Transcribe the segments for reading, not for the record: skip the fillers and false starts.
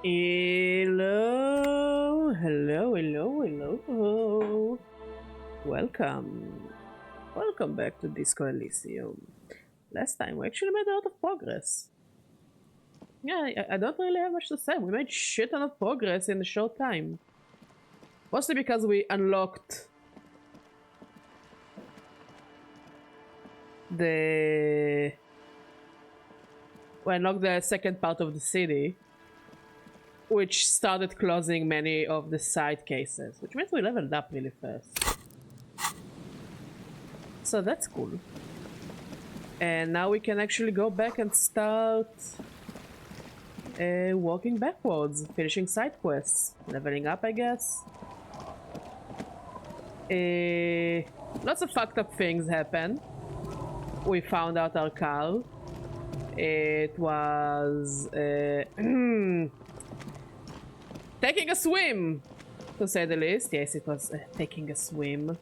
Hello, hello, hello, hello. Welcome. Welcome back to Disco Elysium. Last time we actually made a lot of progress. Yeah, I don't really have much to say. We made shit ton of progress in a short time. Mostly because we unlocked the... We unlocked the second part of the city, which started closing many of the side cases, which means we leveled up really fast. So that's cool. And now we can actually go back and start walking backwards, finishing side quests, leveling up, I guess. Lots of fucked up things happen. We found out our car. It was taking a swim, to say the least. Yes, it was taking a swim.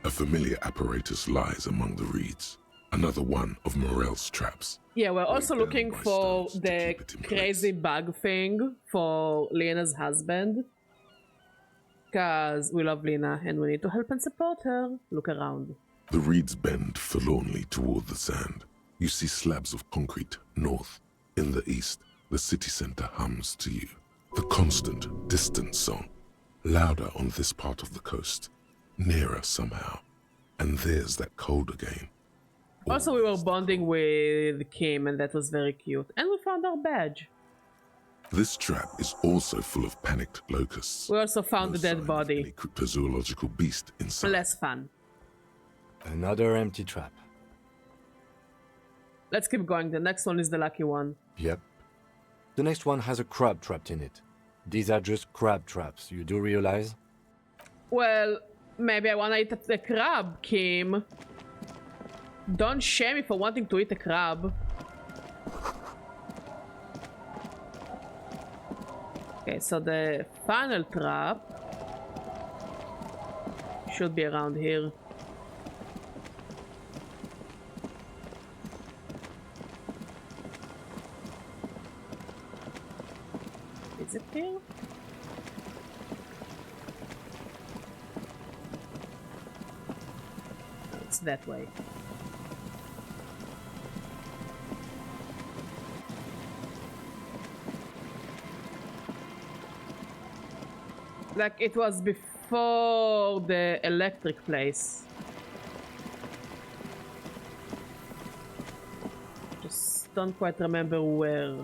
A familiar apparatus lies among the reeds. Another one of Morel's traps. Yeah, we're also Weighed looking down by for stones to the keep it in crazy place. bug thing for Lena's husband. Because we love Lena and we need to help and support her. Look around. The reeds bend forlornly toward the sand. You see slabs of concrete north. In the east, the city center hums to you. The constant, distant song. Louder on this part of the coast. Nearer somehow. And there's that cold again. Also, we were Always the bonding cold. with Kim and that was very cute. And we found our badge. This trap is also full of panicked locusts. We also found No the sign dead of body. any cryptozoological beast inside. Less fun. Another empty trap. Let's keep going. The next one is the lucky one. Yep. The next one has a crab trapped in it. These are just crab traps, you do realize? Well, maybe I wanna eat the crab, Kim. Don't shame me for wanting to eat a crab. Okay, so the final trap should be around here. Is it here? No, it's that way. Like it was before the electric place. Just don't quite remember where.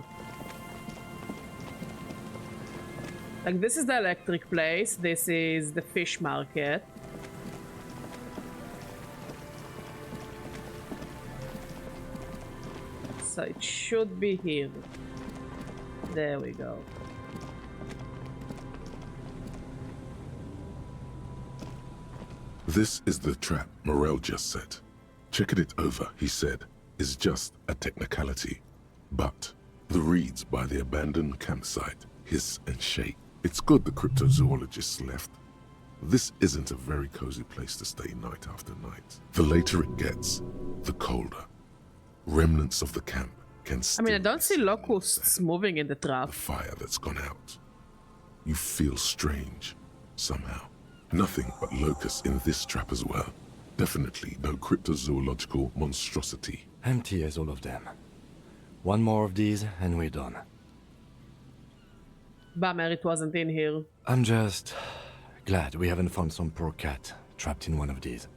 Like this is the electric place, this is the fish market. So it should be here. There we go. This is the trap Morel just set. Checking it over, he said, is just a technicality. But the reeds by the abandoned campsite hiss and shake. It's good the cryptozoologists left. This isn't a very cozy place to stay night after night. The later it gets, the colder. Remnants of the camp can I mean, I still don't be see seen in the locusts sand. moving in the trap. The fire that's gone out. You feel strange, somehow. Nothing but locusts in this trap as well. Definitely no cryptozoological monstrosity. Empty as all of them. One more of these and we're done. Bummer it wasn't in here. I'm just glad we haven't found some poor cat trapped in one of these.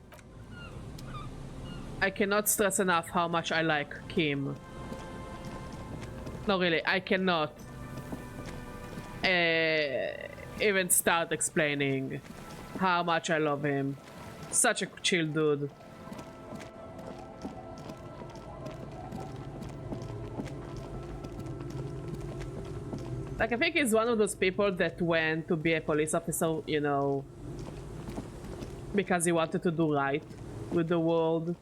I cannot stress enough how much I like Kim. No, really, I cannot even start explaining how much I love him. Such a chill dude. Like, I think he's one of those people that went to be a police officer, you know, because he wanted to do right with the world.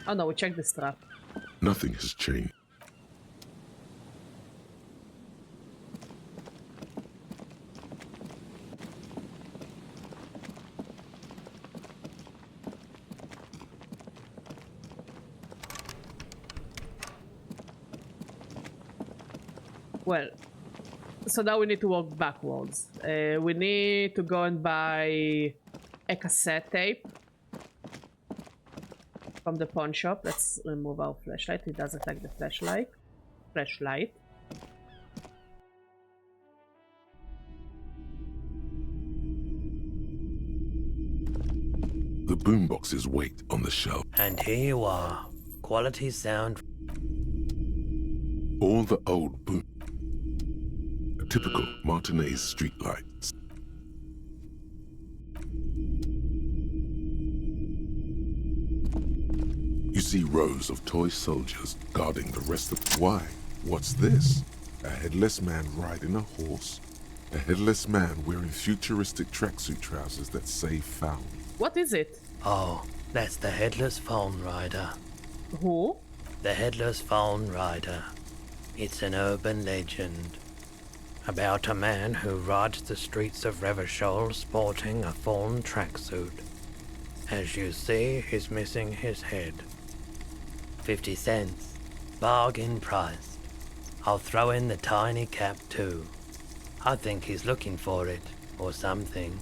Oh no, we checked the strap. Nothing has changed. Well, so now we need to walk backwards. We need to go and buy a cassette tape from the pawn shop. Let's remove our flashlight. It doesn't like the flashlight. The boomboxes wait on the shelf. And here you are. Quality sound. All the old boom. Typical Martinez streetlights. You see rows of toy soldiers guarding the rest of... Why? What's this? A headless man riding a horse? A headless man wearing futuristic tracksuit trousers that say found. What is it? Oh, that's the Headless Phone Rider. Who? The Headless Phone Rider. It's an urban legend about a man who rides the streets of Revachol sporting a fawn tracksuit. As you see, he's missing his head. 50 cents. Bargain price. I'll throw in the tiny cap too. I think he's looking for it, or something.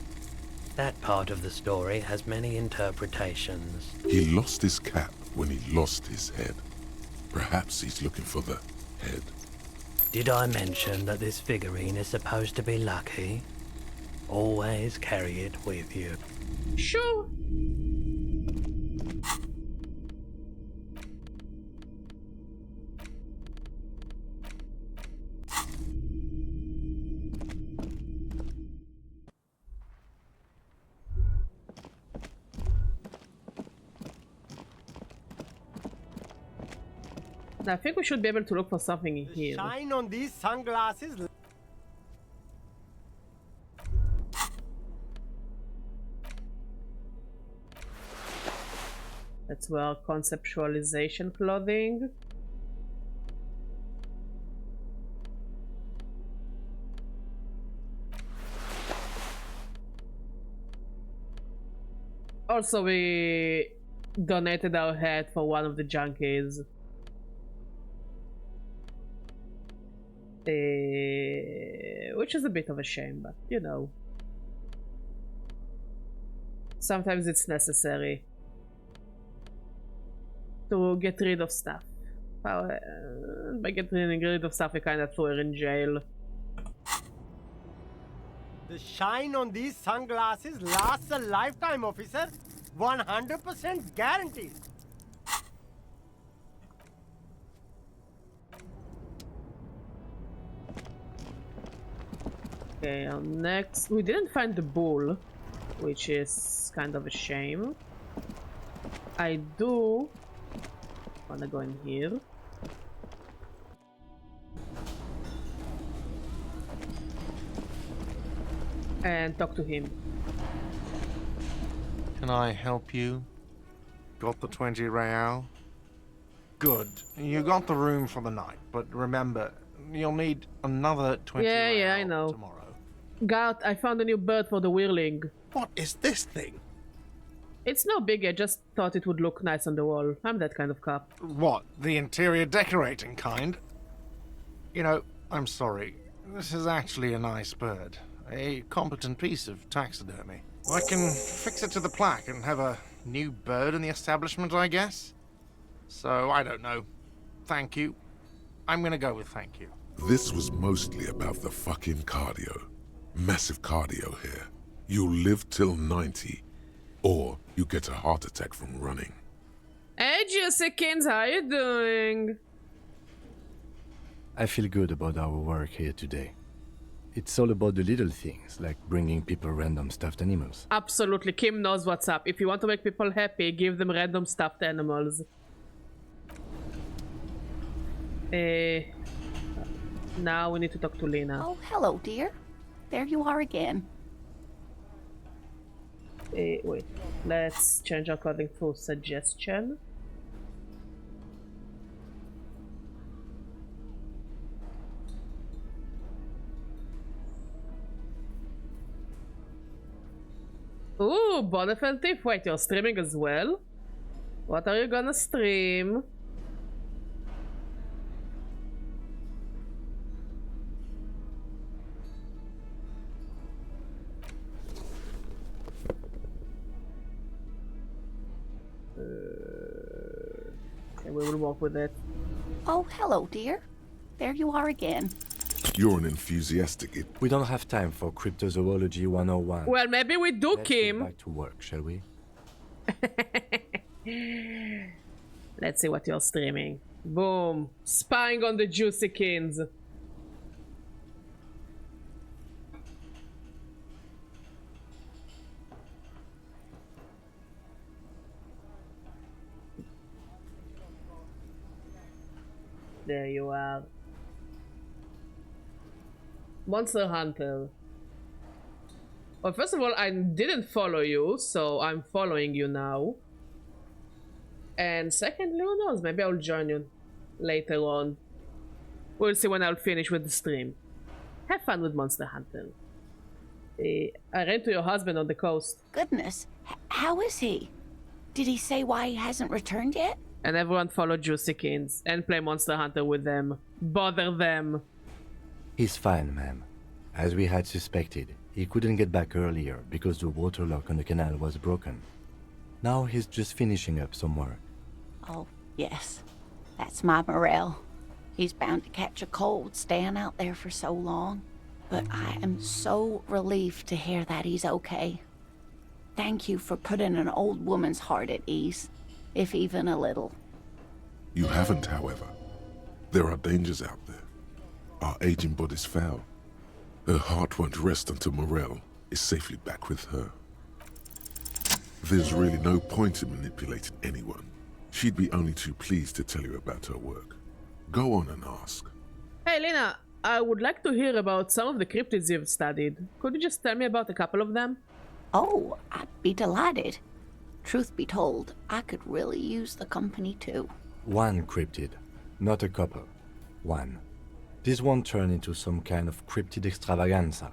That part of the story has many interpretations. He lost his cap when he lost his head. Perhaps he's looking for the head. Did I mention that this figurine is supposed to be lucky? Always carry it with you. Sure. I think we should be able to look for something in here. Shine on these sunglasses. That's where conceptualization clothing. Also, we donated our head for one of the junkies. Which is a bit of a shame, but you know. Sometimes it's necessary to get rid of stuff. By getting rid of stuff, we kind of threw her in jail. The shine on these sunglasses lasts a lifetime, officer. 100% guaranteed. Okay, next, we didn't find the bull, which is kind of a shame. I do wanna go in here. And talk to him. Can I help you? Got the 20 real? Good. You got the room for the night, but remember, you'll need another 20 real Yeah, I know. tomorrow. God, I found a new bird for the whirling. What is this thing? It's no big, I just thought it would look nice on the wall. I'm that kind of cop. What, the interior decorating kind? You know, I'm sorry. This is actually a nice bird. A competent piece of taxidermy. I can fix it to the plaque and have a new bird in the establishment, I guess? So, I don't know. Thank you. I'm gonna go with thank you. This was mostly about the fucking cardio. Massive cardio here. You'll live till 90, or you get a heart attack from running. Hey Jessicans, how you doing? I feel good about our work here today. It's all about the little things, like bringing people random stuffed animals. Absolutely, Kim knows what's up. If you want to make people happy, give them random stuffed animals. Now we need to talk to Lena. Oh, hello, dear. There you are again. Wait, let's change our clothing to suggestion. Ooh, Bonafel Thief. Wait, you're streaming as well? What are you gonna stream? Okay, we will work with it. Oh, hello, dear. There you are again. You're an enthusiastic We don't have time for cryptozoology 101. Well, maybe we do, Let's Kim. get back to work, shall we? Let's see what you're streaming. Boom. Spying on the juicy kins. There you are. Monster Hunter. Well, first of all, I didn't follow you, so I'm following you now. And secondly, who knows, maybe I'll join you later on. We'll see when I'll finish with the stream. Have fun with Monster Hunter. I ran into your husband on the coast. Goodness, how is he? Did he say why he hasn't returned yet? And everyone follow Juicy Kins and play Monster Hunter with them. Bother them. He's fine, ma'am. As we had suspected, he couldn't get back earlier because the water lock on the canal was broken. Now he's just finishing up some work. Oh, yes. That's my Morel. He's bound to catch a cold staying out there for so long. But I am so relieved to hear that he's okay. Thank you for putting an old woman's heart at ease, if even a little. You haven't, however. There are dangers out there. Our aging body's foul. Her heart won't rest until Morel is safely back with her. There's really no point in manipulating anyone. She'd be only too pleased to tell you about her work. Go on and ask. Hey, Lena, I would like to hear about some of the cryptids you've studied. Could you just tell me about a couple of them? Oh, I'd be delighted. Truth be told, I could really use the company too. One cryptid, not a couple. One. This won't turn into some kind of cryptid extravaganza.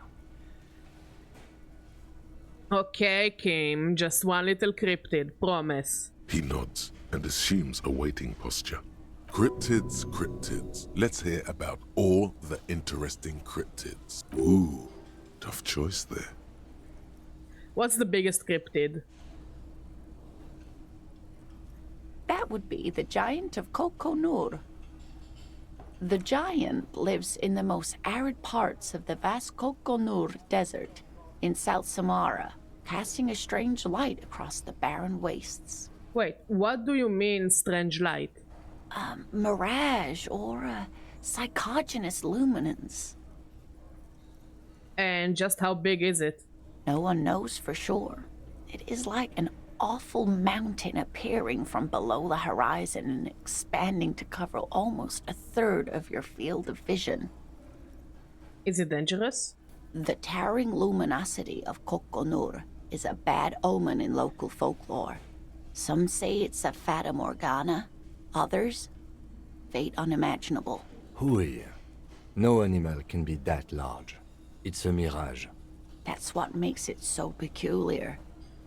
Okay, Kim, just one little cryptid, promise. He nods and assumes a waiting posture. Cryptids, cryptids. Let's hear about all the interesting cryptids. Ooh, tough choice there. What's the biggest cryptid? That would be the giant of Kokonur. The giant lives in the most arid parts of the vast Kokonur Desert in South Samara, casting a strange light across the barren wastes. Wait, what do you mean, strange light? Mirage or psychogenous luminance. And just how big is it? No one knows for sure. It is like an awful mountain appearing from below the horizon and expanding to cover almost a third of your field of vision. Is it dangerous? The towering luminosity of Kokonur is a bad omen in local folklore. Some say it's a fata morgana, others, fate unimaginable. Hooey. No animal can be that large. It's a mirage. That's what makes it so peculiar.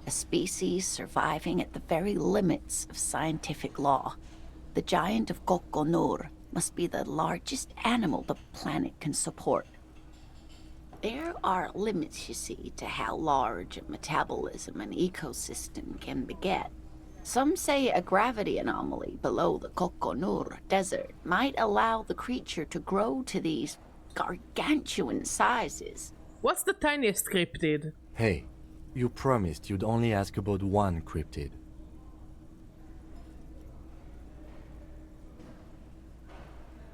A species surviving at the very limits of scientific law. The giant of Kokonur must be the largest animal the planet can support. There are limits, you see, to how large a metabolism an ecosystem can beget. Some say a gravity anomaly below the Kokonur Desert might allow the creature to grow to these gargantuan sizes. What's the tiniest cryptid? Hey, you promised you'd only ask about one cryptid.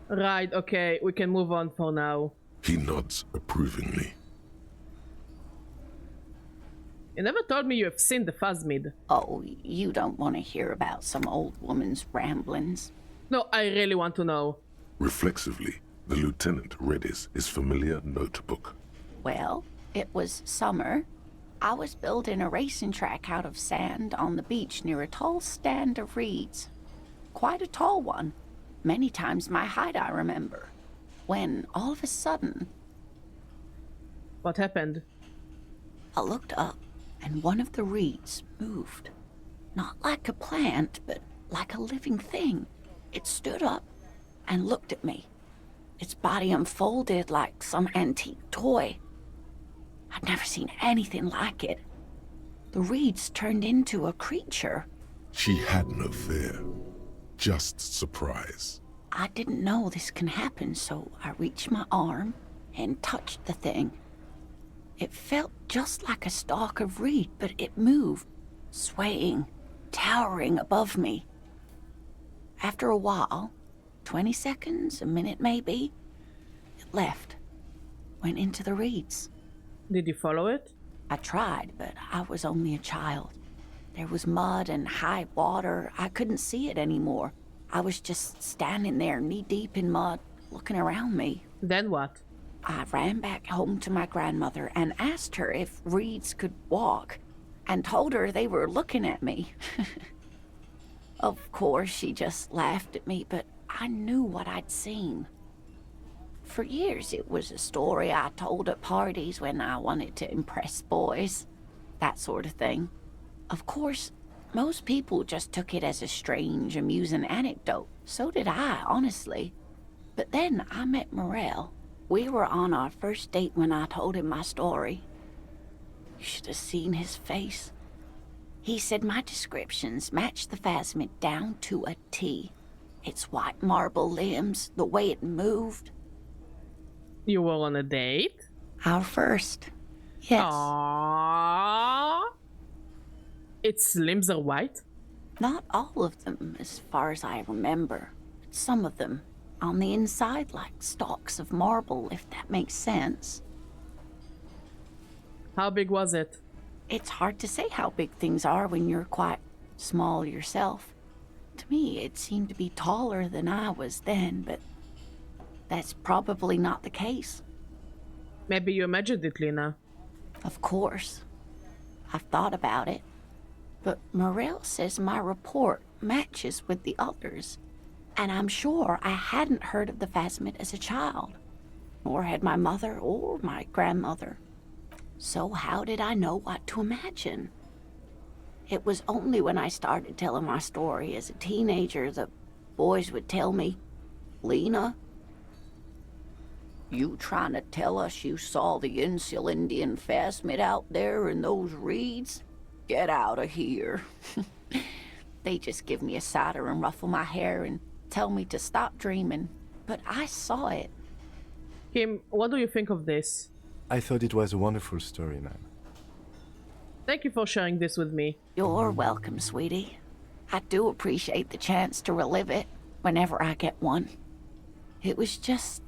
Right, okay, we can move on for now. He nods approvingly. You never told me you have seen the Phasmid. Oh, you don't want to hear about some old woman's ramblings. No, I really want to know. Reflexively, the lieutenant read his familiar notebook. Well, it was summer. I was building a racing track out of sand on the beach near a tall stand of reeds. Quite a tall one. Many times my height, I remember. When, all of a sudden, What happened? I looked up and one of the reeds moved. Not like a plant, but like a living thing. It stood up and looked at me. Its body unfolded like some antique toy. I'd never seen anything like it. The reeds turned into a creature. She had no fear, just surprise. I didn't know this can happen, so I reached my arm and touched the thing. It felt just like a stalk of reed, but it moved, swaying, towering above me. After a while, 20 seconds, a minute maybe, it left, went into the reeds. Did you follow it? I tried, but I was only a child. There was mud and high water. I couldn't see it anymore. I was just standing there knee-deep in mud, looking around me. Then what? I ran back home to my grandmother and asked her if reeds could walk, and told her they were looking at me. Of course, she just laughed at me, but I knew what I'd seen. For years, it was a story I told at parties when I wanted to impress boys. That sort of thing. Of course, most people just took it as a strange, amusing anecdote. So did I, honestly. But then I met Morel. We were on our first date when I told him my story. You should have seen his face. He said my descriptions matched the phasmid down to a T. Its white marble limbs, the way it moved. You were on a date? Our first. Yes. Aww. Its limbs are white? Not all of them, as far as I remember. Some of them. On the inside, like stalks of marble, if that makes sense. How big was it? It's hard to say how big things are when you're quite small yourself. To me, it seemed to be taller than I was then, but that's probably not the case. Maybe you imagined it, Lena. Of course. I've thought about it. But Morel says my report matches with the others. And I'm sure I hadn't heard of the phasmid as a child. Nor had my mother or my grandmother. So how did I know what to imagine? It was only when I started telling my story as a teenager that boys would tell me, Lena, you trying to tell us you saw the Insulindian phasmid out there in those reeds? Get out of here. They just give me a cider and ruffle my hair and tell me to stop dreaming. But I saw it. Kim, what do you think of this? I thought it was a wonderful story, man. Thank you for sharing this with me. You're welcome, sweetie. I do appreciate the chance to relive it whenever I get one. It was just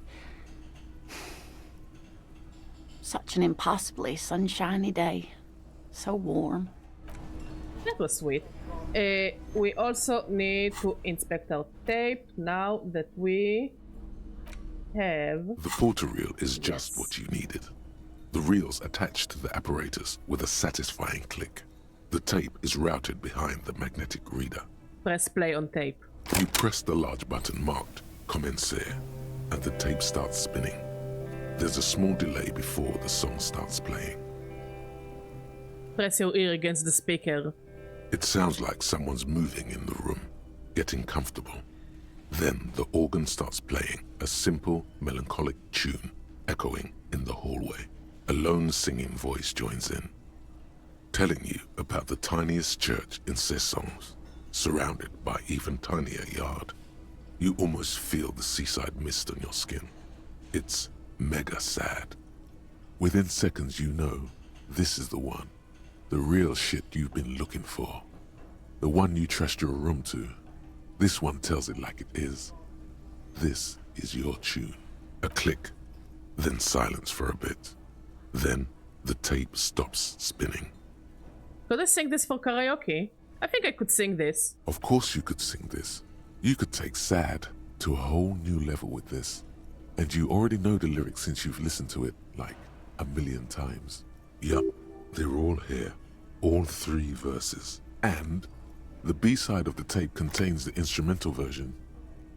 such an impossibly sunshiny day. So warm. That was sweet. We also need to inspect our tape now that we have... The porter reel is just what you needed. The reel's attached to the apparatus with a satisfying click. The tape is routed behind the magnetic reader. Press play on tape. You press the large button marked Commencer, and the tape starts spinning. There's a small delay before the song starts playing. Press your ear against the speaker. It sounds like someone's moving in the room, getting comfortable. Then the organ starts playing a simple, melancholic tune, echoing in the hallway. A lone singing voice joins in, telling you about the tiniest church in Cessons, surrounded by even tinier yard. You almost feel the seaside mist on your skin. It's mega sad. Within seconds you know this is the one. The real shit you've been looking for. The one you trust your room to. This one tells it like it is. This is your tune. A click, then silence for a bit. Then the tape stops spinning. Could I sing this for karaoke? I think I could sing this. Of course you could sing this. You could take sad to a whole new level with this. And you already know the lyrics since you've listened to it like a million times. Yup, they're all here. All 3 verses. And the B-side of the tape contains the instrumental version.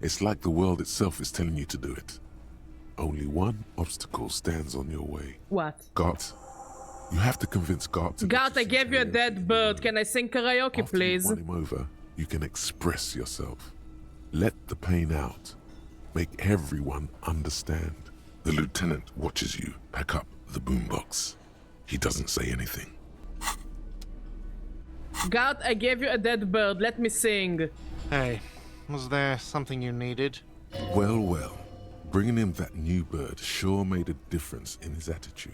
It's like the world itself is telling you to do it. Only one obstacle stands on your way. What? Got You have to convince Gart to Gart, I gave you a dead bird. Can I sing karaoke, After please? you won him over, you can express yourself. Let the pain out. Make everyone understand. The lieutenant watches you pack up the boombox. He doesn't say anything. Gart, I gave you a dead bird. Let me sing. Hey, was there something you needed? Well, well. Bringing him that new bird sure made a difference in his attitude.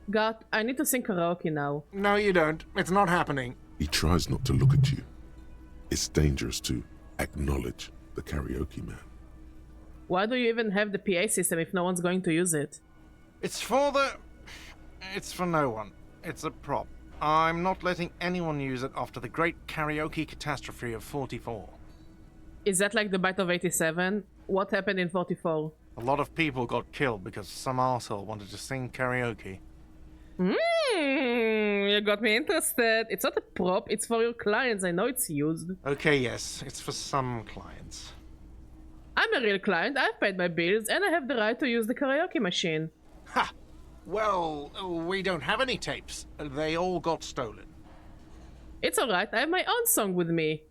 Gart, I need to sing karaoke now. No, you don't. It's not happening. He tries not to look at you. It's dangerous to acknowledge the karaoke man. Why do you even have the PA system if no one's going to use it? It's for the... It's for no one. It's a prop. I'm not letting anyone use it after the great karaoke catastrophe of 44. Is that like the bite of 87? What happened in 44? A lot of people got killed because some arsehole wanted to sing karaoke. You got me interested. It's not a prop, it's for your clients. I know it's used. Okay, yes, it's for some clients. I'm a real client, I've paid my bills, and I have the right to use the karaoke machine. Ha! Well, we don't have any tapes. They all got stolen. It's alright, I have my own song with me.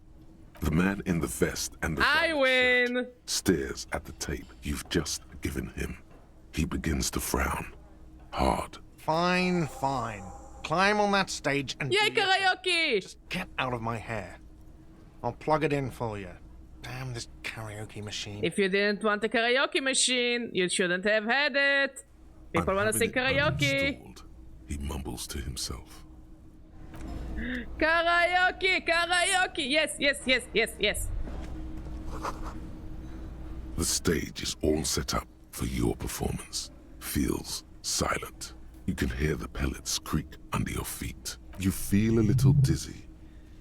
The man in the vest and the I violet win! shirt stares at the tape you've just given him. He begins to frown. Hard. Fine, fine. Climb on that stage and... Yay, do your thing. karaoke! Just get out of my hair. I'll plug it in for you. Damn this karaoke machine. If you didn't want a karaoke machine, you shouldn't have had it. People "I'm want to sing having it karaoke. uninstalled," he mumbles to himself. Karaoke, karaoke. Yes, yes, yes, yes, yes. The stage is all set up for your performance. Feels silent. You can hear the pellets creak under your feet. You feel a little dizzy,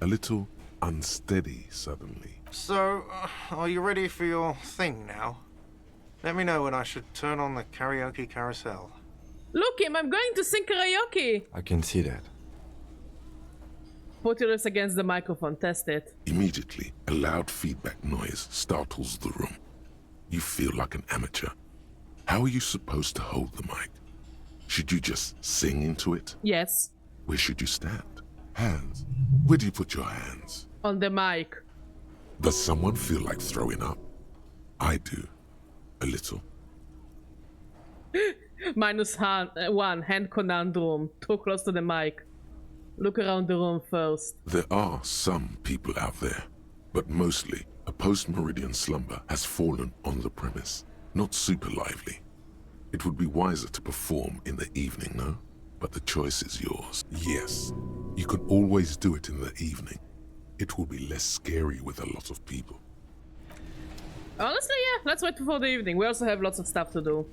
a little unsteady suddenly. So, are you ready for your thing now? Let me know when I should turn on the karaoke carousel. Look him, I'm going to sing karaoke. I can see that. Put your lips against the microphone, test it. Immediately, a loud feedback noise startles the room. You feel like an amateur. How are you supposed to hold the mic? Should you just sing into it? Yes, Where should you stand? Hands. Where do you put your hands? on the mic. Does someone feel like throwing up? I do. A little. -1, hand conundrum. Too close to the mic. Look around the room first. There are some people out there, but mostly a post-meridian slumber has fallen on the premise. Not super lively. It would be wiser to perform in the evening, no? But the choice is yours. Yes, you can always do it in the evening. It will be less scary with a lot of people. Honestly, yeah, let's wait for the evening. We also have lots of stuff to do.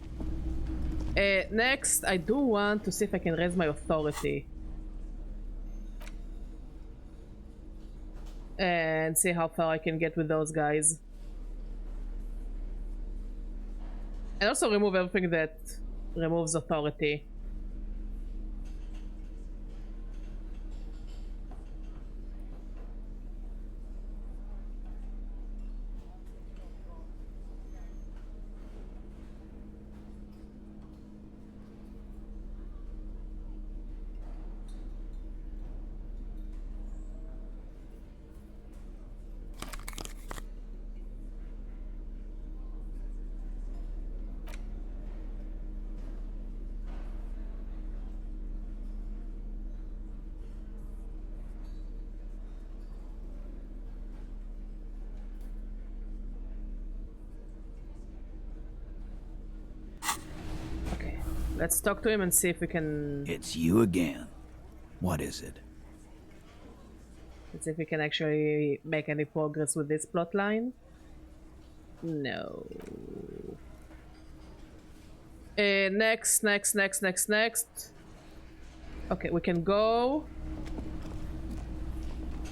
Next, I do want to see if I can raise my authority. And see how far I can get with those guys. And also remove everything that removes authority. Let's talk to him and see if we can... It's you again. What is it? Let's see if we can actually make any progress with this plotline. No. Next. Okay, we can go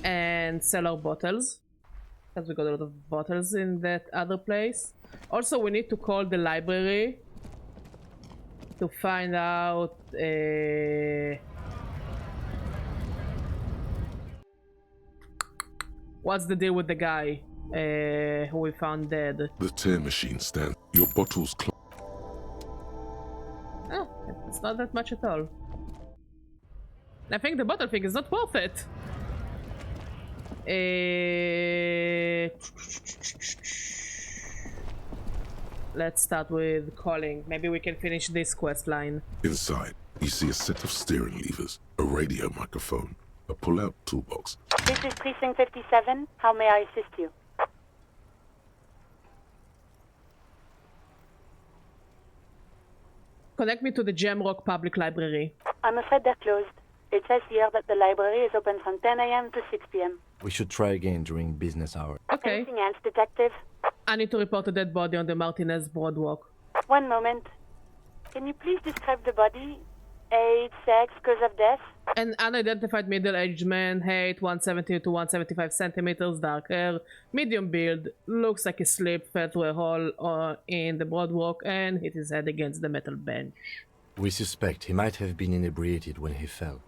and sell our bottles. Because we got a lot of bottles in that other place. Also, we need to call the library to find out what's the deal with the guy who we found dead. The tear machine stands. Your bottles Oh, it's not that much at all. I think the bottle thing is not worth it. Let's start with calling. Maybe we can finish this quest line. Inside, you see a set of steering levers, a radio microphone, a pull-out toolbox. This is Precinct 57. How may I assist you? Connect me to the Jamrock Public Library. I'm afraid they're closed. It says here that the library is open from 10 a.m. to 6 p.m. We should try again during business hours. Okay. Anything else, Detective? I need to report a dead body on the Martinez Boardwalk. One moment. Can you please describe the body? Age, sex, cause of death? An unidentified middle-aged man, height 170 to 175 centimeters, dark hair, medium build, looks like he slipped, fell through a hole in the boardwalk and hit his head against the metal bench. We suspect he might have been inebriated when he fell.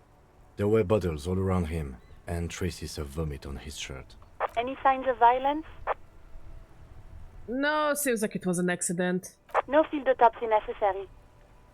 There were bottles all around him, and traces of vomit on his shirt. Any signs of violence? No, seems like it was an accident. No field autopsy necessary.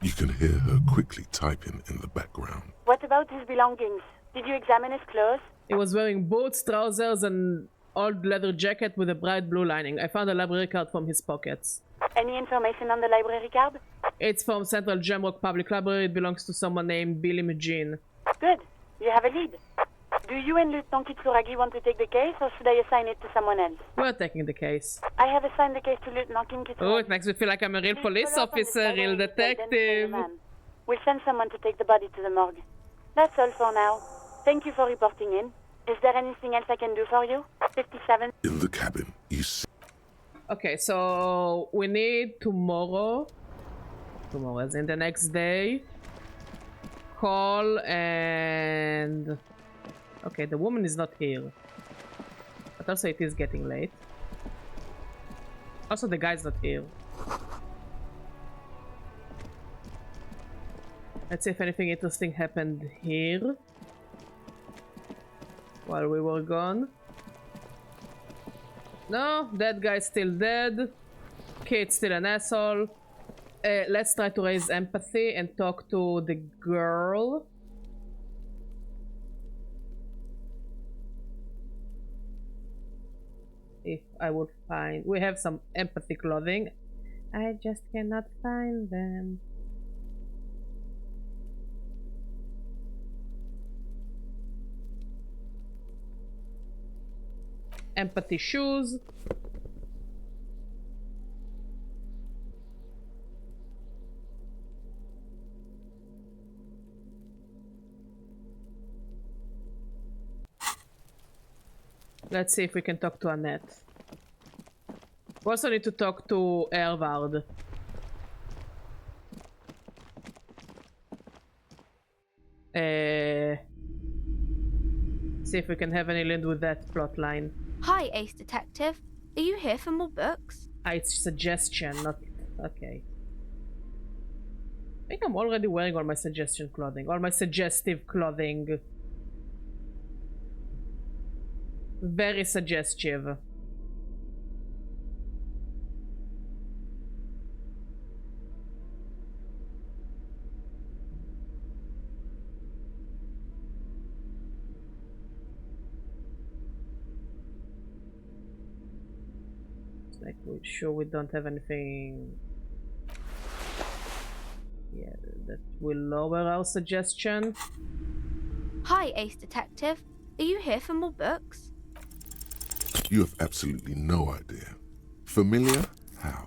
You can hear her quickly typing in the background. What about his belongings? Did you examine his clothes? He was wearing boots, trousers, and old leather jacket with a bright blue lining. I found a library card from his pockets. Any information on the library card? It's from Central Jamrock Public Library. It belongs to someone named Billy Magin. Good. You have a lead. Do you and Lieutenant Kitsuragi want to take the case, or should I assign it to someone else? We're taking the case. I have assigned the case to Lieutenant Kitsuragi. Oh, it makes me feel like I'm a real police officer, real detective. We'll send someone to take the body to the morgue. That's all for now. Thank you for reporting in. Is there anything else I can do for you? 57. In the cabin, you see... Okay, so we need tomorrow as in the next day, call and... Okay, the woman is not here. But also it is getting late. Also the guy's not here. Let's see if anything interesting happened here while we were gone. No, that guy's still dead. Kate's still an asshole. Let's try to raise empathy and talk to the girl. If I would find... We have some empathy clothing. I just cannot find them. Empathy shoes. Let's see if we can talk to Annette. We also need to talk to Evrart. See if we can have any link with that plotline. Hi, Ace Detective. Are you here for more books? It's suggestion, not... Okay. I think I'm already wearing all my suggestion clothing. All my suggestive clothing. Very suggestive. Like, we're sure we don't have anything. Yeah, that will lower our suggestion. Hi, Ace Detective. Are you here for more books? You have absolutely no idea. Familiar? How?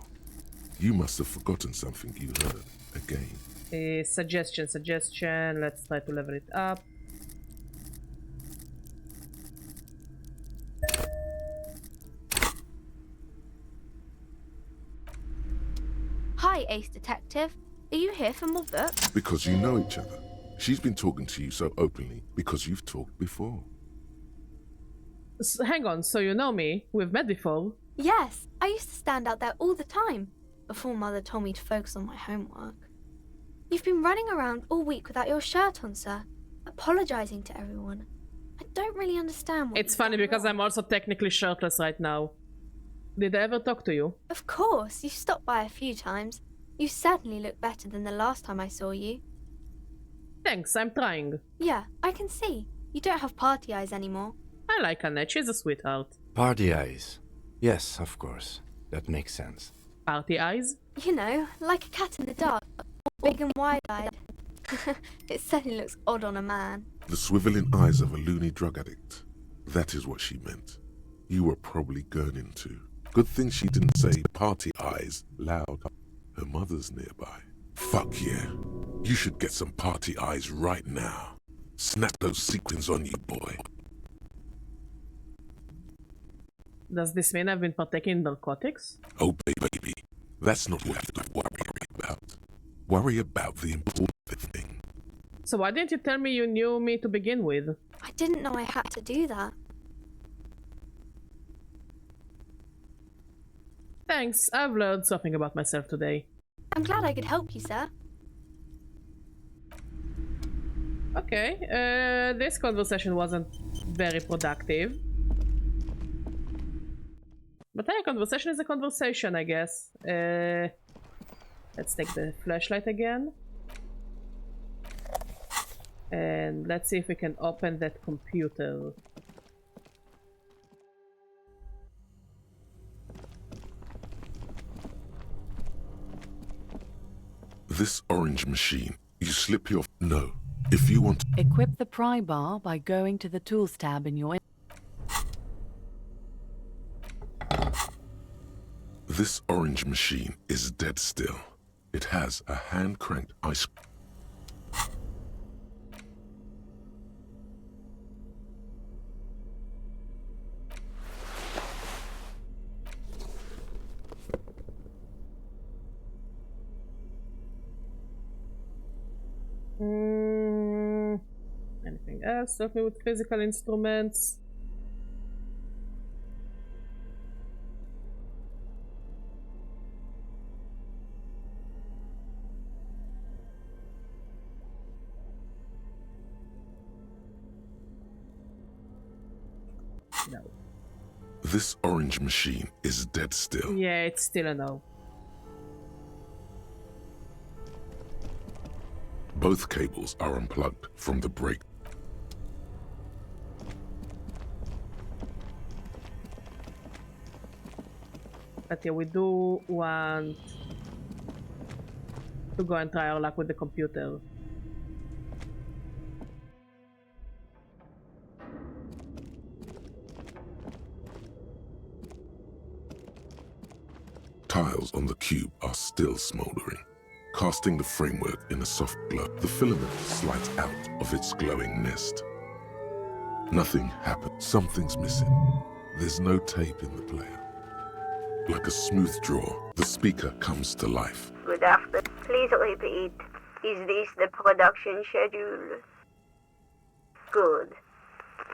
You must have forgotten something you heard again. Suggestion. Let's try to level it up. Hi, Ace Detective. Are you here for more books? Because you know each other. She's been talking to you so openly because you've talked before. Hang on, so you know me? We've met before? Yes, I used to stand out there all the time, before Mother told me to focus on my homework. You've been running around all week without your shirt on, sir, apologizing to everyone. I don't really understand what... It's funny because I'm also technically shirtless right now. Did I ever talk to you? Of course, you stopped by a few times. You certainly look better than the last time I saw you. Thanks, I'm trying. Yeah, I can see. You don't have party eyes anymore. I like Annette, she's a sweetheart. Party eyes. Yes, of course. That makes sense. Party eyes? You know, like a cat in the dark. Big and wide-eyed. It certainly looks odd on a man. The swiveling eyes of a loony drug addict. That is what she meant. You were probably gurning too. Good thing she didn't say party eyes loud. Her mother's nearby. Fuck yeah. You should get some party eyes right now. Snap those sequins on you, boy. Does this mean I've been partaking in narcotics? Oh, baby. That's not what you have to worry about. Worry about the important thing. So why didn't you tell me you knew me to begin with? I didn't know I had to do that. Thanks, I've learned something about myself today. I'm glad I could help you, sir. Okay, this conversation wasn't very productive. But hey, conversation is a conversation, I guess. Let's take the flashlight again. And let's see if we can open that computer. This orange machine, you slip your... No. If you want... Equip the pry bar by going to the Tools tab in your... This orange machine is dead still. It has a hand-cranked ice... Anything else? Help me with physical instruments. No. This orange machine is dead still. Yeah, it's still a no. Both cables are unplugged from the break. But yeah, we do want to go and try our luck with the computer. Tiles on the cube are still smoldering, casting the framework in a soft glow. The filament slides out of its glowing nest. Nothing happened. Something's missing. There's no tape in the player. Like a smooth draw, the speaker comes to life. Good afternoon. Please repeat. Is this the production schedule? Good.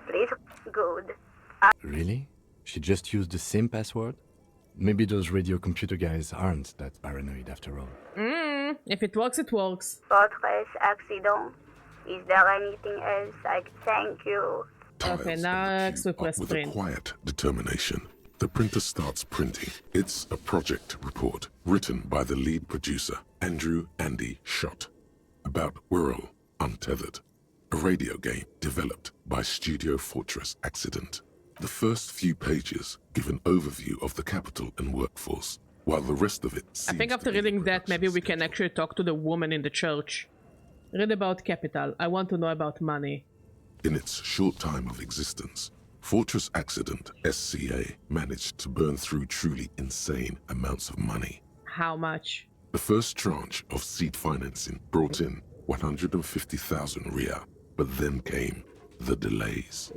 Please, good. Really? She just used the same password? Maybe those radio computer guys aren't that paranoid after all. If it works, it works. Fortress accident. Is there anything else? Thank you. Okay, next we press With print. a quiet determination, the printer starts printing. It's a project report written by the lead producer, Andrew Andy Schott, about Whirl Untethered, a radio game developed by Studio Fortress Accident. The first few pages give an overview of the capital and workforce, while the rest of it I think after reading that, maybe we can actually talk to the woman in the church. Read about capital. I want to know about money. In its short time of existence, Fortress Accident, SCA, managed to burn through truly insane amounts of money. How much? The first tranche of seed financing brought in 150,000 Riyal, but then came the delays.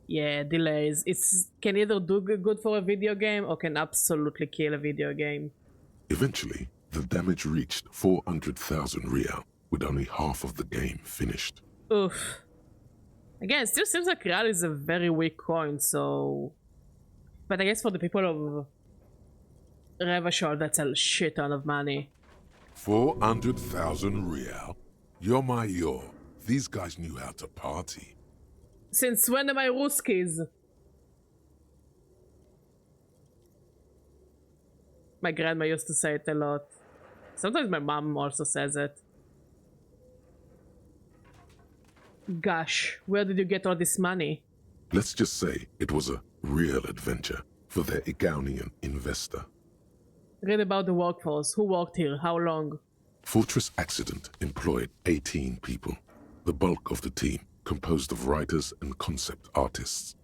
Yeah, delays. It's can either do good for a video game or can absolutely kill a video game. Eventually, the damage reached 400,000 Riyal, with only half of the game finished. Oof. Again, it still seems like Real is a very weak coin, so... But I guess for the people of Revachol, that's a shit ton of money. 400,000 Riyal? Yo. These guys knew how to party. Since when am I Ruskies? My grandma used to say it a lot. Sometimes my mom also says it. Gosh, where did you get all this money? Let's just say it was a real adventure for their Igaunian investor. Read about the workforce. Who worked here? How long? Fortress Accident employed 18 people, the bulk of the team composed of writers and concept artists.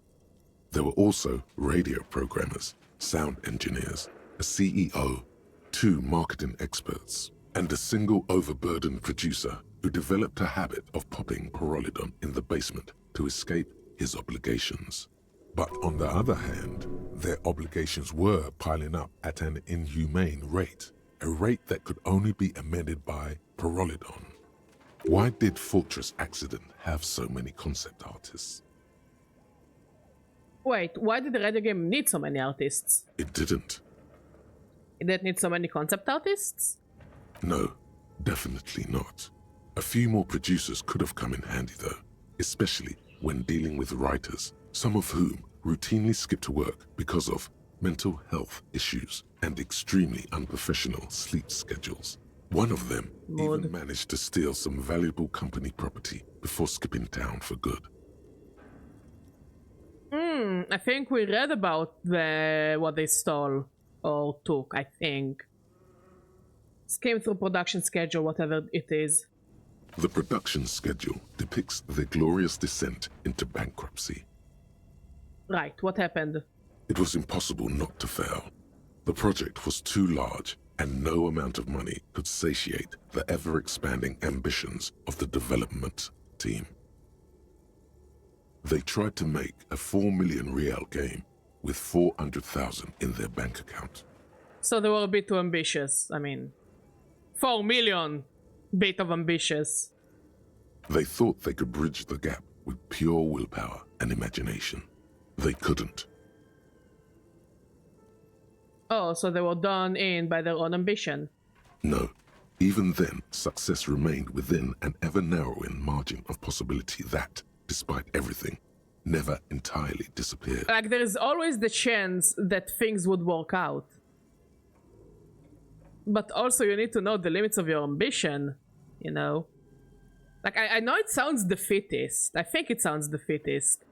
There were also radio programmers, sound engineers, a CEO, 2 marketing experts, and a single overburdened producer who developed a habit of popping Pyrrolidon in the basement to escape his obligations. But on the other hand, their obligations were piling up at an inhumane rate, a rate that could only be amended by Pyrrolidon. Why did Fortress Accident have so many concept artists? Wait, why did the radio game need so many artists? It didn't. It didn't need so many concept artists? No, definitely not. A few more producers could have come in handy though, especially when dealing with writers, some of whom routinely skip to work because of mental health issues and extremely unprofessional sleep schedules. One of them even managed to steal some valuable company property before skipping town for good. I think we read about what they stole or took, I think. This came through production schedule, whatever it is. The production schedule depicts their glorious descent into bankruptcy. Right, what happened? It was impossible not to fail. The project was too large, and no amount of money could satiate the ever-expanding ambitions of the development team. They tried to make a 4 million real game with 400,000 in their bank account. So they were a bit too ambitious. I mean, 4 million, bit of ambitious. They thought they could bridge the gap with pure willpower and imagination. They couldn't. Oh, so they were done in by their own ambition. No. Even then, success remained within an ever-narrowing margin of possibility that, despite everything, never entirely disappeared. Like, there is always the chance that things would work out. But also you need to know the limits of your ambition, you know? Like, I know it sounds defeatist. I think it sounds defeatist.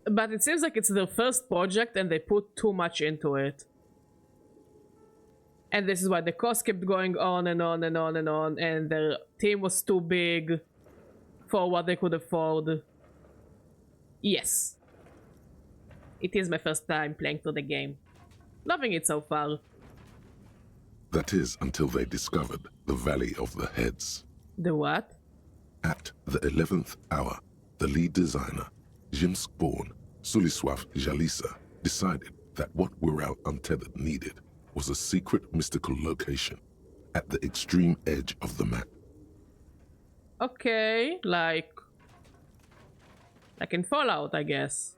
But it seems like it's their first project and they put too much into it. And this is why the cost kept going on and on and on and on, and their team was too big for what they could afford. Yes. It is my first time playing through the game. Loving it so far. That is until they discovered the Valley of the Heads. The what? At the 11th hour, the lead designer, Jimsk-born Suliswaf Jalisa, decided that what Wirral Untethered needed was a secret mystical location at the extreme edge of the map. Okay, like in Fallout, I guess.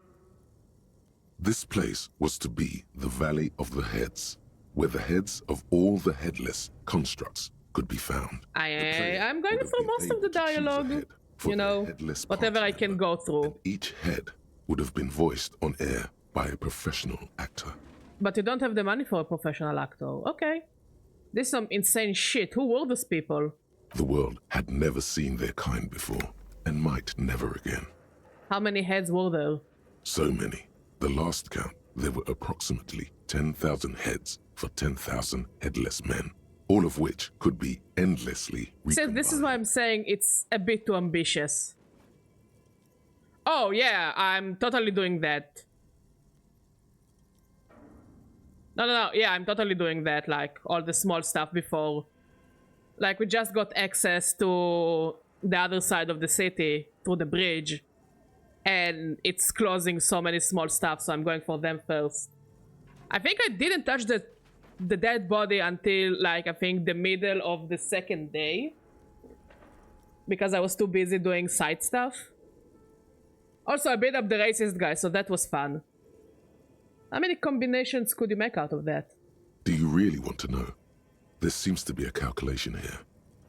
This place was to be the Valley of the Heads, where the heads of all the headless constructs could be found. I'm going through most of the dialogue, you know, whatever I can go through. Each head would have been voiced on air by a professional actor. But you don't have the money for a professional actor. Okay. This is some insane shit. Who were those people? The world had never seen their kind before, and might never again. How many heads were there? So many. The last count, there were approximately 10,000 heads for 10,000 headless men, all of which could be endlessly recombined. See, this is why I'm saying it's a bit too ambitious. Oh yeah, I'm totally doing that. No, yeah, I'm totally doing that, like, all the small stuff before. Like, we just got access to the other side of the city, through the bridge. And it's closing so many small stuff, so I'm going for them first. I think I didn't touch the dead body until, like, I think the middle of the second day. Because I was too busy doing side stuff. Also, I beat up the racist guy, so that was fun. How many combinations could you make out of that? Do you really want to know? There seems to be a calculation here,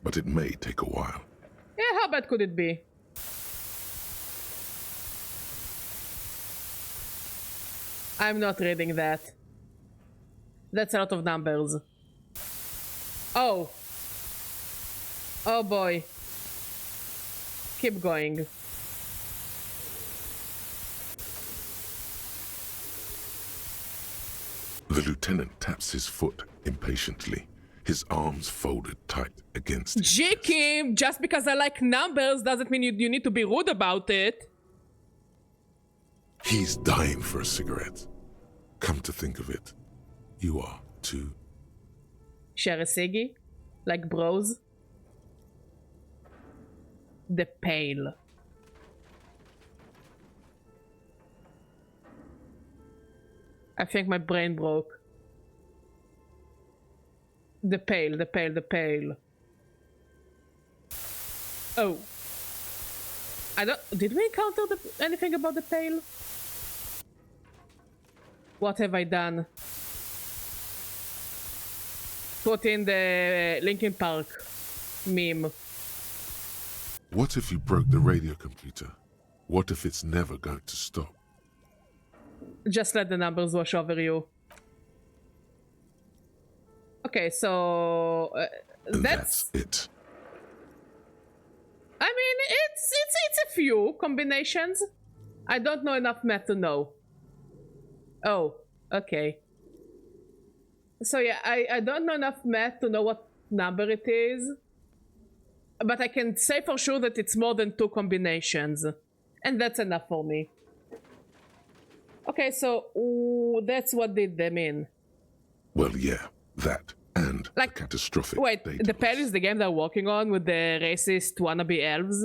but it may take a while. Yeah, how bad could it be? I'm not reading that. That's a lot of numbers. Oh. Oh boy. Keep going. The lieutenant taps his foot impatiently, his arms folded tight against his chest. Jikim, just because I like numbers doesn't mean you need to be rude about it. He's dying for a cigarette. Come to think of it, you are too. Share a ciggy? Like bros? The Pale. I think my brain broke. The Pale, the Pale, the Pale. Oh. I don't... Did we encounter anything about the Pale? What have I done? Put in the Linkin Park meme. What if you broke the radio computer? What if it's never going to stop? Just let the numbers wash over you. Okay, so that's it. I mean, it's a few combinations. I don't know enough math to know. Oh, okay. So yeah, I don't know enough math to know what number it is. But I can say for sure that it's more than 2 combinations. And that's enough for me. Okay, so that's what did them in. Well, yeah, that and like, catastrophic. Wait, the Pale is the game they're working on with the racist wannabe elves?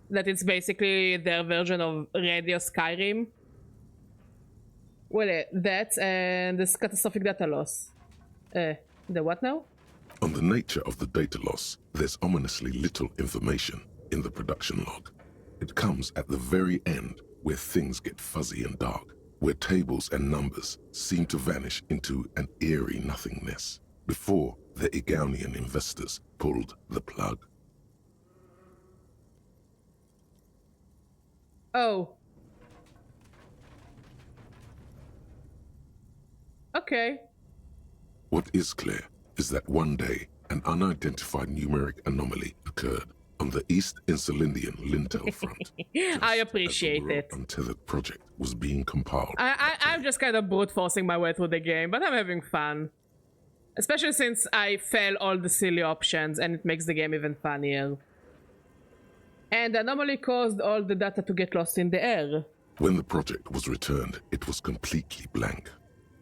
That it's basically their version of Radio Skyrim? Well, that and this catastrophic data loss. The what now? On the nature of the data loss, there's ominously little information in the production log. It comes at the very end, where things get fuzzy and dark, where tables and numbers seem to vanish into an eerie nothingness, before the Igaunian investors pulled the plug. Oh. Okay. What is clear is that one day, an unidentified numeric anomaly occurred on the East Insulindian Lintel front. I appreciate it. Untethered project was being compiled. I'm just kind of brute forcing my way through the game, but I'm having fun. Especially since I fail all the silly options and it makes the game even funnier. And the anomaly caused all the data to get lost in the air. When the project was returned, it was completely blank.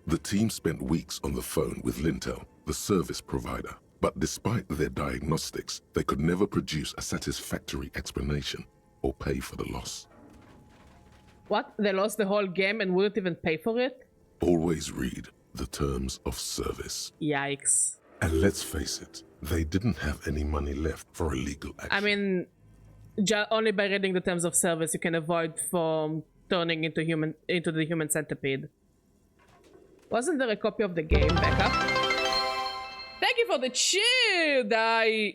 The team spent weeks on the phone with Lintel, the service provider. But despite their diagnostics, they could never produce a satisfactory explanation or pay for the loss. What? They lost the whole game and wouldn't even pay for it? Always read the terms of service. Yikes. And let's face it, they didn't have any money left for illegal action. I mean, only by reading the terms of service you can avoid from turning into the human centipede. Wasn't there a copy of the game backup? Thank you for the cheer, Die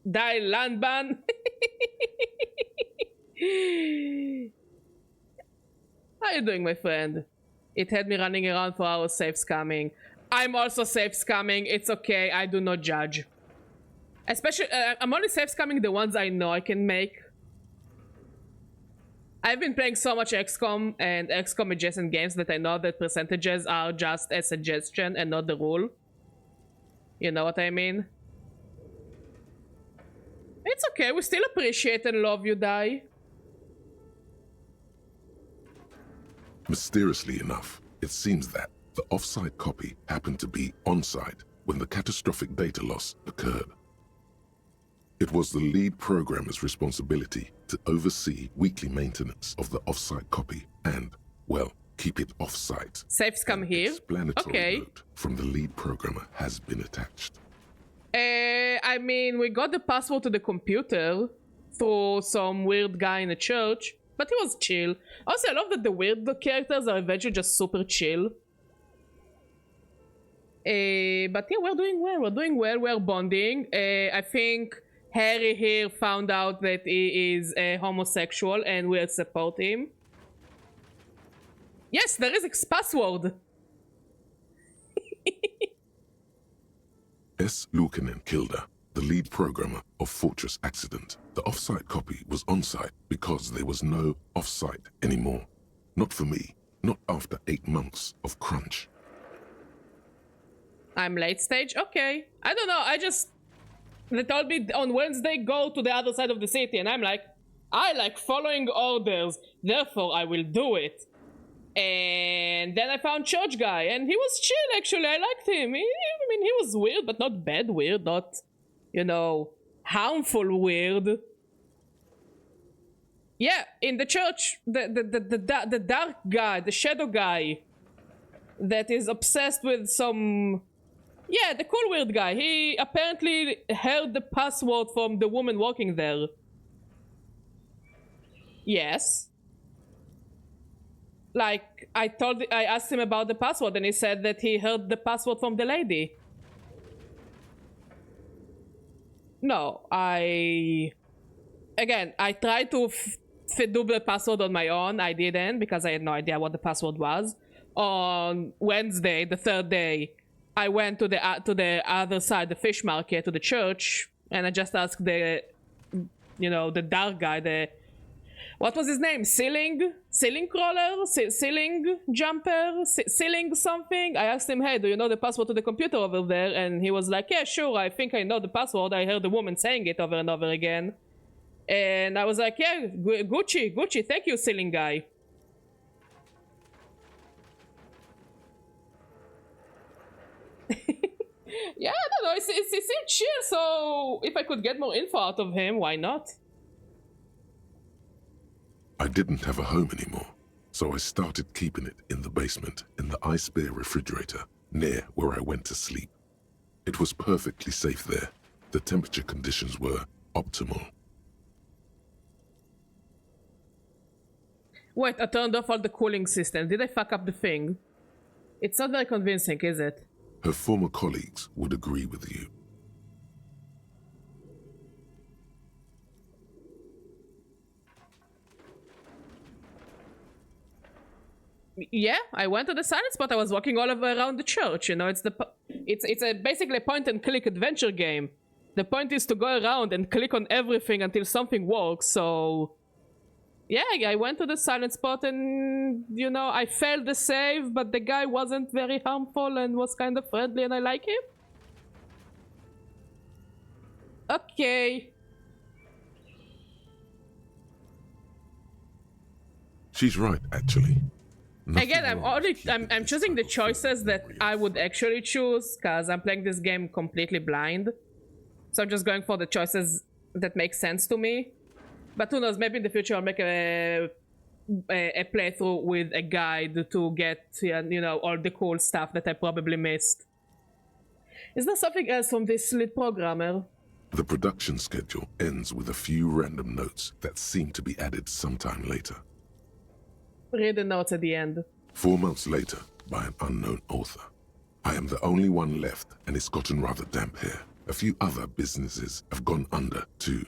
Landban. How you doing, my friend? It had me running around for hours safe scamming. I'm also safe scamming. It's okay. I do not judge. Especially, I'm only safe scamming the ones I know I can make. I've been playing so much XCOM and XCOM adjacent games that I know that percentages are just a suggestion and not the rule. You know what I mean? It's okay, we still appreciate and love you, Die. Mysteriously enough, it seems that the off-site copy happened to be on-site when the catastrophic data loss occurred. It was the lead programmer's responsibility to oversee weekly maintenance of the off-site copy and, well, keep it off-site. Safe scam here. Explanatory note from the lead programmer has been attached. I mean, we got the password to the computer through some weird guy in a church, but he was chill. Also, I love that the weird characters are eventually just super chill. But yeah, we're doing well, we're bonding. I think Harry here found out that he is a homosexual and we'll support him. Yes, there is a password. S. Luukinen killed her, the lead programmer of Fortress Accident. The off-site copy was on-site because there was no off-site anymore. Not for me, not after 8 months of crunch. I'm late stage? Okay. I don't know, they told me on Wednesday go to the other side of the city, and I'm like, I like following orders, therefore I will do it. And then I found Church Guy, and he was chill actually, I liked him. He was weird, but not bad weird, not, you know, harmful weird. Yeah, in the church, the dark guy, the shadow guy, that is obsessed with some... Yeah, the cool weird guy. He apparently heard the password from the woman working there. Yes. Like, I asked him about the password, and he said that he heard the password from the lady. No, Again, I tried to do the password on my own. I didn't, because I had no idea what the password was. On Wednesday, the third day, I went to the other side, the fish market, to the church, and I just asked the, you know, the dark guy, what was his name? Ceiling crawler? Ceiling jumper? Ceiling something? I asked him, hey, do you know the password to the computer over there? And he was like, yeah, sure, I think I know the password. I heard the woman saying it over and over again. And I was like, yeah, Gucci, thank you, ceiling guy. Yeah, I don't know, it seemed chill, so if I could get more info out of him, why not? I didn't have a home anymore, so I started keeping it in the basement, in the ice bear refrigerator, near where I went to sleep. It was perfectly safe there. The temperature conditions were optimal. Wait, I turned off all the cooling system. Did I fuck up the thing? It's not very convincing, is it? Her former colleagues would agree with you. Yeah, I went to the silent spot. I was walking all around the church. You know, it's basically a point-and-click adventure game. The point is to go around and click on everything until something works. So, yeah, I went to the silent spot, and you know, I failed the save, but the guy wasn't very harmful and was kind of friendly, and I like him. Okay. She's right, actually. Again, I'm choosing the choices that I would actually choose, because I'm playing this game completely blind. So I'm just going for the choices that make sense to me. But who knows, maybe in the future I'll make a playthrough with a guide to get, you know, all the cool stuff that I probably missed. Is there something else from this lead programmer? The production schedule ends with a few random notes that seem to be added sometime later. Read the notes at the end. 4 months later, by an unknown author. I am the only one left, and it's gotten rather damp here. A few other businesses have gone under, too.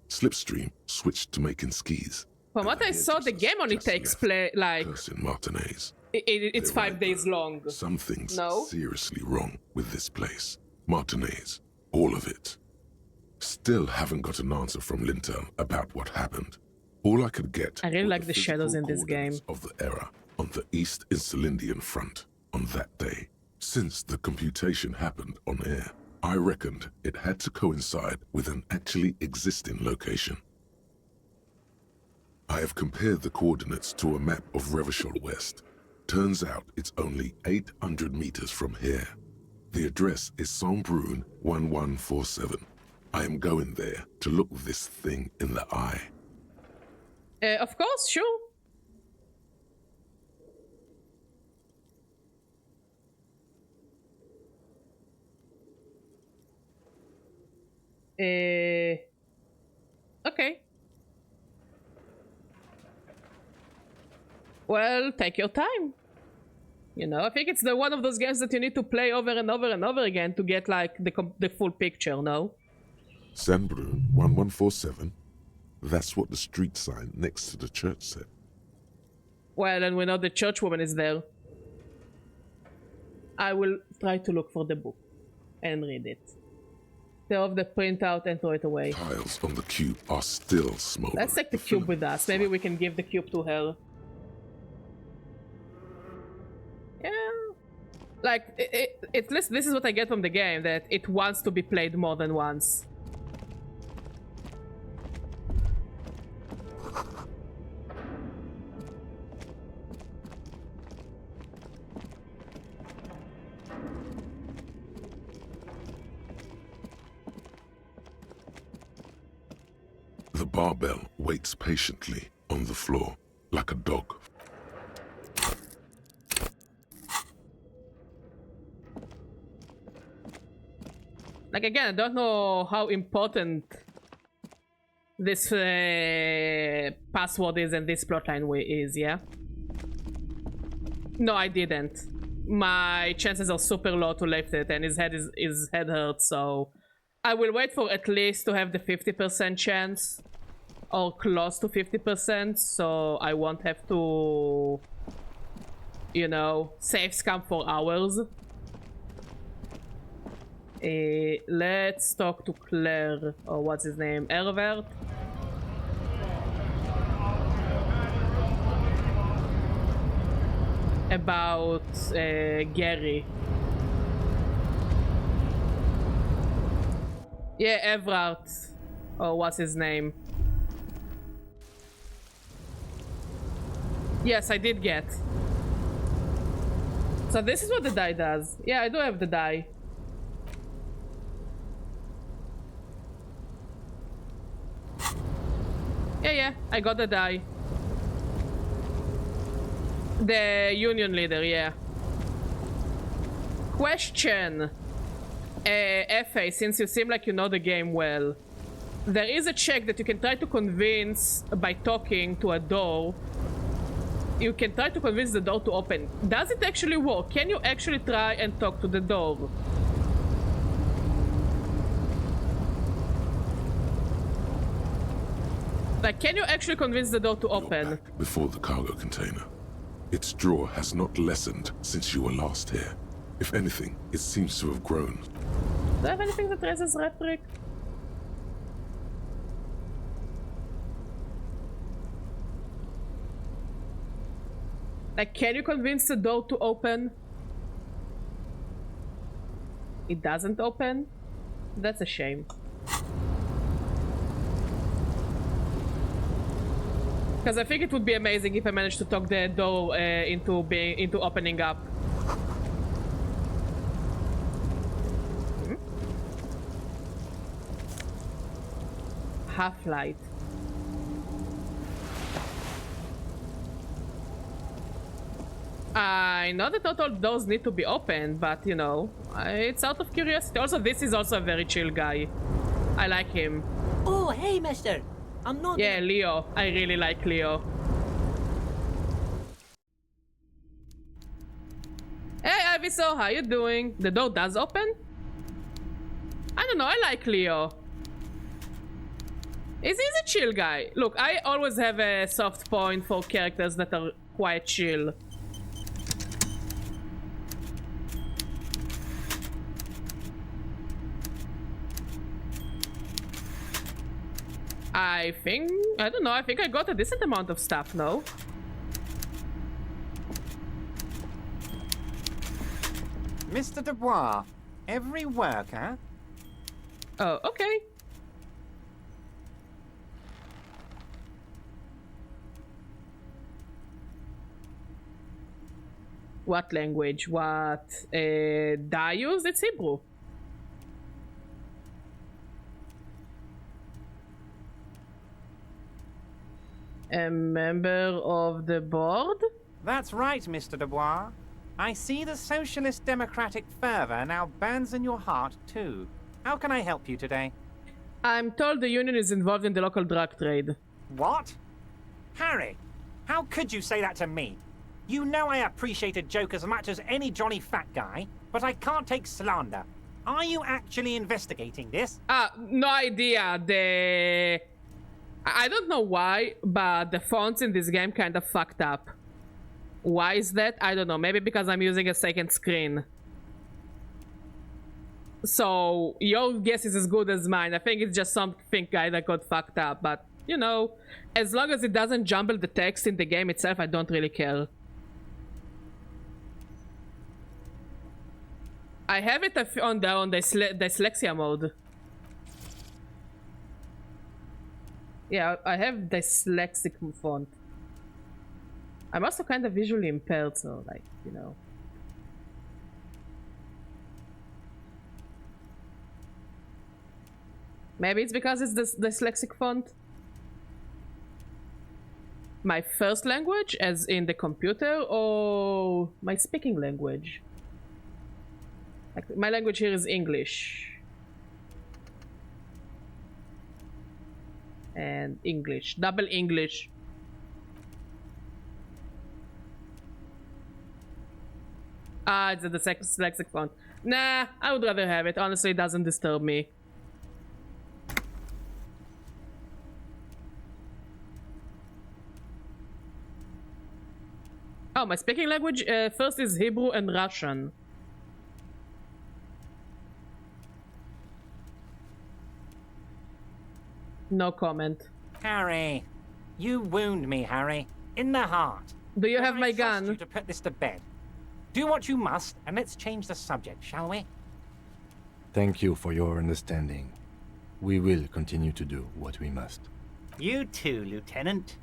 Slipstream switched to making skis. From what I saw, the game only takes play, like... Cursing Martinez. It's 5 days long. Something's No? seriously wrong with this place. Martinez. All of it. Still haven't got an answer from Lintel about what happened. All I could get... I really like the shadows in this game. ...of the era on the East Insulindian front on that day. Since the computation happened on air, I reckoned it had to coincide with an actually existing location. I have compared the coordinates to a map of Revachol West. Turns out it's only 800 meters from here. The address is Saint-Brun 1147. I am going there to look this thing in the eye. Of course, sure. Okay. Well, take your time. You know, I think it's one of those games that you need to play over and over and over again to get, like, the full picture, no? Saint-Brun 1147? That's what the street sign next to the church said. Well, and we know the church woman is there. I will try to look for the book. and read it. Tear off the printout and throw it away. Tiles on the cube are still smoldering. Let's take the cube with us. Maybe we can give the cube to her. Yeah. Like, at least this is what I get from the game, that it wants to be played more than once. The barbell waits patiently on the floor, like a dog. Like, again, I don't know how important this password is and this plotline is, yeah? No, I didn't. My chances are super low to lift it, and his head hurts, so I will wait for at least to have the 50% chance, or close to 50%, so I won't have to, you know, save scum for hours. Let's talk to Claire, or what's his name, Evrart. About Gary. Yeah, Evrart. Or what's his name? Yes, I did get. So this is what the die does. Yeah, I do have the die. Yeah, I got the die. The union leader, yeah. Question. FA, since you seem like you know the game well, there is a check that you can try to convince by talking to a door. You can try to convince the door to open. Does it actually work? Can you actually try and talk to the door? Like, can you actually convince the door to open? Before the cargo container. Its drawer has not lessened since you were last here. If anything, it seems to have grown. Do I have anything that raises rhetoric? Like, can you convince the door to open? It doesn't open? That's a shame. Because I think it would be amazing if I managed to talk the door into opening up. Half-light. I know that not all doors need to be opened, but you know, it's out of curiosity. Also, this is also a very chill guy. I like him. Oh, hey, mister. I'm not... Yeah, Leo. I really like Leo. Hey, Iviso, how you doing? The door does open? I don't know, I like Leo. He's a chill guy. Look, I always have a soft point for characters that are quite chill. I don't know, I think I got a decent amount of stuff, no? Mr. Dubois, every worker... Oh, okay. What language? What? Dayus? It's Hebrew. A member of the board? That's right, Mr. Dubois. I see the socialist democratic fervor now burns in your heart, too. How can I help you today? I'm told the union is involved in the local drug trade. What? Harry, how could you say that to me? You know I appreciate a joke as much as any Johnny Fat Guy, but I can't take slander. Are you actually investigating this? No idea. I don't know why, but the fonts in this game kind of fucked up. Why is that? I don't know. Maybe because I'm using a second screen. So your guess is as good as mine. I think it's just something guy that got fucked up, but you know, as long as it doesn't jumble the text in the game itself, I don't really care. I have it on the dyslexia mode. Yeah, I have dyslexic font. I'm also kind of visually impaired, so like, you know. Maybe it's because it's this dyslexic font. My first language, as in the computer, or my speaking language? Like, my language here is English. And English. Double English. Ah, it's the dyslexic font. Nah, I would rather have it. Honestly, it doesn't disturb me. Oh, my speaking language first is Hebrew and Russian. No comment. Harry, you wound me, Harry, in the heart. Do you have my I trust gun? you to put this to bed. Do what you must, and let's change the subject, shall we? Thank you for your understanding. We will continue to do what we must. You too, Lieutenant.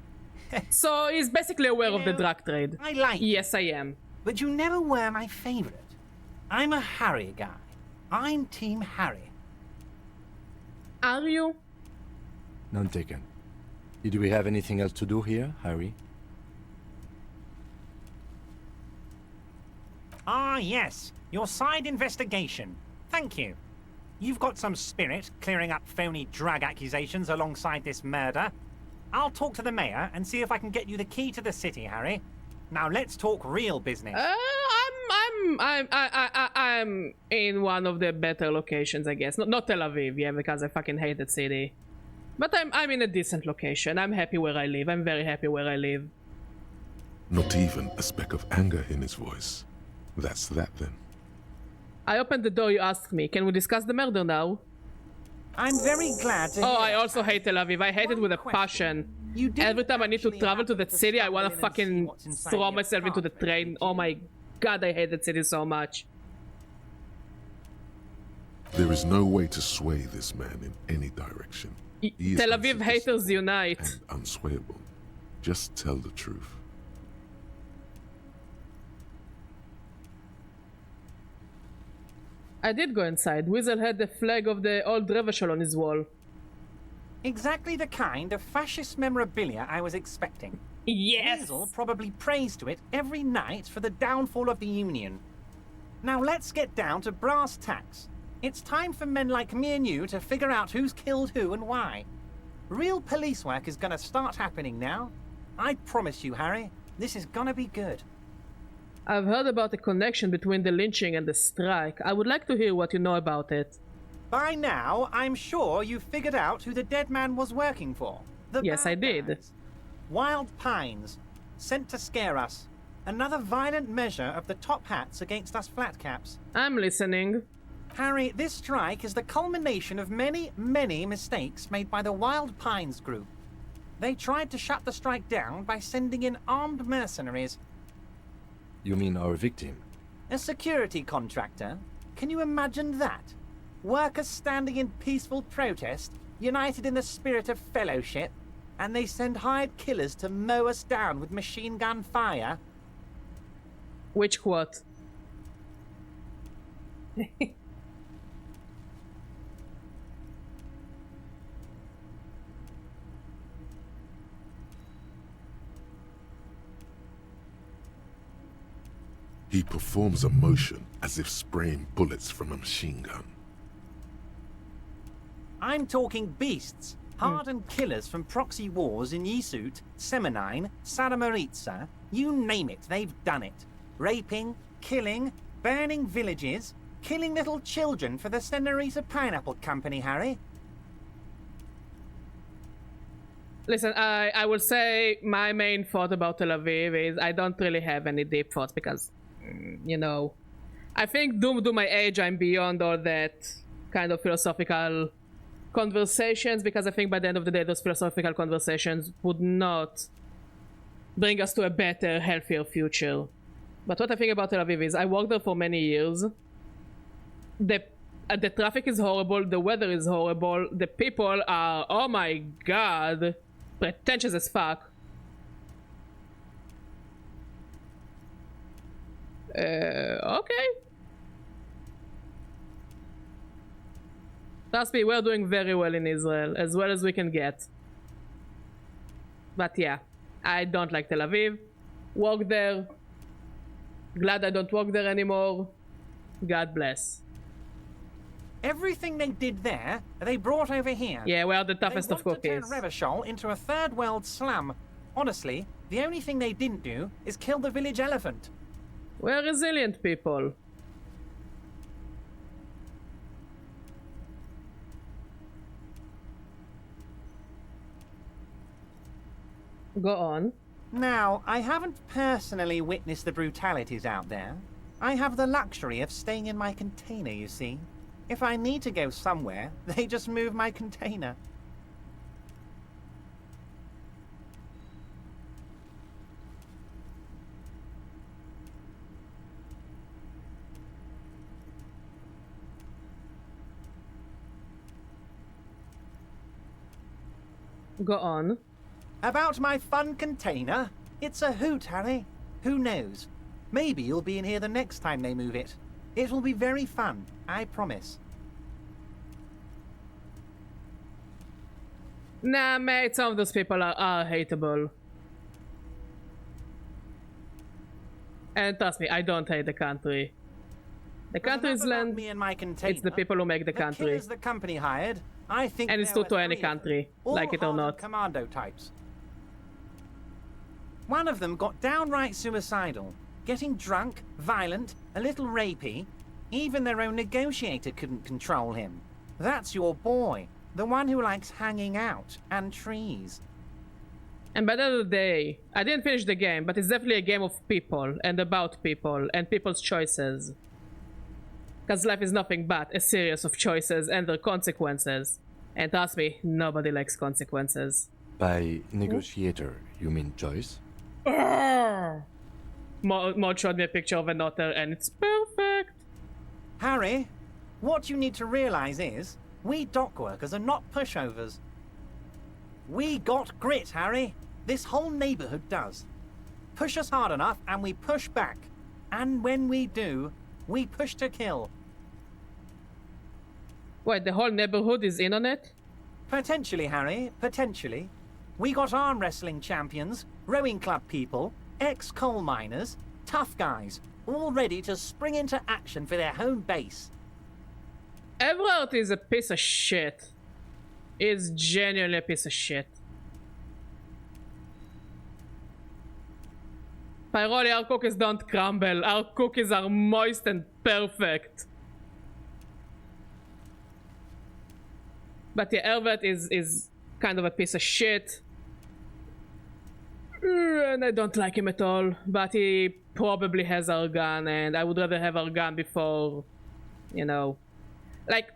So he's basically aware of the drug trade. I like you, Yes, I am. but you never were my favorite. I'm a Harry guy. I'm Team Harry. Are you? None taken. Did we have anything else to do here, Harry? Ah, yes. Your side investigation. Thank you. You've got some spirit clearing up phony drug accusations alongside this murder. I'll talk to the mayor and see if I can get you the key to the city, Harry. Now let's talk real business. I'm in one of the better locations, I guess. Not Tel Aviv, yeah, because I fucking hate that city. But I'm in a decent location. I'm happy where I live. I'm very happy where I live. Not even a speck of anger in his voice. That's that then. I opened the door you asked me. Can we discuss the murder now? I'm very glad to Oh, hear I that. also hate Tel Aviv. I hate it with a passion. Every time I need to travel to that city, I want to fucking throw myself into the train. Oh my god, I hate that city so much. There is no way to sway this man in any direction. He is Tel Aviv haters unite. and unswayable. Just tell the truth. I did go inside. Weasel had the flag of the old Revachol on his wall. Exactly the kind of fascist memorabilia I was expecting. Yes! Weasel probably prays to it every night for the downfall of the Union. Now let's get down to brass tacks. It's time for men like me and you to figure out who's killed who and why. Real police work is gonna start happening now. I promise you, Harry, this is gonna be good. I've heard about the connection between the lynching and the strike. I would like to hear what you know about it. By now, I'm sure you figured out who the dead man was working for. Yes, I did. Wild Pines, sent to scare us. Another violent measure of the top hats against us flatcaps. I'm listening. Harry, this strike is the culmination of many, many mistakes made by the Wild Pines group. They tried to shut the strike down by sending in armed mercenaries. You mean our victim? A security contractor? Can you imagine that? Workers standing in peaceful protest, united in the spirit of fellowship, and they send hired killers to mow us down with machine gun fire? Which quote? He performs a motion as if spraying bullets from a machine gun. I'm talking beasts, hardened killers from proxy wars in Yisut, Semenine, Saramaritsa, you name it, they've done it. Raping, killing, burning villages, killing little children for the Senorita Pineapple Company, Harry. Listen, I will say my main thought about Tel Aviv is I don't really have any deep thoughts because, you know, I think due to my age, I'm beyond all that kind of philosophical conversations, because I think by the end of the day, those philosophical conversations would not bring us to a better, healthier future. But what I think about Tel Aviv is, I worked there for many years. The traffic is horrible, the weather is horrible, the people are, oh my god, pretentious as fuck. Okay. Trust me, we're doing very well in Israel, as well as we can get. But yeah, I don't like Tel Aviv. Work there. Glad I don't work there anymore. God bless. Everything they did there, they brought over here. Yeah, we are the toughest of cookies. They want to turn Revachol into a third world slum. Honestly, the only thing they didn't do is kill the village elephant. We're resilient people. Go on. Now, I haven't personally witnessed the brutalities out there. I have the luxury of staying in my container, you see. If I need to go somewhere, they just move my container. Go on. About my fun container? It's a hoot, Harry. Who knows? Maybe you'll be in here the next time they move it. It will be very fun, I promise. Nah, mate, some of those people are hateable. And trust me, I don't hate the country. The country's land, me and my container. It's the people who make the country. Killers the company hired, I think, and it's true to any country, like it or not. Commando types. One of them got downright suicidal, getting drunk, violent, a little rapey. Even their own negotiator couldn't control him. That's your boy, the one who likes hanging out and trees. And by the end of the day, I didn't finish the game, but it's definitely a game of people and about people and people's choices. Because life is nothing but a series of choices and their consequences. And trust me, nobody likes consequences. By negotiator, you mean Joyce? Maud showed me a picture of an otter and it's perfect. Harry, what you need to realize is, we dock workers are not pushovers. We got grit, Harry. This whole neighborhood does. Push us hard enough and we push back. And when we do, we push to kill. Wait, the whole neighborhood is in on it? Potentially, Harry, potentially. We got arm wrestling champions, rowing club people, ex-coal miners, tough guys, all ready to spring into action for their home base. Evrart is a piece of shit. He's genuinely a piece of shit. Pyroli, our cookies don't crumble. Our cookies are moist and perfect. But yeah, Evrart is kind of a piece of shit. And I don't like him at all. But he probably has our gun, and I would rather have our gun before, you know. Like,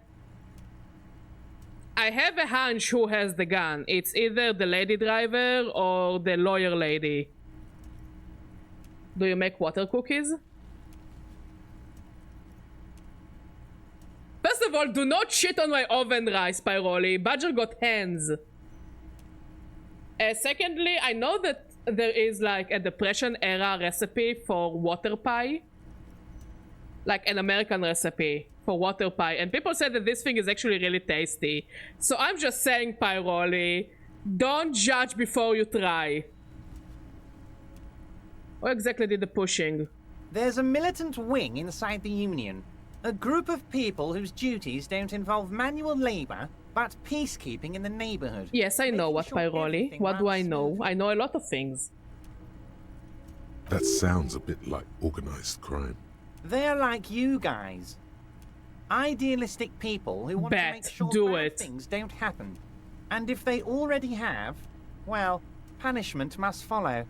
I have a hunch who has the gun. It's either the lady driver or the lawyer lady. Do you make water cookies? First of all, do not shit on my oven rice, Pyroli. Badger got hands. Secondly, I know that there is like a Depression era recipe for water pie. Like an American recipe for water pie. And people said that this thing is actually really tasty. So I'm just saying, Pyroli, don't judge before you try. What exactly did the pushing? There's a militant wing inside the Union. A group of people whose duties don't involve manual labor, but peacekeeping in the neighborhood. Yes, I know what, Pyroli. What do I know? I know a lot of things. That sounds a bit like organized crime. They're like you guys. Idealistic people who want to make sure bad things don't happen. And if they already have, well, punishment must follow.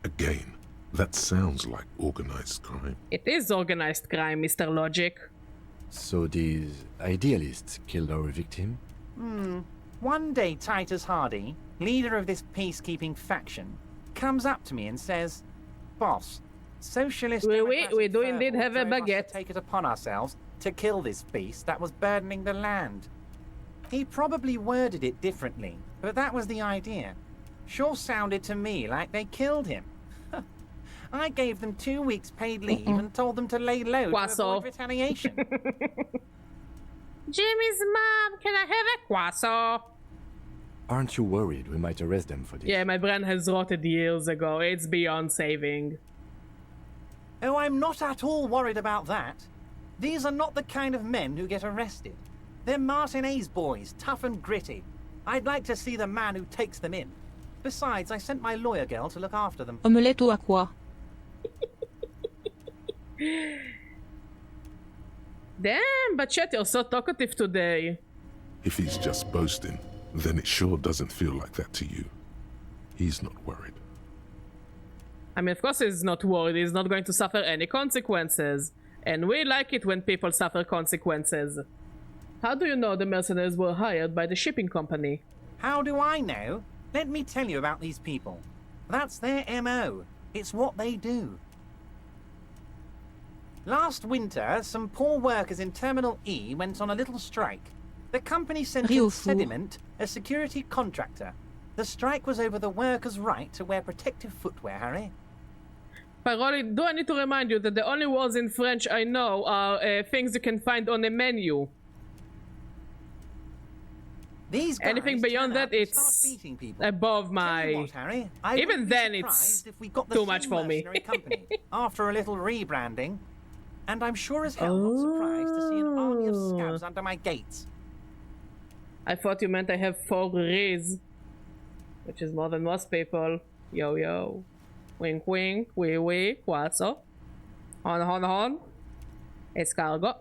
Again, That sounds like organized crime. It is organized crime, Mr. Logic. So these idealists killed our victim? One day Titus Hardy, leader of this peacekeeping faction, comes up to me and says, "Boss, socialist we do indeed have a drove us baguette. to take it upon ourselves to kill this beast that was burdening the land." He probably worded it differently, but that was the idea. Sure sounded to me like they killed him. I gave them 2 weeks paid leave and told them to lay low to avoid retaliation. Jimmy's mom, can I have a croissant? Aren't you worried we might arrest them for this? Yeah, my brain has rotted years ago. It's beyond saving. Oh, I'm not at all worried about that. These are not the kind of men who get arrested. They're Martinez boys, tough and gritty. I'd like to see the man who takes them in. Besides, I sent my lawyer girl to look after them. Omelette ou à quoi? Damn, but Chet, you're so talkative today. If he's just boasting, then it sure doesn't feel like that to you. He's not worried. I mean, of course he's not worried. He's not going to suffer any consequences. And we like it when people suffer consequences. How do you know the mercenaries were hired by the shipping company? How do I know? Let me tell you about these people. That's their MO. It's what they do. Last winter, some poor workers in Terminal E went on a little strike. The company sent in Sediment, a security contractor. The strike was over the workers' right to wear protective footwear, Harry. Paroli, do I need to remind you that the only words in French I know are things you can find on a menu? These guys anything beyond that, it's above my... What, Harry? Even then, it's if we got the too much for me. company after a little rebranding. And I'm sure as hell not surprised to see an army of scabs under my gates. I thought you meant I have 4 Riz, which is more than most people. Yo, yo. Wink, wink. Wee, wee. What's up? Hon. Escargot.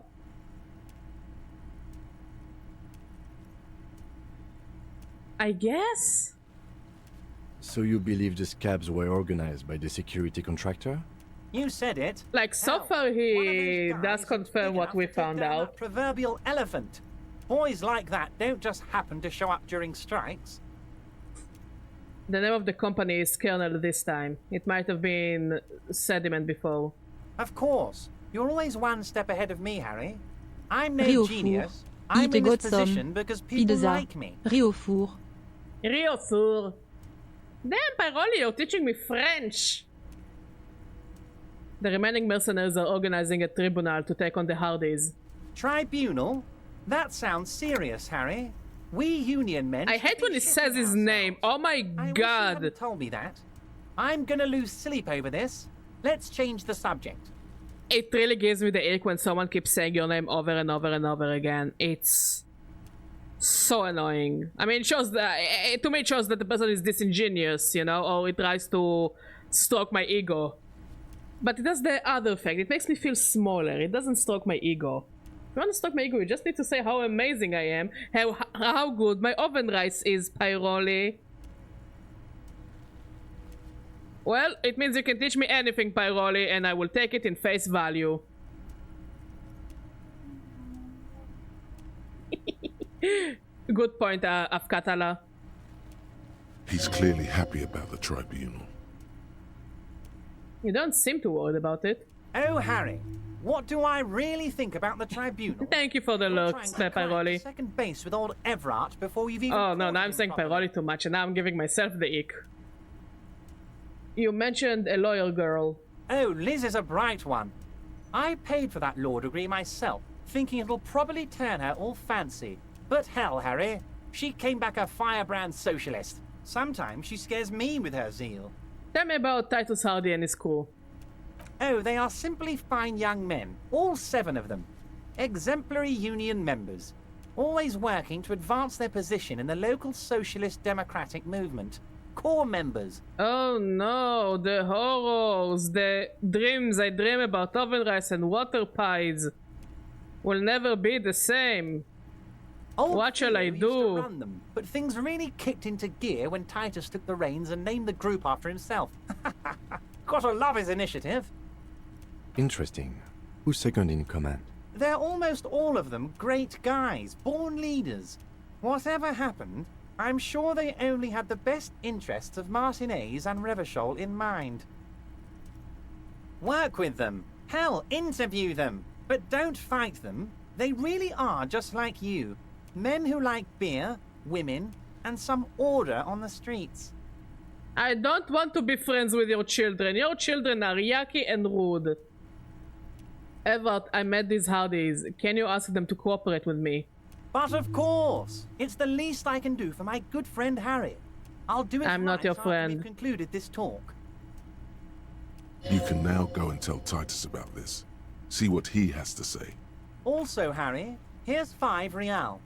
I guess. So you believe the scabs were organized by the security contractor? You said it. Like, so far he does confirm what we found out. That proverbial elephant. Boys like that don't just happen to show up during strikes. The name of the company is Kernel this time. It might have been Sediment before. Of course. You're always one step ahead of me, Harry. I'm no genius. I'm in this position because people like me. Rio four. Rio four. Damn, Paroli, you're teaching me French. The remaining mercenaries are organizing a tribunal to take on the Hardys. Tribunal? That sounds serious, Harry. We Union men... I hate when he says his name. Oh my god. Wish you hadn't told me that. I'm gonna lose sleep over this. Let's change the subject. It really gives me the ick when someone keeps saying your name over and over and over again. It's so annoying. I mean, it shows that... to me, it shows that the person is disingenuous, you know? Or it tries to stroke my ego. But it does the other effect. It makes me feel smaller. It doesn't stroke my ego. If you want to stroke my ego, you just need to say how amazing I am. How good my oven rice is, Pyroli. Well, it means you can teach me anything, Pyroli, and I will take it in face value. Good point, Afkatala. He's clearly happy about the tribunal. You don't seem too worried about it. Oh, Harry, what do I really think about the tribunal? Thank you for the looks, Pyroli. Second base with old Evrart before you've even... Oh no, now I'm saying Pyroli too much, and now I'm giving myself the ick. You mentioned a lawyer girl. Oh, Liz is a bright one. I paid for that law degree myself, thinking it'll probably turn her all fancy. But hell, Harry, she came back a firebrand socialist. Sometimes she scares me with her zeal. Tell me about Titus Hardy and his crew. Oh, they are simply fine young men, all 7 of them. Exemplary union members, always working to advance their position in the local socialist democratic movement. Core members. Oh no, the horrors, the dreams I dream about oven rice and water pies will never be the same. What shall I do? Run them, but things really kicked into gear when Titus took the reins and named the group after himself. Gotta love his initiative. Interesting. Who's second in command? They're almost all of them great guys, born leaders. Whatever happened, I'm sure they only had the best interests of Martinez and Revachol in mind. Work with them. Hell, interview them. But don't fight them. They really are just like you. Men who like beer, women, and some order on the streets. I don't want to be friends with your children. Your children are yucky and rude. Evrart, I met these hardies. Can you ask them to cooperate with me? But of course! It's the least I can do for my good friend Harry. I'll do it I'm not your friend. We've concluded this talk. You can now go and tell Titus about this. See what he has to say. Also, Harry, here's 5 real.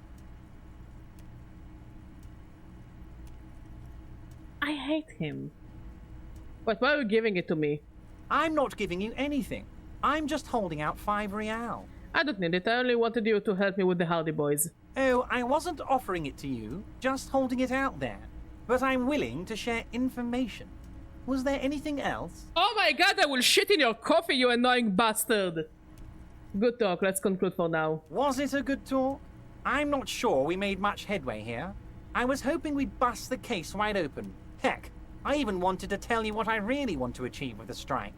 I hate him. But why are you giving it to me? I'm not giving you anything. I'm just holding out 5 real. I don't need it. I only wanted you to help me with the Hardy Boys. Oh, I wasn't offering it to you, just holding it out there. But I'm willing to share information. Was there anything else? Oh my god, I will shit in your coffee, you annoying bastard! Good talk, let's conclude for now. Was it a good talk? I'm not sure we made much headway here. I was hoping we'd bust the case wide open. Heck, I even wanted to tell you what I really want to achieve with the strike.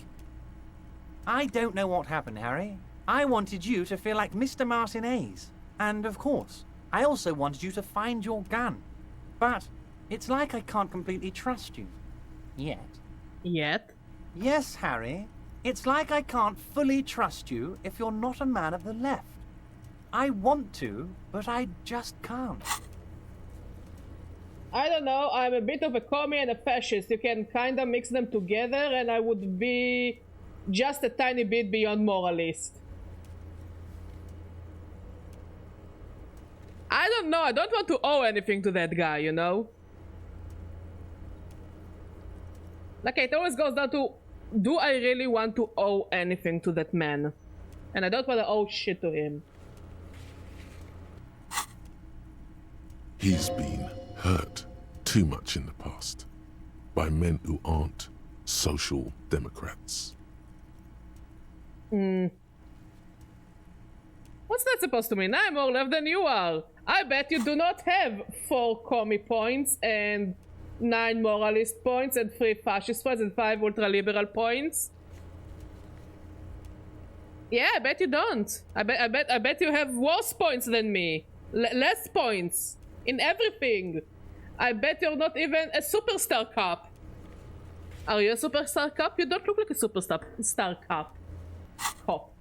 I don't know what happened, Harry. I wanted you to feel like Mr. Martinez. And of course, I also wanted you to find your gun. But it's like I can't completely trust you. Yet. Yet? Yes, Harry. It's like I can't fully trust you if you're not a man of the left. I want to, but I just can't. I don't know, I'm a bit of a commie and a fascist. You can kinda mix them together and I would be just a tiny bit beyond moralist. I don't know, I don't want to owe anything to that guy, you know? Like, it always goes down to, do I really want to owe anything to that man? And I don't want to owe shit to him. He's been hurt too much in the past by men who aren't social democrats. What's that supposed to mean? I'm more left than you are. I bet you do not have 4 commie points and 9 moralist points and 3 fascist points and 5 ultra-liberal points. Yeah, I bet you don't. I bet you have worse points than me. Less points in everything. I bet you're not even a superstar cop. Are you a superstar cop? You don't look like a superstar cop. Cop.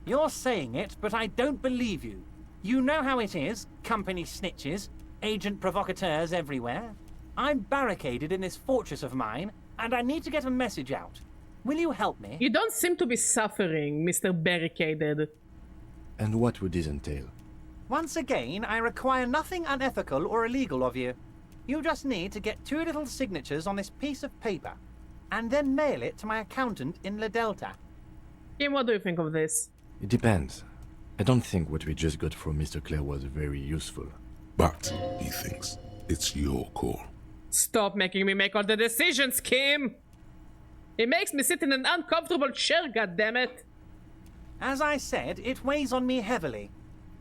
You're saying it, but I don't believe you. You know how it is, company snitches, agent provocateurs everywhere. I'm barricaded in this fortress of mine, and I need to get a message out. Will you help me? You don't seem to be suffering, Mr. Barricaded. And what would this entail? Once again, I require nothing unethical or illegal of you. You just need to get 2 little signatures on this piece of paper, and then mail it to my accountant in La Delta. Kim, what do you think of this? It depends. I don't think what we just got from Mr. Clare was very useful. But, he thinks, it's your call. Stop making me make all the decisions, Kim! It makes me sit in an uncomfortable chair, goddammit! As I said, it weighs on me heavily.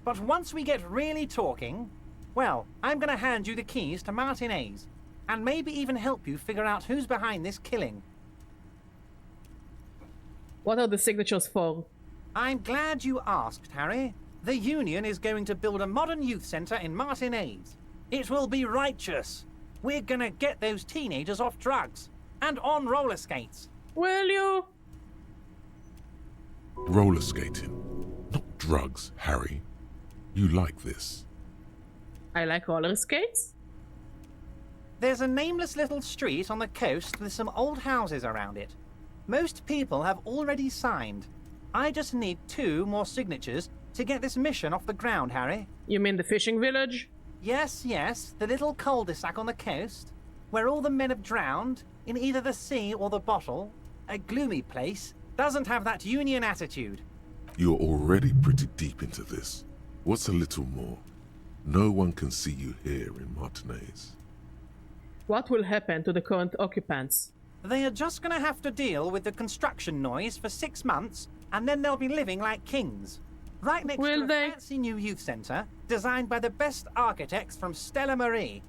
But once we get really talking, well, I'm gonna hand you the keys to Martinez, and maybe even help you figure out who's behind this killing. What are the signatures for? I'm glad you asked, Harry. The Union is going to build a modern youth center in Martinez. It will be righteous. We're gonna get those teenagers off drugs and on roller skates. Will you? Roller skating. Not drugs, Harry. You like this. I like roller skates? There's a nameless little street on the coast with some old houses around it. Most people have already signed. I just need 2 more signatures to get this mission off the ground, Harry. You mean the fishing village? Yes, the little cul-de-sac on the coast, where all the men have drowned, in either the sea or the bottle. A gloomy place, doesn't have that Union attitude. You're already pretty deep into this. What's a little more? No one can see you here in Martinez. What will happen to the current occupants? They are just going to have to deal with the construction noise for 6 months, and then they'll be living like kings. Right next to a fancy new youth centre, designed by the best architects from Stella Marie.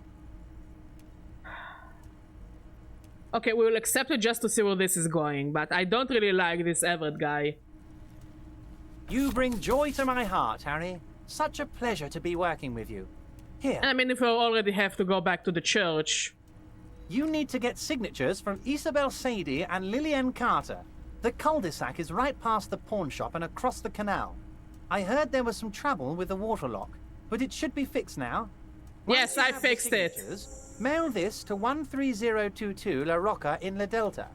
Okay, we will accept it just to see where this is going, but I don't really like this Evrart guy. You bring joy to my heart, Harry. Such a pleasure to be working with you. Here. I mean, if we already have to go back to the church. You need to get signatures from Isabel Sadie and Lillian Carter. The cul-de-sac is right past the pawn shop and across the canal. I heard there was some trouble with the water lock, but it should be fixed now. Yes, I fixed it. Mail this to 13022 La Rocca in La Delta.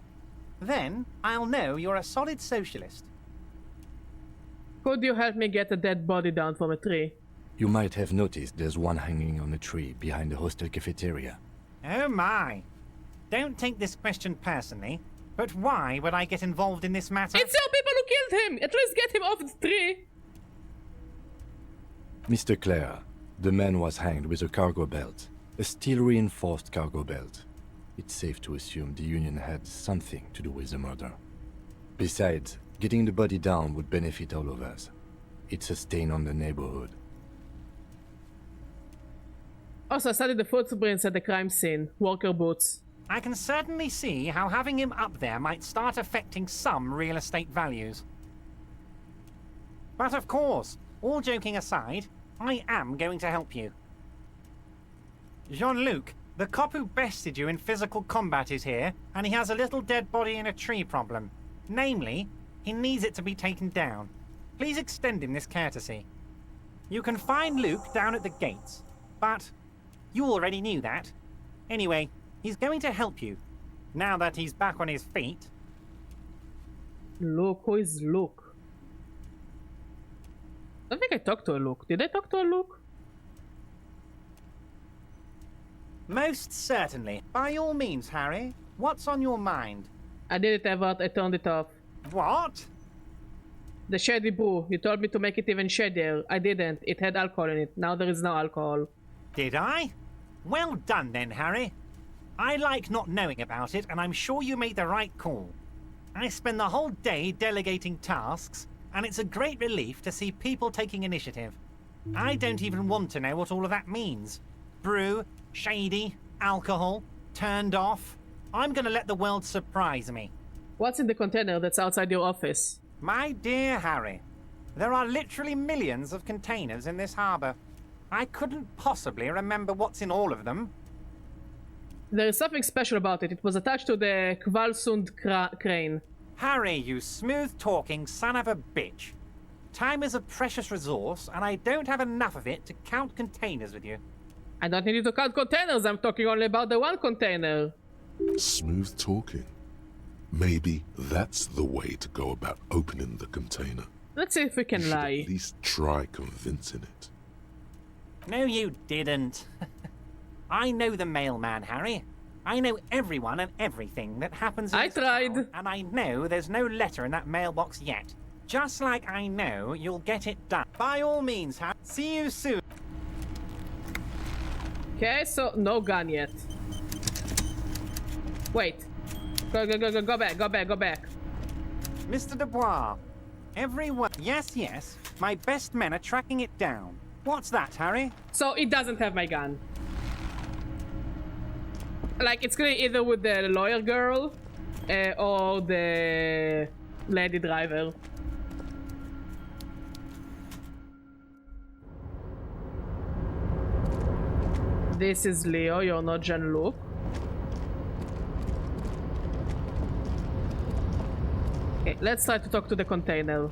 Then I'll know you're a solid socialist. Could you help me get a dead body down from a tree? You might have noticed there's one hanging on a tree behind the hostel cafeteria. Oh my. Don't take this question personally, but why would I get involved in this matter? It's your people who killed him! At least get him off the tree! Mr. Clare, the man was hanged with a cargo belt. A steel-reinforced cargo belt. It's safe to assume the Union had something to do with the murder. Besides, getting the body down would benefit all of us. It's a stain on the neighborhood. Also, I studied the footprints at the crime scene. Walker boots. I can certainly see how having him up there might start affecting some real estate values. But of course, all joking aside, I am going to help you. Jean-Luc, the cop who bested you in physical combat is here, and he has a little dead body in a tree problem. Namely, he needs it to be taken down. Please extend him this courtesy. You can find Luke down at the gates, but you already knew that. Anyway, he's going to help you, now that he's back on his feet. Luke, who is Luke? I don't think I talked to a Luke. Did I talk to a Luke? Most certainly. By all means, Harry. What's on your mind? I did it, Evrart. I turned it off. What? The shady brew. You told me to make it even shadier. I didn't. It had alcohol in it. Now there is no alcohol. Did I? Well done then, Harry. I like not knowing about it, and I'm sure you made the right call. I spend the whole day delegating tasks, and it's a great relief to see people taking initiative. I don't even want to know what all of that means. Brew, shady, alcohol, turned off. I'm gonna let the world surprise me. What's in the container that's outside your office? My dear Harry, there are literally millions of containers in this harbour. I couldn't possibly remember what's in all of them. There is something special about it. It was attached to the Kvalsund crane. Harry, you smooth-talking son of a bitch. Time is a precious resource, and I don't have enough of it to count containers with you. I don't need you to count containers. I'm talking only about the one container. Smooth talking. Maybe that's the way to go about opening the container. Let's see if we can lie. At least try convincing it. No, you didn't. I know the mailman, Harry. I know everyone and everything that happens in this town, and I know there's no letter in that mailbox yet. Just like I know you'll get it done. By all means, Harry. See you soon. Okay, so no gun yet. Wait. Go back. Mr. Dubois, everyone... Yes, my best men are tracking it down. What's that, Harry? So it doesn't have my gun. Like, it's gonna either with the lawyer girl or the lady driver. This is Leo, you're not Jean-Luc. Okay, let's try to talk to the container.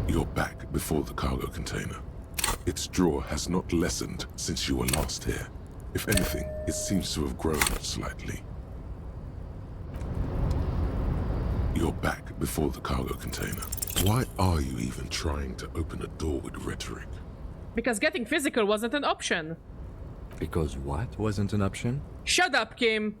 You're back before the cargo container. Its drawer has not lessened since you were last here. If anything, it seems to have grown slightly. You're back before the cargo container. Why are you even trying to open a door with rhetoric? Because getting physical wasn't an option. Because what wasn't an option? Shut up, Kim!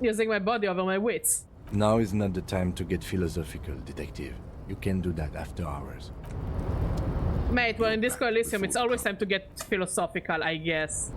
Using my body over my wits. Now is not the time to get philosophical, detective. You can do that after hours. Mate, we're in Disco Elysium. It's always time to get philosophical, I guess.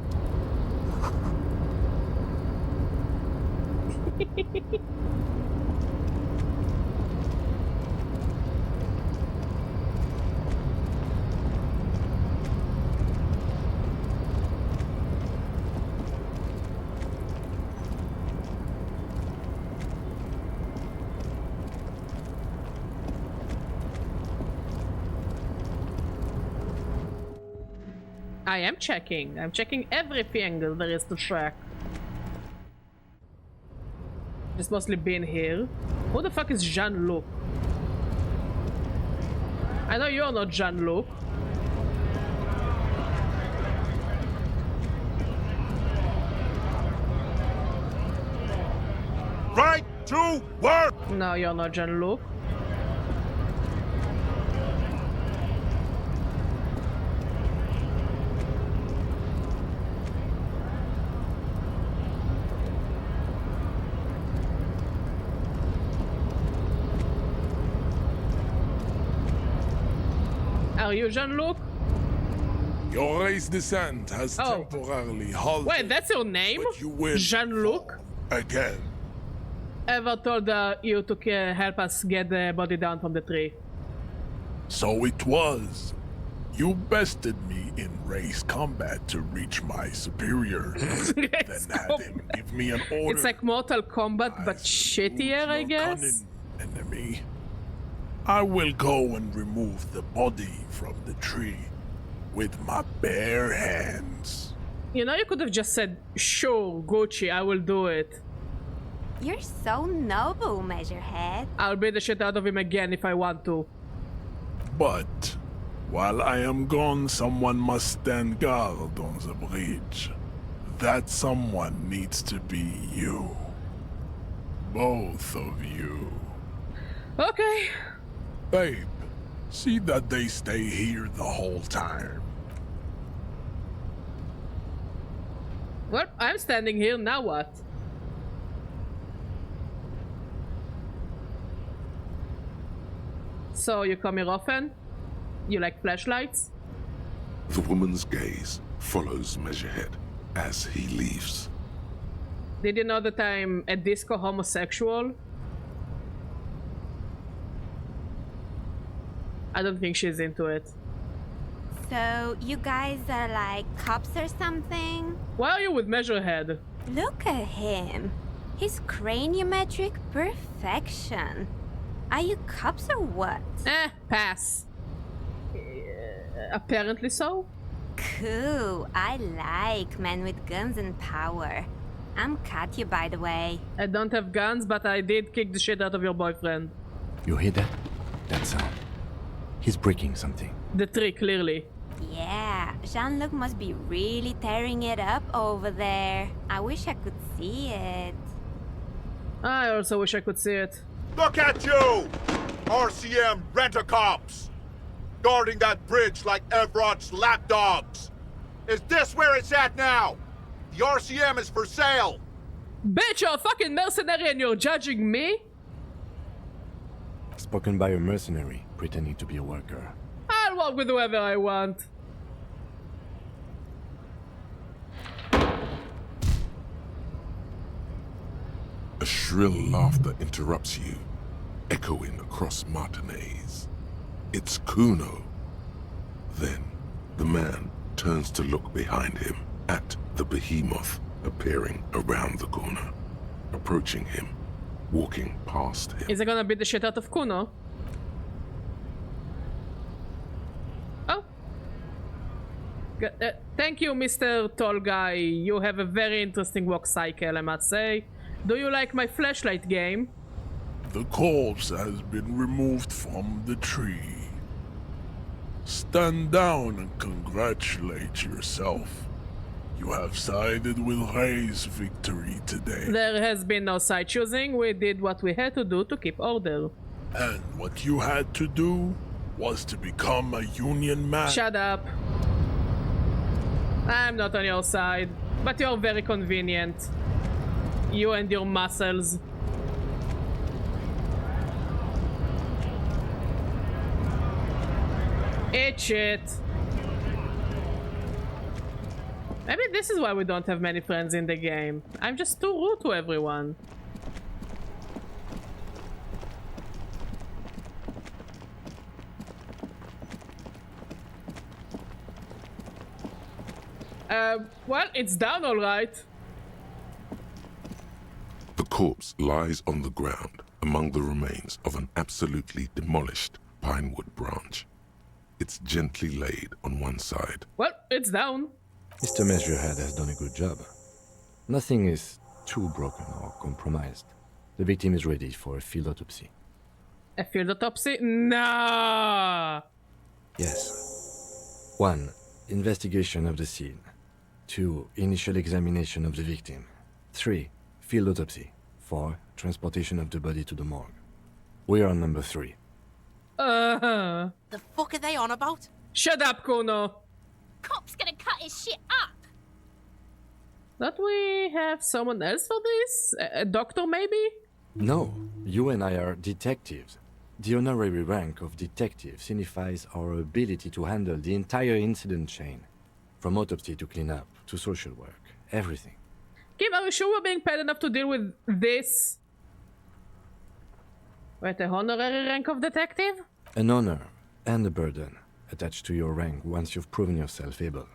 I am checking. I'm checking everything there is to check. Just mostly been here. Who the fuck is Jean-Luc? I know you're not Jean-Luc. Right to work! No, you're not Jean-Luc. Are you Jean-Luc? Your race descent has temporarily halted. Wait, that's your name? Jean-Luc? Again. Ever told you to help us get the body down from the tree? So it was. You bested me in race combat to reach my superior. Then had him give me an order. It's like Mortal Kombat, but shittier, I guess? Enemy. I will go and remove the body from the tree with my bare hands. You know, you could have just said, sure, Gucci, I will do it. You're so noble, Measurehead. I'll beat the shit out of him again if I want to. But while I am gone, someone must stand guard on the bridge. That someone needs to be you. Both of you. Okay. Babe, see that they stay here the whole time. Well, I'm standing here, now what? So, you come here often? You like flashlights? The woman's gaze follows Measurehead as he leaves. Did you know that I'm a disco homosexual? I don't think she's into it. So, you guys are like cops or something? Why are you with Measurehead? Look at him. His craniometric perfection. Are you cops or what? Pass. Apparently so. Cool. I like men with guns and power. I'm Katya, by the way. I don't have guns, but I did kick the shit out of your boyfriend. You hear that? That sound. He's breaking something. The tree, clearly. Yeah, Jean-Luc must be really tearing it up over there. I wish I could see it. I also wish I could see it. Look at you! RCM rent-a-cops! Guarding that bridge like Evrart's lapdogs! Is this where it's at now? The RCM is for sale! Bitch, you're a fucking mercenary and you're judging me? Spoken by a mercenary, pretending to be a worker. I'll walk with whoever I want. A shrill laughter interrupts you, echoing across Martinez. It's Kuno. Then, the man turns to look behind him at the behemoth appearing around the corner, approaching him, walking past him. Is it gonna beat the shit out of Kuno? Oh. Thank you, Mr. Tall Guy. You have a very interesting walk cycle, I must say. Do you like my flashlight game? The corpse has been removed from the tree. Stand down and congratulate yourself. You have sided with Ray's victory today. There has been no side choosing. We did what we had to do to keep order. And what you had to do was to become a union man. Shut up. I'm not on your side, but you're very convenient. You and your muscles. Eat shit. Maybe this is why we don't have many friends in the game. I'm just too rude to everyone. Well, it's down all right. The corpse lies on the ground among the remains of an absolutely demolished pinewood branch. It's gently laid on one side. Well, it's down. Mr. Measurehead has done a good job. Nothing is too broken or compromised. The victim is ready for a field autopsy. A field autopsy? No. Yes. 1. Investigation of the scene. 2. Initial examination of the victim. 3. Field autopsy. 4. Transportation of the body to the morgue. We are on number 3. The fuck are they on about? Shut up, Kuno. Cop's gonna cut his shit up. Don't we have someone else for this? A doctor, maybe? No, you and I are detectives. The honorary rank of detective signifies our ability to handle the entire incident chain. From autopsy to cleanup, to social work, everything. Kim, are you sure we're being paid enough to deal with this? Wait, a honorary rank of detective? An honor and a burden attached to your rank once you've proven yourself able.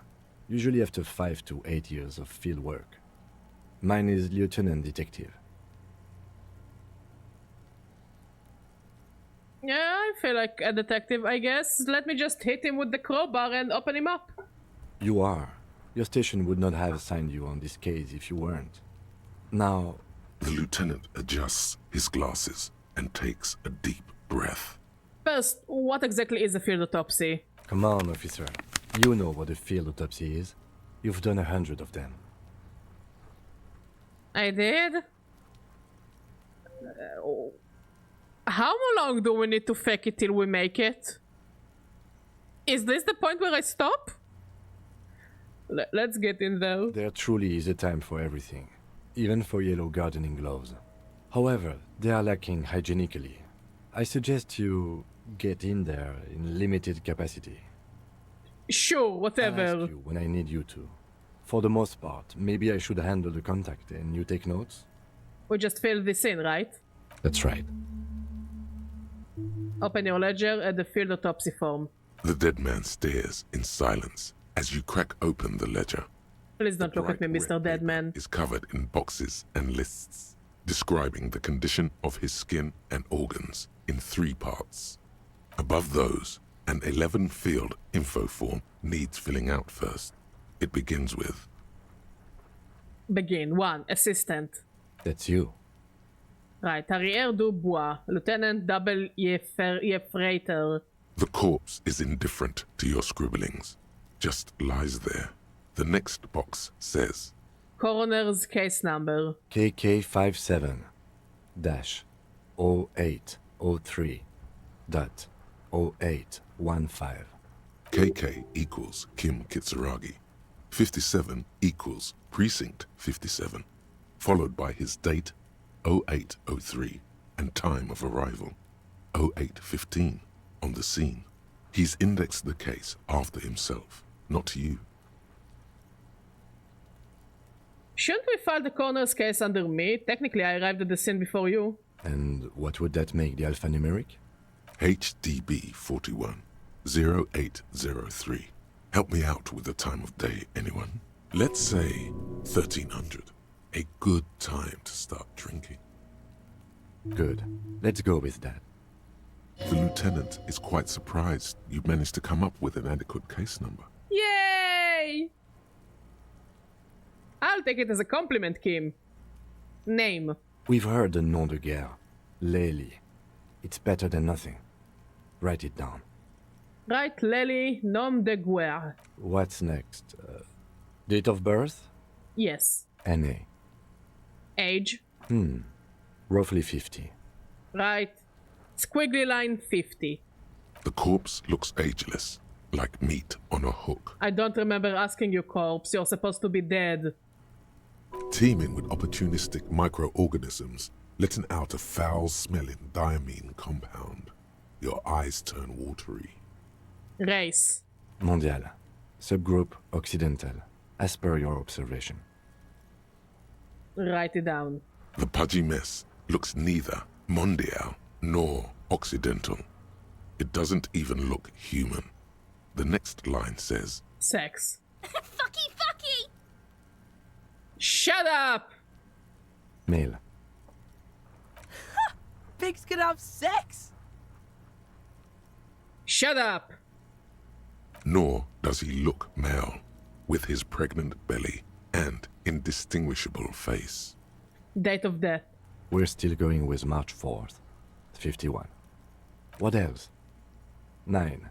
Usually after 5 to 8 years of field work. Mine is lieutenant detective. Yeah, I feel like a detective, I guess. Let me just hit him with the crowbar and open him up. You are. Your station would not have assigned you on this case if you weren't. Now... The lieutenant adjusts his glasses and takes a deep breath. First, what exactly is a field autopsy? Come on, officer. You know what a field autopsy is. You've done 100 of them. I did? How long do we need to fake it till we make it? Is this the point where I stop? Let's get in there. There truly is a time for everything, even for yellow gardening gloves. However, they are lacking hygienically. I suggest you get in there in limited capacity. Sure, whatever. I'll ask you when I need you to. For the most part, maybe I should handle the contact and you take notes? We just fill this in, right? That's right. Open your ledger at the field autopsy form. The dead man stares in silence as you crack open the ledger. Please don't look at me, Mr. Deadman. Is covered in boxes and lists, describing the condition of his skin and organs in 3 parts. Above those, an 11-field info form needs filling out first. It begins with... Begin. 1. Assistant. That's you. Right. Arrière Dubois. Lieutenant Double Evrart. The corpse is indifferent to your scribblings. Just lies there. The next box says... Coroner's case number. KK57-0803.0815. KK equals Kim Kitsuragi. 57 equals Precinct 57. Followed by his date, 0803, and time of arrival, 0815, on the scene. He's indexed the case after himself, not you. Shouldn't we file the coroner's case under me? Technically, I arrived at the scene before you. And what would that make the alphanumeric? HDB 41, 0803. Help me out with the time of day, anyone? Let's say 1300. A good time to start drinking. Good. Let's go with that. The lieutenant is quite surprised you managed to come up with an adequate case number. Yay! I'll take it as a compliment, Kim. Name. We've heard the nom de guerre. Lely. It's better than nothing. Write it down. Right, Lely, nom de guerre. What's next? Date of birth? Yes. NA. Age? Roughly 50. Right. Squiggly line 50. The corpse looks ageless, like meat on a hook. I don't remember asking you, corpse. You're supposed to be dead. Teeming with opportunistic microorganisms, letting out a foul-smelling diamine compound. Your eyes turn watery. Race. Mondial. Subgroup Occidental, as per your observation. Write it down. The pudgy mess looks neither mondial nor occidental. It doesn't even look human. The next line says, Sex. Fucky, fucky! Shut up! Male. Pigs can have sex? Shut up! nor does he look male, with his pregnant belly and indistinguishable face. Date of death. We're still going with March 4th, 51. What else? 9.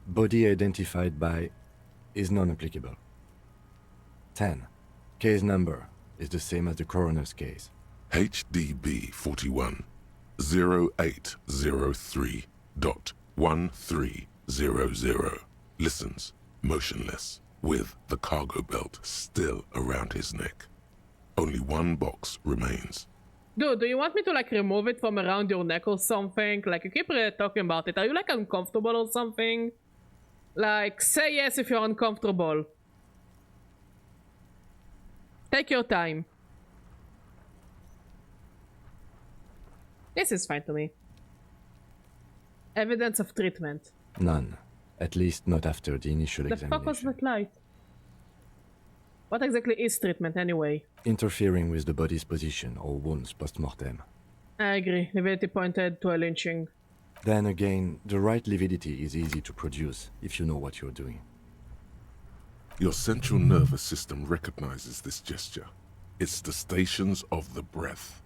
Body identified by is non-applicable. 10. Case number is the same as the coroner's case. HDB 41 0803.1300 listens, motionless, with the cargo belt still around his neck. Only one box remains. Dude, do you want me to like remove it from around your neck or something? Like you keep talking about it. Are you like uncomfortable or something? Like say yes if you're uncomfortable. Take your time. This is fine to me. Evidence of treatment. None. At least not after the initial The fuck was examination. that light? What exactly is treatment anyway? Interfering with the body's position or wounds post-mortem. I agree. Lividity pointed to a lynching. Then again, the right lividity is easy to produce if you know what you're doing. Your central nervous system recognizes this gesture. It's the stations of the breath.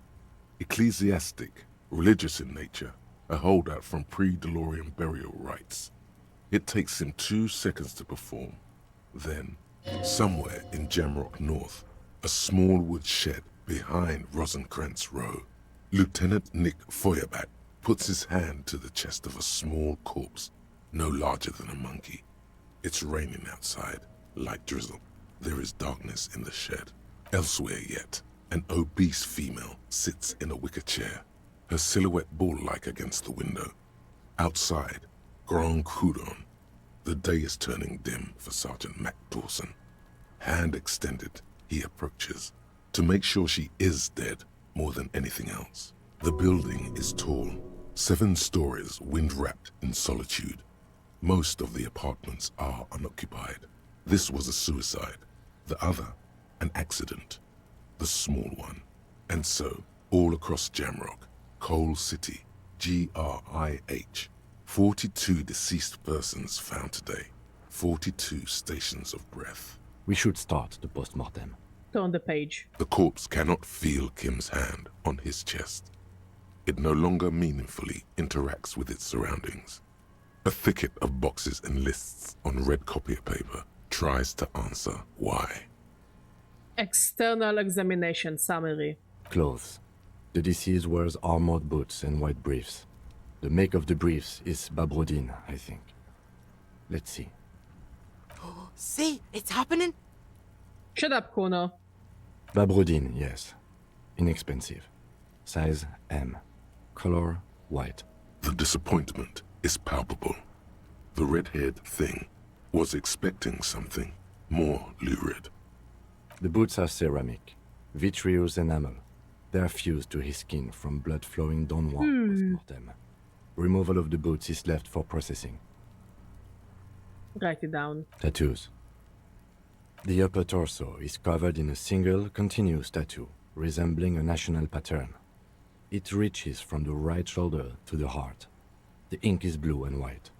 Ecclesiastic, religious in nature, a holdout from pre-DeLorean burial rites. It takes him 2 seconds to perform. Then, somewhere in Jamrock North, a small wood shed behind Rosencrantz Row, Lieutenant Nick Feuerbach puts his hand to the chest of a small corpse, no larger than a monkey. It's raining outside, light drizzle. There is darkness in the shed. Elsewhere yet, an obese female sits in a wicker chair, her silhouette bull-like against the window. Outside, Grand Coudon. The day is turning dim for Sergeant Mac Dawson. Hand extended, he approaches, to make sure she is dead more than anything else. The building is tall, 7 stories wind-wrapped in solitude. Most of the apartments are unoccupied. This was a suicide. The other, an accident. The small one. And so, all across Jamrock, Coal City, GRIH, 42 deceased persons found today. 42 stations of breath. We should start the post-mortem. Turn the page. The corpse cannot feel Kim's hand on his chest. It no longer meaningfully interacts with its surroundings. A thicket of boxes and lists on red copier paper tries to answer why. External examination summary. Clothes. The deceased wears armored boots and white briefs. The make of the briefs is Babrodine, I think. Let's see. See, it's happening. Shut up, Kuno. Babrodine, yes. Inexpensive. Size M. Color white. The disappointment is palpable. The red-haired thing was expecting something more lurid. The boots are ceramic. Vitreous enamel. They are fused to his skin from blood flowing downward post-mortem. Removal of the boots is left for processing. Write it down. Tattoos. The upper torso is covered in a single, continuous tattoo, resembling a national pattern. It reaches from the right shoulder to the heart. The ink is blue and white.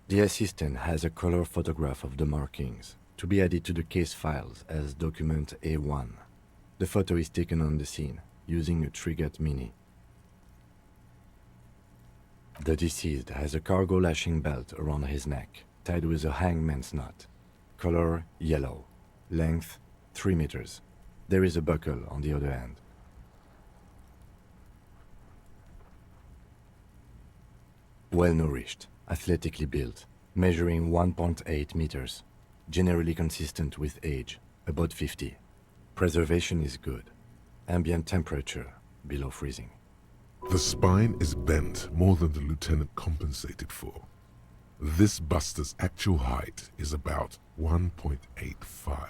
The assistant has a color photograph of the markings, to be added to the case files as document A1. The photo is taken on the scene, using a Trigat Mini. The deceased has a cargo lashing belt around his neck, tied with a hangman's knot. Color yellow. Length 3 meters. There is a buckle on the other end. Well-nourished, athletically built, measuring 1.8 meters. Generally consistent with age, about 50. Preservation is good. Ambient temperature, below freezing. The spine is bent more than the lieutenant compensated for. This buster's actual height is about 1.85.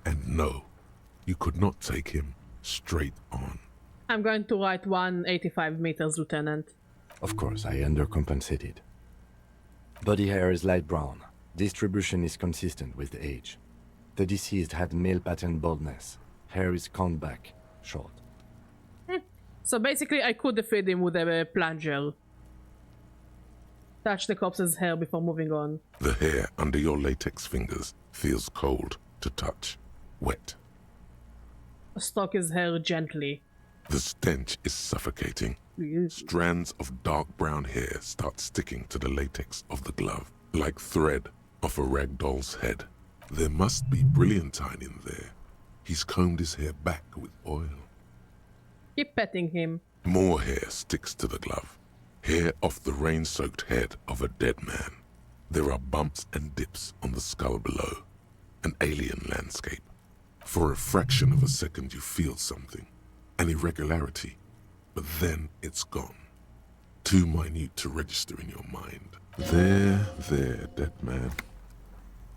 And no, you could not take him straight on. I'm going to write 185 meters, Lieutenant. Of course, I undercompensated. Body hair is light brown. Distribution is consistent with the age. The deceased had male pattern baldness. Hair is combed back, short. So basically, I could defeat him with a plunger. Touch the corpse's hair before moving on. The hair under your latex fingers feels cold to touch, wet. Stroke his hair gently. The stench is suffocating. Strands of dark brown hair start sticking to the latex of the glove, like thread off a rag doll's head. There must be brilliantine in there. He's combed his hair back with oil. Keep petting him. More hair sticks to the glove. Hair off the rain-soaked head of a dead man. There are bumps and dips on the skull below. An alien landscape. For a fraction of a second you feel something. An irregularity. But then it's gone. Too minute to register in your mind. There, dead man.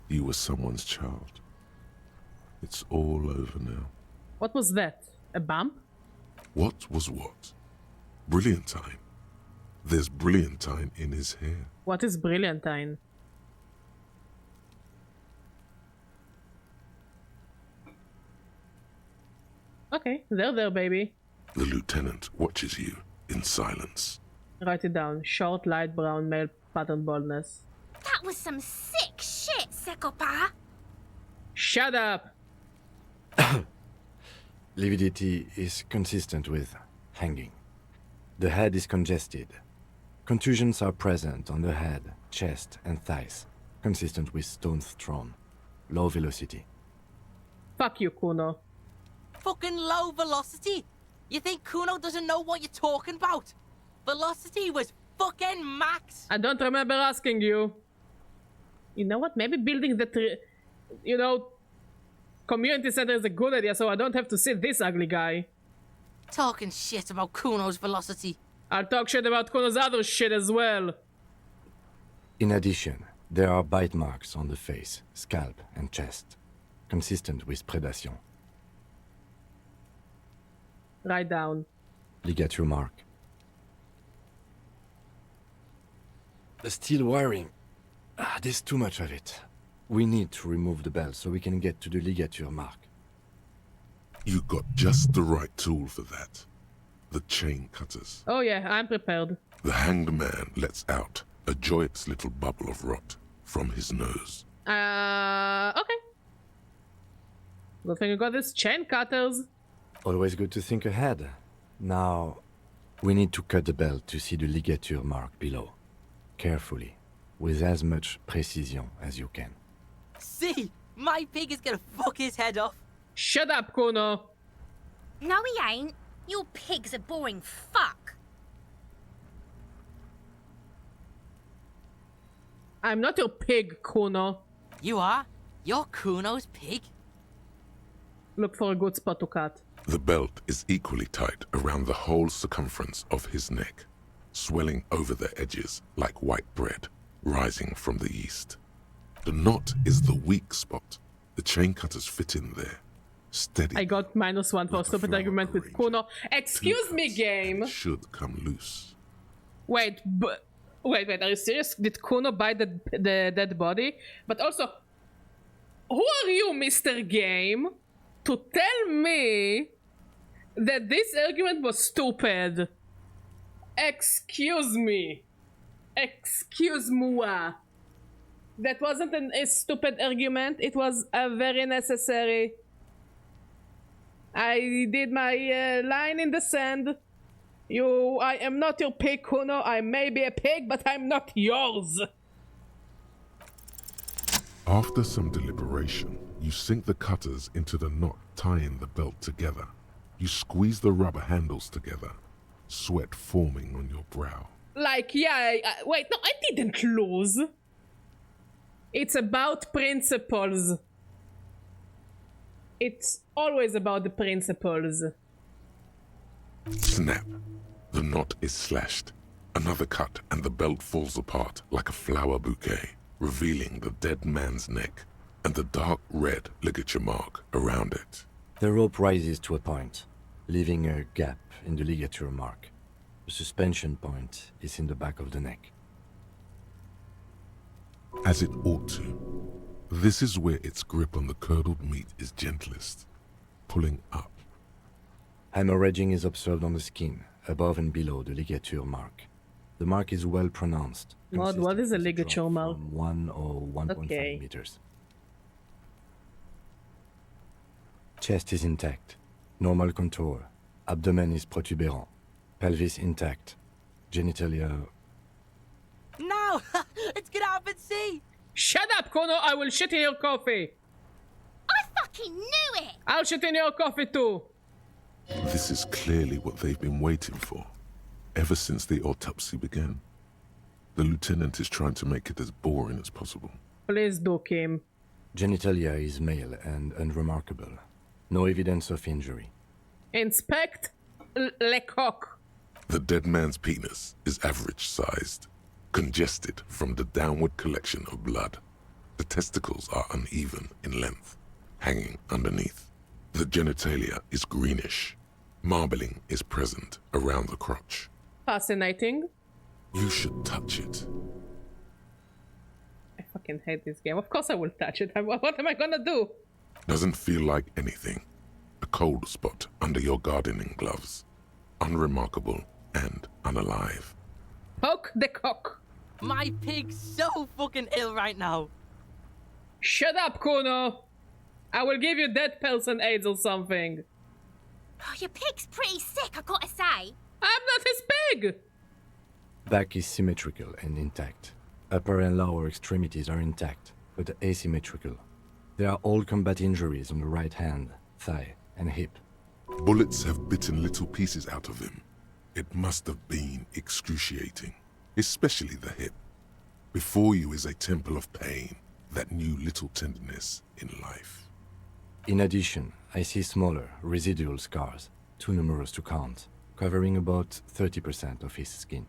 You were someone's child. It's all over now. What was that? A bump? What was what? Brilliantine. There's brilliantine in his hair. What is brilliantine? Okay, there, baby. The lieutenant watches you in silence. Write it down. Short, light brown, male pattern baldness. That was some sick shit, Sekopa. Shut up! Lividity is consistent with hanging. The head is congested. Contusions are present on the head, chest, and thighs, consistent with stones thrown. Low velocity. Fuck you, Kuno. Fucking low velocity? You think Kuno doesn't know what you're talking about? Velocity was fucking max. I don't remember asking you. You know what? Maybe building the community center is a good idea, so I don't have to see this ugly guy. Talking shit about Kuno's velocity. I'll talk shit about Kuno's other shit as well. In addition, there are bite marks on the face, scalp, and chest, consistent with predation. Write down. Ligature mark. The steel wiring. There's too much of it. We need to remove the belt so we can get to the ligature mark. You got just the right tool for that. The chain cutters. Oh yeah, I'm prepared. The hanged man lets out a joyous little bubble of rot from his nose. Okay. Good thing you got these chain cutters. Always good to think ahead. Now, we need to cut the belt to see the ligature mark below. Carefully, with as much precision as you can. See, my pig is gonna fuck his head off. Shut up, Kuno. No, he ain't. Your pig's a boring fuck. I'm not your pig, Kuno. You are? You're Kuno's pig? Look for a good spot to cut. The belt is equally tight around the whole circumference of his neck, swelling over the edges like white bread rising from the yeast. The knot is the weak spot. The chain cutters fit in there. Steady. I got -1 for a stupid argument with Kuno. Excuse me, game. Should come loose. Wait, are you serious? Did Kuno buy the dead body? But also, who are you, Mr. Game, to tell me that this argument was stupid? Excuse me. Excuse-moi. That wasn't a stupid argument. It was a very necessary. I did my line in the sand. I am not your pig, Kuno. I may be a pig, but I'm not yours. After some deliberation, you sink the cutters into the knot tying the belt together. You squeeze the rubber handles together, sweat forming on your brow. Like, yeah, wait, no, I didn't lose. It's about principles. It's always about the principles. Snap. The knot is slashed. Another cut and the belt falls apart like a flower bouquet, revealing the dead man's neck and the dark red ligature mark around it. The rope rises to a point, leaving a gap in the ligature mark. The suspension point is in the back of the neck. As it ought to. This is where its grip on the curdled meat is gentlest, pulling up. Hemorrhaging is observed on the skin, above and below the ligature mark. The mark is well pronounced. What is a ligature mark? From 1 or 1.5 Okay. meters. Chest is intact. Normal contour. Abdomen is protuberant. Pelvis intact. Genitalia... No! Let's get up and see! Shut up, Kono! I will shit in your coffee! I fucking knew it! I'll shit in your coffee too! This is clearly what they've been waiting for, ever since the autopsy began. The lieutenant is trying to make it as boring as possible. Please do, Kim. Genitalia is male and unremarkable. No evidence of injury. Inspect le coq. The dead man's penis is average-sized, congested from the downward collection of blood. The testicles are uneven in length, hanging underneath. The genitalia is greenish. Marbling is present around the crotch. Fascinating. You should touch it. I fucking hate this game. Of course I will touch it. What am I gonna do? Doesn't feel like anything. A cold spot under your gardening gloves. Unremarkable and unalive. Poke the cock. My pig's so fucking ill right now. Shut up, Kuno. I will give you dead pills and AIDS or something. Oh, your pig's pretty sick, I gotta say. I'm not his pig! Back is symmetrical and intact. Upper and lower extremities are intact, but asymmetrical. There are all combat injuries on the right hand, thigh, and hip. Bullets have bitten little pieces out of him. It must have been excruciating, especially the hip. Before you is a temple of pain that knew little tenderness in life. In addition, I see smaller, residual scars, too numerous to count, covering about 30% of his skin.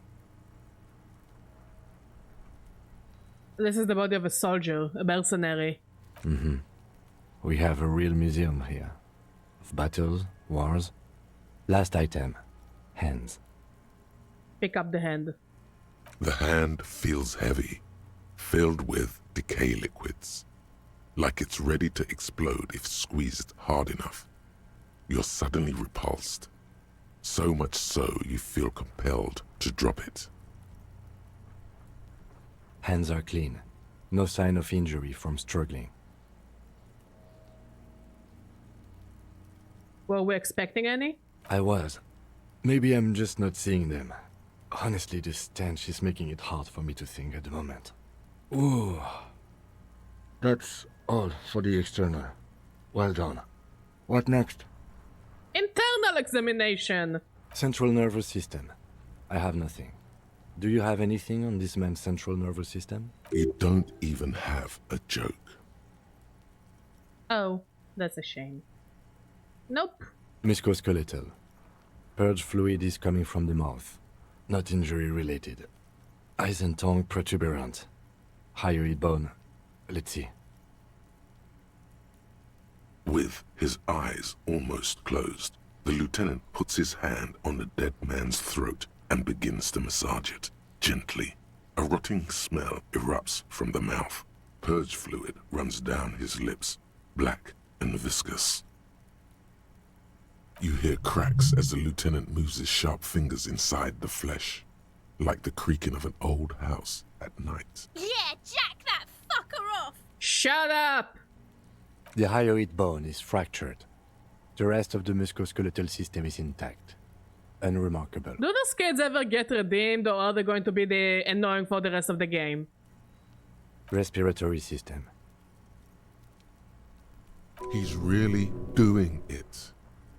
This is the body of a soldier, a mercenary. Mm-hmm. We have a real museum here. Of battles, wars. Last item. Hands. Pick up the hand. The hand feels heavy, filled with decay liquids. Like it's ready to explode if squeezed hard enough. You're suddenly repulsed. So much so you feel compelled to drop it. Hands are clean. No sign of injury from struggling. Were we expecting any? I was. Maybe I'm just not seeing them. Honestly, this stench is making it hard for me to think at the moment. Ooh. That's all for the external. Well done. What next? Internal examination! Central nervous system. I have nothing. Do you have anything on this man's central nervous system? You don't even have a joke. Oh, that's a shame. Nope. Musculoskeletal. Purge fluid is coming from the mouth. Not injury related. Eyes and tongue protuberant. Hyoid bone. Let's see. With his eyes almost closed, the lieutenant puts his hand on the dead man's throat and begins to massage it, gently. A rotting smell erupts from the mouth. Purge fluid runs down his lips, black and viscous. You hear cracks as the lieutenant moves his sharp fingers inside the flesh, like the creaking of an old house at night. Yeah, jack that fucker off! Shut up! The hyoid bone is fractured. The rest of the musculoskeletal system is intact. Unremarkable. Do those kids ever get redeemed, or are they going to be the annoying for the rest of the game? Respiratory system. He's really doing it.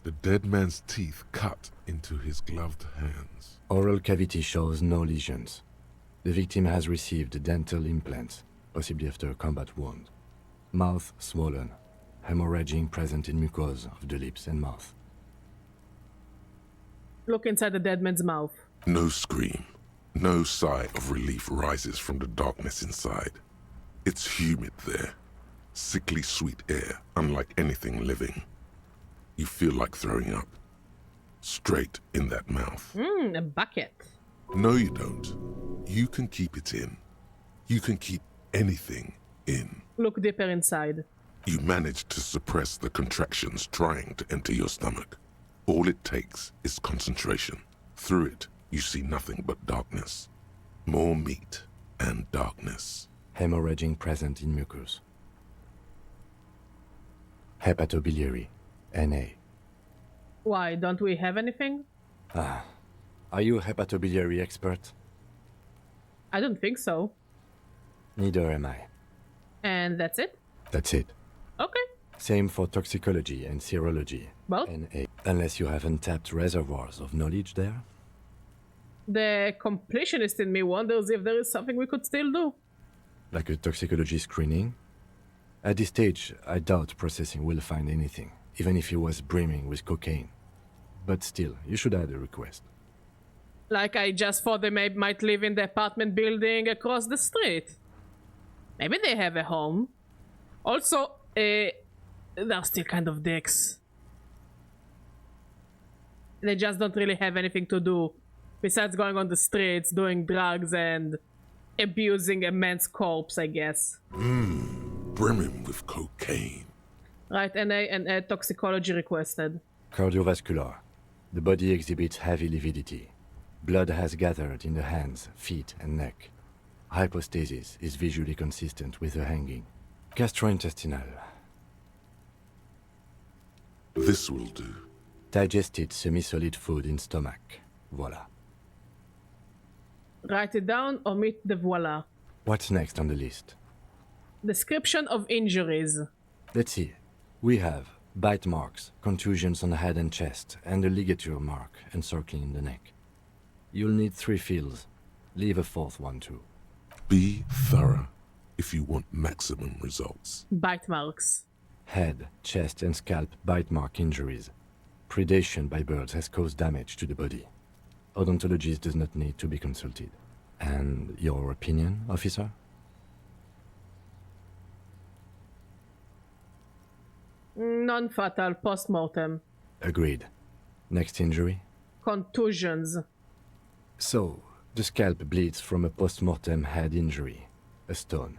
The dead man's teeth cut into his gloved hands. Oral cavity shows no lesions. The victim has received dental implants, possibly after a combat wound. Mouth swollen. Hemorrhaging present in mucosa of the lips and mouth. look inside the dead man's mouth. No scream, no sigh of relief rises from the darkness inside. It's humid there. Sickly sweet air, unlike anything living. You feel like throwing up. Straight in that mouth. A bucket. No, you don't. You can keep it in. You can keep anything in. Look deeper inside. You manage to suppress the contractions trying to enter your stomach. All it takes is concentration. Through it, you see nothing but darkness. More meat and darkness. Hemorrhaging present in mucus. Hepatobiliary, Na. Why, don't we have anything? Ah. Are you a hepatobiliary expert? I don't think so. Neither am I. And that's it? That's it. Okay. Same for toxicology and serology. Both? Na. Unless you have untapped reservoirs of knowledge there. The completionist in me wonders if there is something we could still do. Like a toxicology screening? At this stage, I doubt processing will find anything, even if he was brimming with cocaine. But still, you should add a request. Like I just thought they might live in the apartment building across the street. Maybe they have a home. Also, they're still kind of dicks. They just don't really have anything to do besides going on the streets, doing drugs, and abusing a man's corpse, I guess. Brimming with cocaine. Right, and a toxicology requested. Cardiovascular. The body exhibits heavy lividity. Blood has gathered in the hands, feet, and neck. Hypostasis is visually consistent with the hanging. Gastrointestinal. This will do. Digested semi-solid food in stomach. Voila. Write it down, omit the voila. What's next on the list? Description of injuries. Let's see. We have bite marks, contusions on the head and chest, and a ligature mark encircling the neck. You'll need 3 fields. Leave a 4th one too. Be thorough if you want maximum results. Bite marks. Head, chest, and scalp bite mark injuries. Predation by birds has caused damage to the body. Odontologist does not need to be consulted. And your opinion, officer? Non-fatal post-mortem. Agreed. Next injury? Contusions. So, the scalp bleeds from a post-mortem head injury. A stone.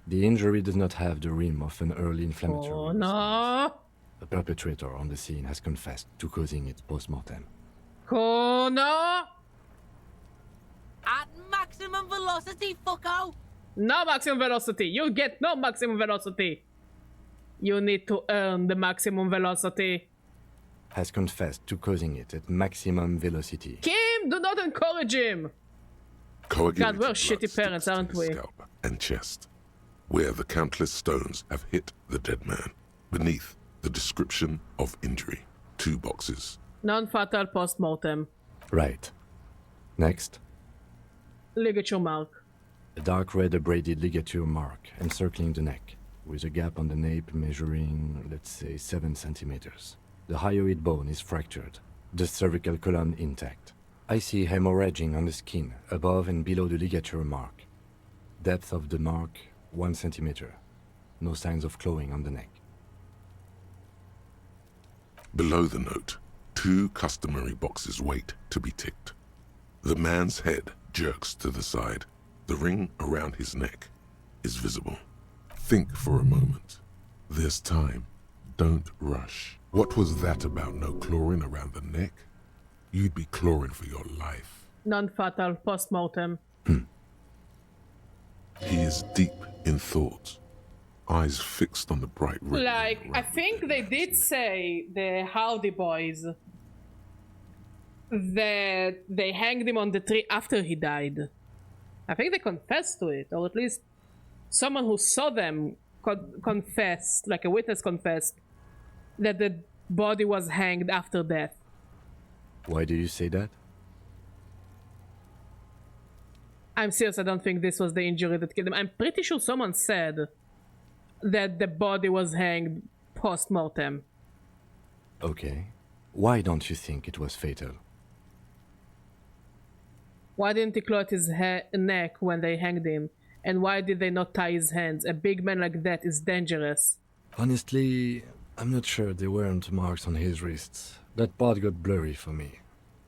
The injury does not have the rim of an early inflammatory Oh no! The perpetrator on the scene has confessed to causing it post-mortem. Oh no! At maximum velocity, fucko! No maximum velocity! You get no maximum velocity! You need to earn the maximum velocity. Has confessed to causing it at maximum velocity. Kim, do not encourage him! God, we're shitty parents, aren't we? Scalp and chest, where the countless stones have hit the dead man. Beneath, the description of injury. 2 boxes. Non-fatal post-mortem. Right. Next. Ligature mark. A dark red abraded ligature mark encircling the neck, with a gap on the nape measuring, let's say, 7 centimeters. The hyoid bone is fractured, the cervical column intact. I see hemorrhaging on the skin, above and below the ligature mark. Depth of the mark, 1 centimeter. No signs of clawing on the neck. Below the note, 2 customary boxes wait to be ticked. The man's head jerks to the side. The ring around his neck is visible. Think for a moment. There's time. Don't rush. What was that about no clawing around the neck? You'd be clawing for your life. Non-fatal post-mortem. He is deep in thought, eyes fixed on the bright ring. Like, I think they did say, the Howdy Boys, that they hanged him on the tree after he died. I think they confessed to it, or at least someone who saw them confessed, like a witness confessed, that the body was hanged after death. Why do you say that? I'm serious, I don't think this was the injury that killed him. I'm pretty sure someone said that the body was hanged post-mortem. Okay. Why don't you think it was fatal? Why didn't he claw at his neck when they hanged him? And why did they not tie his hands? A big man like that is dangerous. Honestly, I'm not sure there weren't marks on his wrists. That part got blurry for me.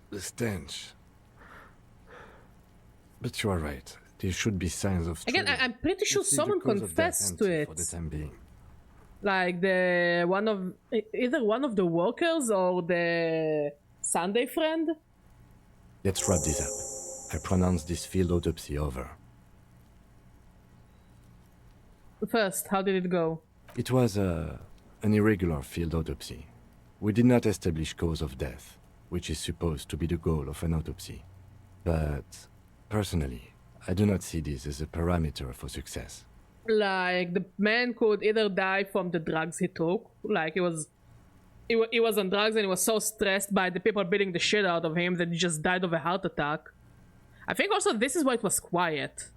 The stench. But you are right. There should be signs of Again, I'm pretty sure someone confessed to it. For the time being. Like either one of the workers or the Sunday friend. Let's wrap this up. I pronounce this field autopsy over. First, how did it go? It was an irregular field autopsy. We did not establish cause of death, which is supposed to be the goal of an autopsy. But, personally, I do not see this as a parameter for success. Like, the man could either die from the drugs he took, like he was on drugs and he was so stressed by the people beating the shit out of him that he just died of a heart attack. I think also this is why it was quiet.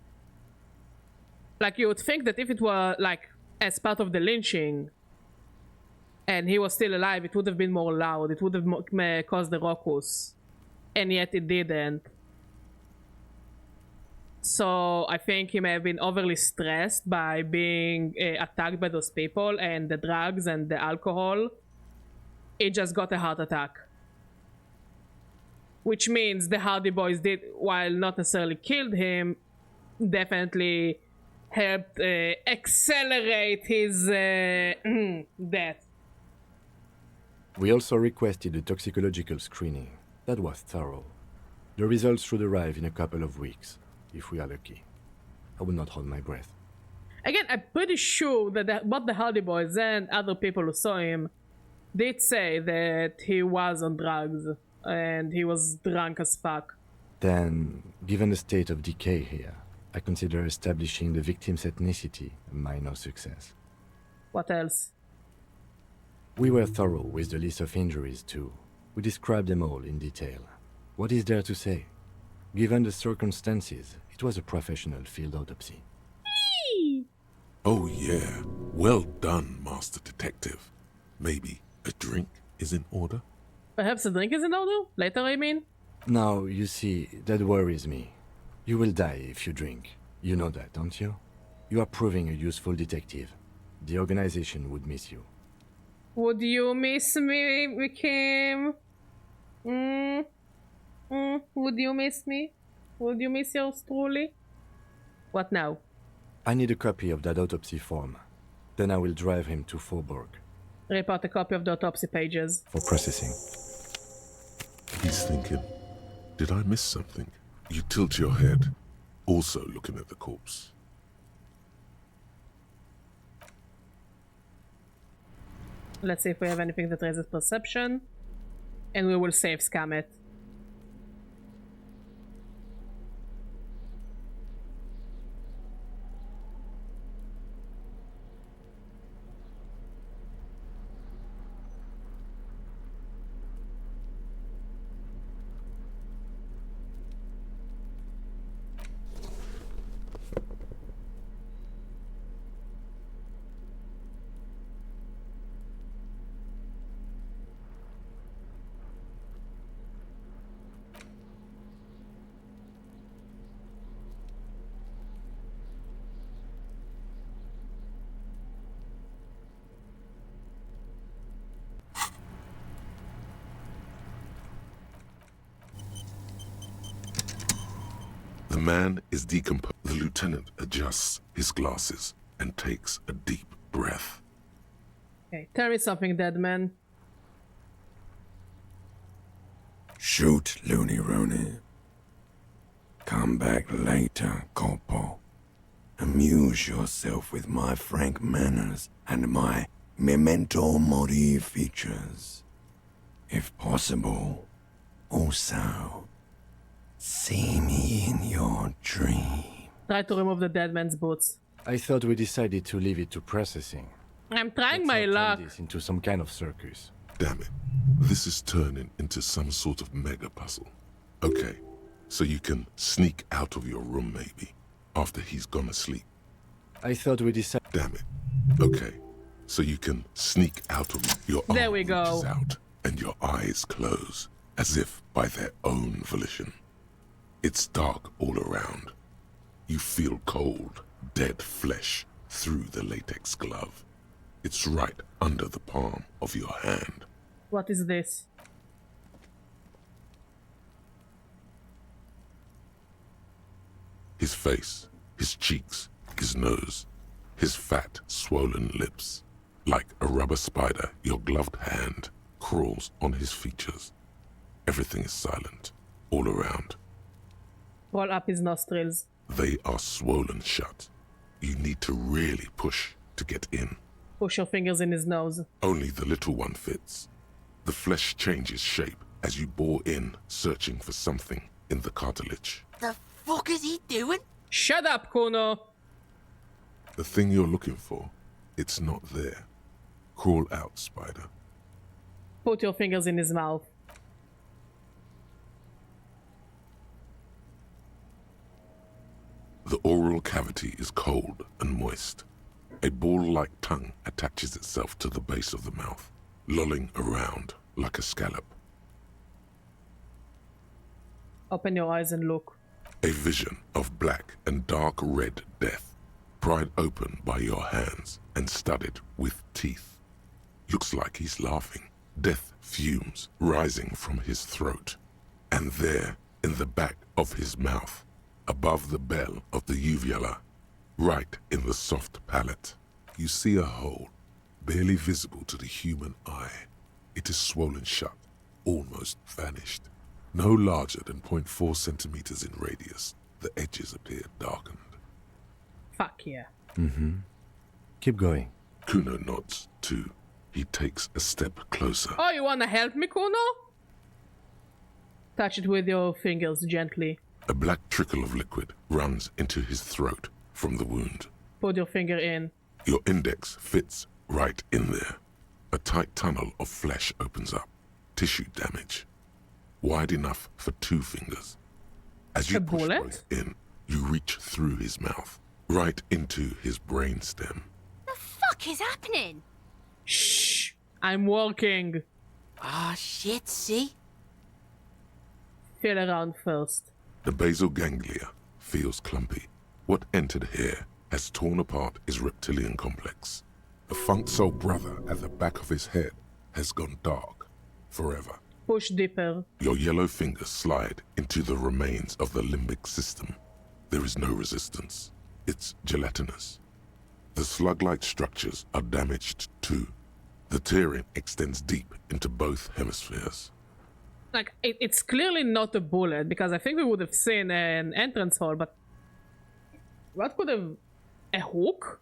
Like, you would think that if it were, like, as part of the lynching, and he was still alive, it would have been more loud, it would have caused the ruckus. And yet it didn't. So I think he may have been overly stressed by being attacked by those people and the drugs and the alcohol. He just got a heart attack. Which means the Hardy Boys did, while not necessarily killed him, definitely helped accelerate his death. We also requested a toxicological screening. That was thorough. The results should arrive in a couple of weeks, if we are lucky. I will not hold my breath. Again, I'm pretty sure that both the Hardy Boys and other people who saw him did say that he was on drugs and he was drunk as fuck. Then, given the state of decay here, I consider establishing the victim's ethnicity a minor success. What else? We were thorough with the list of injuries too. We described them all in detail. What is there to say? Given the circumstances, it was a professional field autopsy. Oh yeah, well done, Master Detective. Maybe a drink is in order? Perhaps a drink is in order? Later, I mean? Now, you see, that worries me. You will die if you drink. You know that, don't you? You are proving a useful detective. The organization would miss you. Would you miss me, Kim? Would you miss me? Would you miss yours truly? What now? I need a copy of that autopsy form. Then I will drive him to Faubourg. Rip out a copy of the autopsy pages. For processing. He's thinking, did I miss something? You tilt your head, also looking at the corpse. Let's see if we have anything that raises perception. And we will save scam it. The man is decomposed. The lieutenant adjusts his glasses and takes a deep breath. Okay, tell me something, dead man. Shoot, Looney Rooney. Come back later, Corporal. Amuse yourself with my frank manners and my memento mori features. If possible, also, see me in your dream. Try to remove the dead man's boots. I thought we decided to leave it to processing. I'm trying Let's my not turn luck. this into some kind of circus. Damn it. This is turning into some sort of mega puzzle. Okay, so you can sneak out of your room maybe, after he's gone to sleep. I thought we decided... Damn it. Okay, so you can sneak out of your There arm we go. reaches out and your eyes close, as if by their own volition. It's dark all around. You feel cold, dead flesh through the latex glove. It's right under the palm of your hand. What is this? His face, his cheeks, his nose, his fat, swollen lips. Like a rubber spider, your gloved hand crawls on his features. Everything is silent, all around. Roll up his nostrils. They are swollen shut. You need to really push to get in. Push your fingers in his nose. Only the little one fits. The flesh changes shape as you bore in, searching for something in the cartilage. The fuck is he doing? Shut up, Kuno! The thing you're looking for, it's not there. Crawl out, spider. Put your fingers in his mouth. The oral cavity is cold and moist. A ball-like tongue attaches itself to the base of the mouth, lolling around like a scallop. Open your eyes and look. A vision of black and dark red death, pried open by your hands and studded with teeth. Looks like he's laughing. Death fumes rising from his throat. And there, in the back of his mouth, above the bell of the uvula, right in the soft palate, you see a hole, barely visible to the human eye. It is swollen shut, almost vanished. No larger than 0.4 centimeters in radius, the edges appear darkened. Fuck yeah. Keep going. Kuno nods, too. He takes a step closer. Oh, you wanna help me, Kuno? Touch it with your fingers gently. A black trickle of liquid runs into his throat from the wound. Put your finger in. Your index fits right in there. A tight tunnel of flesh opens up. Tissue damage. Wide enough for 2 fingers. As you push both in, you reach through his mouth, right into his brainstem. The fuck is happening? Shh! I'm working. Ah, shit, see? Feel around first. The basal ganglia feels clumpy. What entered here has torn apart his reptilian complex. The funk soul brother at the back of his head has gone dark forever. Push deeper. Your yellow fingers slide into the remains of the limbic system. There is no resistance. It's gelatinous. The slug-like structures are damaged too. The tearing extends deep into both hemispheres. Like, it's clearly not a bullet, because I think we would have seen an entrance hole, but... What could have... A hook?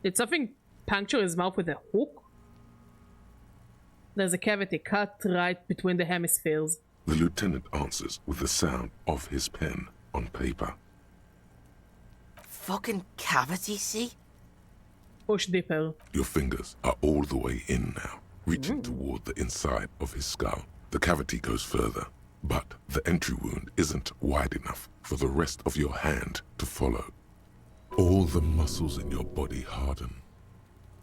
Did something puncture his mouth with a hook? There's a cavity cut right between the hemispheres. The lieutenant answers with the sound of his pen on paper. Fucking cavity, see? Push deeper. Your fingers are all the way in now, reaching toward the inside of his skull. The cavity goes further, but the entry wound isn't wide enough for the rest of your hand to follow. All the muscles in your body harden.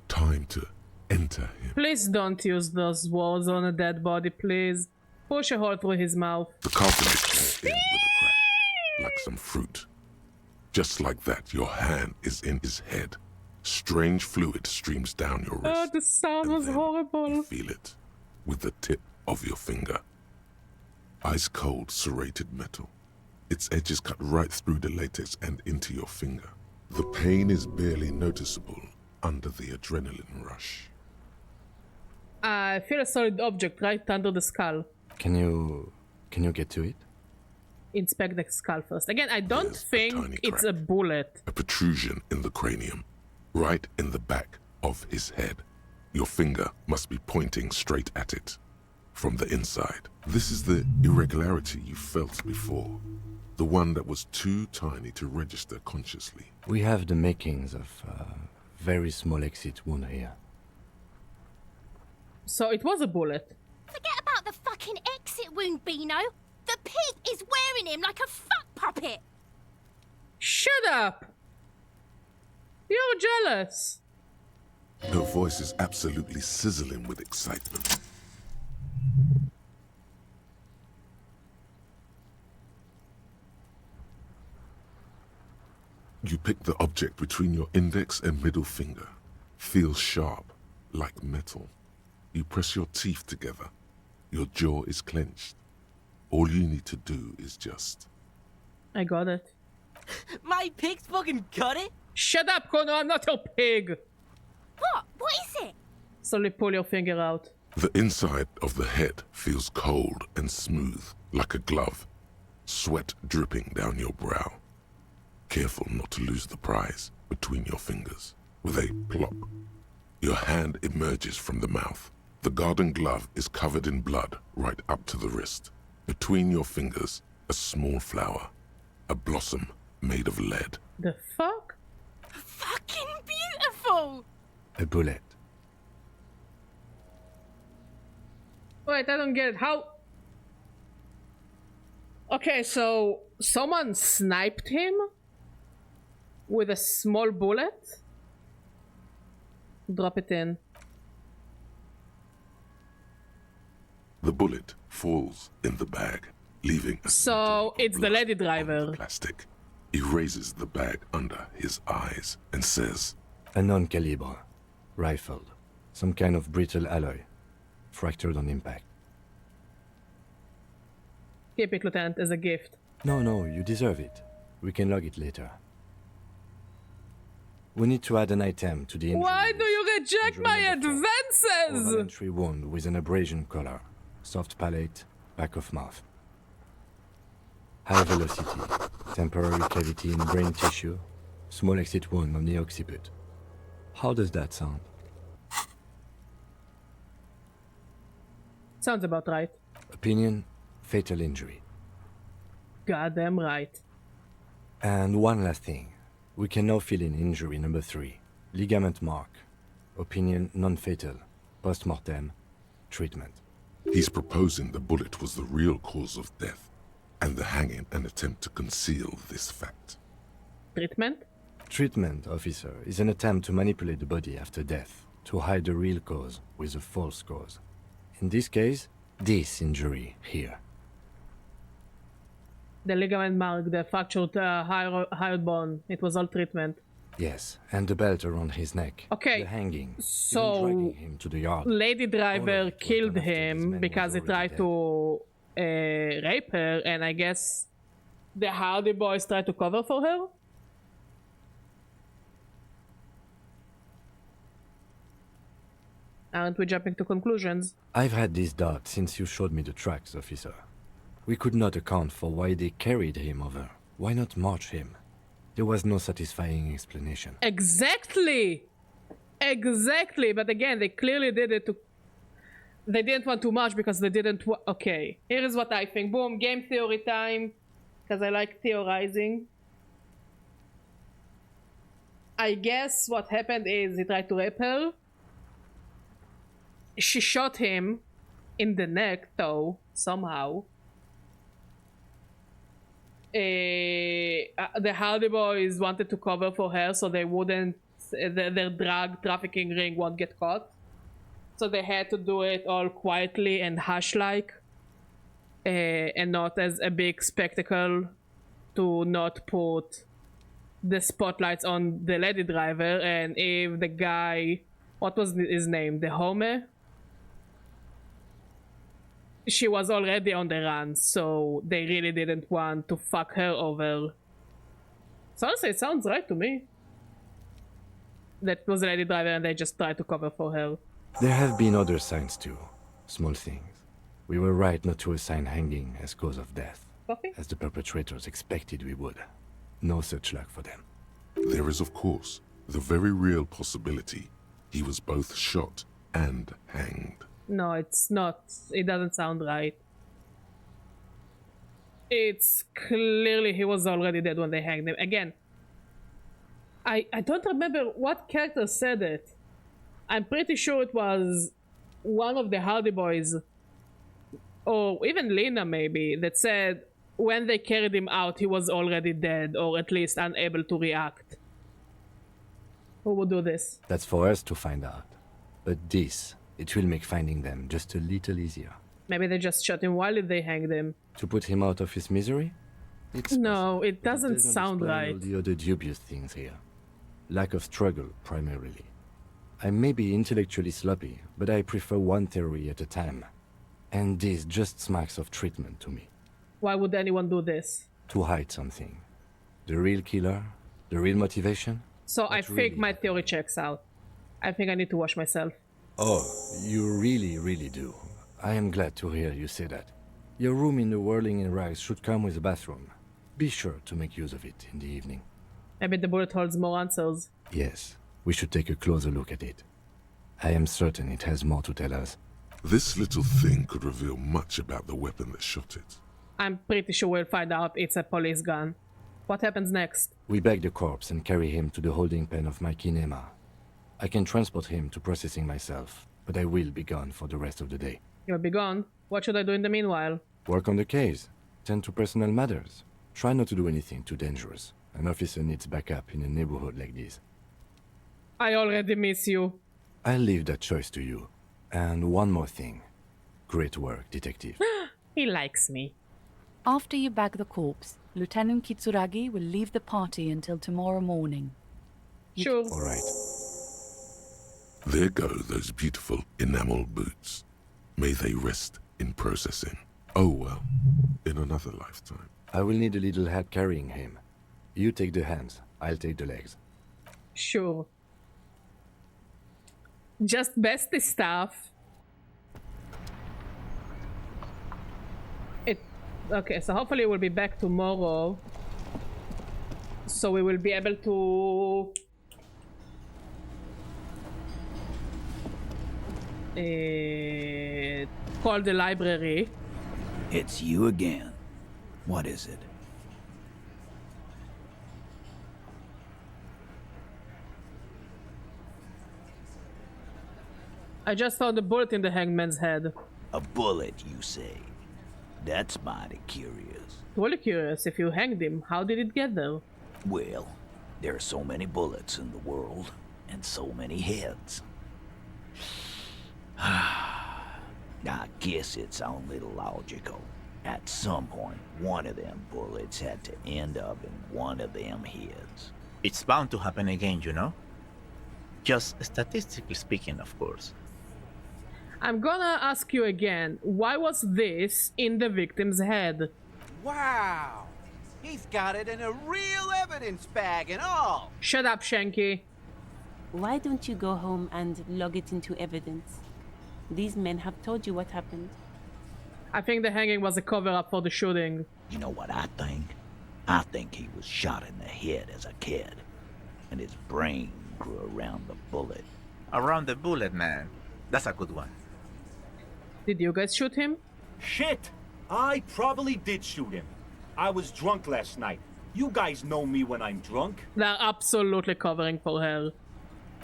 Time to enter him. Please don't use those words on a dead body, please. Push a hole through his mouth. The cartilage goes in with a crack, like some fruit. Just like that, your hand is in his head. Strange fluid streams down your wrist. Oh, the sound was horrible. You feel it with the tip of your finger. Ice cold serrated metal. Its edges cut right through the latex and into your finger. The pain is barely noticeable under the adrenaline rush. I feel a solid object right under the skull. Can you get to it? Inspect the skull first. Again, I don't think it's a bullet. A protrusion in the cranium, right in the back of his head. Your finger must be pointing straight at it, from the inside. This is the irregularity you felt before. The one that was too tiny to register consciously. We have the makings of a very small exit wound here. So it was a bullet. Forget about the fucking exit wound, Beano. The pig is wearing him like a fuck puppet. Shut up! You're jealous. Her voice is absolutely sizzling with excitement. You pick the object between your index and middle finger. Feels sharp, like metal. You press your teeth together. Your jaw is clenched. All you need to do is just... I got it. My pig's fucking got it? Shut up, Kono, I'm not your pig! What? What is it? Slowly pull your finger out. The inside of the head feels cold and smooth, like a glove. Sweat dripping down your brow. Careful not to lose the prize between your fingers. With a plop, your hand emerges from the mouth. The garden glove is covered in blood right up to the wrist. Between your fingers, a small flower. A blossom made of lead. The fuck? Fucking beautiful! A bullet. Wait, I don't get it. How? Okay, so someone sniped him with a small bullet? Drop it in. The bullet falls in the bag, leaving a So it's the lady driver. plastic. He raises the bag under his eyes and says, A non-caliber. Rifled. Some kind of brittle alloy. Fractured on impact. Keep it, Lieutenant, as a gift. No, you deserve it. We can log it later. We need to add an item to the injury. Why do you reject my advances? Oral entry wound with an abrasion collar. Soft palate, back of mouth. High velocity. Temporary cavity in brain tissue. Small exit wound on the occiput. How does that sound? Sounds about right. Opinion, fatal injury. Goddamn right. And one last thing. We can now fill in injury number 3. Ligament mark. Opinion non-fatal. Post-mortem. Treatment. He's proposing the bullet was the real cause of death, and the hanging an attempt to conceal this fact. Treatment? Treatment, officer, is an attempt to manipulate the body after death, to hide the real cause with a false cause. In this case, this injury here. The ligament mark, the fractured hyoid bone. It was all treatment. Yes, and the belt around his neck. Okay, the hanging. so even dragging him to the yard. Lady driver killed him because he tried to rape her, and I guess the Hardy Boys tried to cover for her? Aren't we jumping to conclusions? I've had this doubt since you showed me the tracks, officer. We could not account for why they carried him over. Why not march him? There was no satisfying explanation. Exactly! Exactly! But again, they clearly did it to... They didn't want to march because they didn't okay, here is what I think. Boom, game theory time. Because I like theorizing. I guess what happened is he tried to rape her. She shot him in the neck, though, somehow. The Hardy Boys wanted to cover for her so they wouldn't... their drug trafficking ring won't get caught. So they had to do it all quietly and hush-like. And not as a big spectacle to not put the spotlights on the lady driver. And if the guy... what was his name? The Home? She was already on the run, so they really didn't want to fuck her over. So honestly, it sounds right to me. That was the lady driver and they just tried to cover for her. There have been other signs too. Small things. We were right not to assign hanging as cause of death. Coffee? As the perpetrators expected we would. No such luck for them. There is, of course, the very real possibility he was both shot and hanged. No, it's not. It doesn't sound right. It's clearly he was already dead when they hanged him. Again, I don't remember what character said it. I'm pretty sure it was one of the Hardy Boys, or even Lena maybe, that said when they carried him out he was already dead, or at least unable to react. Who would do this? That's for us to find out. But this... it will make finding them just a little easier. Maybe they just shot him while they hanged him. To put him out of his misery? No, it It doesn't sound explain right. all the other dubious things here. Lack of struggle, primarily. I may be intellectually sloppy, but I prefer one theory at a time. And this just smacks of treatment to me. Why would anyone do this? To hide something. The real killer? The real motivation? So I What think really my theory checks out. I think I need to wash myself. Oh, you really do. I am glad to hear you say that. Your room in the Whirling in Rags should come with a bathroom. Be sure to make use of it in the evening. Maybe the bullet holds more answers. Yes, we should take a closer look at it. I am certain it has more to tell us. This little thing could reveal much about the weapon that shot it. I'm pretty sure we'll find out it's a police gun. What happens next? We bag the corpse and carry him to the holding pen of my kinema. I can transport him to processing myself, but I will be gone for the rest of the day. You'll be gone. What should I do in the meanwhile? Work on the case. Tend to personal matters. Try not to do anything too dangerous. An officer needs backup in a neighborhood like this. I already miss you. I'll leave that choice to you. And one more thing. Great work, detective. He likes me. After you bag the corpse, Lieutenant Kitsuragi will leave the party until tomorrow morning. Sure. All right. There go those beautiful enamel boots. May they rest in processing. Oh well, in another lifetime. I will need a little help carrying him. You take the hands, I'll take the legs. Sure. Just bestie stuff. Okay, so hopefully we'll be back tomorrow. So we will be able to... call the library. It's you again. What is it? I just found a bullet in the hangman's head. A bullet, you say? That's mighty curious. Totally curious, if you hanged him, how did it get there? Well, there are so many bullets in the world, and so many heads. I guess it's only logical. At some point, one of them bullets had to end up in one of them heads. It's bound to happen again, you know? Just statistically speaking, of course. I'm gonna ask you again, why was this in the victim's head? Wow! He's got it in a real evidence bag and all! Shut up, Shanky. Why don't you go home and log it into evidence? These men have told you what happened. I think the hanging was a cover-up for the shooting. You know what I think? I think he was shot in the head as a kid, and his brain grew around the bullet. Around the bullet, man. That's a good one. Did you guys shoot him? Shit! I probably did shoot him. I was drunk last night. You guys know me when I'm drunk. They're absolutely covering for her.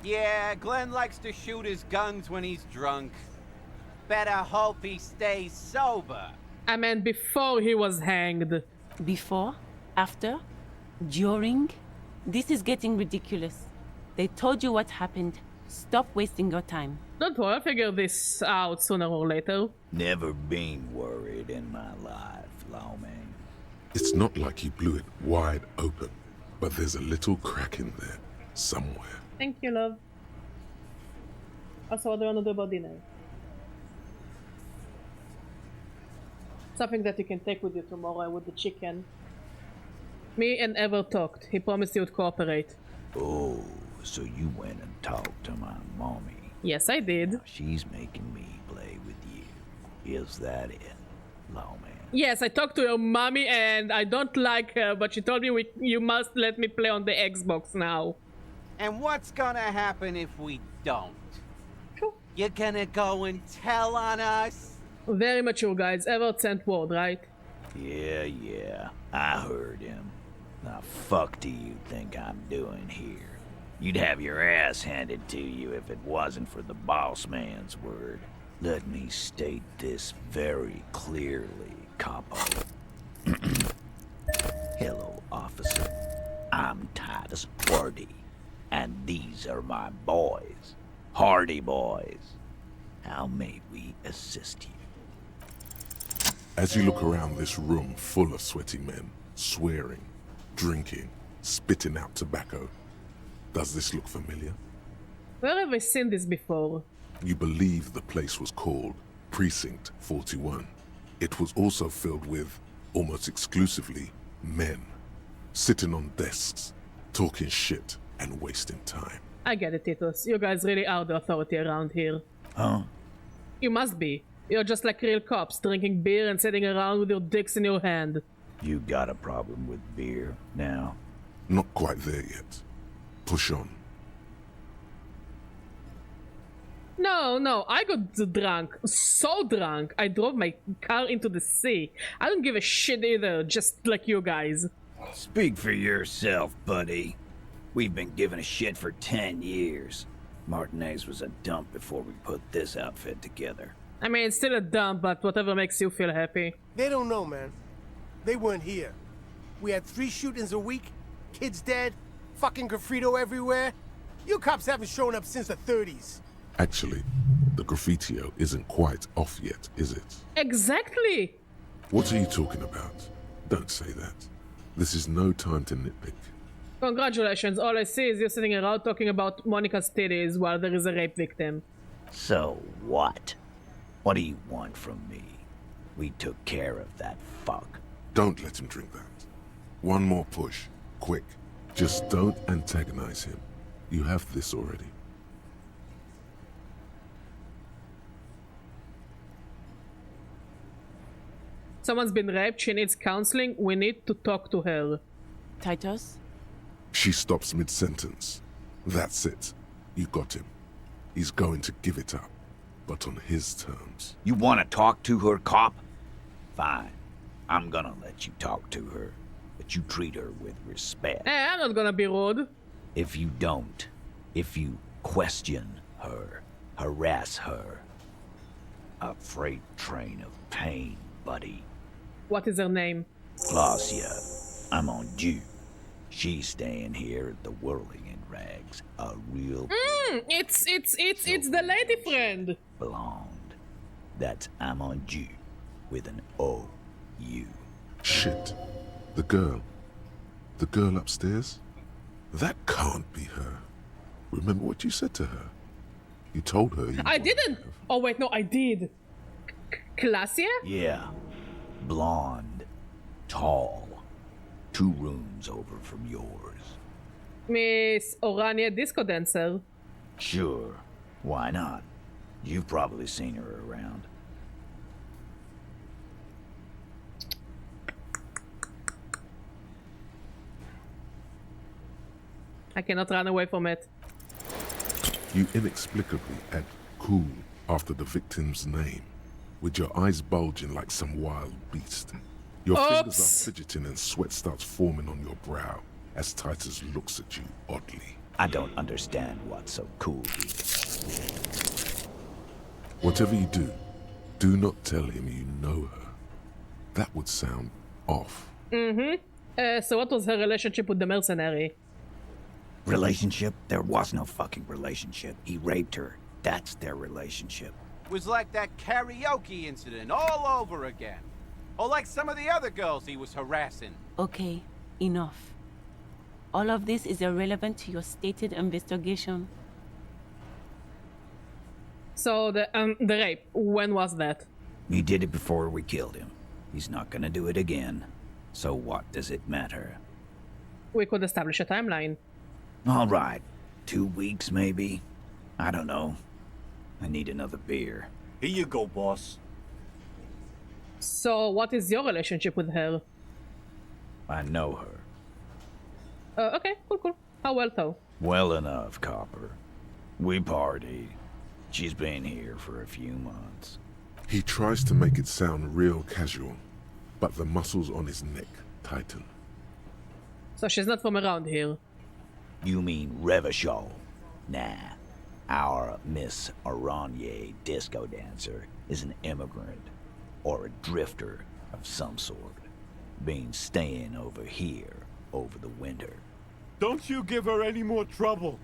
Yeah, Glenn likes to shoot his guns when he's drunk. Better hope he stays sober. I meant before he was hanged. Before? After? During? This is getting ridiculous. They told you what happened. Stop wasting your time. Don't worry, I'll figure this out sooner or later. Never been worried in my life, lawman. It's not like he blew it wide open, but there's a little crack in there, somewhere. Thank you, love. Also, what do you want to do about dinner? Something that you can take with you tomorrow with the chicken. Me and Ever talked. He promised he would cooperate. Oh, so you went and talked to my mommy. Yes, I did. Now she's making me play with you. Is that it, lawman? Yes, I talked to your mommy and I don't like her, but she told me you must let me play on the Xbox now. And what's gonna happen if we don't? You're gonna go and tell on us? Very mature, guys. Ever sent word, right? Yeah. I heard him. Now, fuck do you think I'm doing here? You'd have your ass handed to you if it wasn't for the boss man's word. Let me state this very clearly, capo. Hello, officer. I'm Titus Hardy, and these are my boys. Hardy boys. How may we assist you? As you look around this room full of sweaty men, swearing, drinking, spitting out tobacco. Does this look familiar? Where have I seen this before? You believe the place was called Precinct 41. It was also filled with, almost exclusively, men. Sitting on desks, talking shit and wasting time. I get it, Titus. You guys really are the authority around here. Huh? You must be. You're just like real cops, drinking beer and sitting around with your dicks in your hand. You got a problem with beer now? Not quite there yet. Push on. No, I got drunk. So drunk. I drove my car into the sea. I don't give a shit either, just like you guys. Speak for yourself, buddy. We've been giving a shit for 10 years. Martinez was a dump before we put this outfit together. I mean, it's still a dump, but whatever makes you feel happy. They don't know, man. They weren't here. We had 3 shootings a week, kids dead, fucking graffito everywhere. You cops haven't shown up since the 30s. Actually, the graffitio isn't quite off yet, is it? Exactly! What are you talking about? Don't say that. This is no time to nitpick. Congratulations, all I see is you sitting around talking about Monica's titties while there is a rape victim. So what? What do you want from me? We took care of that fuck. Don't let him drink that. One more push. Quick. Just don't antagonize him. You have this already. Someone's been raped, she needs counseling, we need to talk to her. Titus? She stops mid-sentence. That's it. You got him. He's going to give it up, but on his terms. You want to talk to her, cop? Fine. I'm gonna let you talk to her, but you treat her with respect. Hey, I'm not gonna be rude. If you don't, if you question her, harass her, a freight train of pain, buddy. What is her name? Glacia. I'm on due. She's staying here at the Whirling in Rags. A real It's the lady friend. blonde. That's Amonju with an O-U. Shit. The girl. The girl upstairs? That can't be her. Remember what you said to her? You told her you... I didn't! Oh wait, no, I did. Glacia? Yeah. Blonde. Tall. 2 rooms over from yours. Miss Orania Disco Dancer. Sure. Why not? You've probably seen her around. I cannot run away from it. You inexplicably add cool after the victim's name, with your eyes bulging like some wild beast. Your fingers are fidgeting and sweat starts forming on your brow as Titus looks at you oddly. I don't understand what's so cool here. Whatever you do not tell him you know her. That would sound off. So what was her relationship with the mercenary? Relationship? There was no fucking relationship. He raped her. That's their relationship. Was like that karaoke incident all over again. Or like some of the other girls he was harassing. Okay, enough. All of this is irrelevant to your stated investigation. So the rape, when was that? He did it before we killed him. He's not gonna do it again. So what does it matter? We could establish a timeline. All right. 2 weeks, maybe? I don't know. I need another beer. Here you go, boss. So what is your relationship with her? I know her. Okay, cool. How well though? Well enough, Copper. We partied. She's been here for a few months. He tries to make it sound real casual, but the muscles on his neck tighten. So she's not from around here. You mean Revachol? Nah. Our Miss Aranye disco dancer is an immigrant, or a drifter of some sort, been staying over here over the winter. Don't you give her any more trouble.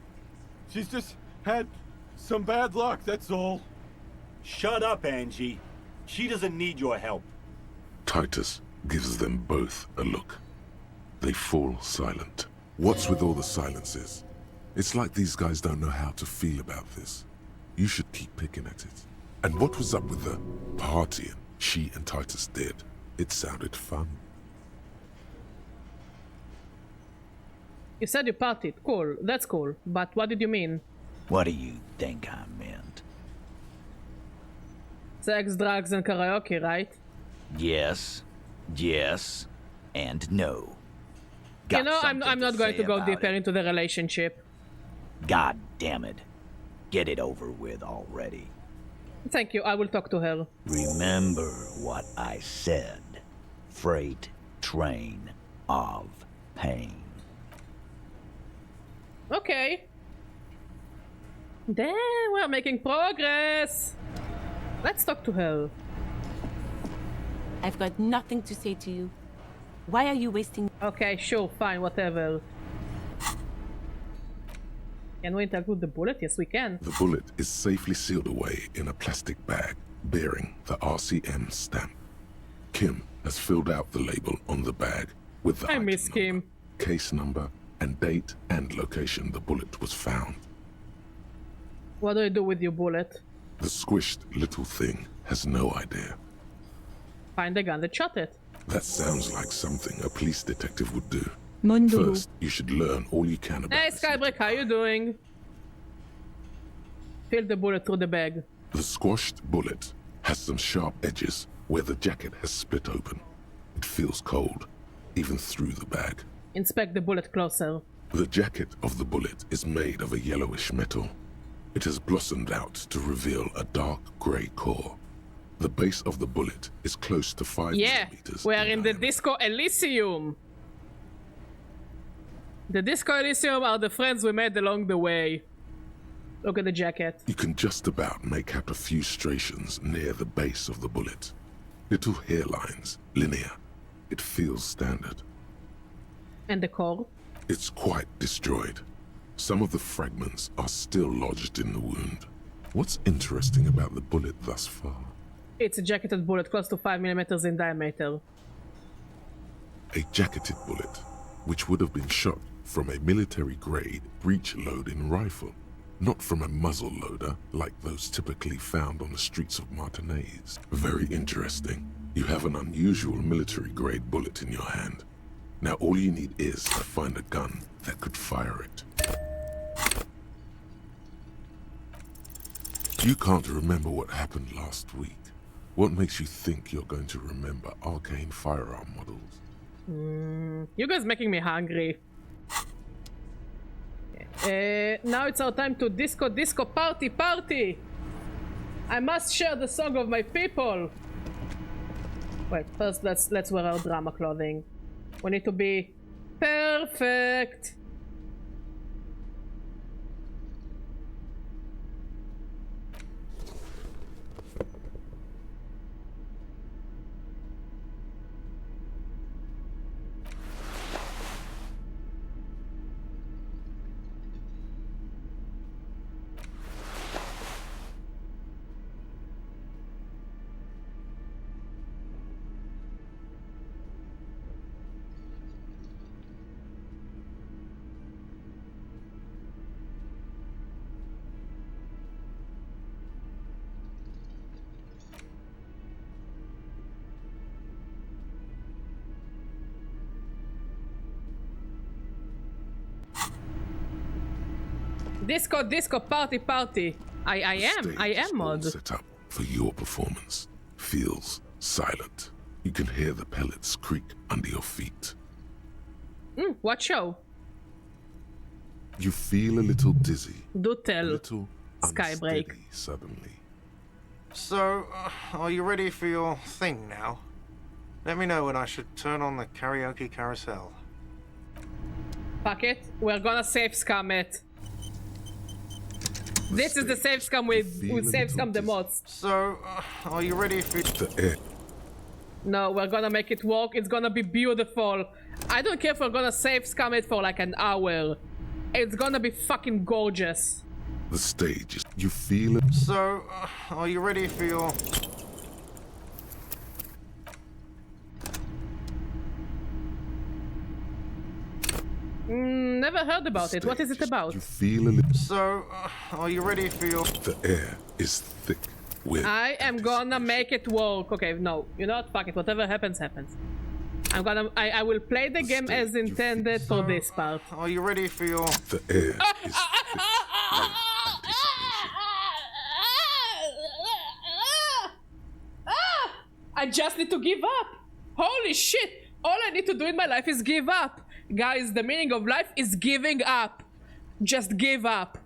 She's just had some bad luck, that's all. Shut up, Angie. She doesn't need your help. Titus gives them both a look. they fall silent. What's with all the silences? It's like these guys don't know how to feel about this. You should keep picking at it. And what was up with the partying she and Titus did? It sounded fun. You said you partied. Cool. That's cool. But what did you mean? What do you think I meant? Sex, drugs, and karaoke, right? Yes, yes, and no. You know, I'm not going to go deeper into the relationship. God damn it. Get it over with already. Thank you, I will talk to her. Remember what I said. Freight train of pain. Okay. Damn, we're making progress. Let's talk to her. I've got nothing to say to you. Why are you wasting... Okay, sure, fine, whatever. Can we interpret the bullet? Yes, we can. The bullet is safely sealed away in a plastic bag bearing the RCM stamp. Kim has filled out the label on the bag with the I miss Kim. Case number, and date and location the bullet was found. What do I do with your bullet? The squished little thing has no idea. Find the gun that shot it. That sounds like something a police detective would do. Mundo. First, you should learn all you can about Hey, Skybreak, how you doing? Fill the bullet through the bag. The squashed bullet has some sharp edges where the jacket has split open. It feels cold, even through the bag. Inspect the bullet closer. The jacket of the bullet is made of a yellowish metal. It has blossomed out to reveal a dark grey core. The base of the bullet is close to 5 millimeters. We are in the Disco Elysium. The Disco Elysium are the friends we made along the way. Look at the jacket. You can just about make out a few striations near the base of the bullet. Little hairlines, linear. It feels standard. And the core? It's quite destroyed. Some of the fragments are still lodged in the wound. What's interesting about the bullet thus far? It's a jacketed bullet close to 5 millimeters in diameter. A jacketed bullet, which would have been shot from a military-grade breech-loading rifle, not from a muzzle loader like those typically found on the streets of Martinez. Very interesting. You have an unusual military-grade bullet in your hand. Now all you need is to find a gun that could fire it. You can't remember what happened last week. What makes you think you're going to remember arcane firearm models? You guys making me hungry. Now it's our time to disco party. I must share the song of my people. Wait, first let's wear our drama clothing. We need to be perfect. Disco party. I am mod. Set up for your performance. Feels silent. You can hear the pellets creak under your feet. What show? You feel a little dizzy. Do tell. A little Skybreak. unsteady suddenly. So, are you ready for your thing now? Let me know when I should turn on the karaoke carousel. Fuck it. We're gonna save scum it. This is the save scum we save scum the most. So, are you ready for the air? No, we're gonna make it work. It's gonna be beautiful. I don't care if we're gonna save scum it for like an hour. It's gonna be fucking gorgeous. The stage is... You feel it? So, are you ready for your... Never heard about it. What is it about? You feel a little. So, are you ready for your... The air is thick with. I am gonna make it work. Okay, no. You know what? Fuck it. Whatever happens, happens. I will play the game as intended for this part. Are you ready for your... The air is I just need to give up. Holy shit. All I need to do in my life is give up. Guys, the meaning of life is giving up. Just give up.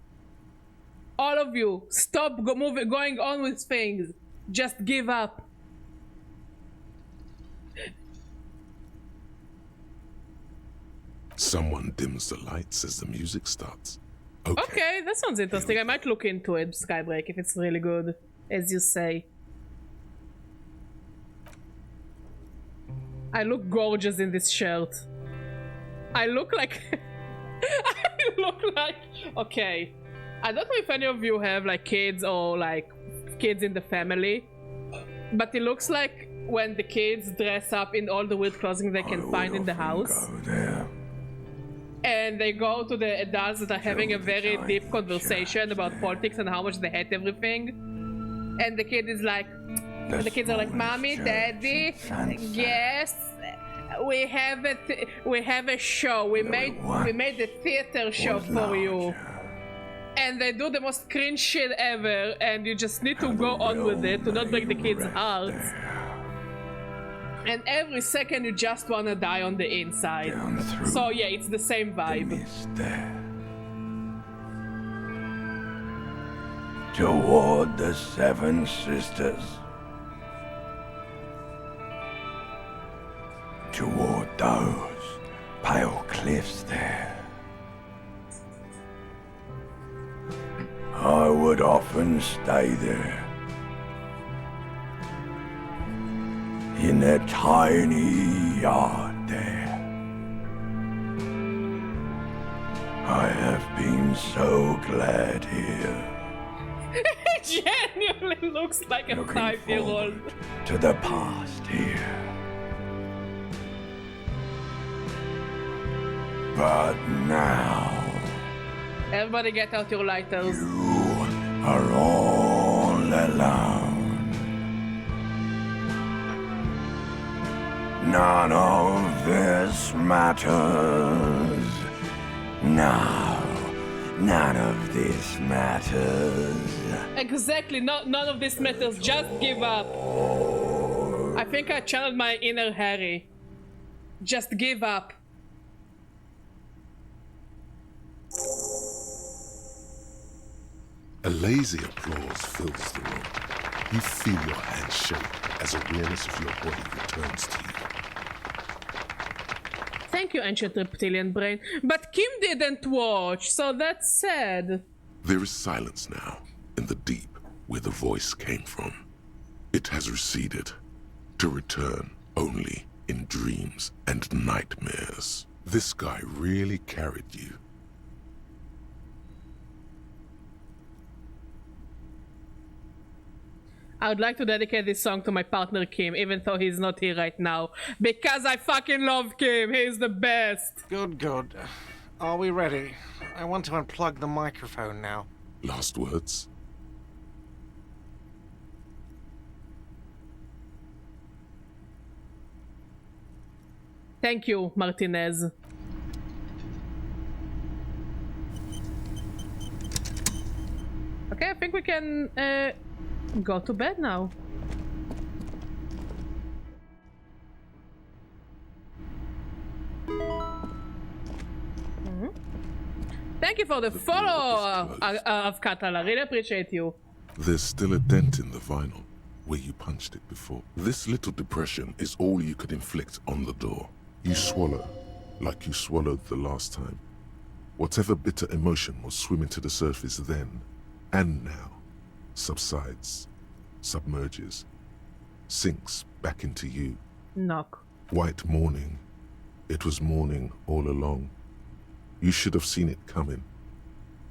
All of you, stop going on with things. Just give up. Someone dims the lights as the music starts. Okay, that sounds interesting. I might look into it, Skybreak, if it's really good, as you say. I look gorgeous in this shirt. I look like... I look like... Okay. I don't know if any of you have like kids or like kids in the family, but it looks like when the kids dress up in all the weird clothing they can find in the house. And they go to the adults that are having a very deep conversation about politics and how much they hate everything. And the kid is like... The kids are like, Mommy, Daddy, yes, we have a show. We made a theater show for you. And they do the most cringe shit ever, and you just need to go on with it to not break the kids' hearts. And every second you just wanna die on the inside. So yeah, it's the same vibe. Toward the Seven Sisters. Toward those pale cliffs there. I would often stay there. In that tiny yard there. I have been so glad here. It genuinely looks like a 5-year-old. To the past here. But now... Everybody get out your lighters. You are all alone. None of this matters. No, none of this matters. Exactly, none of this matters. Just give up. I think I channeled my inner Harry. Just give up. A lazy applause fills the room. You feel your hands shake as awareness of your body returns to you. Thank you, ancient reptilian brain. But Kim didn't watch, so that's sad. There is silence now, in the deep where the voice came from. It has receded, to return only in dreams and nightmares. This guy really carried you. I would like to dedicate this song to my partner Kim, even though he's not here right now. Because I fucking love Kim, he's the best! Good, good. Are we ready? I want to unplug the microphone now. Last words? Thank you, Martinez. Okay, I think we can go to bed now. Thank you for the follow, of Katal. I really appreciate you. There's still a dent in the vinyl where you punched it before. This little depression is all you could inflict on the door. You swallow, like you swallowed the last time. Whatever bitter emotion was swimming to the surface then, and now, subsides, submerges, sinks back into you. Knock. White morning. It was morning all along. You should have seen it coming.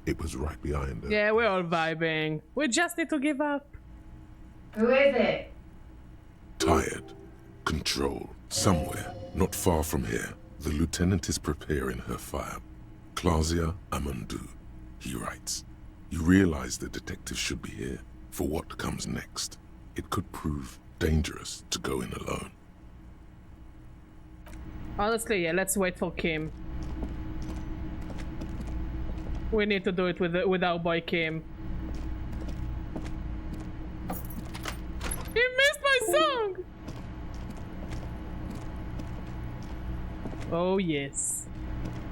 It was right behind her. Yeah, we're all vibing. We just need to give up. Who is it? Tired. Control. Somewhere, not far from here. The lieutenant is preparing her file. Clausia Amandu, he writes. You realize the detective should be here for what comes next. It could prove dangerous to go in alone. Honestly, yeah, let's wait for Kim. We need to do it with our boy Kim. He missed my song! Oh yes.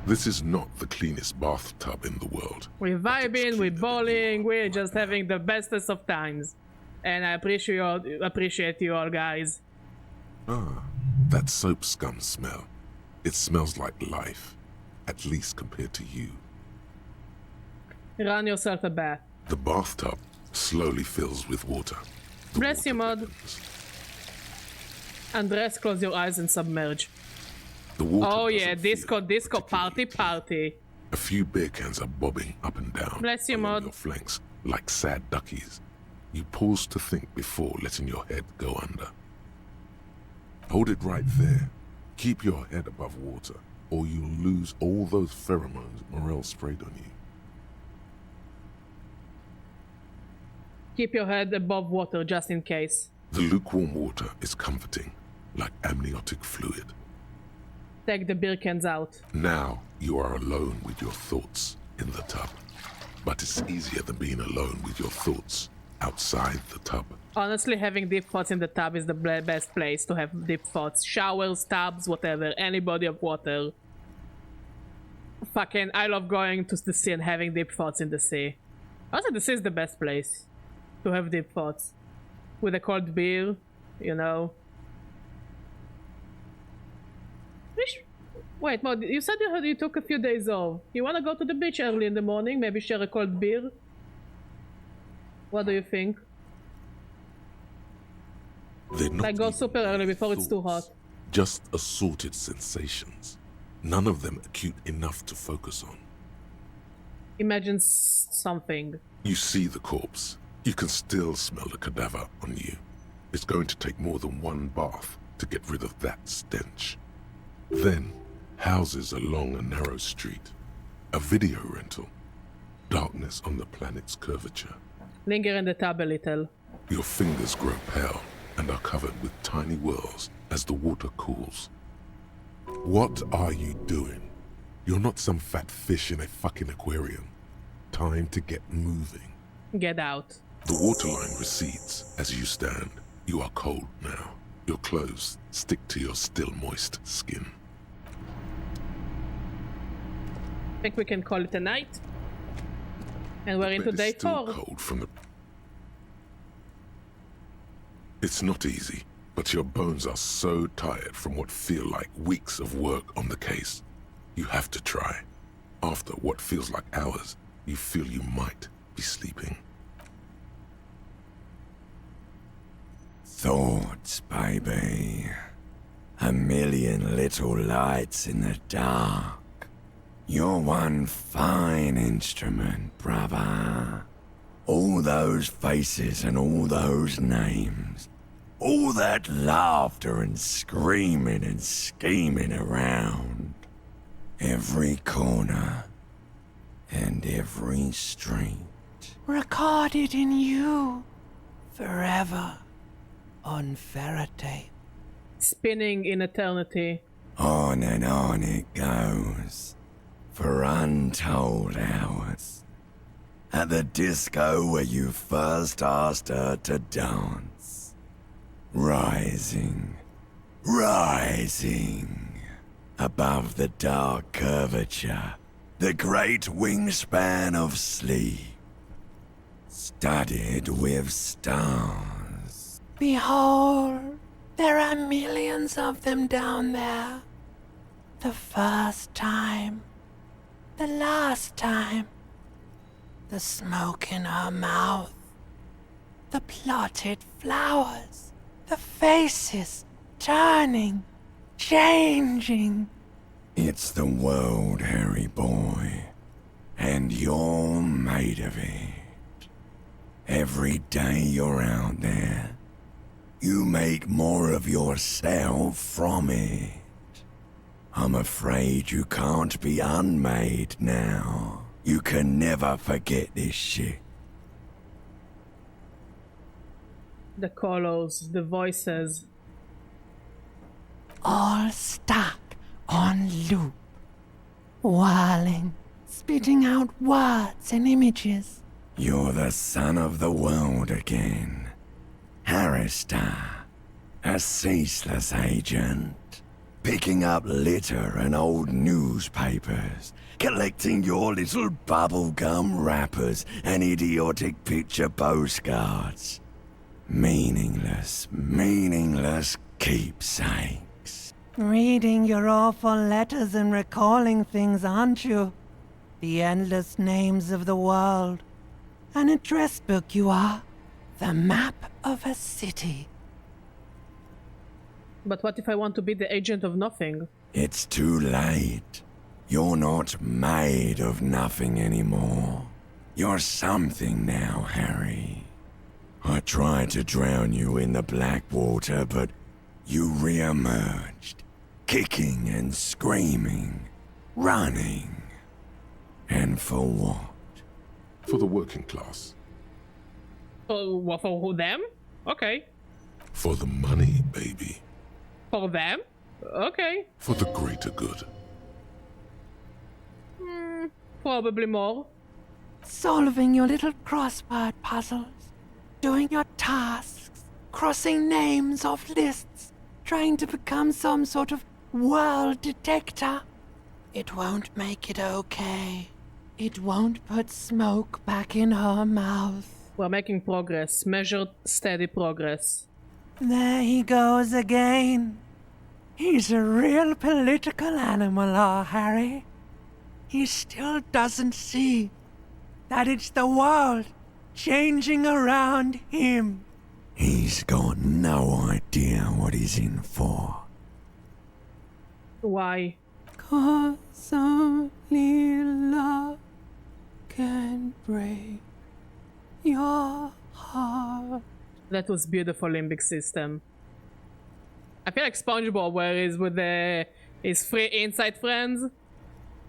This is not the cleanest bathtub in the world. We're vibing, we're bowling, we're just having the bestest of times. And I appreciate you all, guys. Ah, that soap scum smell. It smells like life, at least compared to you. Run yourself a bath. The bathtub slowly fills with water. Bless you, Mod. Andres, close your eyes and submerge. The water oh yeah, disco party. A few beer cans are bobbing up and down. Bless you, along Mod. your flanks, like sad duckies. You pause to think before letting your head go under. Hold it right there. Keep your head above water, or you'll lose all those pheromones Morel sprayed on you. Keep your head above water just in case. The lukewarm water is comforting, like amniotic fluid. Take the beer cans out. Now you are alone with your thoughts in the tub. But it's easier than being alone with your thoughts outside the tub. Honestly, having deep thoughts in the tub is the best place to have deep thoughts. Showers, tubs, whatever, any body of water. Fucking, I love going to the sea and having deep thoughts in the sea. Also, the sea is the best place to have deep thoughts. With a cold beer, you know. Wait, Mod, you said you took a few days off. You wanna go to the beach early in the morning, maybe share a cold beer? What do you think? Like go super early before it's too hot. Just assorted sensations. None of them acute enough to focus on. Imagine something. You see the corpse. You can still smell the cadaver on you. It's going to take more than one bath to get rid of that stench. Then, houses along a narrow street. A video rental. Darkness on the planet's curvature. Linger in the tub a little. Your fingers grow pale and are covered with tiny whirls as the water cools. What are you doing? You're not some fat fish in a fucking aquarium. Time to get moving. Get out. The waterline recedes as you stand. You are cold now. Your clothes stick to your still moist skin. I think we can call it a night. And we're into day 4. Cold from the... It's not easy, but your bones are so tired from what feel like weeks of work on the case. You have to try. After what feels like hours, you feel you might be sleeping. Thoughts, baby. A million little lights in the dark. You're one fine instrument, brother. All those faces and all those names. All that laughter and screaming and scheming around. Every corner and every street. Recorded in you. Forever. On ferrotape. Spinning in eternity. On and on it goes. For untold hours. At the disco where you first asked her to dance. Rising. Rising. Above the dark curvature. The great wingspan of sleep. Studded with stars. Behold, there are millions of them down there. The first time. The last time. The smoke in her mouth. The plotted flowers. The faces turning, changing. It's the world, Harry boy. And you're made of it. Every day you're out there, you make more of yourself from it. I'm afraid you can't be unmade now. You can never forget this shit. The colors, the voices. All stuck on loop. Whirling, spitting out words and images. You're the son of the world again. Harrister, a ceaseless agent. Picking up litter and old newspapers. Collecting your little bubblegum wrappers and idiotic picture postcards. Meaningless keepsakes. Reading your awful letters and recalling things, aren't you? The endless names of the world. An address book you are. The map of a city. But what if I want to be the agent of nothing? It's too late. You're not made of nothing anymore. You're something now, Harry. I tried to drown you in the black water, but you re-emerged, kicking and screaming, running. And for what? For the working class. What, for who, them? Okay. For the money, baby. For them? Okay. For the greater good. Probably more. Solving your little crossword puzzles. Doing your tasks. Crossing names off lists. Trying to become some sort of world detector. It won't make it okay. It won't put smoke back in her mouth. We're making progress. Measured, steady progress. There he goes again. He's a real political animal, our Harry. He still doesn't see that it's the world changing around him. He's got no idea what he's in for. Why? 'Cause only love can break your heart. That was beautiful, Limbic System. I feel like SpongeBob, where he's with his three inside friends,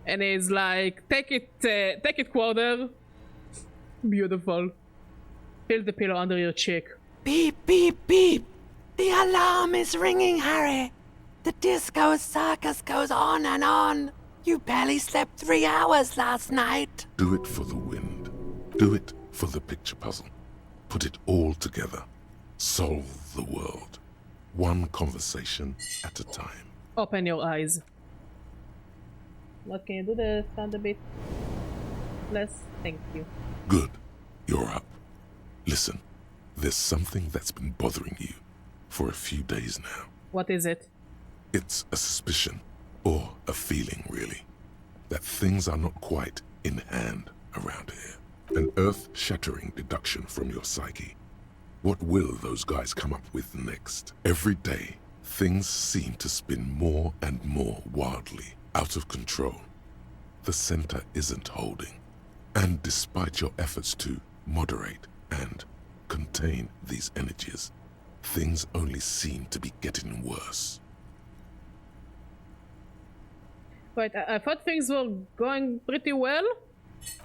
and he's like, take it, quarter. Beautiful. Feel the pillow under your cheek. Beep, beep, beep. The alarm is ringing, Harry. The disco circus goes on and on. You barely slept 3 hours last night. Do it for the wind. Do it for the picture puzzle. Put it all together. Solve the world. One conversation at a time. Open your eyes. What can you do to sound a bit less? Thank you. Good. You're up. Listen, there's something that's been bothering you for a few days now. What is it? It's a suspicion, or a feeling really, that things are not quite in hand around here. An earth-shattering deduction from your psyche. What will those guys come up with next? Every day, things seem to spin more and more wildly, out of control. The center isn't holding. And despite your efforts to moderate and contain these energies, things only seem to be getting worse. Wait, I thought things were going pretty well?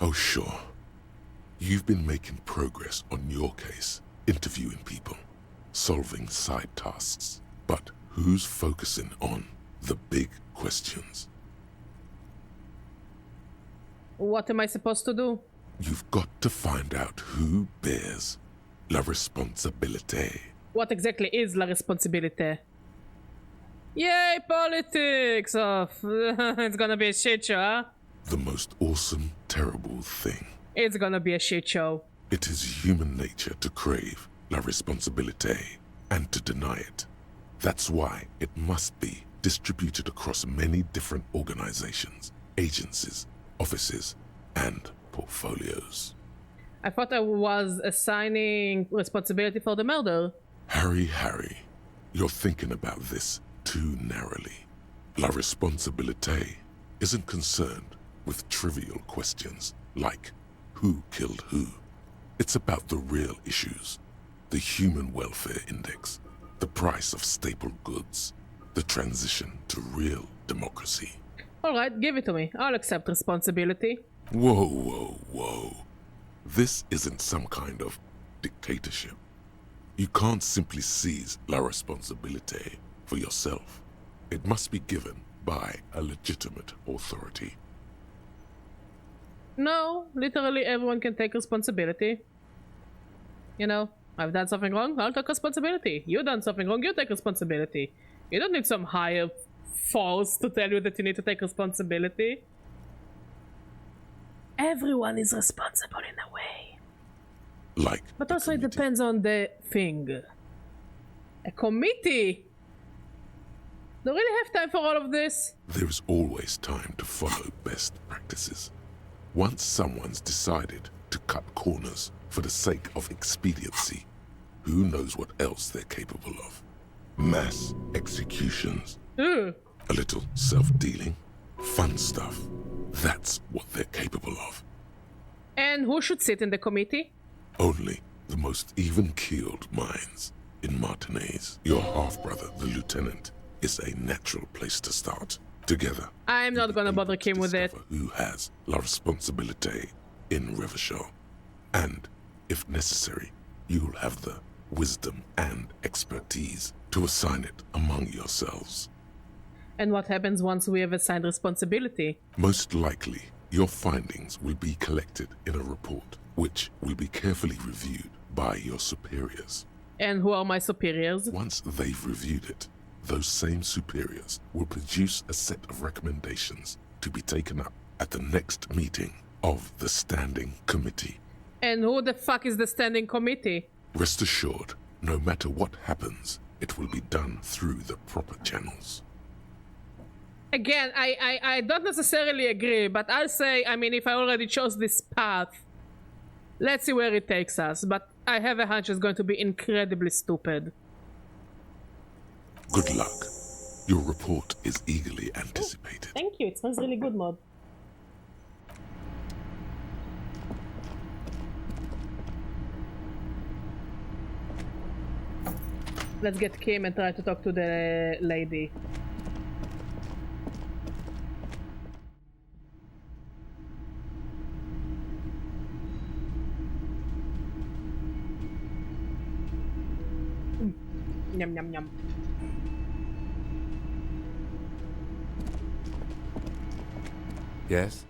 Oh, sure. You've been making progress on your case, interviewing people, solving side tasks. But who's focusing on the big questions? What am I supposed to do? You've got to find out who bears la responsabilité. What exactly is la responsabilité? Yay, politics! Oh, it's gonna be a shit show, huh? The most awesome, terrible thing. It's gonna be a shit show. It is human nature to crave la responsabilité and to deny it. That's why it must be distributed across many different organizations, agencies, offices, and portfolios. I thought I was assigning responsibility for the murder. Harry, you're thinking about this too narrowly. La responsabilité isn't concerned with trivial questions like who killed who. It's about the real issues. The human welfare index, the price of staple goods, the transition to real democracy. Alright, give it to me. I'll accept responsibility. Whoa, whoa, whoa. This isn't some kind of dictatorship. You can't simply seize la responsabilité for yourself. It must be given by a legitimate authority. No, literally everyone can take responsibility. You know, I've done something wrong, I'll take responsibility. You've done something wrong, you take responsibility. You don't need some higher force to tell you that you need to take responsibility. Everyone is responsible in a way. Like, but also it depends on the thing. A committee? Do we really have time for all of this? There is always time to follow best practices. Once someone's decided to cut corners for the sake of expediency, who knows what else they're capable of? Mass executions. A little self-dealing. Fun stuff. That's what they're capable of. And who should sit in the committee? Only the most even-keeled minds. In Martinez, your half-brother, the lieutenant, is a natural place to start. Together, I'm not gonna bother Kim with it. Who has la responsabilité in Revachol. And, if necessary, you'll have the wisdom and expertise to assign it among yourselves. And what happens once we have assigned responsibility? Most likely, your findings will be collected in a report, which will be carefully reviewed by your superiors. And who are my superiors? Once they've reviewed it, those same superiors will produce a set of recommendations to be taken up at the next meeting of the Standing Committee. And who the fuck is the Standing Committee? Rest assured, no matter what happens, it will be done through the proper channels. Again, I don't necessarily agree, but I'll say, I mean, if I already chose this path, let's see where it takes us. But I have a hunch it's going to be incredibly stupid. Good luck. Your report is eagerly anticipated. Thank you, it smells really good, Mod. Let's get Kim and try to talk to the lady. Yum yum yum. Yes?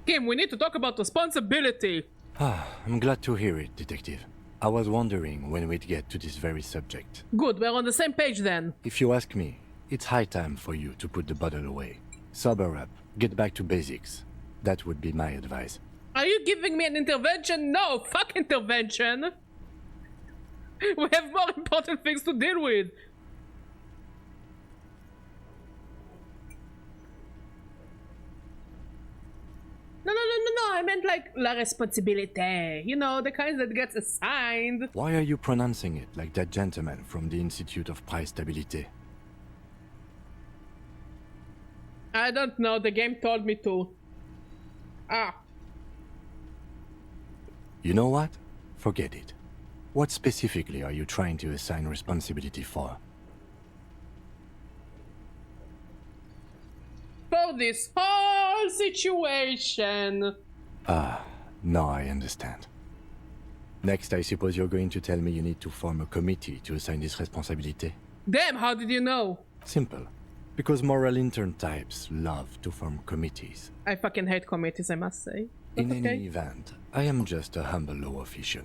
Kim, we need to talk about responsibility. I'm glad to hear it, Detective. I was wondering when we'd get to this very subject. Good, we're on the same page then. If you ask me, it's high time for you to put the bottle away. Sober up, get back to basics. That would be my advice. Are you giving me an intervention? No, fuck intervention. We have more important things to deal with. No, I meant like la responsabilité. You know, the kind that gets assigned. Why are you pronouncing it like that gentleman from the Institute of Price Stabilité? I don't know, the game told me to. You know what? Forget it. What specifically are you trying to assign responsibility for? For this whole situation. Now I understand. Next, I suppose you're going to tell me you need to form a committee to assign this responsibility? Damn, how did you know? Simple. Because moral intern types love to form committees. I fucking hate committees, I must say. In any event, I am just a humble law official.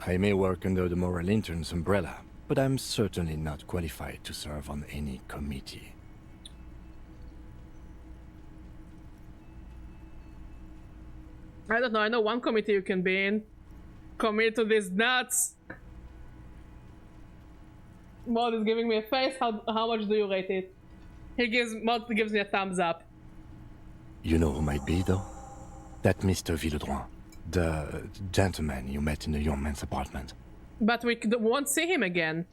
I may work under the moral intern's umbrella, but I'm certainly not qualified to serve on any committee. I don't know, I know one committee you can be in. Commit to these nuts. Mod is giving me a face. How much do you rate it? Mod gives me a thumbs up. You know who might be, though? That Mr. Villeroy, the gentleman you met in the young man's apartment. But we won't see him again.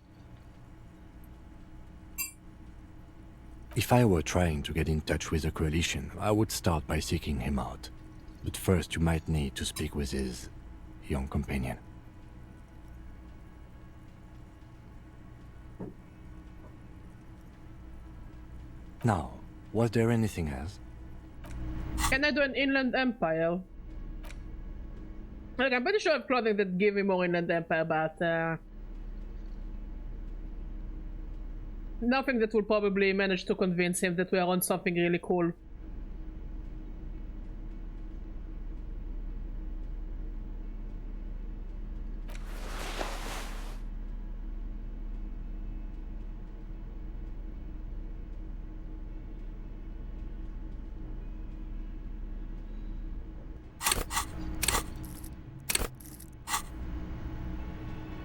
If I were trying to get in touch with the Coalition, I would start by seeking him out. But first you might need to speak with his young companion. Now, was there anything else? Can I do an Inland Empire? Like, I'm pretty sure I have clothing that give me more Inland Empire, but nothing that will probably manage to convince him that we are on something really cool.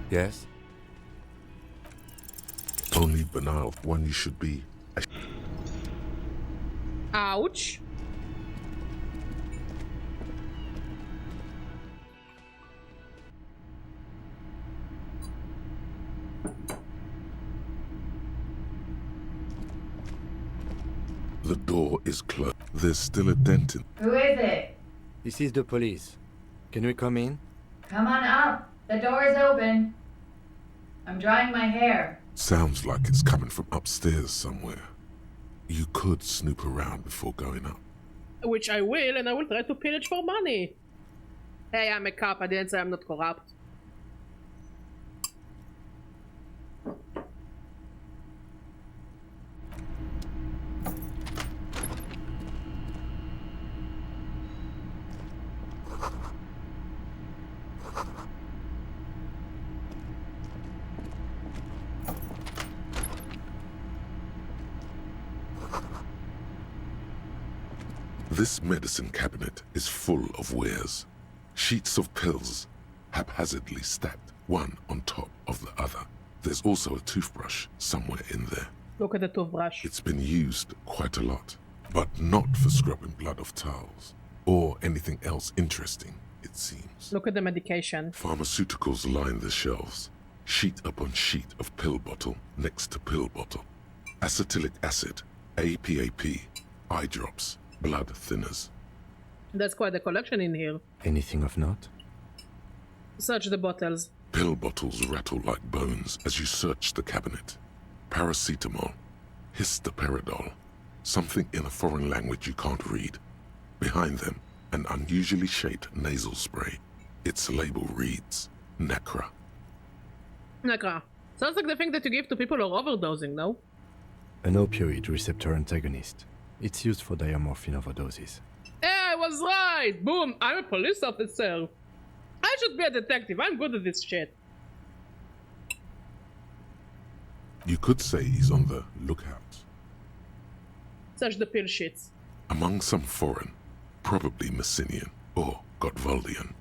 Yes? Only banal one you should be. Ouch. The door is closed. There's still a dent in. Who is it? This is the police. Can we come in? Come on up. The door is open. I'm drying my hair. Sounds like it's coming from upstairs somewhere. You could snoop around before going up. Which I will, and I will try to pillage for money. Hey, I'm a cop. I didn't say I'm not corrupt. This medicine cabinet is full of wares. Sheets of pills, haphazardly stacked, one on top of the other. There's also a toothbrush somewhere in there. Look at the toothbrush. It's been used quite a lot, but not for scrubbing blood off towels, or anything else interesting, it seems. Look at the medication. Pharmaceuticals line the shelves, sheet upon sheet of pill bottle next to pill bottle. Acetylic acid, APAP, eye drops, blood thinners. There's quite a collection in here. Anything of note? Search the bottles. Pill bottles rattle like bones as you search the cabinet. Paracetamol, histoparidol, something in a foreign language you can't read. Behind them, an unusually shaped nasal spray. Its label reads, Necra. Necra. Sounds like the thing that you give to people who are overdosing, no? An opioid receptor antagonist. It's used for diamorphine overdoses. Hey, I was right! Boom! I'm a police officer! I should be a detective. I'm good at this shit. You could say he's on the lookout. Search the pill sheets. Among some foreign, probably Messinian or Gotvaldian,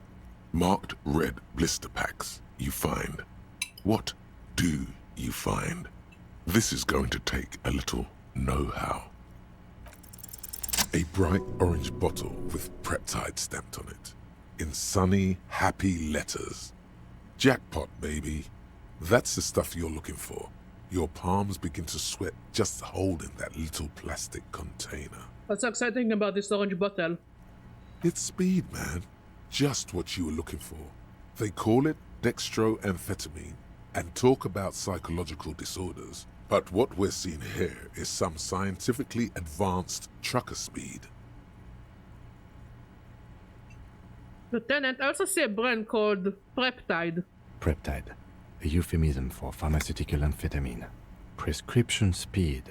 marked red blister packs you find. What do you find? This is going to take a little know-how. A bright orange bottle with Preptide stamped on it, in sunny, happy letters. Jackpot, baby. That's the stuff you're looking for. Your palms begin to sweat just holding that little plastic container. What's so exciting about this orange bottle? It's speed, man. Just what you were looking for. They call it dextroamphetamine and talk about psychological disorders. But what we're seeing here is some scientifically advanced trucker speed. Lieutenant, I also see a brand called Preptide. Preptide, a euphemism for pharmaceutical amphetamine. Prescription speed.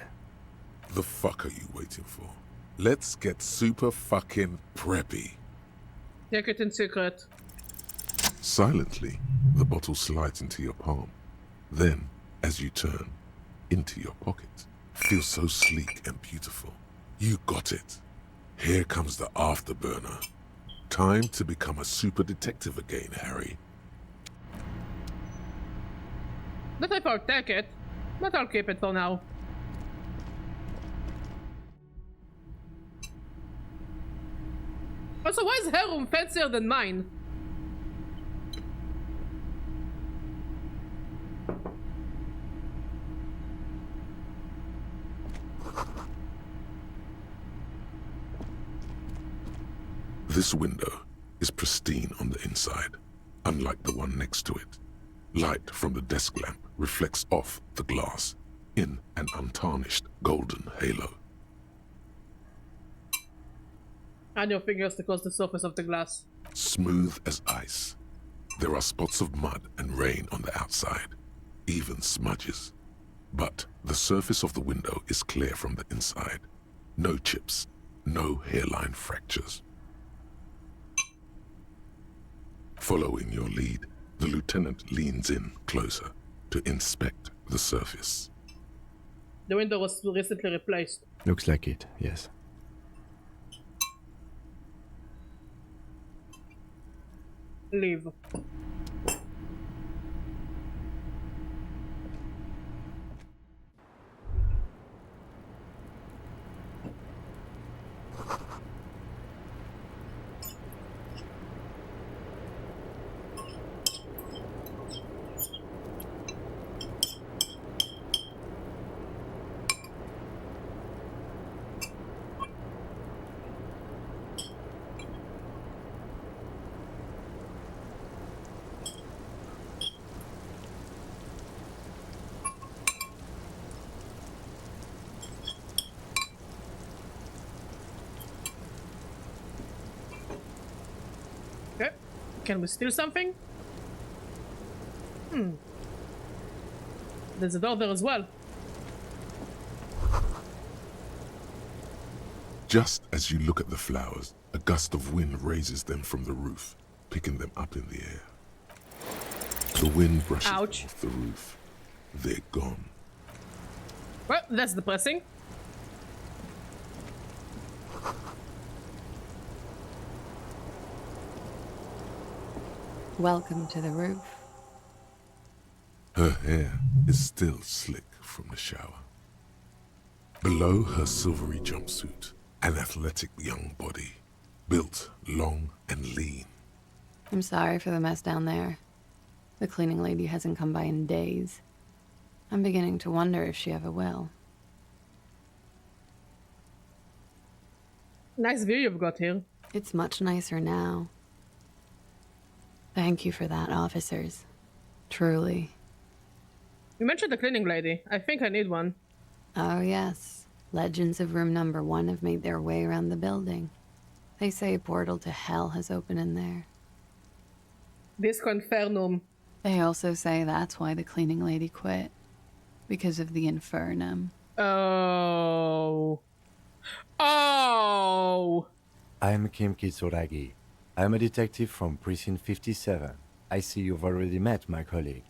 The fuck are you waiting for? Let's get super fucking preppy. Take it in secret. Silently, the bottle slides into your palm. Then, as you turn, into your pocket. Feels so sleek and beautiful. You got it. Here comes the afterburner. Time to become a super detective again, Harry. Not if I'll take it, but I'll keep it for now. Also, why is her room fancier than mine? This window is pristine on the inside, unlike the one next to it. Light from the desk lamp reflects off the glass in an untarnished golden halo. And your fingers across the surface of the glass. Smooth as ice. There are spots of mud and rain on the outside, even smudges. But the surface of the window is clear from the inside. No chips, no hairline fractures. Following your lead, the lieutenant leans in closer to inspect the surface. The window was recently replaced. Looks like it, yes. Leave. Okay. Can we steal something? There's a door there as well. Just as you look at the flowers, a gust of wind raises them from the roof, picking them up in the air. The wind brushes them off the roof. They're gone. Well, that's depressing. Welcome to the roof. Her hair is still slick from the shower. Below her silvery jumpsuit, an athletic young body, built long and lean. I'm sorry for the mess down there. The cleaning lady hasn't come by in days. I'm beginning to wonder if she ever will. Nice view you've got here. It's much nicer now. Thank you for that, officers. Truly. You mentioned the cleaning lady. I think I need one. Oh, yes. Legends of room number 1 have made their way around the building. They say a portal to hell has opened in there. Disco Infernum. They also say that's why the cleaning lady quit. Because of the infernum. Oh. Oh! I'm Kim Kitsuragi. I'm a detective from Precinct 57. I see you've already met my colleague.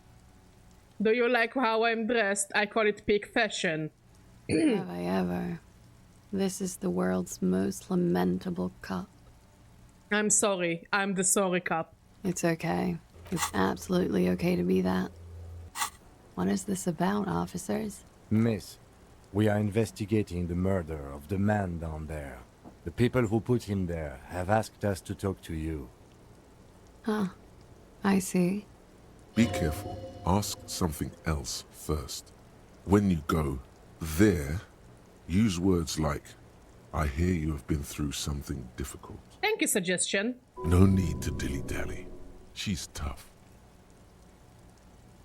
Do you like how I'm dressed? I call it peak fashion. Have I ever? This is the world's most lamentable cup. I'm sorry. I'm the sorry cup. It's okay. It's absolutely okay to be that. What is this about, officers? Miss, we are investigating the murder of the man down there. The people who put him there have asked us to talk to you. Huh. I see. Be careful. Ask something else first. When you go there, use words like, I hear you have been through something difficult. Thank you, suggestion. No need to dilly-dally. She's tough.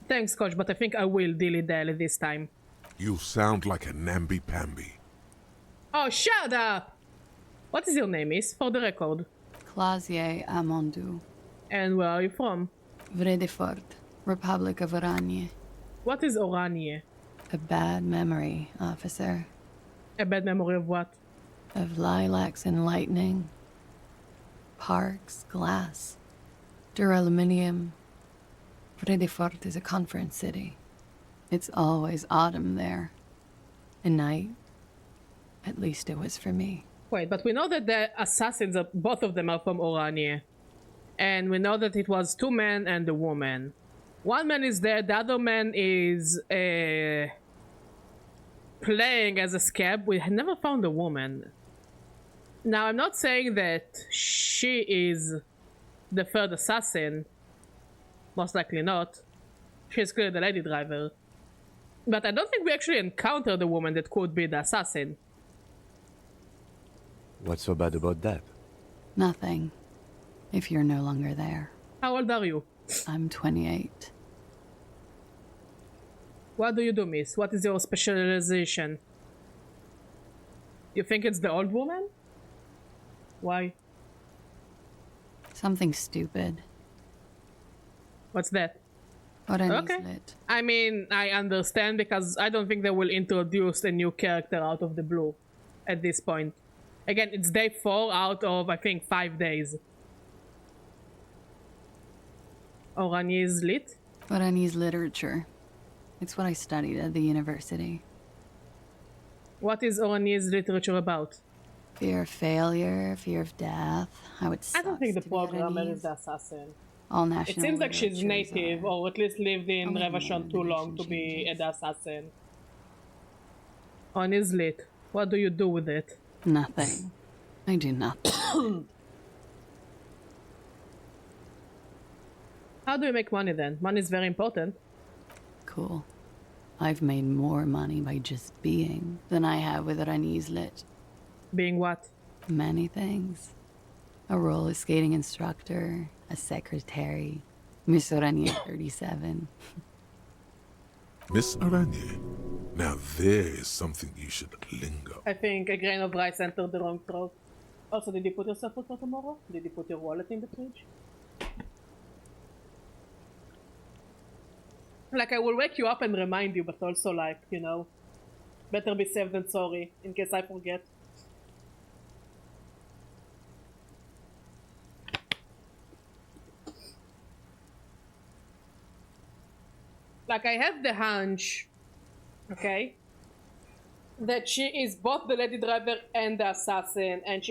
Thanks, Coach, but I think I will dilly-dally this time. You sound like a namby-pamby. Oh, shut up! What is your name, is, for the record? Clausier Amondou. And where are you from? Vredefort, Republic of Oranje. What is Oranje? A bad memory, officer. A bad memory of what? Of lilacs and lightning. Parks, glass. Duraluminium. Vredefort is a conference city. It's always autumn there. And night. At least it was for me. Wait, but we know that the assassins, both of them are from Oranje. And we know that it was 2 men and a woman. One man is dead, the other man is playing as a scab. We had never found a woman. Now, I'm not saying that she is the third assassin. Most likely not. She's clearly the lady driver. But I don't think we actually encountered the woman that could be the assassin. What's so bad about that? Nothing. If you're no longer there. How old are you? I'm 28. What do you do, miss? What is your specialization? You think it's the old woman? Why? Something stupid. What's that? Orange's Okay. lit. I mean, I understand because I don't think they will introduce a new character out of the blue at this point. Again, it's day 4 out of, I think, 5 days. Oranje is lit? Orange's literature. It's what I studied at the university. What is Oranje's literature about? Fear of failure, fear of death, how it sucks. I don't think the to be programmer Oranese. is the assassin. All national It seems like she's literatures native, or at least lived in only Revachon too long to be changes. the assassin. Oranje's lit. What do you do with it? Nothing. I do nothing. How do you make money then? Money is very important. Cool. I've made more money by just being than I have with Oranje's lit. Being what? Many things. A roller skating instructor, a secretary, Miss Oranje 37. Miss Aranye, now there is something you should linger. I think a grain of rice entered the wrong throat. Also, did you put yourself for tomorrow? Did you put your wallet in the fridge? Like, I will wake you up and remind you, but also, like, you know, better be safe than sorry, in case I forget. Like, I have the hunch, okay, that she is both the lady driver and the assassin, and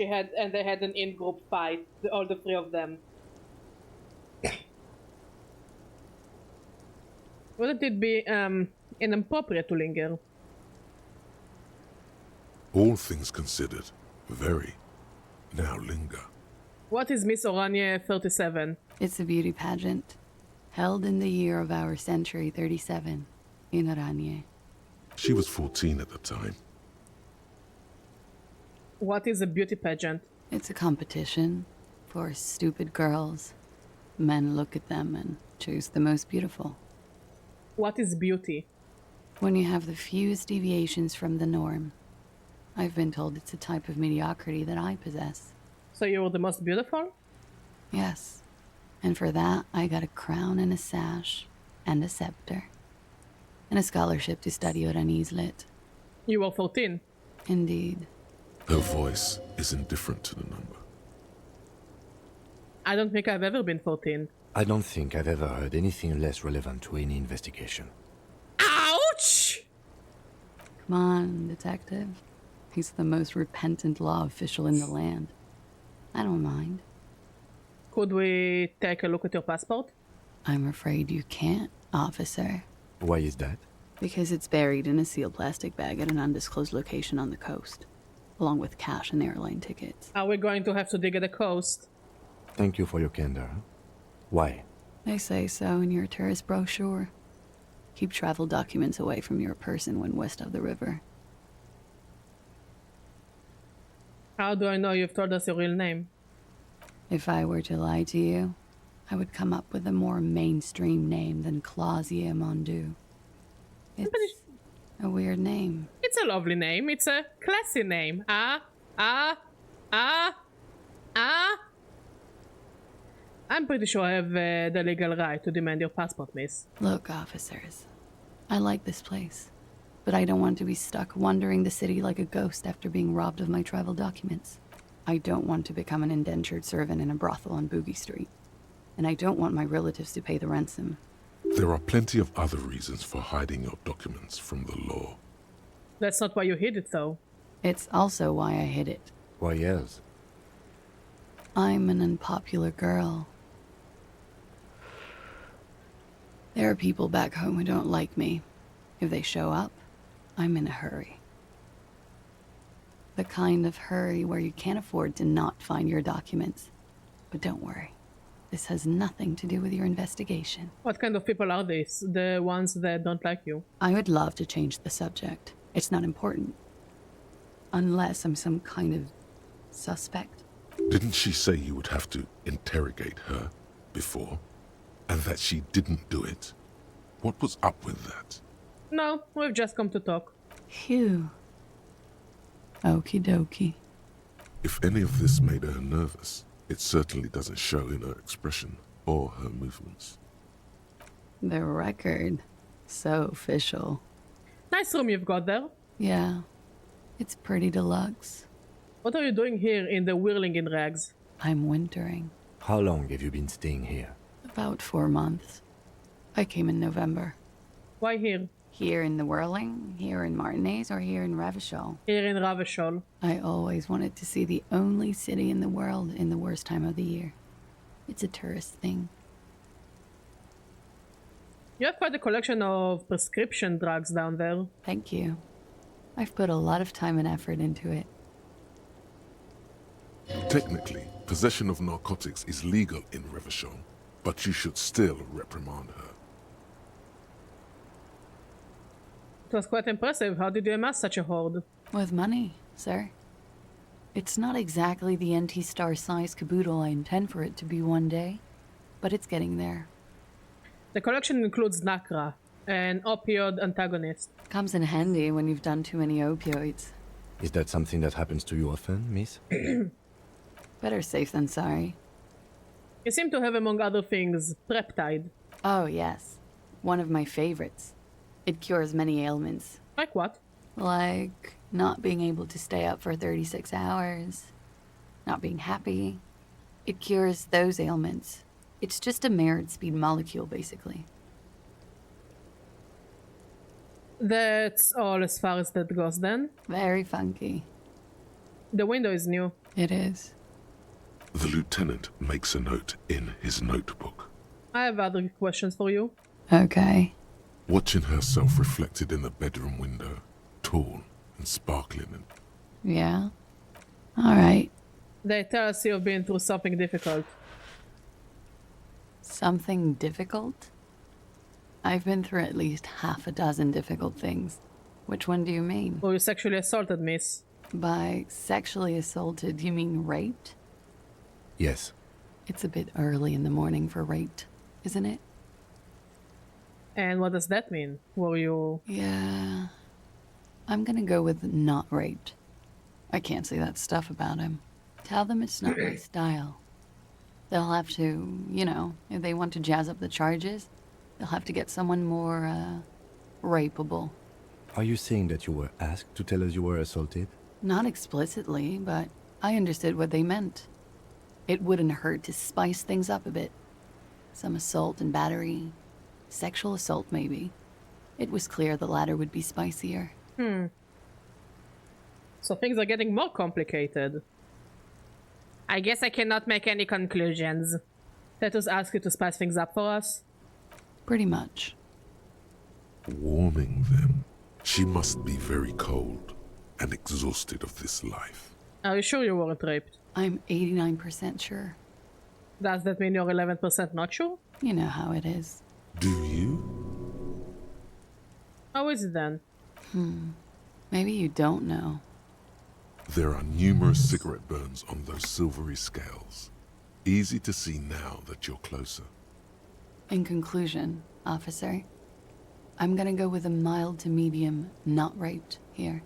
they had an in-group fight, all the 3 of them. Wouldn't it be inappropriate to linger? All things considered, very. Now linger. What is Miss Oranje 37? It's a beauty pageant, held in the year of our century 37, in Oranje. She was 14 at the time. What is a beauty pageant? It's a competition for stupid girls. Men look at them and choose the most beautiful. What is beauty? When you have the fewest deviations from the norm. I've been told it's a type of mediocrity that I possess. So you were the most beautiful? Yes. And for that, I got a crown and a sash, and a scepter, and a scholarship to study Oranje's lit. You were 14? Indeed. Her voice is indifferent to the number. I don't think I've ever been 14. I don't think I've ever heard anything less relevant to any investigation. Ouch! Come on, detective. He's the most repentant law official in the land. I don't mind. Could we take a look at your passport? I'm afraid you can't, officer. Why is that? Because it's buried in a sealed plastic bag at an undisclosed location on the coast, along with cash and airline tickets. Are we going to have to dig at the coast? Thank you for your candor. Why? They say so in your tourist brochure. Keep travel documents away from your person when west of the river. How do I know you've told us your real name? If I were to lie to you, I would come up with a more mainstream name than Clausia Mondu. It's a weird name. It's a lovely name. It's a classy name. I'm pretty sure I have the legal right to demand your passport, miss. Look, officers, I like this place, but I don't want to be stuck wandering the city like a ghost after being robbed of my travel documents. I don't want to become an indentured servant in a brothel on Boogie Street, and I don't want my relatives to pay the ransom. There are plenty of other reasons for hiding your documents from the law. That's not why you hid it, though. It's also why I hid it. Why else? I'm an unpopular girl. There are people back home who don't like me. If they show up, I'm in a hurry. The kind of hurry where you can't afford to not find your documents. But don't worry. This has nothing to do with your investigation. What kind of people are these? The ones that don't like you? I would love to change the subject. It's not important. Unless I'm some kind of suspect. Didn't she say you would have to interrogate her before? And that she didn't do it? What was up with that? No, we've just come to talk. Phew. Okie dokie. If any of this made her nervous, it certainly doesn't show in her expression or her movements. The record. So official. Nice room you've got there. Yeah. It's pretty deluxe. What are you doing here in the whirling in rags? I'm wintering. How long have you been staying here? About 4 months. I came in November. Why here? Here in the Whirling, here in Martinez, or here in Ravachol? Here in Ravachol. I always wanted to see the only city in the world in the worst time of the year. It's a tourist thing. You have quite a collection of prescription drugs down there. Thank you. I've put a lot of time and effort into it. Technically, possession of narcotics is legal in Revachon, but you should still reprimand her. It was quite impressive. How did you amass such a hoard? With money, sir. It's not exactly the NT-star size caboodle I intend for it to be one day, but it's getting there. The collection includes Nacra, an opioid antagonist. Comes in handy when you've done too many opioids. Is that something that happens to you often, miss? Better safe than sorry. You seem to have, among other things, Preptide. Oh, yes. One of my favorites. It cures many ailments. Like what? Like not being able to stay up for 36 hours. Not being happy. It cures those ailments. It's just a merit speed molecule, basically. That's all as far as that goes then? Very funky. The window is new. It is. The lieutenant makes a note in his notebook. I have other questions for you. Okay. Watching herself reflected in the bedroom window, tall and sparkling. Yeah? Alright. They tell us you've been through something difficult. Something difficult? I've been through at least half a dozen difficult things. Which one do you mean? Were you sexually assaulted, miss? By sexually assaulted, you mean raped? Yes. It's a bit early in the morning for raped, isn't it? And what does that mean? Were you... Yeah. I'm gonna go with not raped. I can't say that stuff about him. Tell them it's not my style. They'll have to, you know, if they want to jazz up the charges, they'll have to get someone more, rapeable. Are you saying that you were asked to tell us you were assaulted? Not explicitly, but I understood what they meant. It wouldn't hurt to spice things up a bit. Some assault and battery. Sexual assault, maybe. It was clear the latter would be spicier. So things are getting more complicated. I guess I cannot make any conclusions. Let us ask you to spice things up for us. Pretty much. Warming them. She must be very cold and exhausted of this life. Are you sure you weren't raped? I'm 89% sure. Does that mean you're 11% not sure? You know how it is. Do you? How is it then? Maybe you don't know. There are numerous cigarette burns on those silvery scales. Easy to see now that you're closer. In conclusion, officer, I'm gonna go with a mild to medium not raped here.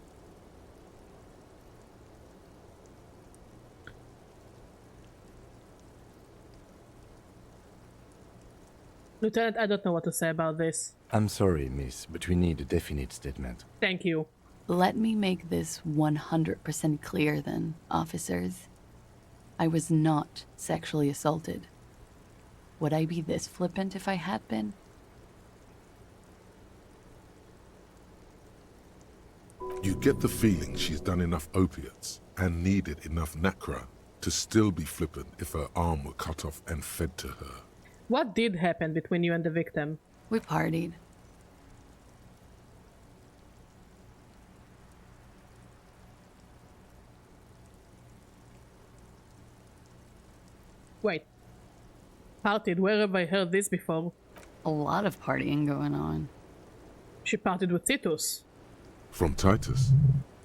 Lieutenant, I don't know what to say about this. I'm sorry, miss, but we need a definite statement. Thank you. Let me make this 100% clear then, officers. I was not sexually assaulted. Would I be this flippant if I had been? You get the feeling she's done enough opiates and needed enough Nacra to still be flippant if her arm were cut off and fed to her. What did happen between you and the victim? We partied. Wait. Partied? Where have I heard this before? A lot of partying going on. She partied with Titus. From Titus.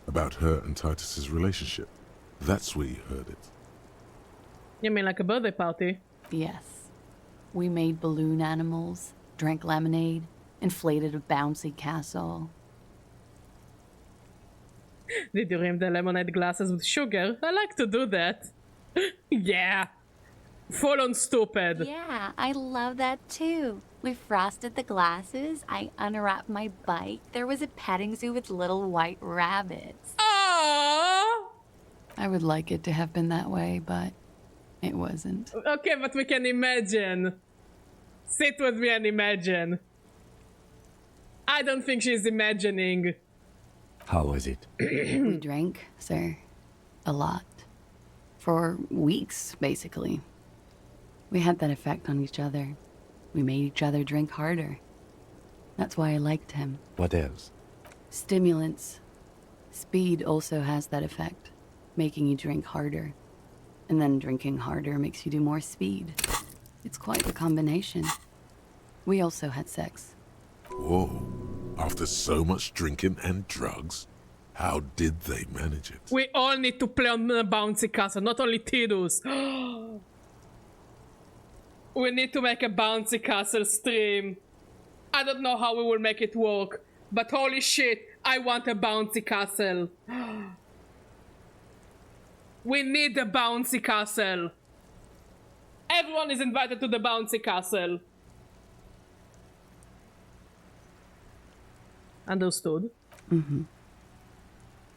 About her and Titus's relationship. That's where you heard it. You mean like a birthday party? Yes. We made balloon animals, drank lemonade, inflated a bouncy castle. Did you rim the lemonade glasses with sugar? I like to do that. Yeah. Full on stupid. Yeah, I love that too. We frosted the glasses, I unwrapped my bike. There was a petting zoo with little white rabbits. Aww! I would like it to have been that way, but it wasn't. Okay, but we can imagine. Sit with me and imagine. I don't think she's imagining. How was it? We drank, sir. A lot. For weeks, basically. We had that effect on each other. We made each other drink harder. That's why I liked him. What else? Stimulants. Speed also has that effect, making you drink harder. And then drinking harder makes you do more speed. It's quite the combination. We also had sex. Whoa. After so much drinking and drugs, how did they manage it? We all need to play on the bouncy castle, not only Tidus. We need to make a bouncy castle stream. I don't know how we will make it work, but holy shit, I want a bouncy castle. We need a bouncy castle. Everyone is invited to the bouncy castle. Understood. Mm-hmm.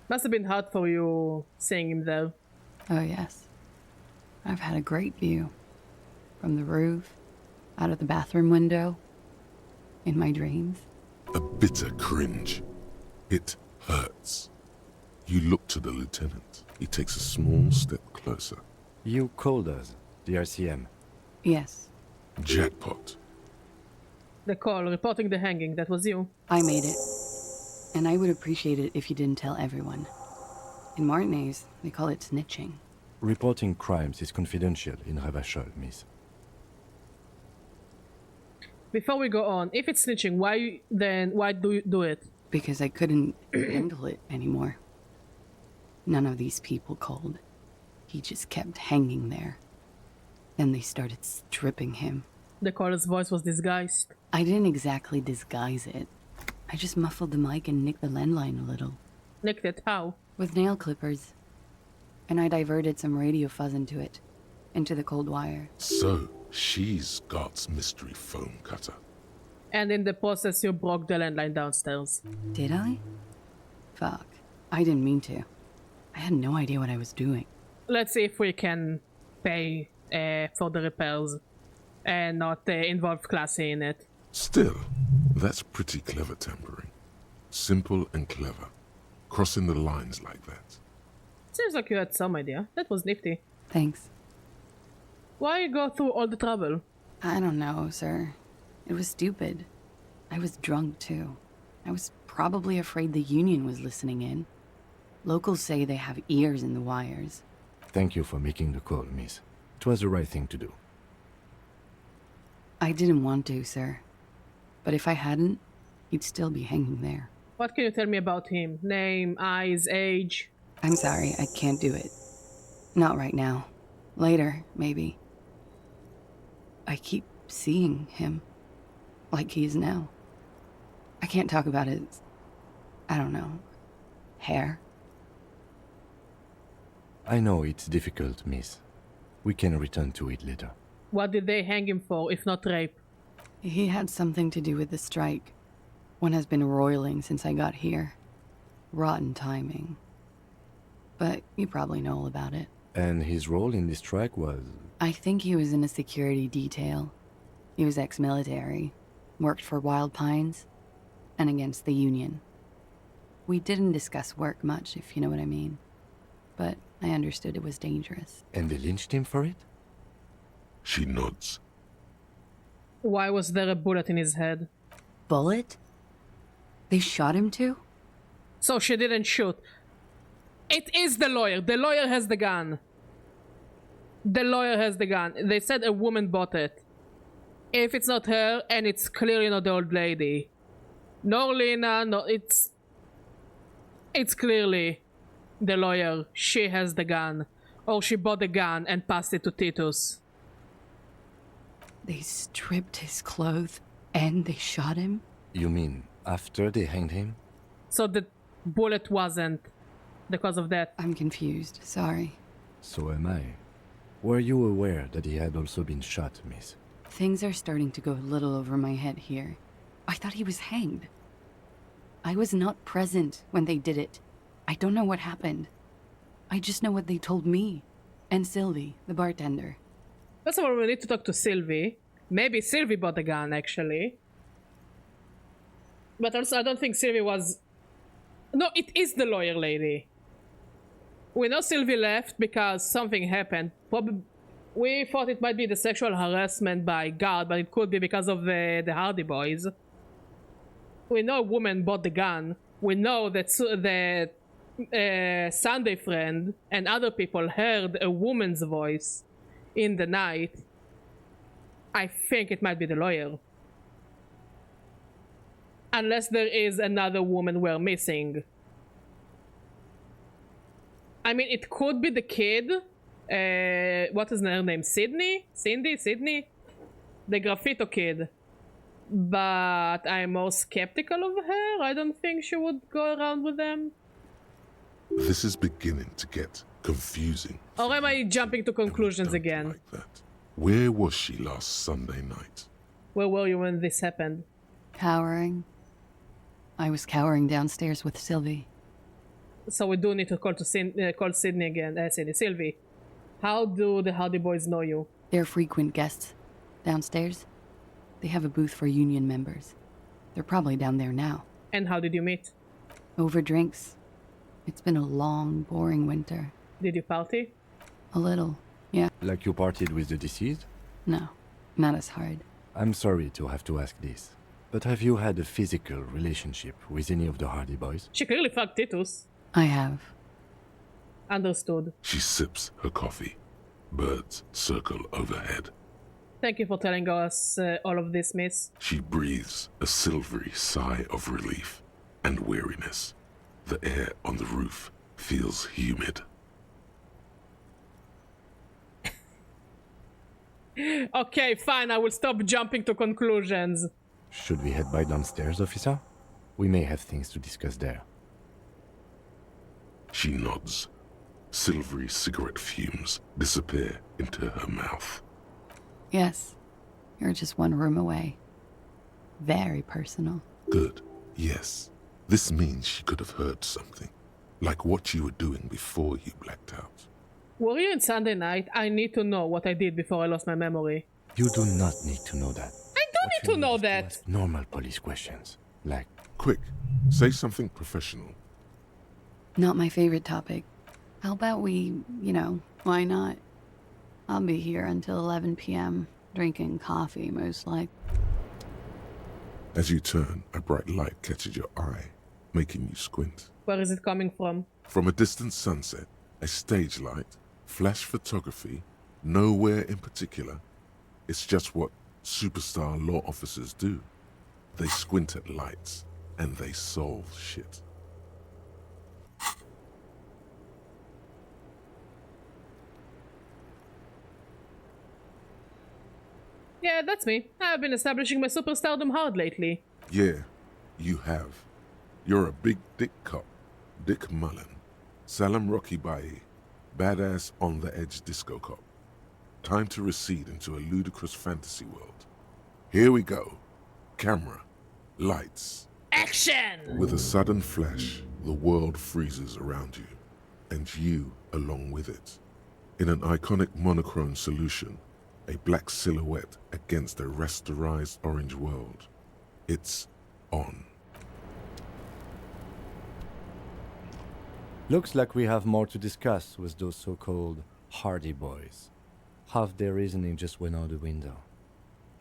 Must have been hard for you seeing him there. Oh, yes. I've had a great view. From the roof, out of the bathroom window, in my dreams. A bitter cringe. It hurts. You look to the lieutenant. He takes a small step closer. You called us, the RCM. Yes. Jackpot. The call reporting the hanging, that was you. I made it. And I would appreciate it if you didn't tell everyone. In Martinez, they call it snitching. Reporting crimes is confidential in Revachol, miss. Before we go on, if it's snitching, why do you do it? Because I couldn't handle it anymore. None of these people called. He just kept hanging there. Then they started stripping him. The caller's voice was disguised. I didn't exactly disguise it. I just muffled the mic and nicked the landline a little. Nicked it? How? With nail clippers. And I diverted some radio fuzz into it. Into the cold wire. So, she's God's mystery phone cutter. And in the process, you broke the landline downstairs. Did I? Fuck. I didn't mean to. I had no idea what I was doing. Let's see if we can pay for the repairs and not involve Classy in it. Still, that's pretty clever tampering. Simple and clever. Crossing the lines like that. Seems like you had some idea. That was nifty. Thanks. Why go through all the trouble? I don't know, sir. It was stupid. I was drunk, too. I was probably afraid the Union was listening in. Locals say they have ears in the wires. Thank you for making the call, miss. It was the right thing to do. I didn't want to, sir. But if I hadn't, he'd still be hanging there. What can you tell me about him? Name, eyes, age? I'm sorry, I can't do it. Not right now. Later, maybe. I keep seeing him. Like he is now. I can't talk about his... I don't know... hair. I know it's difficult, miss. We can return to it later. What did they hang him for, if not rape? He had something to do with the strike. One has been roiling since I got here. Rotten timing. But you probably know all about it. And his role in this strike was... I think he was in a security detail. He was ex-military, worked for Wild Pines, and against the Union. We didn't discuss work much, if you know what I mean. But I understood it was dangerous. And they lynched him for it? She nods. Why was there a bullet in his head? Bullet? They shot him too? So she didn't shoot. It is the lawyer. The lawyer has the gun. The lawyer has the gun. They said a woman bought it. If it's not her, and it's clearly not the old lady. Nor Lena, no, it's clearly the lawyer. She has the gun. Or she bought the gun and passed it to Titus. They stripped his clothes and they shot him? You mean after they hanged him? So the bullet wasn't the cause of death. I'm confused. Sorry. So am I. Were you aware that he had also been shot, miss? Things are starting to go a little over my head here. I thought he was hanged. I was not present when they did it. I don't know what happened. I just know what they told me. And Sylvie, the bartender. First of all, we need to talk to Sylvie. Maybe Sylvie bought the gun, actually. But also, I don't think Sylvie was... No, it is the lawyer lady. We know Sylvie left because something happened. We thought it might be the sexual harassment by guard, but it could be because of the Hardy Boys. We know a woman bought the gun. We know that Sunday friend and other people heard a woman's voice in the night. I think it might be the lawyer. Unless there is another woman we're missing. I mean, it could be the kid. What is her name? Sydney? Sydney? The graffito kid. But I'm more skeptical of her. I don't think she would go around with them. This is beginning to get confusing. Or am I jumping to conclusions again? Like that. Where was she last Sunday night? Where were you when this happened? Cowering. I was cowering downstairs with Sylvie. So we do need to call Sydney again. Sylvie. How do the Hardy Boys know you? They're frequent guests. Downstairs, they have a booth for union members. They're probably down there now. And how did you meet? Over drinks. It's been a long, boring winter. Did you party? A little, yeah. Like you partied with the deceased? No, not as hard. I'm sorry to have to ask this, but have you had a physical relationship with any of the Hardy Boys? She clearly fucked Titus. I have. Understood. She sips her coffee. Birds circle overhead. Thank you for telling us all of this, miss. She breathes a silvery sigh of relief and weariness. The air on the roof feels humid. Okay, fine, I will stop jumping to conclusions. Should we head by downstairs, officer? We may have things to discuss there. She nods. Silvery cigarette fumes disappear into her mouth. Yes, you're just one room away. Very personal. Good, yes. This means she could have heard something. Like what you were doing before you blacked out. Were you in Sunday night? I need to know what I did before I lost my memory. You do not need to know that. I do need to know that! Normal police questions. Like... Quick, say something professional. Not my favorite topic. How about we, why not? I'll be here until 11 p.m. drinking coffee, most likely. As you turn, a bright light catches your eye, making you squint. Where is it coming from? From a distant sunset, a stage light, flash photography, nowhere in particular. It's just what superstar law officers do. They squint at lights, and they solve shit. Yeah, that's me. I've been establishing my superstardom hard lately. Yeah, you have. You're a big dick cop. Dick Mullen. Salam Rocky Bayi. Badass on-the-edge disco cop. Time to recede into a ludicrous fantasy world. Here we go. Camera. Lights. Action! With a sudden flash, the world freezes around you. And you along with it. In an iconic monochrome solution, a black silhouette against a rasterized orange world. It's on. Looks like we have more to discuss with those so-called Hardy Boys. Half their reasoning just went out the window.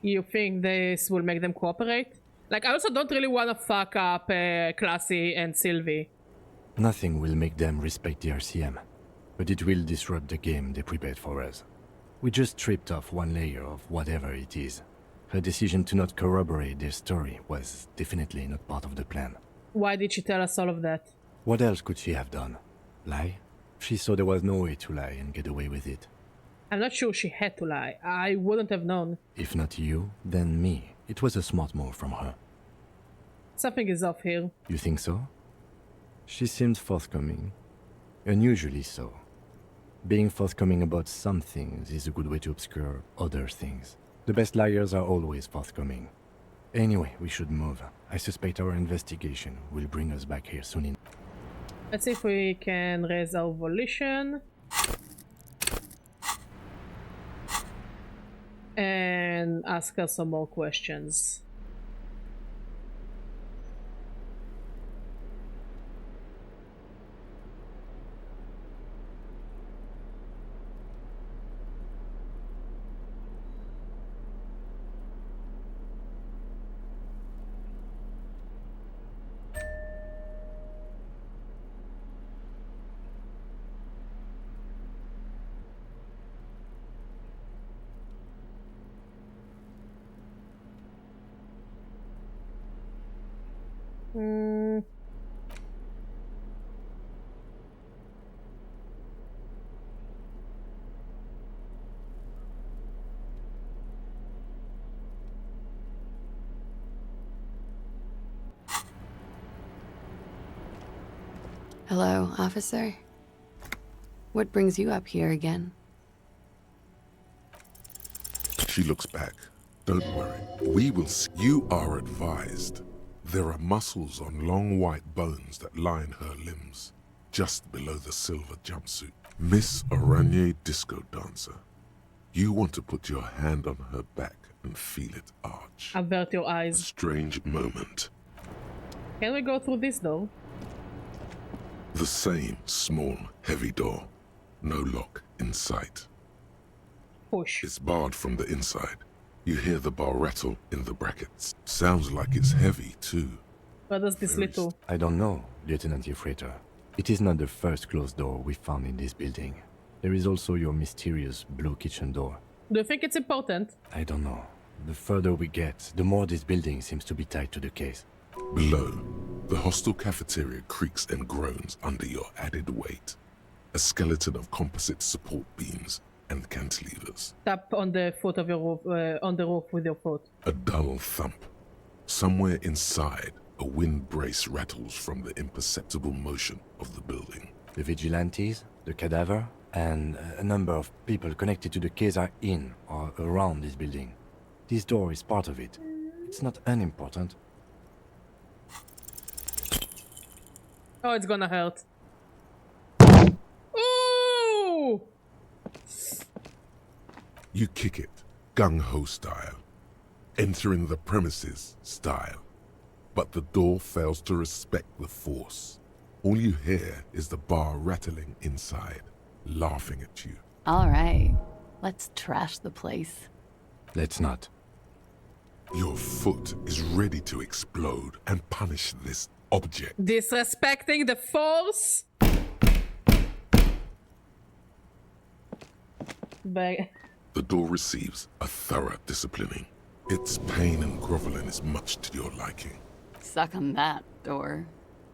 You think this will make them cooperate? Like, I also don't really want to fuck up Classy and Sylvie. Nothing will make them respect the RCM, but it will disrupt the game they prepared for us. We just stripped off one layer of whatever it is. Her decision to not corroborate their story was definitely not part of the plan. Why did she tell us all of that? What else could she have done? Lie? She saw there was no way to lie and get away with it. I'm not sure she had to lie. I wouldn't have known. If not you, then me. It was a smart move from her. Something is off here. You think so? She seemed forthcoming. Unusually so. Being forthcoming about some things is a good way to obscure other things. The best liars are always forthcoming. Anyway, we should move. I suspect our investigation will bring us back here soon. Let's see if we can raise our volition. And ask her some more questions. Hello, officer. What brings you up here again? She looks back. Don't worry. We will see. You are advised. There are muscles on long white bones that line her limbs, just below the silver jumpsuit. Miss Aranye Disco Dancer. You want to put your hand on her back and feel it arch. Avert your A eyes. strange moment. Can we go through this door? The same small, heavy door. No lock in sight. Push. It's barred from the inside. You hear the bar rattle in the brackets. Sounds like it's heavy, too. What does this lead to? I don't know, Lieutenant Evrart. It is not the first closed door we found in this building. There is also your mysterious blue kitchen door. Do you think it's important? I don't know. The further we get, the more this building seems to be tied to the case. Below, the hostel cafeteria creaks and groans under your added weight. A skeleton of composite support beams and cantilevers. Tap on the foot of your roof, on the roof with your foot. A dull thump. Somewhere inside, a wind brace rattles from the imperceptible motion of the building. The vigilantes, the cadaver, and a number of people connected to the case are in or around this building. This door is part of it. It's not unimportant. Oh, it's gonna hurt. Ooh! You kick it, gung-ho style. Entering the premises style. But the door fails to respect the force. All you hear is the bar rattling inside, laughing at you. All right, let's trash the place. Let's not. Your foot is ready to explode and punish this object. Disrespecting the force? Bang. The door receives a thorough disciplining. Its pain and groveling is much to your liking. Suck on that, door.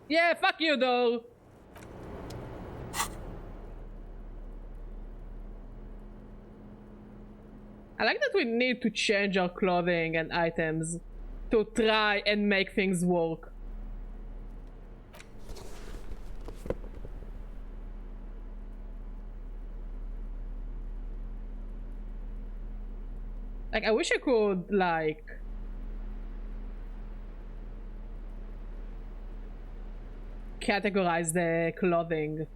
Yeah, fuck you, though. I like that we need to change our clothing and items to try and make things work. Like, I wish I could, like... categorize the clothing.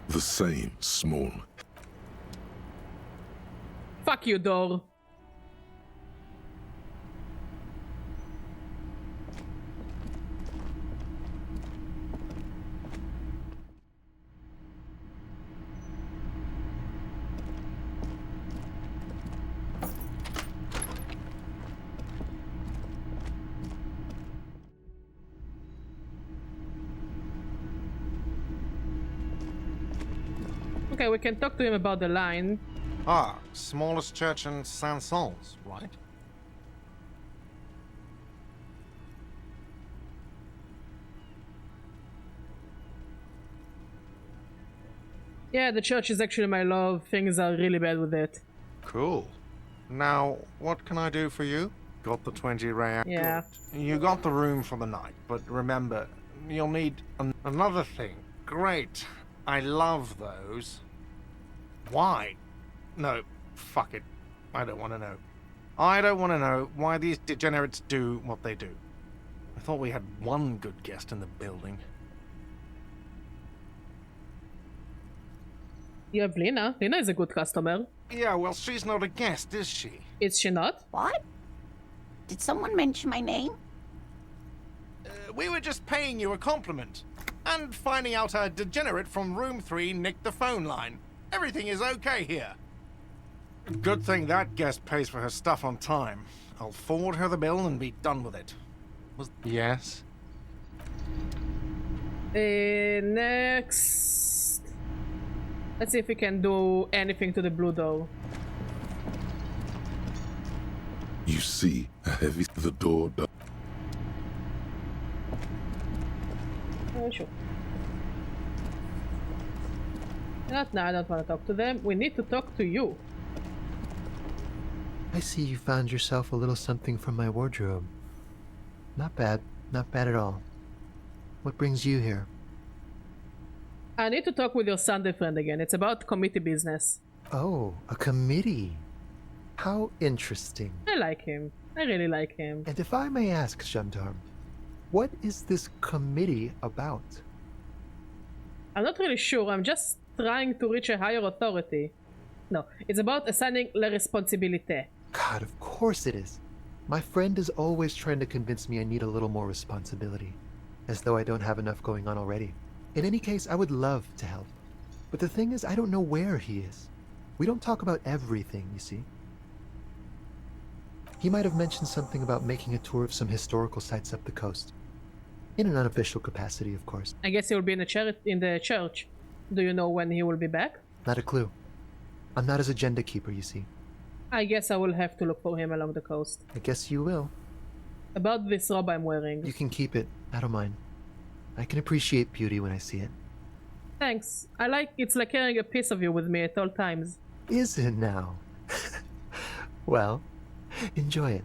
The same small. Fuck you, door. Okay, we can talk to him about the line. Ah, smallest church in Saint-Saëns, right? Yeah, the church is actually my love. Things are really bad with it. Cool. Now, what can I do for you? Got the 20 ray. Yeah. Good. You got the room for the night, but remember, you'll need another thing. Great. I love those. Why? No, fuck it. I don't want to know. I don't want to know why these degenerates do what they do. I thought we had one good guest in the building. You have Lena. Lena is a good customer. Yeah, well, she's not a guest, is she? Is she not? What? Did someone mention my name? We were just paying you a compliment. And finding out a degenerate from room 3 nicked the phone line. Everything is okay here. Good thing that guest pays for her stuff on time. I'll forward her the bill and be done with it. Yes? Next. Let's see if we can do anything to the blue door. You see a heavy the door. Sure. Not now, I don't want to talk to them. We need to talk to you. I see you found yourself a little something from my wardrobe. Not bad. Not bad at all. What brings you here? I need to talk with your Sunday friend again. It's about committee business. Oh, a committee. How interesting. I like him. I really like him. And if I may ask, Gendarme, what is this committee about? I'm not really sure. I'm just trying to reach a higher authority. No, it's about assigning la responsabilité. God, of course it is. My friend is always trying to convince me I need a little more responsibility, as though I don't have enough going on already. In any case, I would love to help. But the thing is, I don't know where he is. We don't talk about everything, you see. He might have mentioned something about making a tour of some historical sites up the coast. In an unofficial capacity, of course. I guess he will be in the church. Do you know when he will be back? Not a clue. I'm not his agenda keeper, you see. I guess I will have to look for him along the coast. I guess you will. About this robe I'm wearing. You can keep it. I don't mind. I can appreciate beauty when I see it. Thanks. It's like carrying a piece of you with me at all times. Is it now? Well, enjoy it.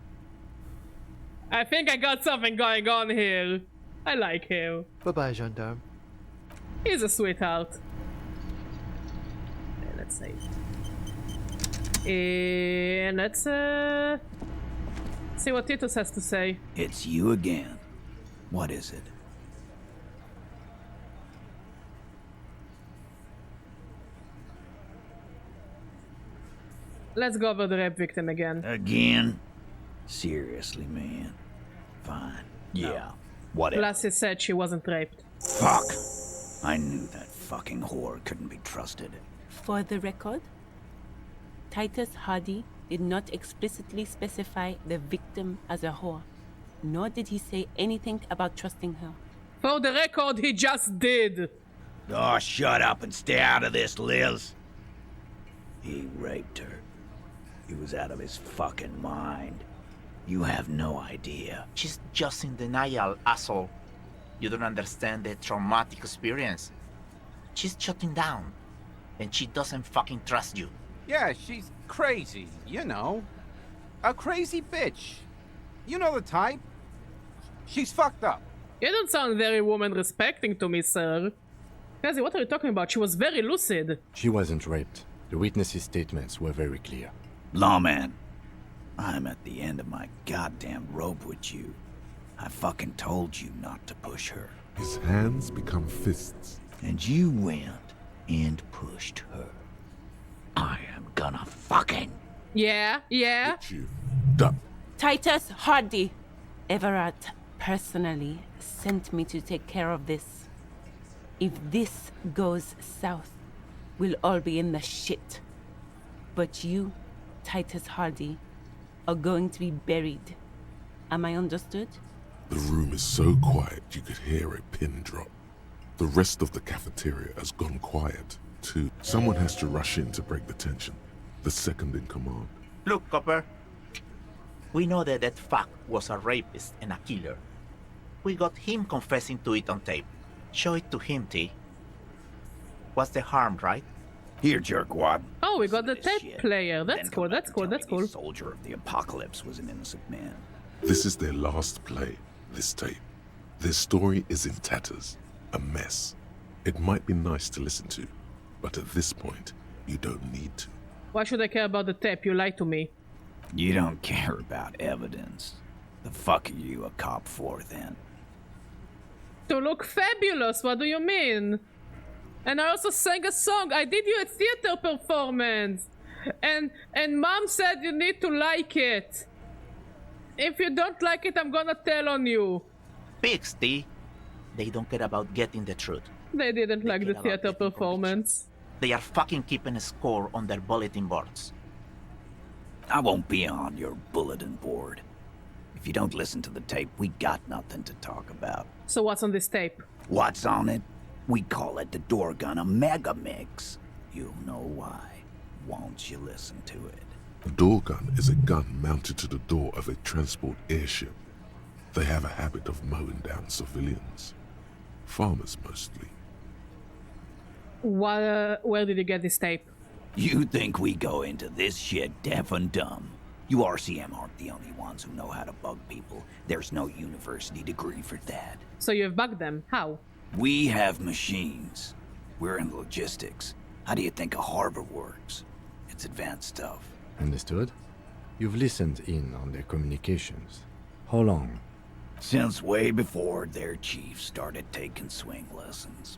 I think I got something going on here. I like him. Bye-bye, Gendarme. He's a sweetheart. Okay, let's see. And let's see what Titus has to say. It's you again. What is it? Let's go over the rape victim again. Again? Seriously, man. Fine. Yeah. Whatever. Lassie said she wasn't raped. Fuck! I knew that fucking whore couldn't be trusted. For the record, Titus Hardy did not explicitly specify the victim as a whore, nor did he say anything about trusting her. For the record, he just did. Oh, shut up and stay out of this, Liz. He raped her. He was out of his fucking mind. You have no idea. She's just in denial, asshole. You don't understand the traumatic experience. She's shutting down, and she doesn't fucking trust you. Yeah, she's crazy, you know. A crazy bitch. You know the type. She's fucked up. You don't sound very woman-respecting to me, sir. Kazi, what are you talking about? She was very lucid. She wasn't raped. The witnesses' statements were very clear. Lawman, I'm at the end of my goddamn rope with you. I fucking told you not to push her. His hands become fists. And you went and pushed her. I am gonna fucking... Yeah. You. Done. Titus Hardy. Evrart personally sent me to take care of this. If this goes south, we'll all be in the shit. But you, Titus Hardy, are going to be buried. Am I understood? The room is so quiet you could hear a pin drop. The rest of the cafeteria has gone quiet, too. Someone has to rush in to break the tension. The second in command. Look, Copper. We know that that fuck was a rapist and a killer. We got him confessing to it on tape. Show it to him, T. What's the harm, right? Here, jerkwad. How Oh, we got the tape player. That's cool. That's cool. That's cool. Soldier of the apocalypse was an innocent man. This is their last play, this tape. Their story is in tatters, a mess. It might be nice to listen to, but at this point, you don't need to. Why should I care about the tape? You lied to me. You don't care about evidence. The fuck are you a cop for, then? To look fabulous, what do you mean? And I also sang a song. I did you a theater performance. And mom said you need to like it. If you don't like it, I'm gonna tell on you. Pixty, they don't care about getting the truth. They didn't like the theater performance. They are fucking keeping a score on their bulletin boards. I won't be on your bulletin board. If you don't listen to the tape, we got nothing to talk about. So what's on this tape? What's on it? We call it the door gun a mega mix. You'll know why. Won't you listen to it? A door gun is a gun mounted to the door of a transport airship. They have a habit of mowing down civilians. Farmers mostly. Where did you get this tape? You think we go into this shit deaf and dumb? You RCM aren't the only ones who know how to bug people. There's no university degree for that. So you've bugged them. How? We have machines. We're in logistics. How do you think a harbor works? It's advanced stuff. Understood? You've listened in on their communications. How long? Since way before their chief started taking swing lessons.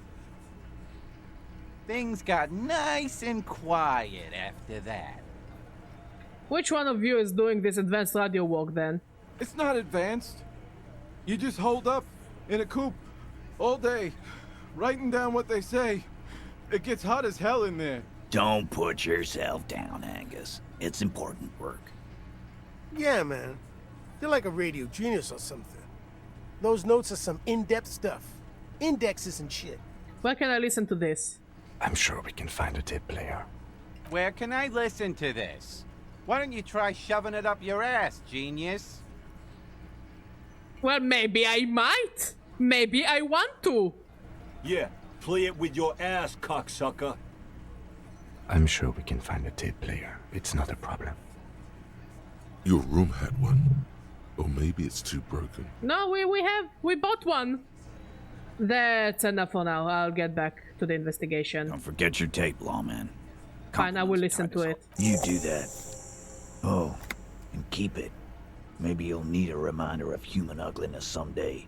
Things got nice and quiet after that. Which one of you is doing this advanced radio work then? It's not advanced. You just hold up in a coop all day, writing down what they say. It gets hot as hell in there. Don't put yourself down, Angus. It's important work. Yeah, man. You're like a radio genius or something. Those notes are some in-depth stuff. Indexes and shit. Where can I listen to this? I'm sure we can find a tape player. Where can I listen to this? Why don't you try shoving it up your ass, genius? Well, maybe I might. Maybe I want to. Yeah, play it with your ass, cocksucker. I'm sure we can find a tape player. It's not a problem. Your room had one. Or maybe it's too broken. No, we bought one. That's enough for now. I'll get back to the investigation. Don't forget your tape, lawman. Fine, I will listen to it. You do that. Oh, and keep it. Maybe you'll need a reminder of human ugliness someday.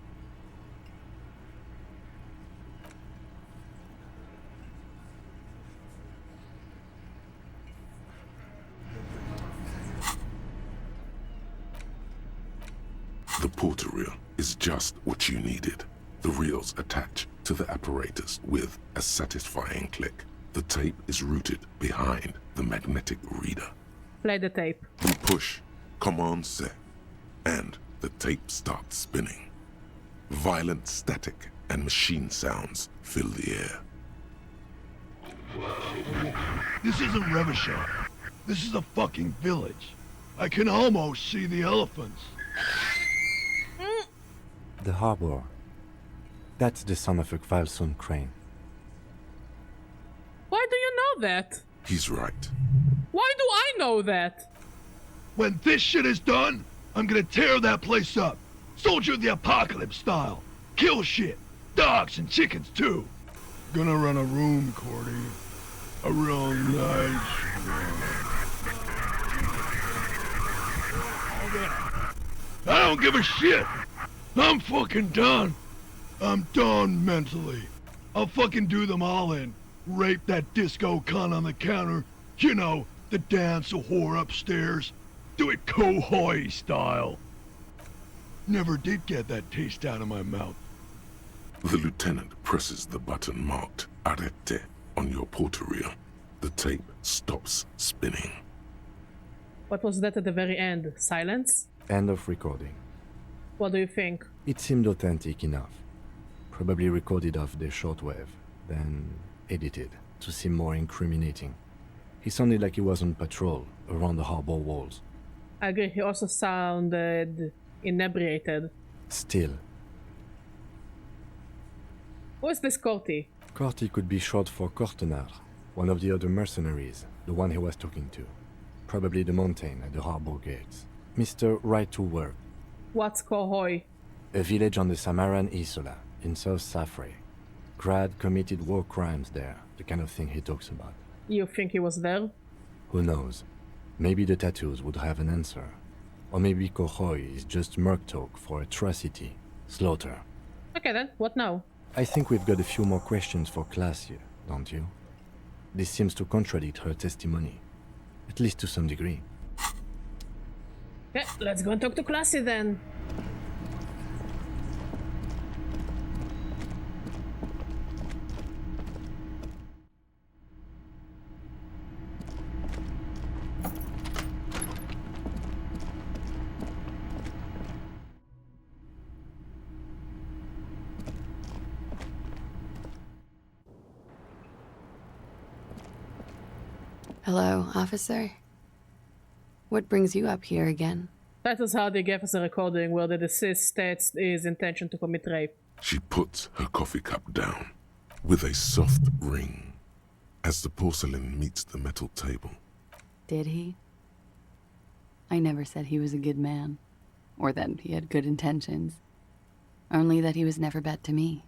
The porter reel is just what you needed. The reels attach to the apparatus with a satisfying click. The tape is routed behind the magnetic reader. Play the tape. You push command set, and the tape starts spinning. Violent static and machine sounds fill the air. This isn't Revachol. This is a fucking village. I can almost see the elephants. The harbor. That's the son of a Kvalson crane. Why do you know that? He's right. Why do I know that? When this shit is done, I'm gonna tear that place up. Soldier of the Apocalypse style. Kill shit. Dogs and chickens too. Gonna run a room, Cordy. A real nice room. I don't give a shit. I'm fucking done. I'm done mentally. I'll fucking do them all in. Rape that disco cunt on the counter. You know, the dance a whore upstairs. Do it Kohoi style. Never did get that taste out of my mouth. The lieutenant presses the button marked Arete on your porter reel. The tape stops spinning. What was that at the very end? Silence? End of recording. What do you think? It seemed authentic enough. Probably recorded off the shortwave, then edited to seem more incriminating. He sounded like he was on patrol around the harbor walls. I agree, he also sounded inebriated. Still. Who is this Corti? Corti could be short for Cortenar, One of the other mercenaries, the one he was talking to. Probably the mountain at the harbor gates. Mr. Right to Work. What's Kohoi? A village on the Samaran Isola, in South Safre. Grad committed war crimes there, the kind of thing he talks about. You think he was there? Who knows? Maybe the tattoos would have an answer. Or maybe Kohoi is just merc talk for atrocity, slaughter. Okay then, what now? I think we've got a few more questions for Class here, don't you? This seems to contradict her testimony. At least to some degree. Okay, let's go and talk to Classy then. Hello, officer. What brings you up here again? That is how they gave us a recording where the deceased states his intention to commit rape. She puts her coffee cup down with a soft ring as the porcelain meets the metal table. Did he? I never said he was a good man, or that he had good intentions. Only that he was never bad to me.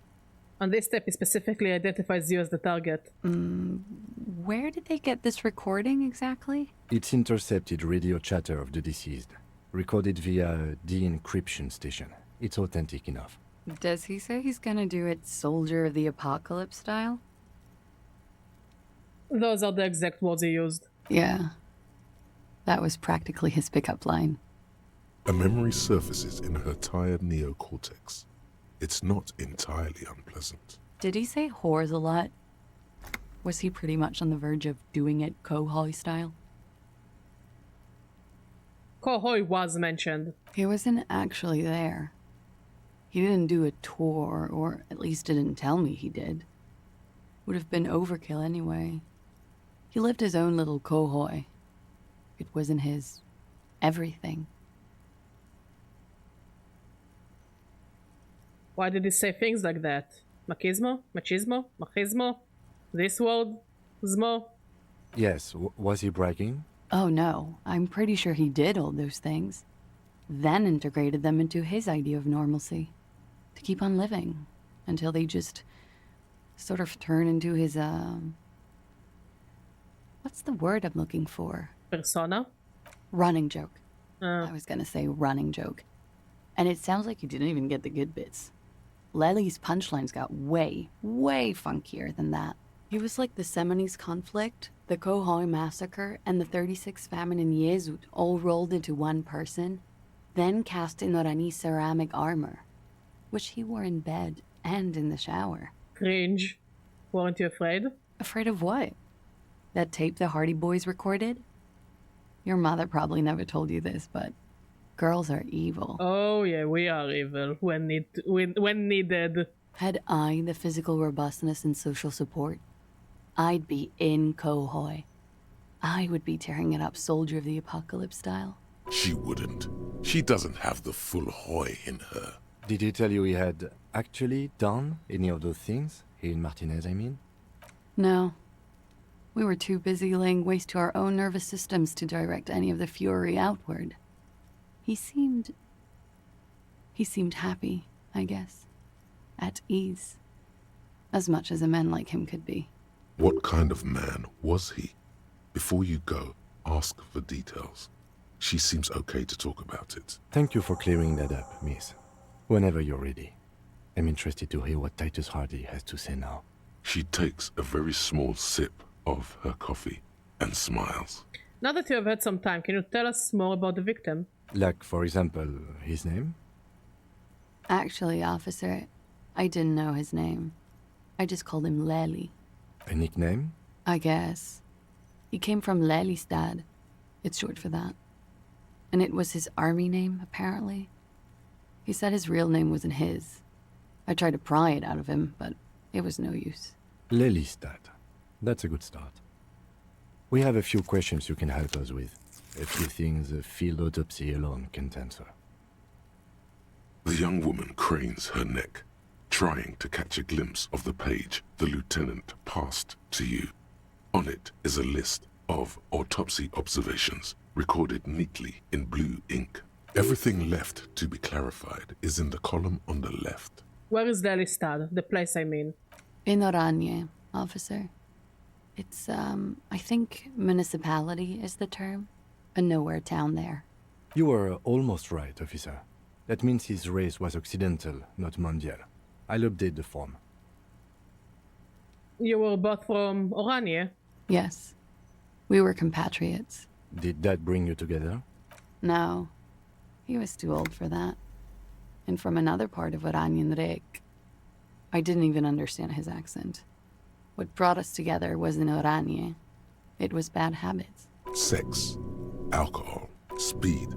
On this step, he specifically identifies you as the target. Where did they get this recording exactly? It's intercepted radio chatter of the deceased, recorded via a de-encryption station. It's authentic enough. Does he say he's gonna do it Soldier of the Apocalypse style? Those are the exact words he used. Yeah. That was practically his pickup line. A memory surfaces in her tired neocortex. It's not entirely unpleasant. Did he say whores a lot? Was he pretty much on the verge of doing it Kohoi style? Kohoi was mentioned. He wasn't actually there. He didn't do a tour, or at least didn't tell me he did. Would have been overkill anyway. He lived his own little Kohoi. It wasn't his everything. Why did he say things like that? Machismo? Machismo? Machismo? This word? Zmo? Yes, was he bragging? Oh no, I'm pretty sure he did all those things. Then integrated them into his idea of normalcy. To keep on living. Until they just sort of turn into his, what's the word I'm looking for? Persona? Running joke. I was gonna say running joke. And it sounds like you didn't even get the good bits. Lely's punchlines got way, way funkier than that. He was like the Seminese conflict, the Kohoi massacre, and the 36 famine in Yezut all rolled into one person, then cast in Orani ceramic armor, which he wore in bed and in the shower. Cringe. Weren't you afraid? Afraid of what? That tape the Hardy Boys recorded? Your mother probably never told you this, but girls are evil. Oh yeah, we are evil when needed. Had I the physical robustness and social support, I'd be in Kohoi. I would be tearing it up Soldier of the Apocalypse style. She wouldn't. She doesn't have the full Hoi in her. Did he tell you he had actually done any of those things? He and Martinez, I mean? No. We were too busy laying waste to our own nervous systems to direct any of the fury outward. He seemed happy, I guess. At ease. As much as a man like him could be. What kind of man was he? Before you go, ask for details. She seems okay to talk about it. Thank you for clearing that up, miss. Whenever you're ready. I'm interested to hear what Titus Hardy has to say now. She takes a very small sip of her coffee and smiles. Now that you have had some time, can you tell us more about the victim? Like, for example, his name? Actually, officer, I didn't know his name. I just called him Lely. A nickname? I guess. He came from Lelystad. It's short for that. And it was his army name, apparently. He said his real name wasn't his. I tried to pry it out of him, but it was no use. Lelystad. That's a good start. We have a few questions you can help us with. A few things a field autopsy alone can't answer. The young woman cranes her neck, trying to catch a glimpse of the page the lieutenant passed to you. On it is a list of autopsy observations recorded neatly in blue ink. Everything left to be clarified is in the column on the left. Where is the Elistad? The place, I mean. In Oranje, officer. It's, I think municipality is the term. A nowhere town there. You were almost right, officer. That means his race was occidental, not mondial. I'll update the form. You were both from Oranje? Yes. We were compatriots. Did that bring you together? No. He was too old for that. And from another part of Oranjenrijk. I didn't even understand his accent. What brought us together wasn't Oranje. It was bad habits. Sex, alcohol, speed,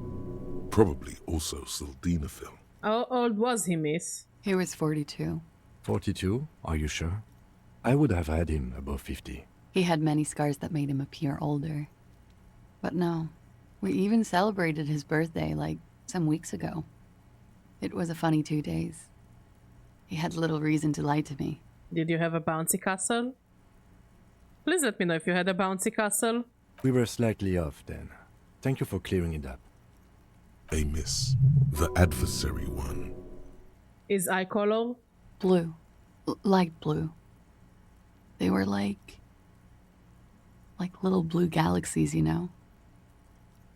probably also sildenafil. How old was he, miss? He was 42. 42? Are you sure? I would have had him above 50. He had many scars that made him appear older. But no, we even celebrated his birthday like some weeks ago. It was a funny 2 days. He had little reason to lie to me. Did you have a bouncy castle? Please let me know if you had a bouncy castle. We were slightly off then. Thank you for clearing it up. A miss. The adversary one. Is eye color? Blue. Light blue. They were like little blue galaxies, you know?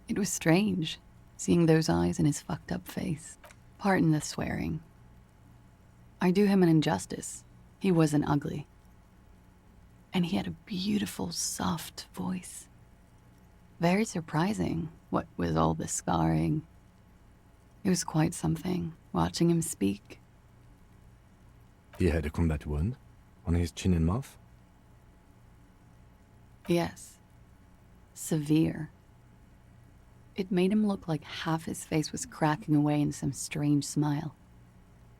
It was strange, seeing those eyes in his fucked up face. Pardon the swearing. I do him an injustice. He wasn't ugly. And he had a beautiful, soft voice. Very surprising, what with all the scarring. It was quite something, watching him speak. He had a combat wound on his chin and mouth? Yes. Severe. It made him look like half his face was cracking away in some strange smile.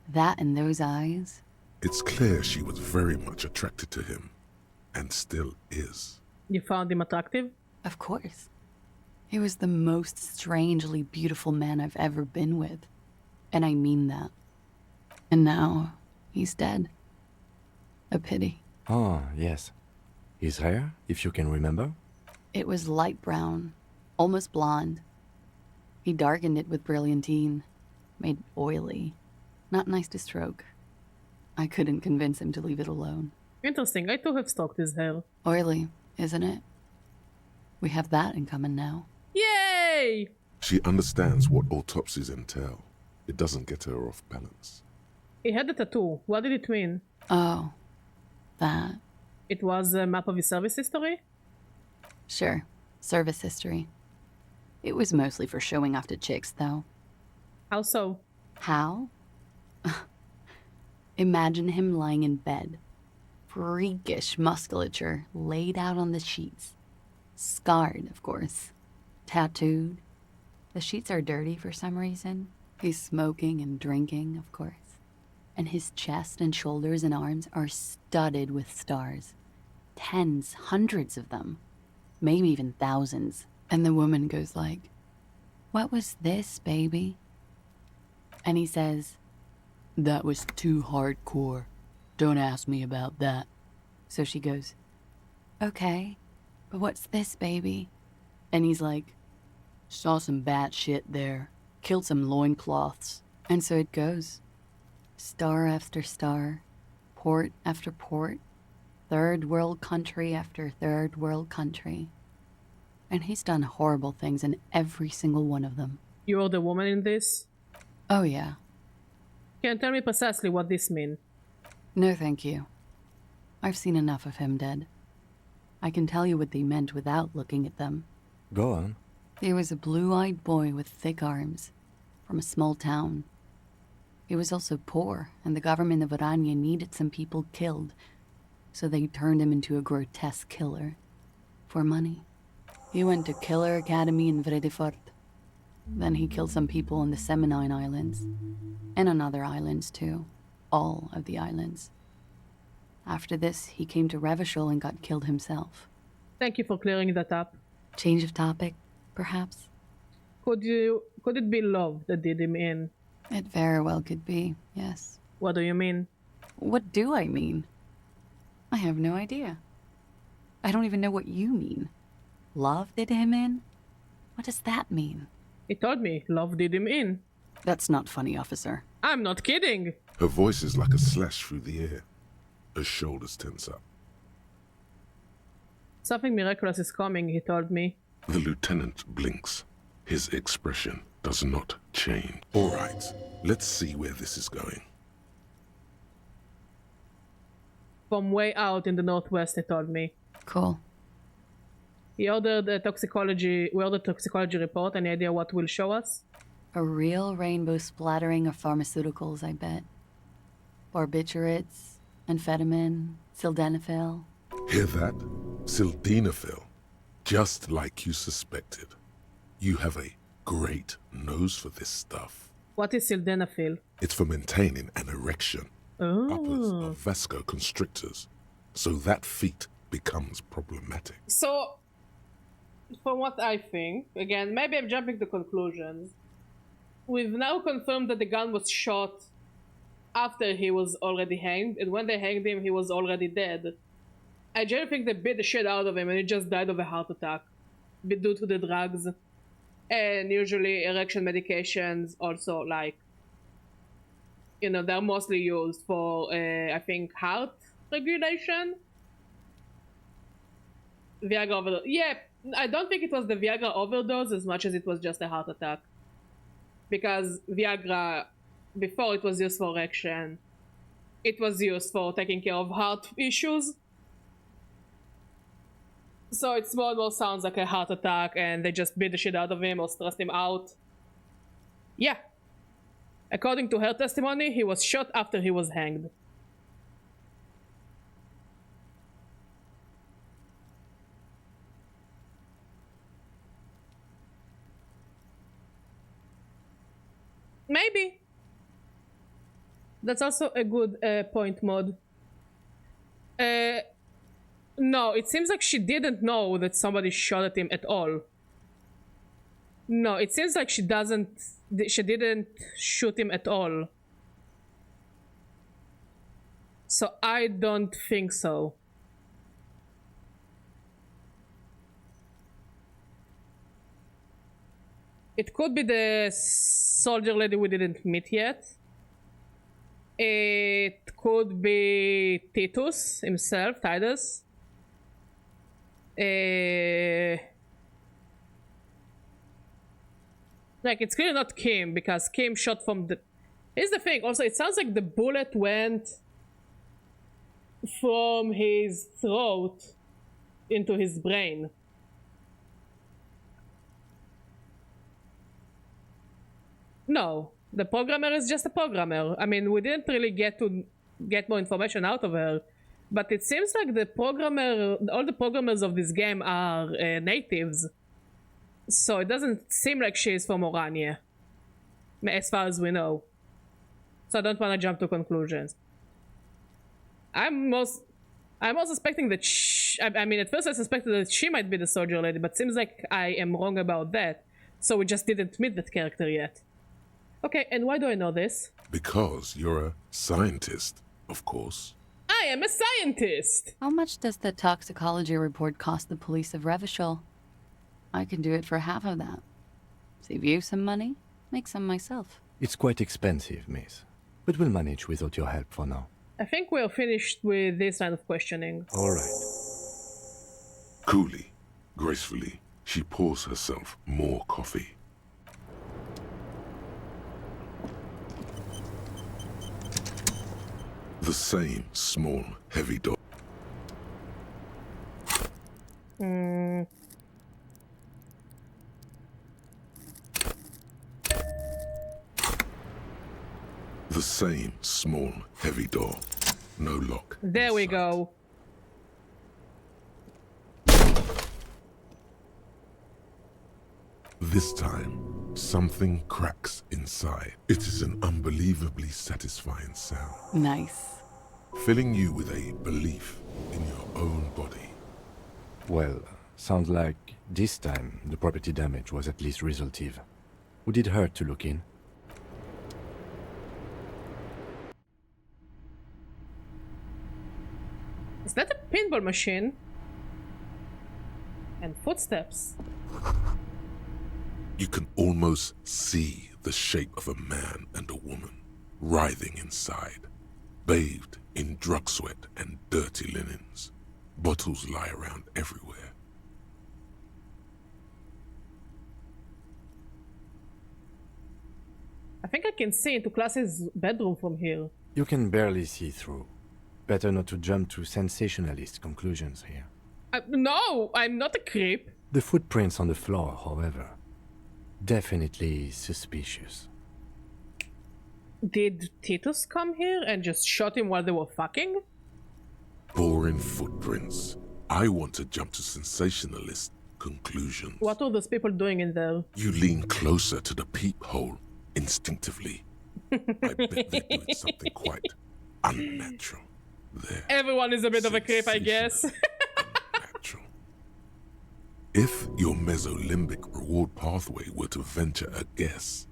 That and those eyes. It's clear she was very much attracted to him, and still is. You found him attractive? Of course. He was the most strangely beautiful man I've ever been with. And I mean that. And now, he's dead. A pity. Ah, yes. His hair, if you can remember? It was light brown, almost blonde. He darkened it with brilliantine, made oily. Not nice to stroke. I couldn't convince him to leave it alone. Interesting, I too have stroked his hair. Oily, isn't it? We have that in common now. Yay! She understands what autopsies entail. It doesn't get her off balance. He had a tattoo. What did it mean? Oh, that. It was a map of his service history? Sure, service history. It was mostly for showing off to chicks, though. How so? How? Imagine him lying in bed. Freakish musculature laid out on the sheets. Scarred, of course. Tattooed. The sheets are dirty for some reason. He's smoking and drinking, of course. And his chest and shoulders and arms are studded with stars. Tens, hundreds of them. Maybe even thousands. And the woman goes like, "What was this, baby?" And he says, "That was too hardcore. Don't ask me about that." So she goes, "Okay, but what's this, baby?" And he's like, "Saw some bat shit there. Killed some loincloths." And so it goes. Star after star. Port after port. Third world country after third world country. And he's done horrible things in every single one of them. You're the woman in this? Oh yeah. Can you tell me precisely what this means? No thank you. I've seen enough of him dead. I can tell you what they meant without looking at them. Go on. He was a blue-eyed boy with thick arms, from a small town. He was also poor, and the government of Oranje needed some people killed, so they turned him into a grotesque killer. For money. He went to Killer Academy in Vredefort. Then he killed some people on the Seminine Islands, and on other islands too. All of the islands. After this, he came to Revachol and got killed himself. Thank you for clearing that up. Change of topic, perhaps? Could it be love that did him in? It very well could be, yes. What do you mean? What do I mean? I have no idea. I don't even know what you mean. Love did him in? What does that mean? He told me love did him in. That's not funny, officer. I'm not kidding. Her voice is like a slash through the air. Her shoulders tense up. Something miraculous is coming, he told me. The lieutenant blinks. His expression does not change. All right, let's see where this is going. From way out in the northwest, he told me. Cool. We ordered a toxicology report. Any idea what will show us? A real rainbow splattering of pharmaceuticals, I bet. Barbiturates, amphetamine, sildenafil. Hear that? Sildenafil. Just like you suspected. You have a great nose for this stuff. What is sildenafil? It's for maintaining an erection. Oh. Uppers are vasoconstrictors, so that feat becomes problematic. So, from what I think, again, maybe I'm jumping to conclusions. We've now confirmed that the gun was shot after he was already hanged, and when they hanged him, he was already dead. I generally think they beat the shit out of him and he just died of a heart attack due to the drugs. And usually erection medications also, like, you know, they're mostly used for, I think, heart regulation. Viagra overdose. Yeah, I don't think it was the Viagra overdose as much as it was just a heart attack. Because Viagra, before it was used for erection, it was used for taking care of heart issues. So it more and more sounds like a heart attack and they just beat the shit out of him or stressed him out. Yeah. According to her testimony, he was shot after he was hanged. Maybe. That's also a good point, Mod. No, it seems like she didn't know that somebody shot at him at all. No, it seems like she didn't shoot him at all. So I don't think so. It could be the soldier lady we didn't meet yet. It could be Titus himself, Titus. Like, it's clearly not Kim, because Kim shot from the... Here's the thing, also, it sounds like the bullet went from his throat into his brain. No, the programmer is just a programmer. I mean, we didn't really get more information out of her. But it seems like all the programmers of this game are natives. So it doesn't seem like she is from Orania. As far as we know. So I don't want to jump to conclusions. I'm more suspecting that I mean, at first I suspected that she might be the soldier lady, but seems like I am wrong about that. So we just didn't meet that character yet. Okay, and why do I know this? Because you're a scientist, of course. I am a scientist! How much does the toxicology report cost the police of Revachol? I can do it for half of that. Save you some money, make some myself. It's quite expensive, miss. But we'll manage without your help for now. I think we're finished with this line of questioning. All right. Coolly, gracefully, she pours herself more coffee. The same small, heavy door. The same small, heavy door. No lock. There we go. This time, something cracks inside. It is an unbelievably satisfying sound. Nice. Filling you with a belief in your own body. Well, sounds like this time the property damage was at least resultive. Would it hurt to look in? Is that a pinball machine? Footsteps. You can almost see the shape of a man and a woman writhing inside, bathed in drug sweat and dirty linens. Bottles lie around everywhere. I think I can see into Class's bedroom from here. You can barely see through. Better not to jump to sensationalist conclusions here. No, I'm not a creep. The footprints on the floor, however, definitely suspicious. Did Titus come here and just shot him while they were fucking? Boring footprints. I want to jump to sensationalist conclusions. What are those people doing in there? You lean closer to the peephole instinctively. I bet they're doing something quite unnatural there. Everyone is a bit of a creep, I guess. If your mesolimbic reward pathway were to venture a guess,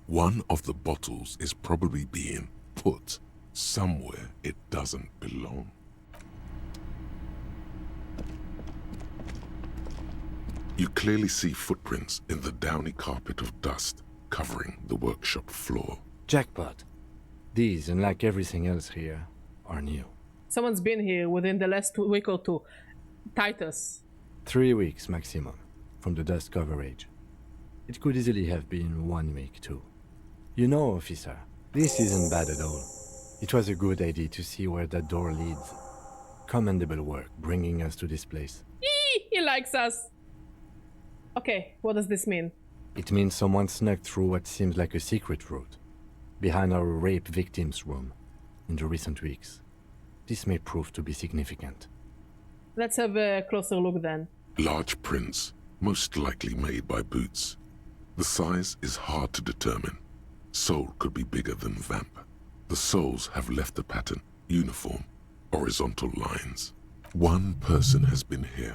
one of the bottles is probably being put somewhere it doesn't belong. You clearly see footprints in the downy carpet of dust covering the workshop floor. Jackpot. These, unlike everything else here, are new. Someone's been here within the last week or two. Titus. 3 weeks maximum from the dust coverage. It could easily have been 1 week too. You know, officer, this isn't bad at all. It was a good idea to see where that door leads. Commendable work bringing us to this place. He likes us. Okay, what does this mean? It means someone snuck through what seems like a secret route, behind our rape victim's room, in the recent weeks. This may prove to be significant. Let's have a closer look then. Large prints, most likely made by boots. The size is hard to determine. Sole could be bigger than vamp. The soles have left a pattern, uniform, horizontal lines. One person has been here.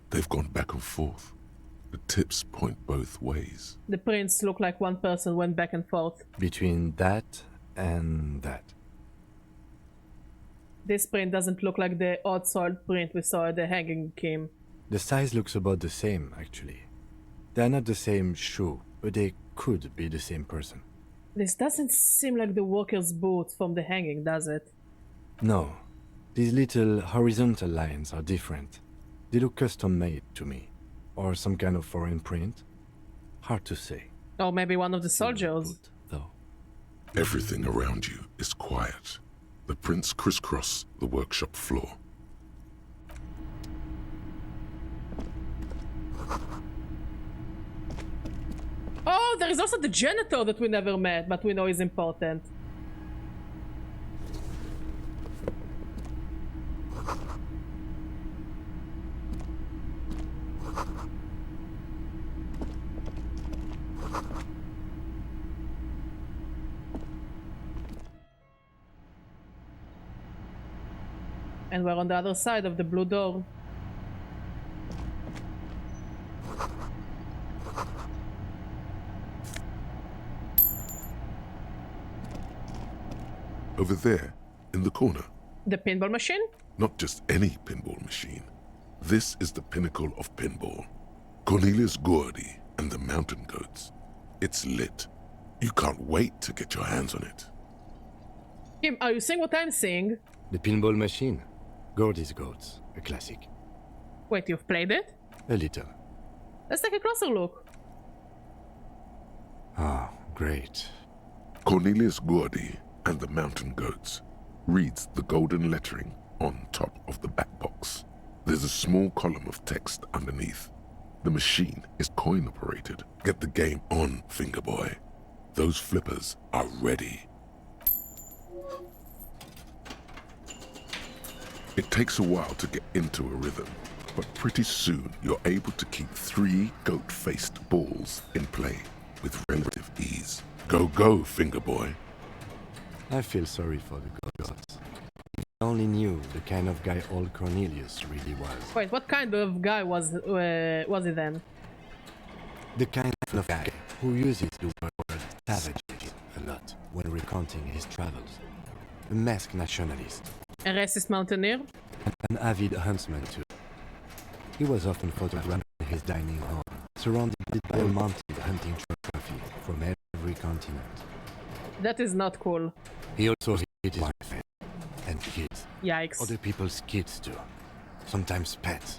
They've gone back and forth. The tips point both ways. The prints look like one person went back and forth. Between that and that. This print doesn't look like the odd-soiled print we saw at the hanging game. The size looks about the same, actually. They're not the same shoe, but they could be the same person. This doesn't seem like the worker's boots from the hanging, does it? No. These little horizontal lines are different. They look custom-made to me. Or some kind of foreign print. Hard to say. Or maybe one of the soldiers. Everything around you is quiet. The prints crisscross the workshop floor. Oh, there is also the janitor that we never met, but we know is important. And we're on the other side of the blue door. Over there, in the corner. The pinball machine? Not just any pinball machine. This is the pinnacle of pinball. Cornelius Gordy and the Mountain Goats. It's lit. You can't wait to get your hands on it. Kim, are you seeing what I'm seeing? The pinball machine. Gordy's Goats, a classic. Wait, you've played it? A little. Let's take a closer look. Ah, great. Cornelius Gordy and the Mountain Goats reads the golden lettering on top of the back box. There's a small column of text underneath. The machine is coin operated. Get the game on, Fingerboy. Those flippers are ready. It takes a while to get into a rhythm, but pretty soon you're able to keep 3 goat-faced balls in play with relative ease. Go, go, Fingerboy. I feel sorry for the goats. If I only knew the kind of guy old Cornelius really was. Wait, what kind of guy was he then? The kind of guy who uses the word savage a lot when recounting his travels. A masked nationalist. A racist mountaineer? An avid huntsman too. He was often photographed dining hall, surrounded by a mounted hunting trophy from every continent. That is not cool. He also hit his wife and kids. Yikes. Other people's kids too. Sometimes pets.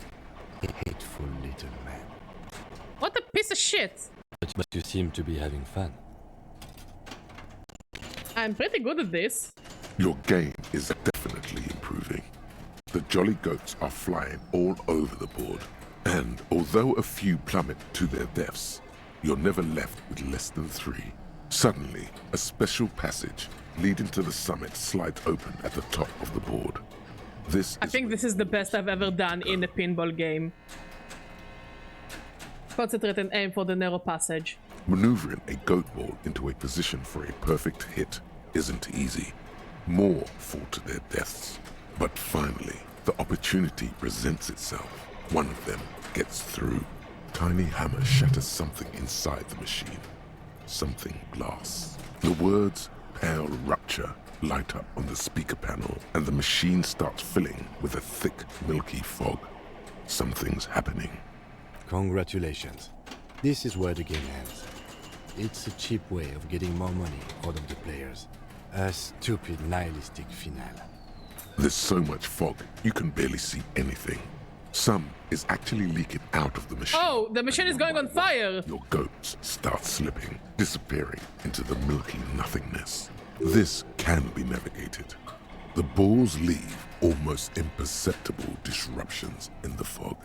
A hateful little man. What a piece of shit! But you seem to be having fun. I'm pretty good at this. Your game is definitely improving. The jolly goats are flying all over the board. And although a few plummet to their deaths, you're never left with less than 3. Suddenly, a special passage leading to the summit slides open at the top of the board. I think this is the best I've ever done in a pinball game. Concentrate and aim for the narrow passage. Maneuvering a goat ball into a position for a perfect hit isn't easy. More fall to their deaths. But finally, the opportunity presents itself. One of them gets through. Tiny hammer shatters something inside the machine. Something glass. The words "pale rupture" light up on the speaker panel, and the machine starts filling with a thick, milky fog. Something's happening. Congratulations. This is where the game ends. It's a cheap way of getting more money out of the players. A stupid, nihilistic finale. There's so much fog, you can barely see anything. Some is actually leaking out of the machine. Oh, the machine is going on fire! Your goats start slipping, disappearing into the milky nothingness. This can be navigated. The balls leave almost imperceptible disruptions in the fog.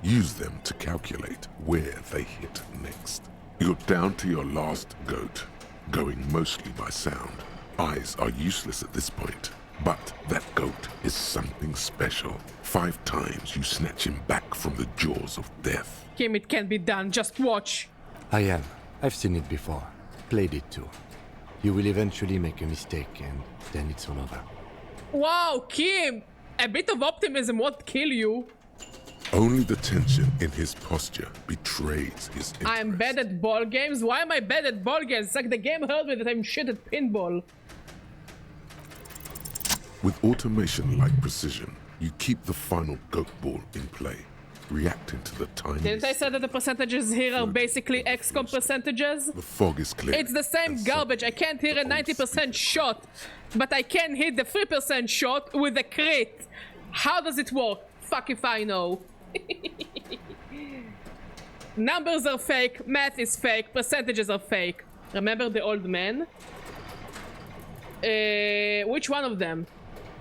Use them to calculate where they hit next. You're down to your last goat, going mostly by sound. Eyes are useless at this point, but that goat is something special. 5 times you snatch him back from the jaws of death. Kim, it can be done, just watch. I am. I've seen it before. Played it too. You will eventually make a mistake and then it's all over. Wow, Kim! A bit of optimism won't kill you. Only the tension in his posture betrays his interest. I'm bad at ball games? Why am I bad at ball games? It's like the game heard me that I'm shit at pinball. With automation-like precision, you keep the final goat ball in play, reacting to the tiny... Didn't I say that the percentages here are basically XCOM percentages? The fog is clear. It's the same garbage. I can't hit a 90% shot, but I can hit the 3% shot with a crit. How does it work? Fuck if I know. Numbers are fake, math is fake, percentages are fake. Remember the old man? Which one of them?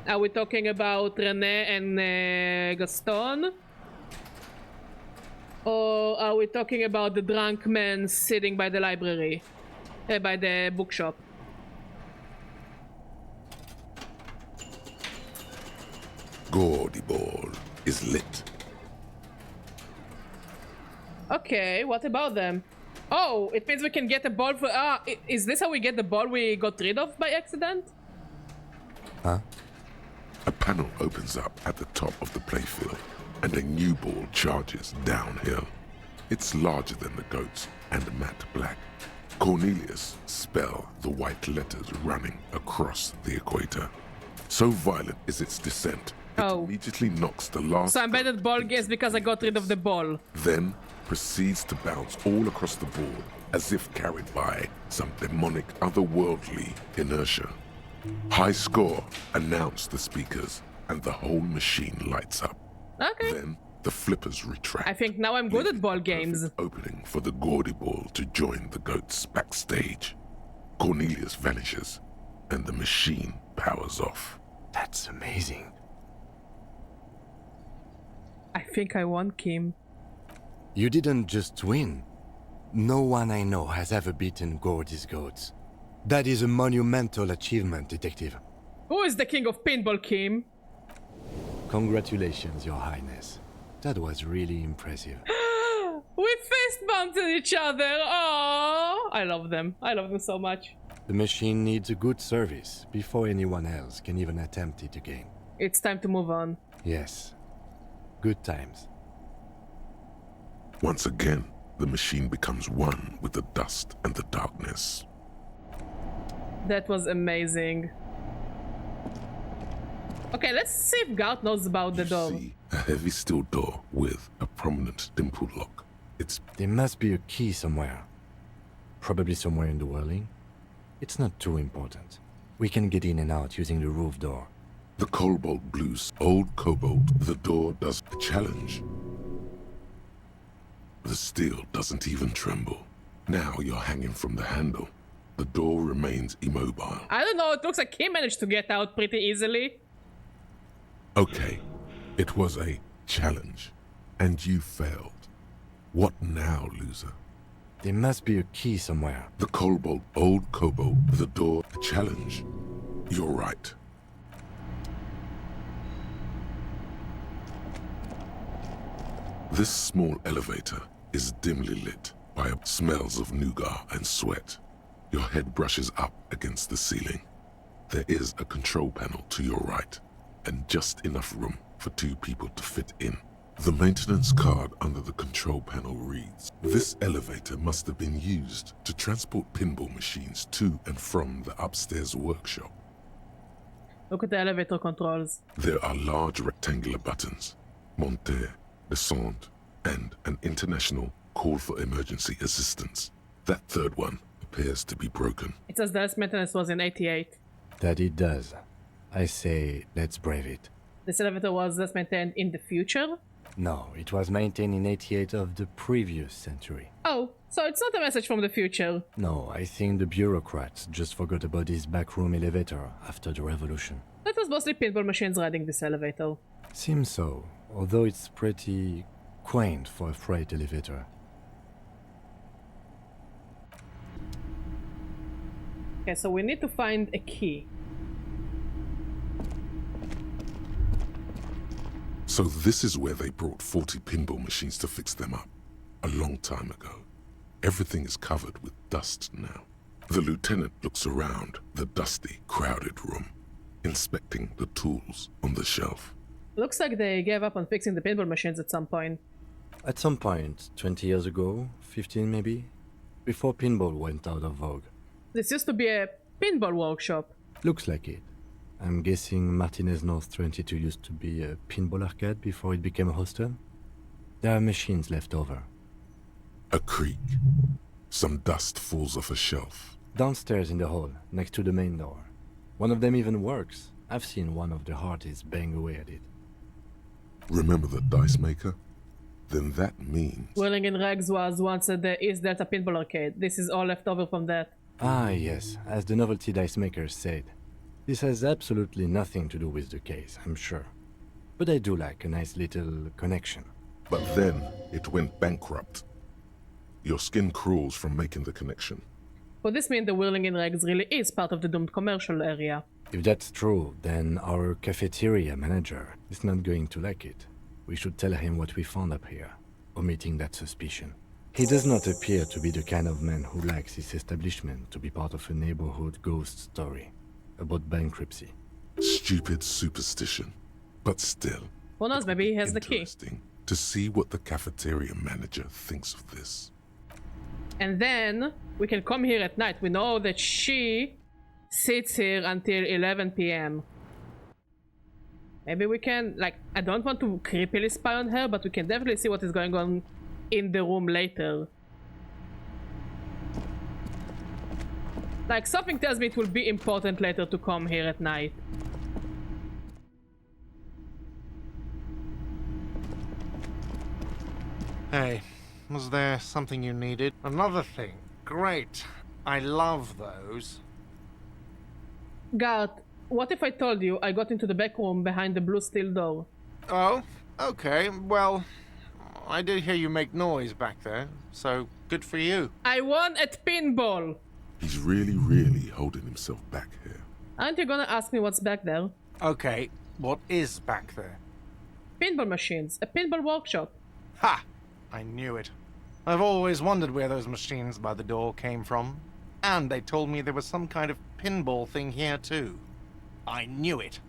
Are we talking about René and Gaston? Or are we talking about the drunk man sitting by the library? By the bookshop? Gaudy ball is lit. Okay, what about them? Oh, it means we can get a ball for... is this how we get the ball we got rid of by accident? Huh? A panel opens up at the top of the playfield, and a new ball charges downhill. It's larger than the goats and matte black. Cornelius spell the white letters running across the equator. So violent is its descent, it immediately knocks the last... So I'm bad at ball games because I got rid of the ball. Then proceeds to bounce all across the board as if carried by some demonic otherworldly inertia. High score, announce the speakers, and the whole machine lights up. Okay. Then the flippers retract. I think now I'm good at ball games. Opening for the gaudy ball to join the goats backstage. Cornelius vanishes, and the machine powers off. That's amazing. I think I won, Kim. You didn't just win. No one I know has ever beaten Gordy's goats. That is a monumental achievement, Detective. Who is the king of pinball, Kim? Congratulations, Your Highness. That was really impressive. We fist bumped at each other. Oh, I love them. I love them so much. The machine needs a good service before anyone else can even attempt it again. It's time to move on. Yes. Good times. Once again, the machine becomes one with the dust and the darkness. That was amazing. Okay, let's see if Gart knows about the door. See a heavy steel door with a prominent dimple lock. There must be a key somewhere. Probably somewhere in the whirling. It's not too important. We can get in and out using the roof door. The cobalt blues, old cobalt, the door does the challenge. The steel doesn't even tremble. Now you're hanging from the handle. The door remains immobile. I don't know, it looks like he managed to get out pretty easily. Okay, it was a challenge, and you failed. What now, loser? There must be a key somewhere. The cobalt, old cobalt, the door, the challenge. You're right. This small elevator is dimly lit by smells of nougat and sweat. Your head brushes up against the ceiling. There is a control panel to your right, and just enough room for 2 people to fit in. The maintenance card under the control panel reads, "This elevator must have been used to transport pinball machines to and from the upstairs workshop." Look at the elevator controls. There are large rectangular buttons, monter, descend, and an international call for emergency assistance. That third one appears to be broken. It says the last maintenance was in 88. That it does. I say, let's brave it. This elevator was last maintained in the future? No, it was maintained in 88 of the previous century. Oh, so it's not a message from the future. No, I think the bureaucrats just forgot about this backroom elevator after the revolution. That was mostly pinball machines riding this elevator. Seems so, although it's pretty quaint for a freight elevator. Okay, so we need to find a key. So this is where they brought 40 pinball machines to fix them up, a long time ago. Everything is covered with dust now. The lieutenant looks around the dusty, crowded room, inspecting the tools on the shelf. Looks like they gave up on fixing the pinball machines at some point. At some point, 20 years ago, 15 maybe, before pinball went out of vogue. This used to be a pinball workshop. Looks like it. I'm guessing Martinez North 22 used to be a pinball arcade before it became a hostel. There are machines left over. A creak. Some dust falls off a shelf. Downstairs in the hall, next to the main door. One of them even works. I've seen one of the Hardys bang away at it. Remember the dice maker? Then that means... Whirling in Rags was once the East Delta Pinball Arcade. This is all left over from that. Ah, yes, as the novelty dice makers said. This has absolutely nothing to do with the case, I'm sure. But I do like a nice little connection. But then it went bankrupt. Your skin crawls from making the connection. Would this mean the Whirling in Rags really is part of the doomed commercial area? If that's true, then our cafeteria manager is not going to like it. We should tell him what we found up here, omitting that suspicion. He does not appear to be the kind of man who likes his establishment to be part of a neighborhood ghost story about bankruptcy. Stupid superstition. But still, Who knows, maybe he has the key. interesting to see what the cafeteria manager thinks of this. And then we can come here at night. We know that she sits here until 11 p.m. Maybe we can, like, I don't want to creepily spy on her, but we can definitely see what is going on in the room later. Like, something tells me it will be important later to come here at night. Hey, was there something you needed? Another thing. Great. I love those. Gart, what if I told you I got into the back room behind the blue steel door? Oh, okay. Well, I did hear you make noise back there, so good for you. I won at pinball! He's really holding himself back here. Aren't you gonna ask me what's back there? Okay, what is back there? Pinball machines, a pinball workshop. Ha! I knew it. I've always wondered where those machines by the door came from. And they told me there was some kind of pinball thing here too. I knew it.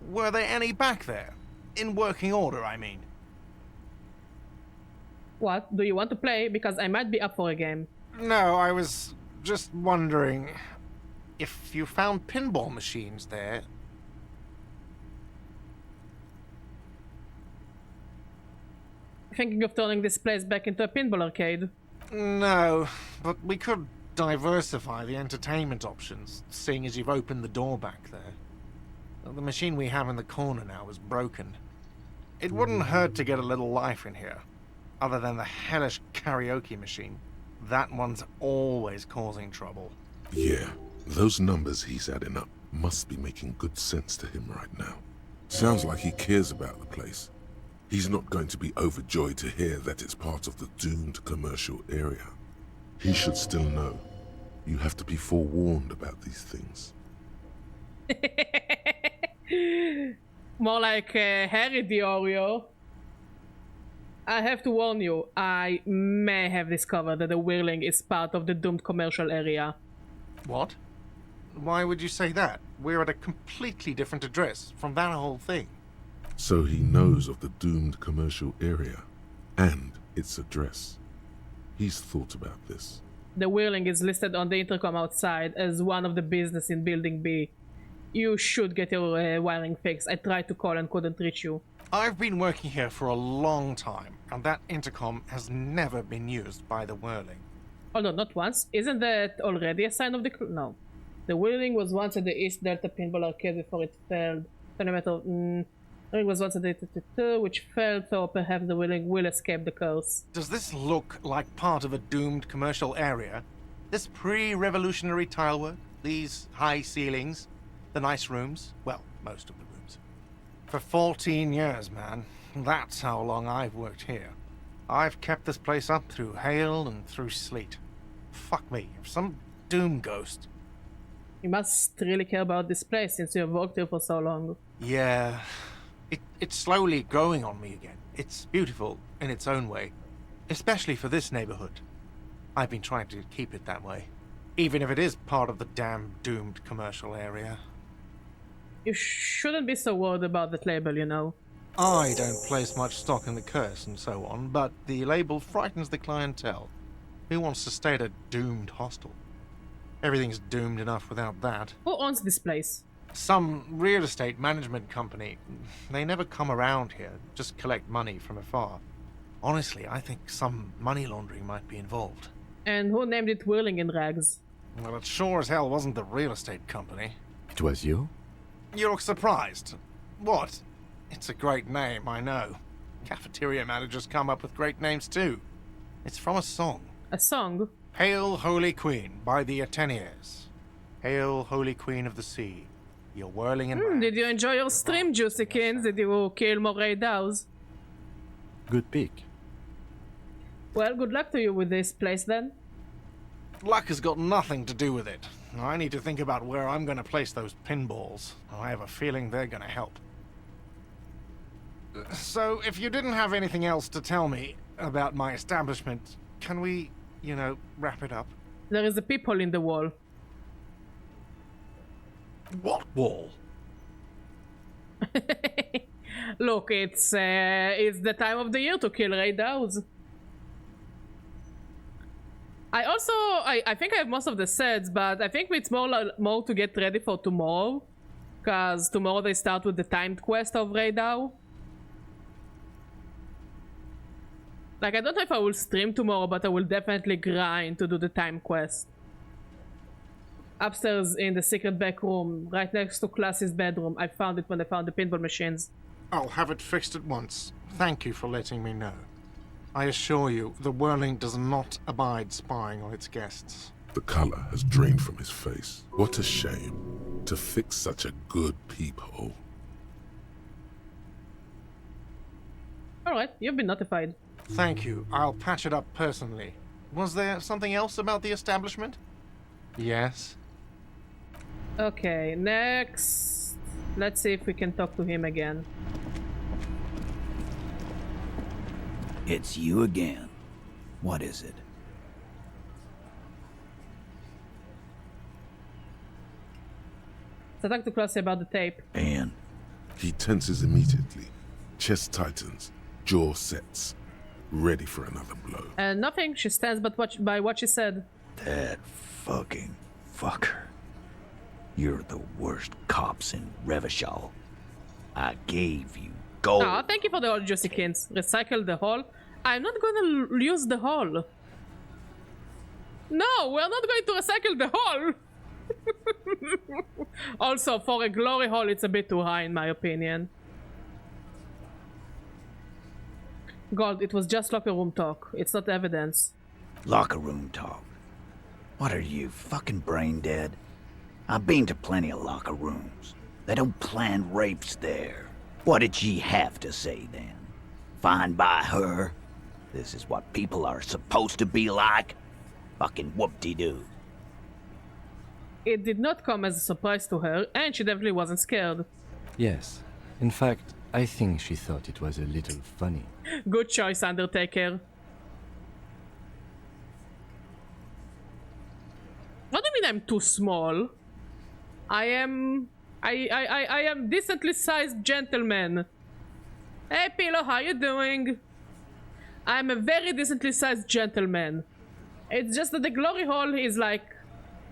Were there any back there? In working order, I mean. What? Do you want to play? Because I might be up for a game. No, I was just wondering if you found pinball machines there. Thinking of turning this place back into a pinball arcade? No, but we could diversify the entertainment options, seeing as you've opened the door back there. The machine we have in the corner now is broken. It wouldn't hurt to get a little life in here, other than the hellish karaoke machine. That one's always causing trouble. Yeah, those numbers he's adding up must be making good sense to him right now. Sounds like he cares about the place. He's not going to be overjoyed to hear that it's part of the doomed commercial area. He should still know. You have to be forewarned about these things. More like Harry the Oreo. I have to warn you, I may have discovered that the whirling is part of the doomed commercial area. What? Why would you say that? We're at a completely different address from that whole thing. So he knows of the doomed commercial area and its address. He's thought about this. The whirling is listed on the intercom outside as one of the business in Building B. You should get your wiring fixed. I tried to call and couldn't reach you. I've been working here for a long time, and that intercom has never been used by the whirling. Hold on, not once. Isn't that already a sign of the... No. The whirling was once at the East Delta Pinball Arcade before it failed. It was once at the which failed, so perhaps the whirling will escape the curse. Does this look like part of a doomed commercial area? This pre-revolutionary tilework? These high ceilings? The nice rooms? Well, most of the rooms. For 14 years, man. That's how long I've worked here. I've kept this place up through hail and through sleet. Fuck me, if some doom ghost... You must really care about this place since you have worked here for so long. Yeah, it's slowly growing on me again. It's beautiful in its own way, especially for this neighborhood. I've been trying to keep it that way, even if it is part of the damn doomed commercial area. You shouldn't be so worried about that label, you know. I don't place much stock in the curse and so on, but the label frightens the clientele. Who wants to stay at a doomed hostel? Everything's doomed enough without that. Who owns this place? Some real estate management company. They never come around here, just collect money from afar. Honestly, I think some money laundering might be involved. And who named it Whirling in Rags? Well, it sure as hell wasn't the real estate company. It was you? You look surprised. What? It's a great name, I know. Cafeteria managers come up with great names too. It's from a song. A song? Hail, Holy Queen, by the Ateniers. Hail, Holy Queen of the Sea. You're whirling in... Did you enjoy your stream, Juicykins? Did you kill more Raidaus? Good pick. Well, good luck to you with this place then. Luck has got nothing to do with it. I need to think about where I'm going to place those pinballs. I have a feeling they're going to help. So, if you didn't have anything else to tell me about my establishment, can we, wrap it up? There is a peephole in the wall. What wall? Look, it's the time of the year to kill Raidaus. I think I have most of the sets, but I think it's more to get ready for tomorrow. Because tomorrow they start with the timed quest of Raidau. Like, I don't know if I will stream tomorrow, but I will definitely grind to do the time quest. Upstairs in the secret back room, right next to Class's bedroom. I found it when I found the pinball machines. I'll have it fixed at once. Thank you for letting me know. I assure you, the whirling does not abide spying on its guests. The color has drained from his face. What a shame to fix such a good peephole. Alright, you've been notified. Thank you. I'll patch it up personally. Was there something else about the establishment? Yes. Okay, next. Let's see if we can talk to him again. It's you again. What is it? So talk to Classy about the tape. And? He tenses immediately. Chest tightens. Jaw sets. Ready for another blow. Nothing. She stands by what she said. That fucking fucker. You're the worst cops in Revachol. I gave you gold. Ah, thank you for the old Juicykins. Recycle the whole. I'm not gonna use the hole. No, we're not going to recycle the hole. Also, for a glory hole, it's a bit too high in my opinion. God, it was just locker room talk. It's not evidence. Locker room talk. What are you, fucking brain dead? I've been to plenty of locker rooms. They don't plan rapes there. What did she have to say then? Fine by her? This is what people are supposed to be like? Fucking whoop-de-doo. It did not come as a surprise to her, and she definitely wasn't scared. Yes. In fact, I think she thought it was a little funny. Good choice, Undertaker. What do you mean I'm too small? I am decently sized gentleman. Hey Pillow, how you doing? I'm a very decently sized gentleman. It's just that the glory hole is like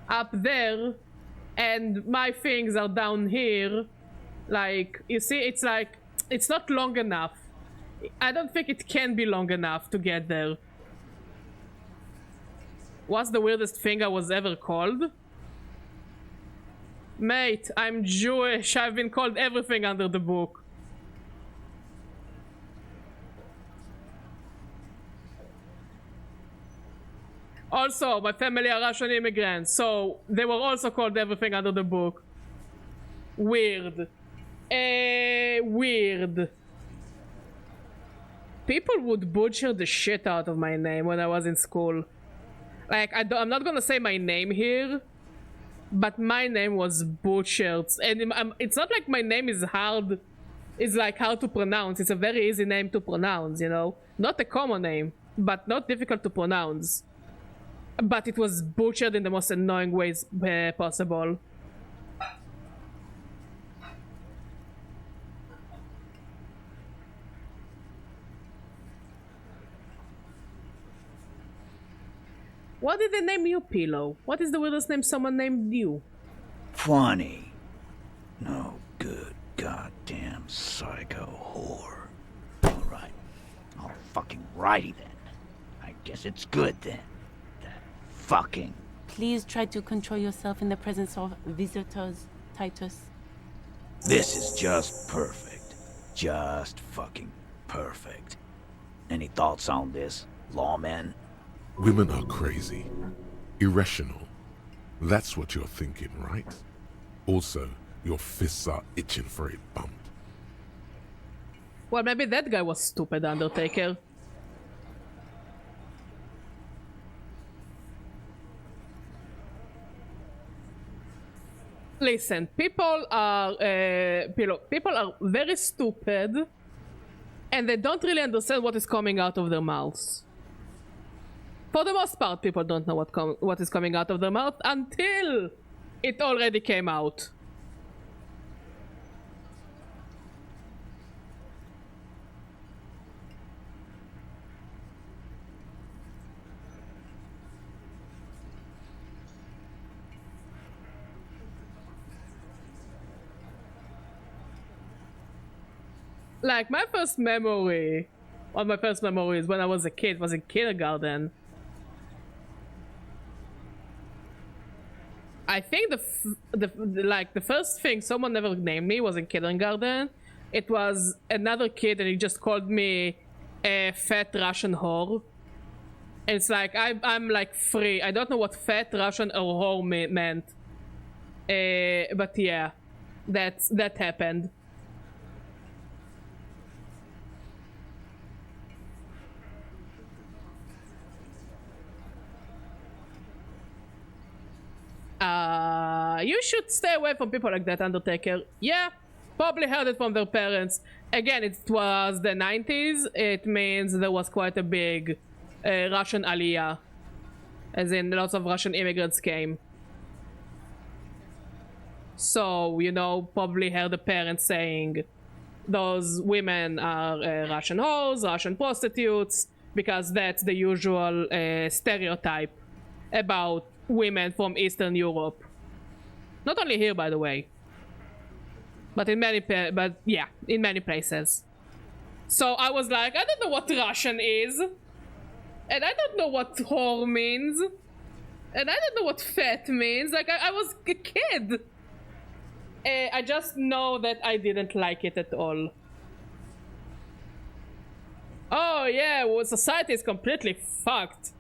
up there and my things are down here. Like, you see, it's like, it's not long enough. I don't think it can be long enough to get there. What's the weirdest thing I was ever called? Mate, I'm Jewish. I've been called everything under the book. Also, my family are Russian immigrants, so they were also called everything under the book. Weird. Weird. People would butcher the shit out of my name when I was in school. Like, I'm not gonna say my name here, but my name was butchered. And it's not like my name is hard. It's like hard to pronounce. It's a very easy name to pronounce, you know? Not a common name, but not difficult to pronounce. But it was butchered in the most annoying ways possible. What did they name you, Pillow? What is the weirdest name someone named you? Funny. No good goddamn psycho whore. Alright. All fucking righty then. I guess it's good then. That fucking... Please try to control yourself in the presence of visitors, Titus. This is just perfect. Just fucking perfect. Any thoughts on this, lawmen? Women are crazy. Irrational. That's what you're thinking, right? Also, your fists are itching for a bump. Well, maybe that guy was stupid, Undertaker. Listen, people are very stupid, and they don't really understand what is coming out of their mouths. For the most part, people don't know what is coming out of their mouth until it already came out. Like, my first memory, one of my first memories when I was a kid, was in kindergarten. I think the first thing someone ever named me was in kindergarten. It was another kid and he just called me a fat Russian whore. And it's like, I'm like free. I don't know what fat Russian or whore meant. But yeah, that happened. You should stay away from people like that, Undertaker. Yeah, probably heard it from their parents. Again, it was the 90s. It means there was quite a big Russian aliyah. As in, lots of Russian immigrants came. So, you know, probably heard the parents saying those women are Russian hoes, Russian prostitutes, because that's the usual stereotype about women from Eastern Europe. Not only here, by the way, but in many places. So I was like, I don't know what Russian is. And I don't know what whore means. And I don't know what fat means. Like, I was a kid. I just know that I didn't like it at all. Oh yeah, well, society is completely fucked.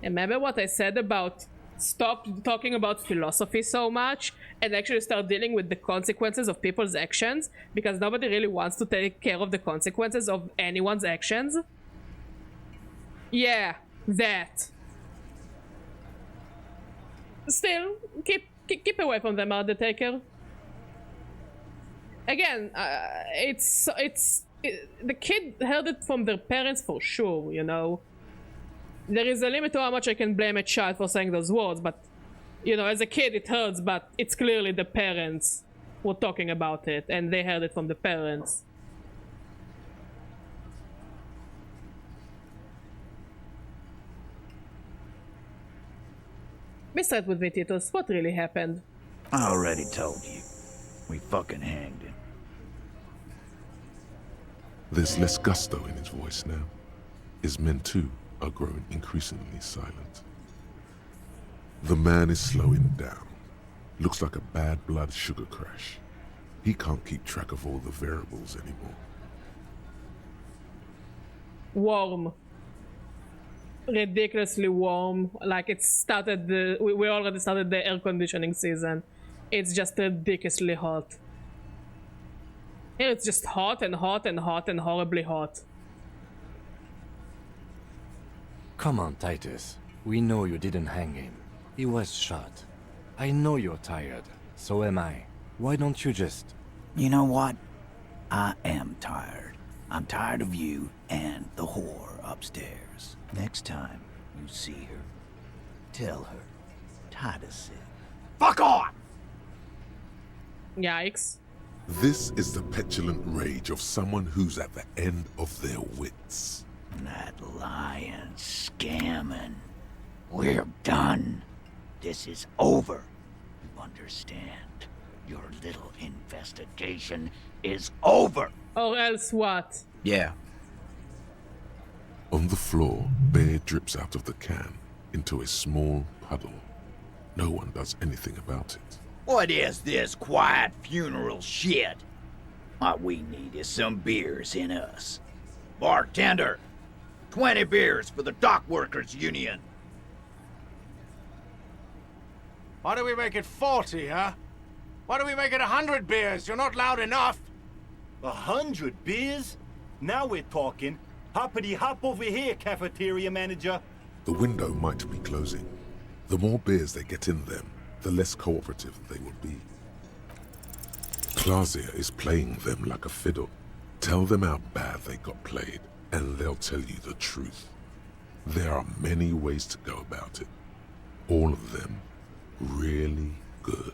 Remember what I said about stop talking about philosophy so much and actually start dealing with the consequences of people's actions, because nobody really wants to take care of the consequences of anyone's actions? Yeah, that. Still, keep away from them, Undertaker. Again, the kid heard it from their parents for sure, you know. There is a limit to how much I can blame a child for saying those words, but, you know, as a kid it hurts, but it's clearly the parents were talking about it, and they heard it from the parents. Be straight with me, Titus. What really happened? I already told you. We fucking hanged him. There's less gusto in his voice now. His men too are growing increasingly silent. The man is slowing down. Looks like a bad blood sugar crash. He can't keep track of all the variables anymore. Warm. Ridiculously warm. Like it started we already started the air conditioning season. It's just ridiculously hot. Here it's just hot and hot and hot and horribly hot. Come on, Titus. We know you didn't hang him. He was shot. I know you're tired. So am I. Why don't you just... You know what? I am tired. I'm tired of you and the whore upstairs. Next time you see her, tell her Titus said, "Fuck off!" Yikes. This is the petulant rage of someone who's at the end of their wits. That lying, scamming. We're done. This is over. You understand? Your little investigation is over. Or else what? Yeah. On the floor, beer drips out of the can into a small puddle. No one does anything about it. What is this quiet funeral shit? What we need is some beers in us. Bartender, 20 beers for the Dock Workers Union. Why do we make it 40, huh? Why do we make it 100 beers? You're not loud enough. 100 beers? Now we're talking. Hoppity hop over here, cafeteria manager. The window might be closing. The more beers they get in them, the less cooperative they will be. Klasia is playing them like a fiddle. Tell them how bad they got played, and they'll tell you the truth. There are many ways to go about it. All of them really good.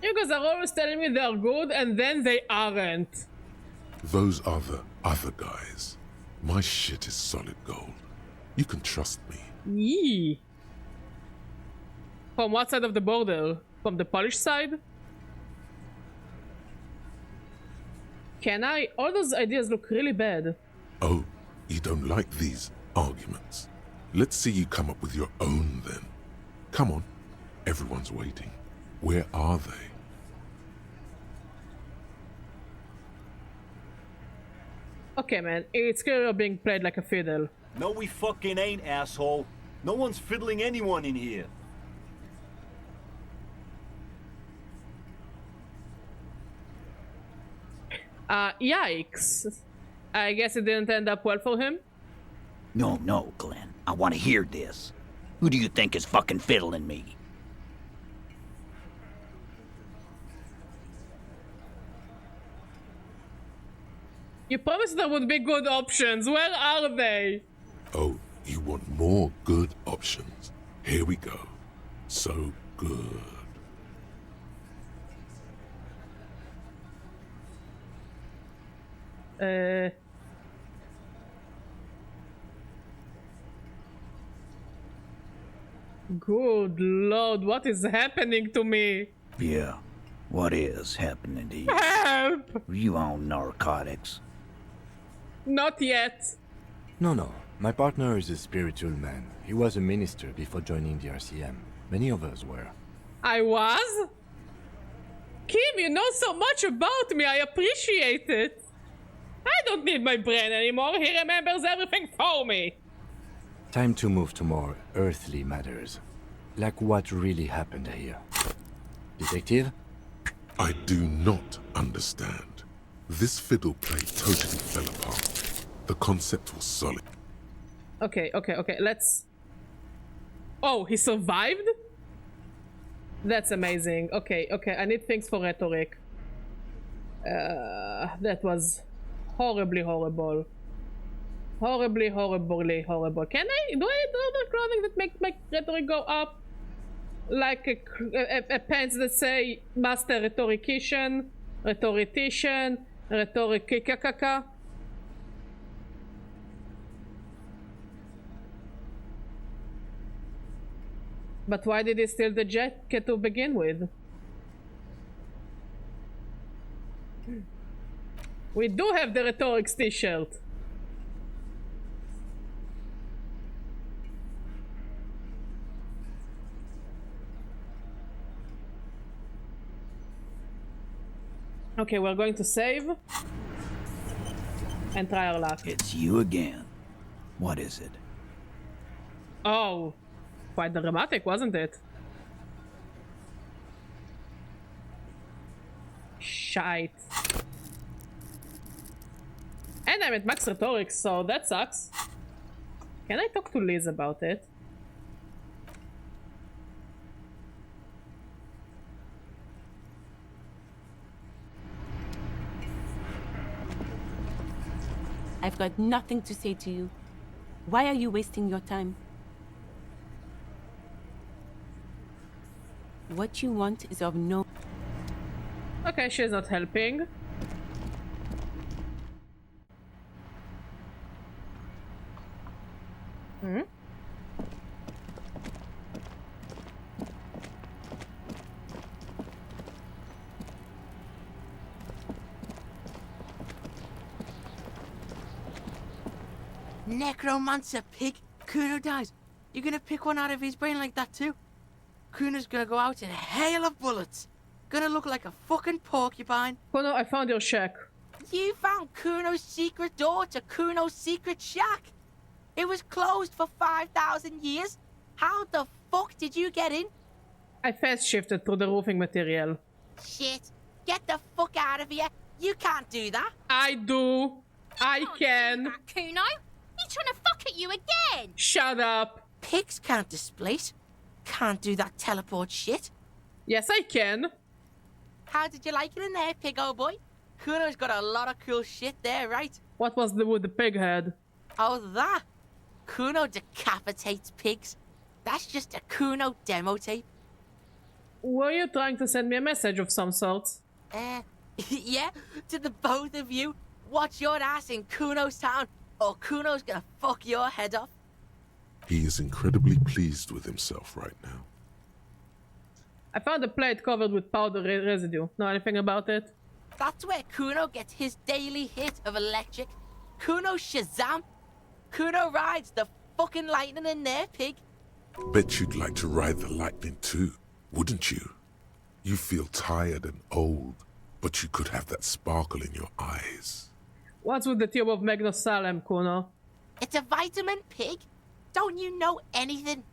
You guys are always telling me they're good, and then they aren't. Those are the other guys. My shit is solid gold. You can trust me. Yee. From what side of the border? From the Polish side? Can I? All those ideas look really bad. Oh, you don't like these arguments? Let's see you come up with your own then. Come on, everyone's waiting. Where are they? Okay, man, it's clear you're being played like a fiddle. No, we fucking ain't, asshole. No one's fiddling anyone in here. Yikes. I guess it didn't end up well for him? No, Glenn. I want to hear this. Who do you think is fucking fiddling me? You promised there would be good options. Where are they? Oh, you want more good options? Here we go. So good. Good lord, what is happening to me? Yeah, what is happening to you? Help! help! You on narcotics? Not yet. No. My partner is a spiritual man. He was a minister before joining the RCM. Many of us were. I was? Kim, you know so much about me. I appreciate it. I don't need my brain anymore. He remembers everything for me. Time to move to more earthly matters. Like what really happened here. Detective? I do not understand. This fiddle play totally fell apart. The concept was solid. Okay, let's... Oh, he survived? That's amazing. Okay, I need things for rhetoric. That was horribly horrible. Horribly horrible. Can I... Do I do other clothing that make my rhetoric go up? Like a pants that say Master Rhetorician, Rhetoricikakaka. But why did he steal the jacket to begin with? We do have the Rhetorics t-shirt. Okay, we're going to save and try our luck. It's you again. What is it? Oh, quite dramatic, wasn't it? Shite. And I'm at max rhetorics, so that sucks. Can I talk to Liz about it? I've got nothing to say to you. Why are you wasting your time? What you want is of no... Okay, she's not helping. Hmm? Necromancer pig. Kuno dies. You're gonna pick one out of his brain like that too? Kuno's gonna go out in a hail of bullets. Gonna look like a fucking porcupine. Kuno, I found your shack. You found Kuno's secret door to Kuno's secret shack. It was closed for 5,000 years. How the fuck did you get in? I fast shifted through the roofing material. Shit. Get the fuck out of here. You can't do that. I do. I can. Kuno, he's trying to fuck at you again. Shut up. Pigs can't displace. Can't do that teleport shit. Yes, I can. How did you like it in there, pig old boy? Kuno's got a lot of cool shit there, right? What was with the pig head? Oh, that? Kuno decapitates pigs. That's just a Kuno demo tape. Were you trying to send me a message of some sort? Yeah, to the both of you. Watch your ass in Kuno's town, or Kuno's gonna fuck your head off. He is incredibly pleased with himself right now. I found a plate covered with powder residue. Know anything about it? That's where Kuno gets his daily hit of electric. Kuno Shazam. Kuno rides the fucking lightning in there, pig. Bet you'd like to ride the lightning too, wouldn't you? You feel tired and old, but you could have that sparkle in your eyes. What's with the tube of Magnosalem, Kuno? It's a vitamin, pig. Don't you know anything?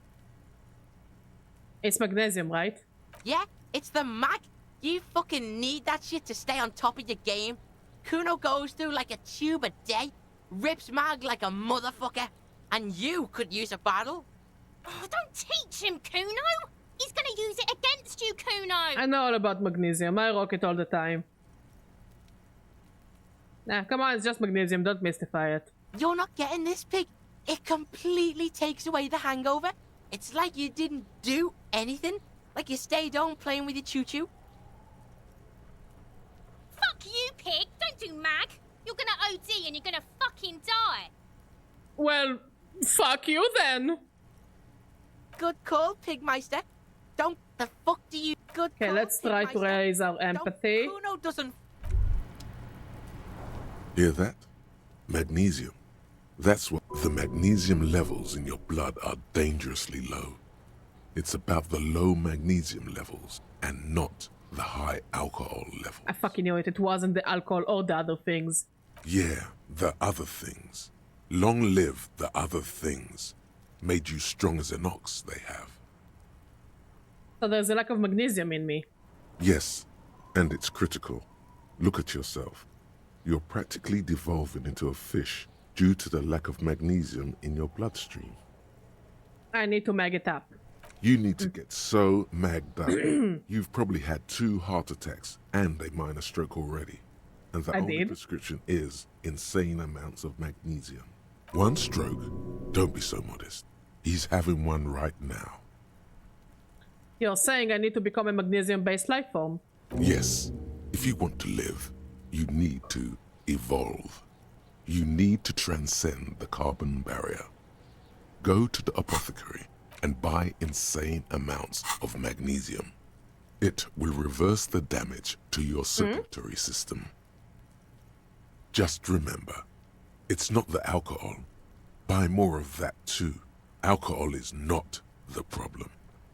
It's magnesium, right? Yeah, it's the mag. You fucking need that shit to stay on top of your game. Kuno goes through like a tube a day, rips mag like a motherfucker, and you could use a battle. Oh, don't teach him, Kuno. He's gonna use it against you, Kuno. I know all about magnesium. I rock it all the time. Nah, come on, it's just magnesium. Don't mystify it. You're not getting this, pig. It completely takes away the hangover. It's like you didn't do anything. Like you stayed home playing with your choo-choo. Fuck you, pig. Don't do mag. You're gonna OD and you're gonna fucking die. Well, fuck you then. Good call, Pigmeister. Don't the fuck do you... Good Okay, call, let's try to Pigmeister. raise our empathy. Kuno doesn't... Hear that? Magnesium. That's what the magnesium levels in your blood are dangerously low. It's about the low magnesium levels and not the high alcohol level. I fucking knew it. It wasn't the alcohol or the other things. Yeah, the other things. Long live the other things. Made you strong as an ox, they have. So there's a lack of magnesium in me. Yes, and it's critical. Look at yourself. You're practically devolving into a fish due to the lack of magnesium in your bloodstream. I need to mag it up. You need to get so magged up. You've probably had 2 heart attacks and a minor stroke already. And the only prescription is insane amounts of magnesium. 1 stroke? Don't be so modest. He's having one right now. You're saying I need to become a magnesium-based life form? Yes. If you want to live, you need to evolve. You need to transcend the carbon barrier. Go to the apothecary and buy insane amounts of magnesium. It will reverse the damage to your circulatory system. Just remember, it's not the alcohol. Buy more of that too. Alcohol is not the problem.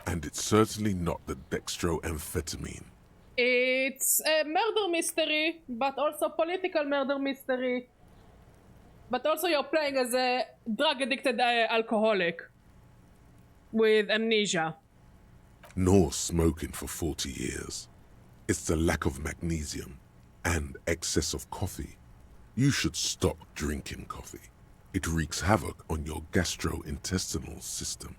And it's certainly not the dextroamphetamine. It's a murder mystery, but also political murder mystery. But also you're playing as a drug-addicted alcoholic with amnesia. Nor smoking for 40 years. It's the lack of magnesium and excess of coffee. You should stop drinking coffee. It wreaks havoc on your gastrointestinal system.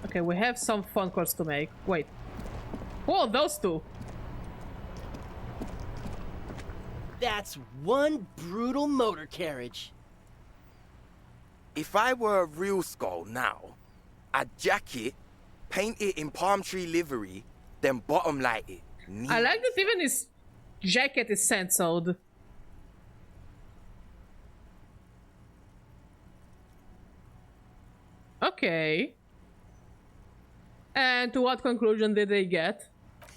Okay, we have some phone calls to make. Wait. Who are those two? That's one brutal motor carriage. If I were a real skull now, I'd jack it, paint it in palm tree livery, then bottom light it. I like that even his jacket is censored. Okay. And to what conclusion did they get?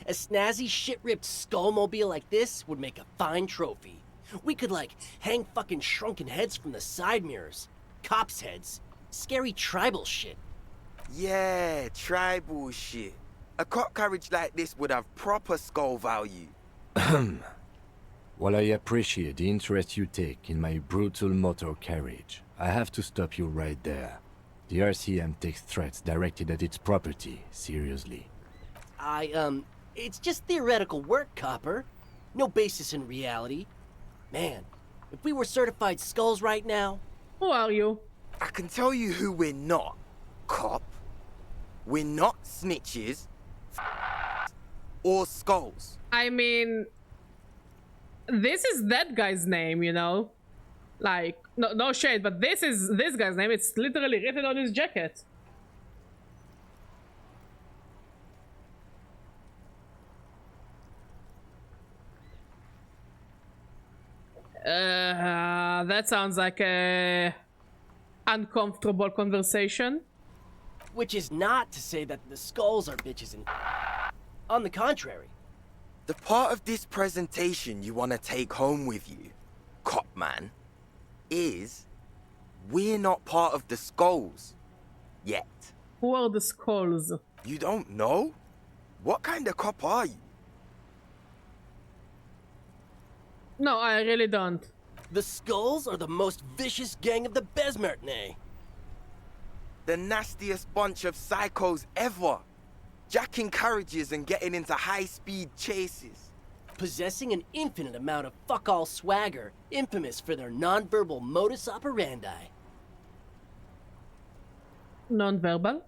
A snazzy shit-ripped skullmobile like this would make a fine trophy. We could, like, hang fucking shrunken heads from the side mirrors. Cops' heads. Scary tribal shit. Yeah, tribal shit. A cop carriage like this would have proper skull value. While I appreciate the interest you take in my brutal motor carriage, I have to stop you right there. The RCM takes threats directed at its property seriously. It's just theoretical work, Copper. No basis in reality. Man, if we were certified skulls right now... Who are you? I can tell you who we're not, cop. We're not snitches or skulls. I mean, this is that guy's name, you know? Like, no shade, but this is this guy's name. It's literally written on his jacket. That sounds like a uncomfortable conversation. Which is not to say that the skulls are bitches and... On the contrary. The part of this presentation you want to take home with you, cop man, is we're not part of the skulls yet. Who are the skulls? You don't know? What kind of cop are you? No, I really don't. The skulls are the most vicious gang of the Besmertnay. The nastiest bunch of psychos ever. Jacking carriages and getting into high-speed chases. Possessing an infinite amount of fuck-all swagger, infamous for their non-verbal modus operandi. Non-verbal?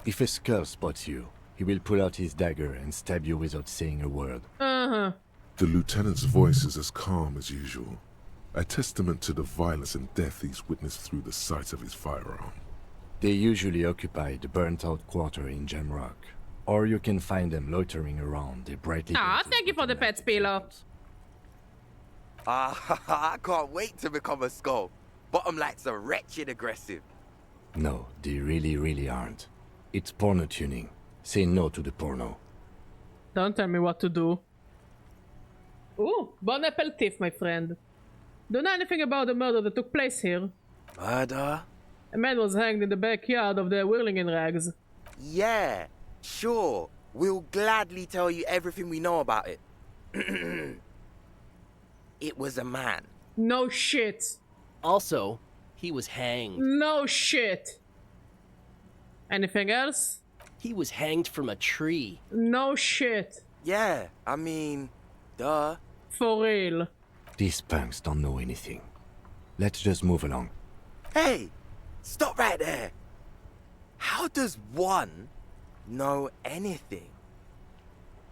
If a skull spots you, he will pull out his dagger and stab you without saying a word. Uh-huh. The lieutenant's voice is as calm as usual, a testament to the violence and death he's witnessed through the sight of his firearm. They usually occupy the burnt-out quarter in Jamrock, or you can find them loitering around the brightly... Thank you for the pet, Spilo. I can't wait to become a skull. Bottom lights are wretched aggressive. No, they really aren't. It's porno tuning. Say no to the porno. Don't tell me what to do. Ooh, bon aperitif, my friend. Do you know anything about the murder that took place here? Murder? A man was hanged in the backyard of the Whirling in Rags. Yeah, sure. We'll gladly tell you everything we know about it. It was a man. No shit. Also, he was hanged. No shit. Anything else? He was hanged from a tree. No shit. Yeah, I mean, duh. For real. These punks don't know anything. Let's just move along. Hey, stop right there. How does one know anything?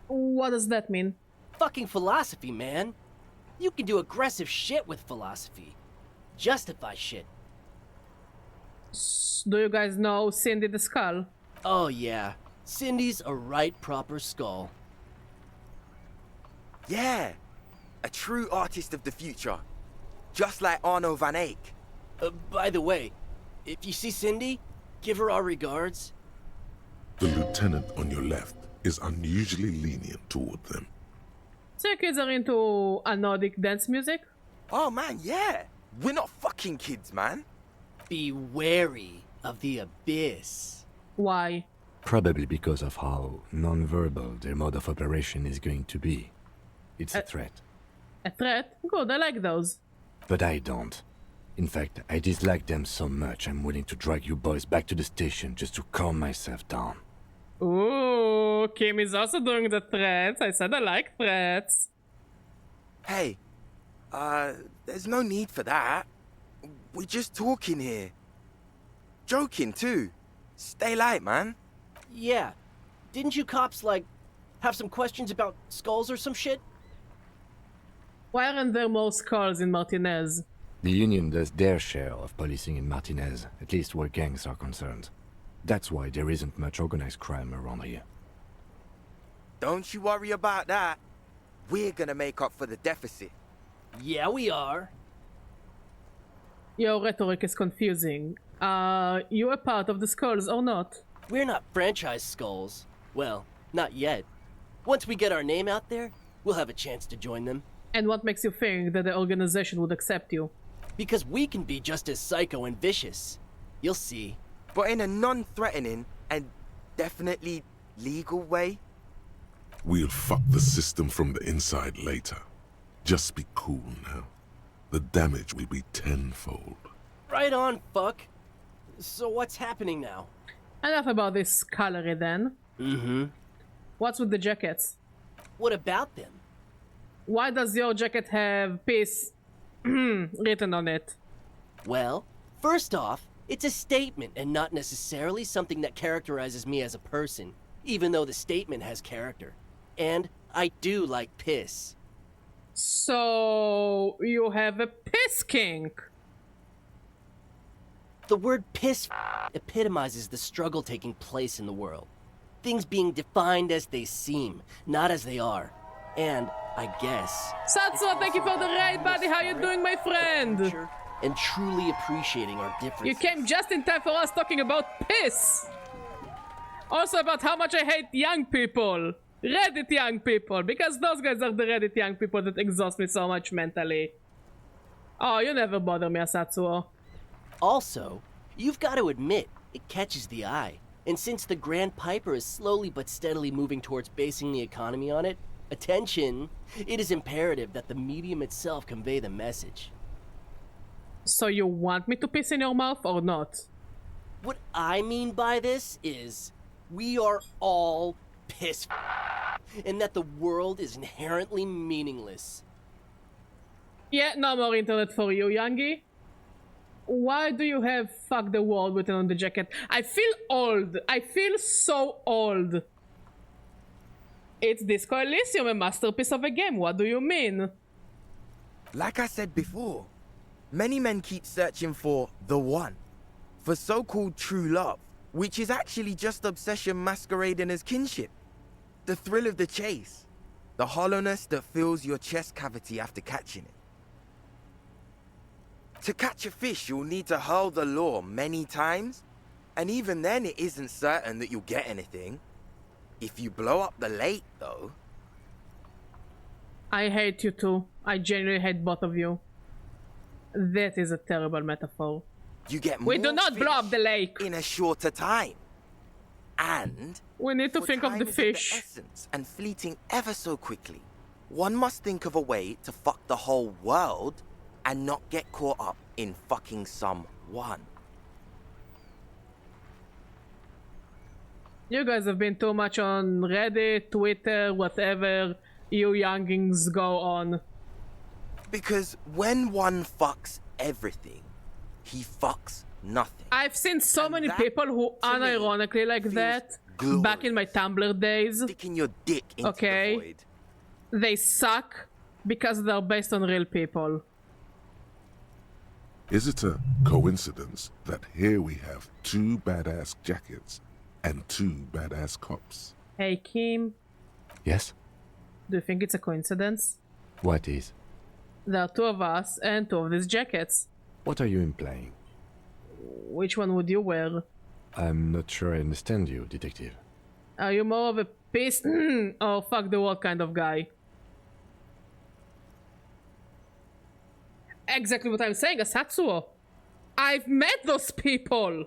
What does that mean? Fucking philosophy, man. You can do aggressive shit with philosophy. Justify shit. Do you guys know Cindy the Skull? Oh yeah, Cindy's a right proper skull. Yeah, a true artist of the future. Just like Arno van Eyck. By the way, if you see Cindy, give her our regards. The lieutenant on your left is unusually lenient toward them. So your kids are into a Nordic dance music? Oh man, yeah. We're not fucking kids, man. Be wary of the abyss. Why? Probably because of how non-verbal their mode of operation is going to be. It's a threat. A threat? Good, I like those. But I don't. In fact, I dislike them so much I'm willing to drag you boys back to the station just to calm myself down. Ooh, Kim is also doing the threats. I said I like threats. Hey, there's no need for that. We're just talking here. Joking, too. Stay light, man. Yeah. Didn't you cops, like, have some questions about skulls or some shit? Why aren't there more skulls in Martinez? The Union does their share of policing in Martinez, at least where gangs are concerned. That's why there isn't much organized crime around here. Don't you worry about that. We're gonna make up for the deficit. Yeah, we are. Your rhetoric is confusing. Are you a part of the Skulls or not? We're not franchise skulls. Well, not yet. Once we get our name out there, we'll have a chance to join them. And what makes you think that the organization would accept you? Because we can be just as psycho and vicious. You'll see. But in a non-threatening and definitely legal way. We'll fuck the system from the inside later. Just be cool now. The damage will be tenfold. Right on, fuck. So what's happening now? Enough about this scullery then. Mm-hmm. What's with the jackets? What about them? Why does your jacket have peace written on it? Well, first off, it's a statement and not necessarily something that characterizes me as a person, even though the statement has character. And I do like piss. So you have a piss kink? The word piss epitomizes the struggle taking place in the world. Things being defined as they seem, not as they are. And, I guess... Satsuo, thank you for the raid, buddy. How you doing, my friend? And truly appreciating our differences. You came just in time for us talking about piss. Also about how much I hate young people. Reddit young people. Because those guys are the Reddit young people that exhaust me so much mentally. Oh, you never bother me, Satsuo. Also, you've got to admit, it catches the eye. And since the Grand Piper is slowly but steadily moving towards basing the economy on it, attention, it is imperative that the medium itself convey the message. So you want me to piss in your mouth or not? What I mean by this is, we are all piss and that the world is inherently meaningless. Yeah, no more internet for you, Youngie. Why do you have fuck the world written on the jacket? I feel old. I feel so old. It's Disco Elysium, a masterpiece of a game. What do you mean? Like I said before, many men keep searching for the one, for so-called true love, which is actually just obsession masquerading as kinship. The thrill of the chase, the hollowness that fills your chest cavity after catching it. To catch a fish, you'll need to hurl the lure many times, and even then it isn't certain that you'll get anything. If you blow up the lake, though... I hate you too. I genuinely hate both of you. That is a terrible metaphor. You get we more do not fish blow up the lake in a shorter time. And we need to think of the time is fish. the essence and fleeting ever so quickly. One must think of a way to fuck the whole world and not get caught up in fucking someone. You guys have been too much on Reddit, Twitter, whatever you youngings go on. Because when one fucks everything, he fucks nothing. I've seen so many people who unironically like that back in my Tumblr days. Sticking your dick into the void. They suck because they're based on real people. Is it a coincidence that here we have 2 badass jackets and 2 badass cops? Hey Kim, Yes? do you think it's a coincidence? What is? There are 2 of us and 2 of these jackets. What are you implying? Which one would you wear? I'm not sure I understand you, detective. Are you more of a peace or fuck the world kind of guy? Exactly what I'm saying, Asatsuo. I've met those people!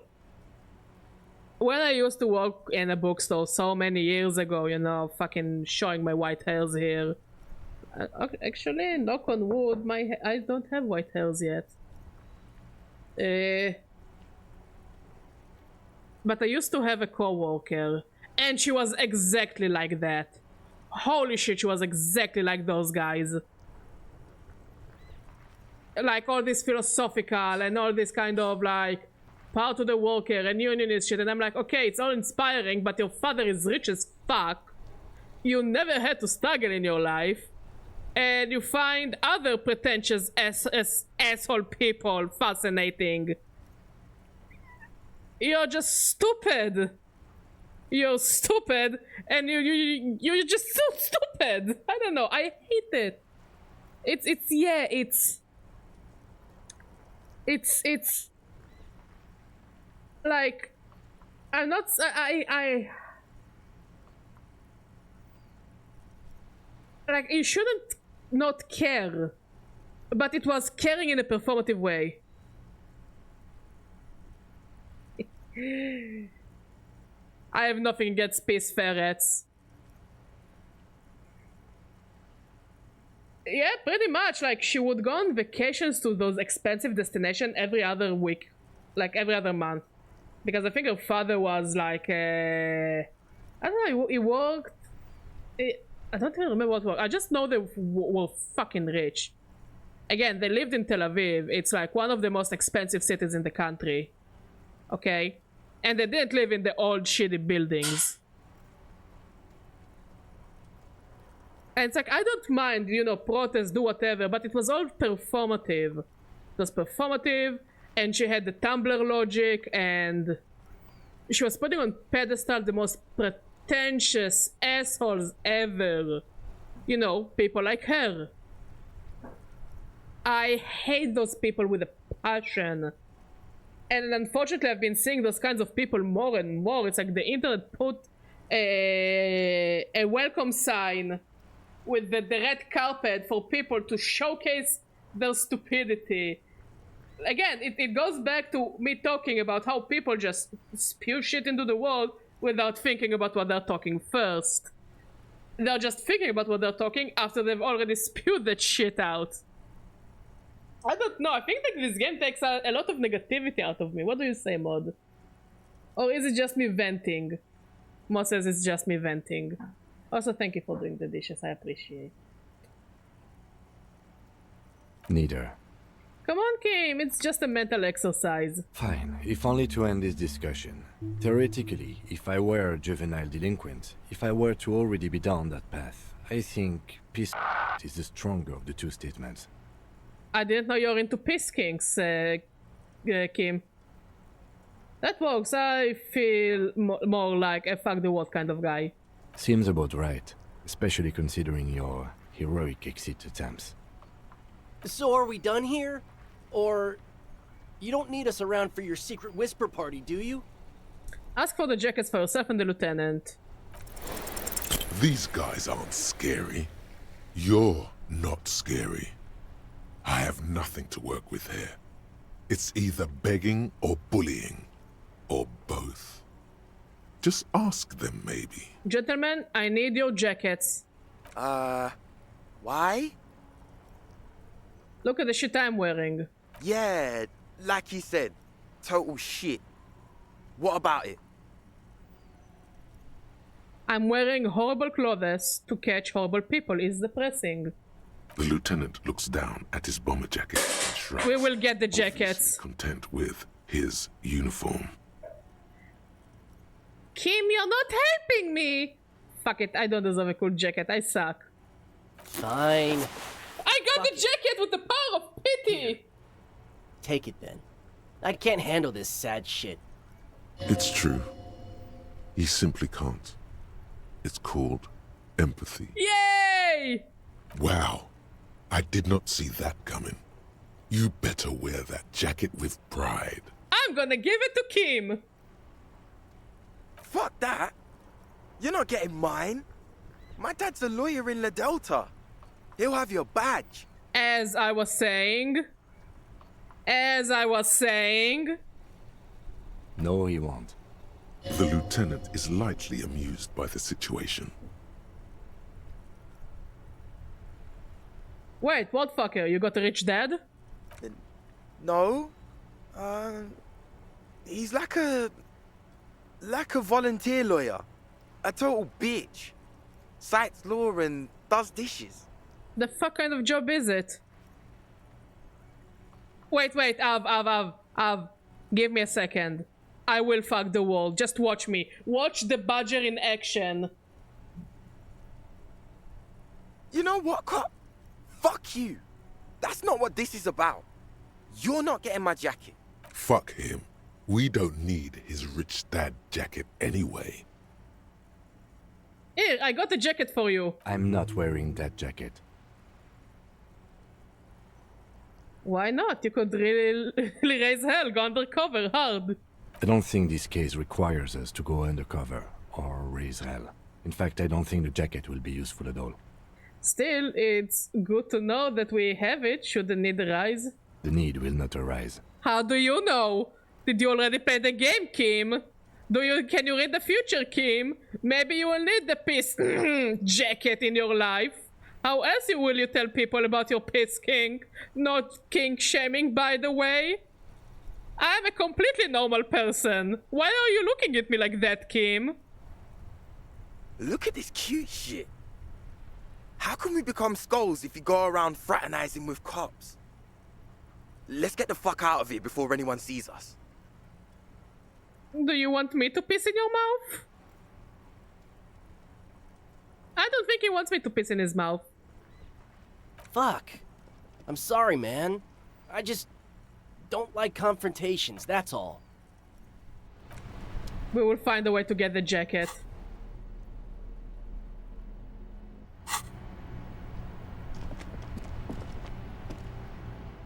When I used to work in a bookstore so many years ago, you know, fucking showing my white hairs here. Actually, knock on wood, I don't have white hairs yet. But I used to have a co-worker, and she was exactly like that. Holy shit, she was exactly like those guys. Like all this philosophical and all this kind of like power to the worker and unionist shit, and I'm like, okay, it's all inspiring, but your father is rich as fuck. You never had to struggle in your life, and you find other pretentious asshole people fascinating. You're just stupid. You're stupid, and you're just so stupid. I don't know. I hate it. It's like I'm not. I like you shouldn't not care, but it was caring in a performative way. I have nothing against space ferrets. Yeah, pretty much. Like, she would go on vacations to those expensive destinations every other week. Like, every other month. Because I think her father was like, I don't know, he worked... I don't even remember what work. I just know they were fucking rich. Again, they lived in Tel Aviv. It's like one of the most expensive cities in the country. Okay? And they didn't live in the old shitty buildings. And it's like, I don't mind, you know, protest, do whatever, but it was all performative. It was performative, and she had the Tumblr logic, and she was putting on pedestal the most pretentious assholes ever. You know, people like her. I hate those people with a passion. And unfortunately, I've been seeing those kinds of people more and more. It's like the internet put a welcome sign with the red carpet for people to showcase their stupidity. Again, it goes back to me talking about how people just spew shit into the world without thinking about what they're talking first. They're just thinking about what they're talking after they've already spewed that shit out. I don't know, I think that this game takes a lot of negativity out of me. What do you say, Mod? Or is it just me venting? Mod says it's just me venting. Also, thank you for doing the dishes, I appreciate. Neither. Come on, Kim, it's just a mental exercise. Fine, if only to end this discussion. Theoretically, if I were a juvenile delinquent, if I were to already be down that path, I think peace is the stronger of the two statements. I didn't know you're into piss kinks, Kim. That works. I feel more like a fuck the world kind of guy. Seems about right, especially considering your heroic exit attempts. So are we done here? Or You don't need us around for your secret whisper party, do you? Ask for the jackets for yourself and the lieutenant. These guys aren't scary. You're not scary. I have nothing to work with here. It's either begging or bullying, or both. Just ask them, maybe. Gentlemen, I need your jackets. Why? Look at the shit I'm wearing. Yeah, like he said, total shit. What about it? I'm wearing horrible clothes to catch horrible people. It's depressing. The lieutenant looks down at his bomber jacket and shrugs. We will get the jackets. Content with his uniform. Kim, you're not helping me! Fuck it, I don't deserve a cool jacket. I suck. Fine. I got the jacket with the power of pity! Take it then. I can't handle this sad shit. It's true. He simply can't. It's called empathy. Yay! Wow. I did not see that coming. You better wear that jacket with pride. I'm gonna give it to Kim. Fuck that. You're not getting mine. My dad's a lawyer in La Delta. He'll have your badge. As I was saying. No, he won't. The lieutenant is lightly amused by the situation. Wait, what fucker? You got a rich dad? No. He's like a volunteer lawyer. A total bitch. Cites law and does dishes. The fuck kind of job is it? Wait, Av. Give me a second. I will fuck the world. Just watch me. Watch the badger in action. You know what, cop? Fuck you. That's not what this is about. You're not getting my jacket. Fuck him. We don't need his rich dad jacket anyway. Here, I got a jacket for you. I'm not wearing that jacket. Why not? You could really raise hell, go undercover, hard. I don't think this case requires us to go undercover or raise hell. In fact, I don't think the jacket will be useful at all. Still, it's good to know that we have it should the need arise. The need will not arise. How do you know? Did you already play the game, Kim? Can you read the future, Kim? Maybe you will need the peace jacket in your life. How else will you tell people about your piss kink? Not kink shaming, by the way. I'm a completely normal person. Why are you looking at me like that, Kim? Look at this cute shit. How can we become skulls if you go around fraternizing with cops? Let's get the fuck out of here before anyone sees us. Do you want me to piss in your mouth? I don't think he wants me to piss in his mouth. Fuck. I'm sorry, man. I just don't like confrontations, that's all. We will find a way to get the jacket.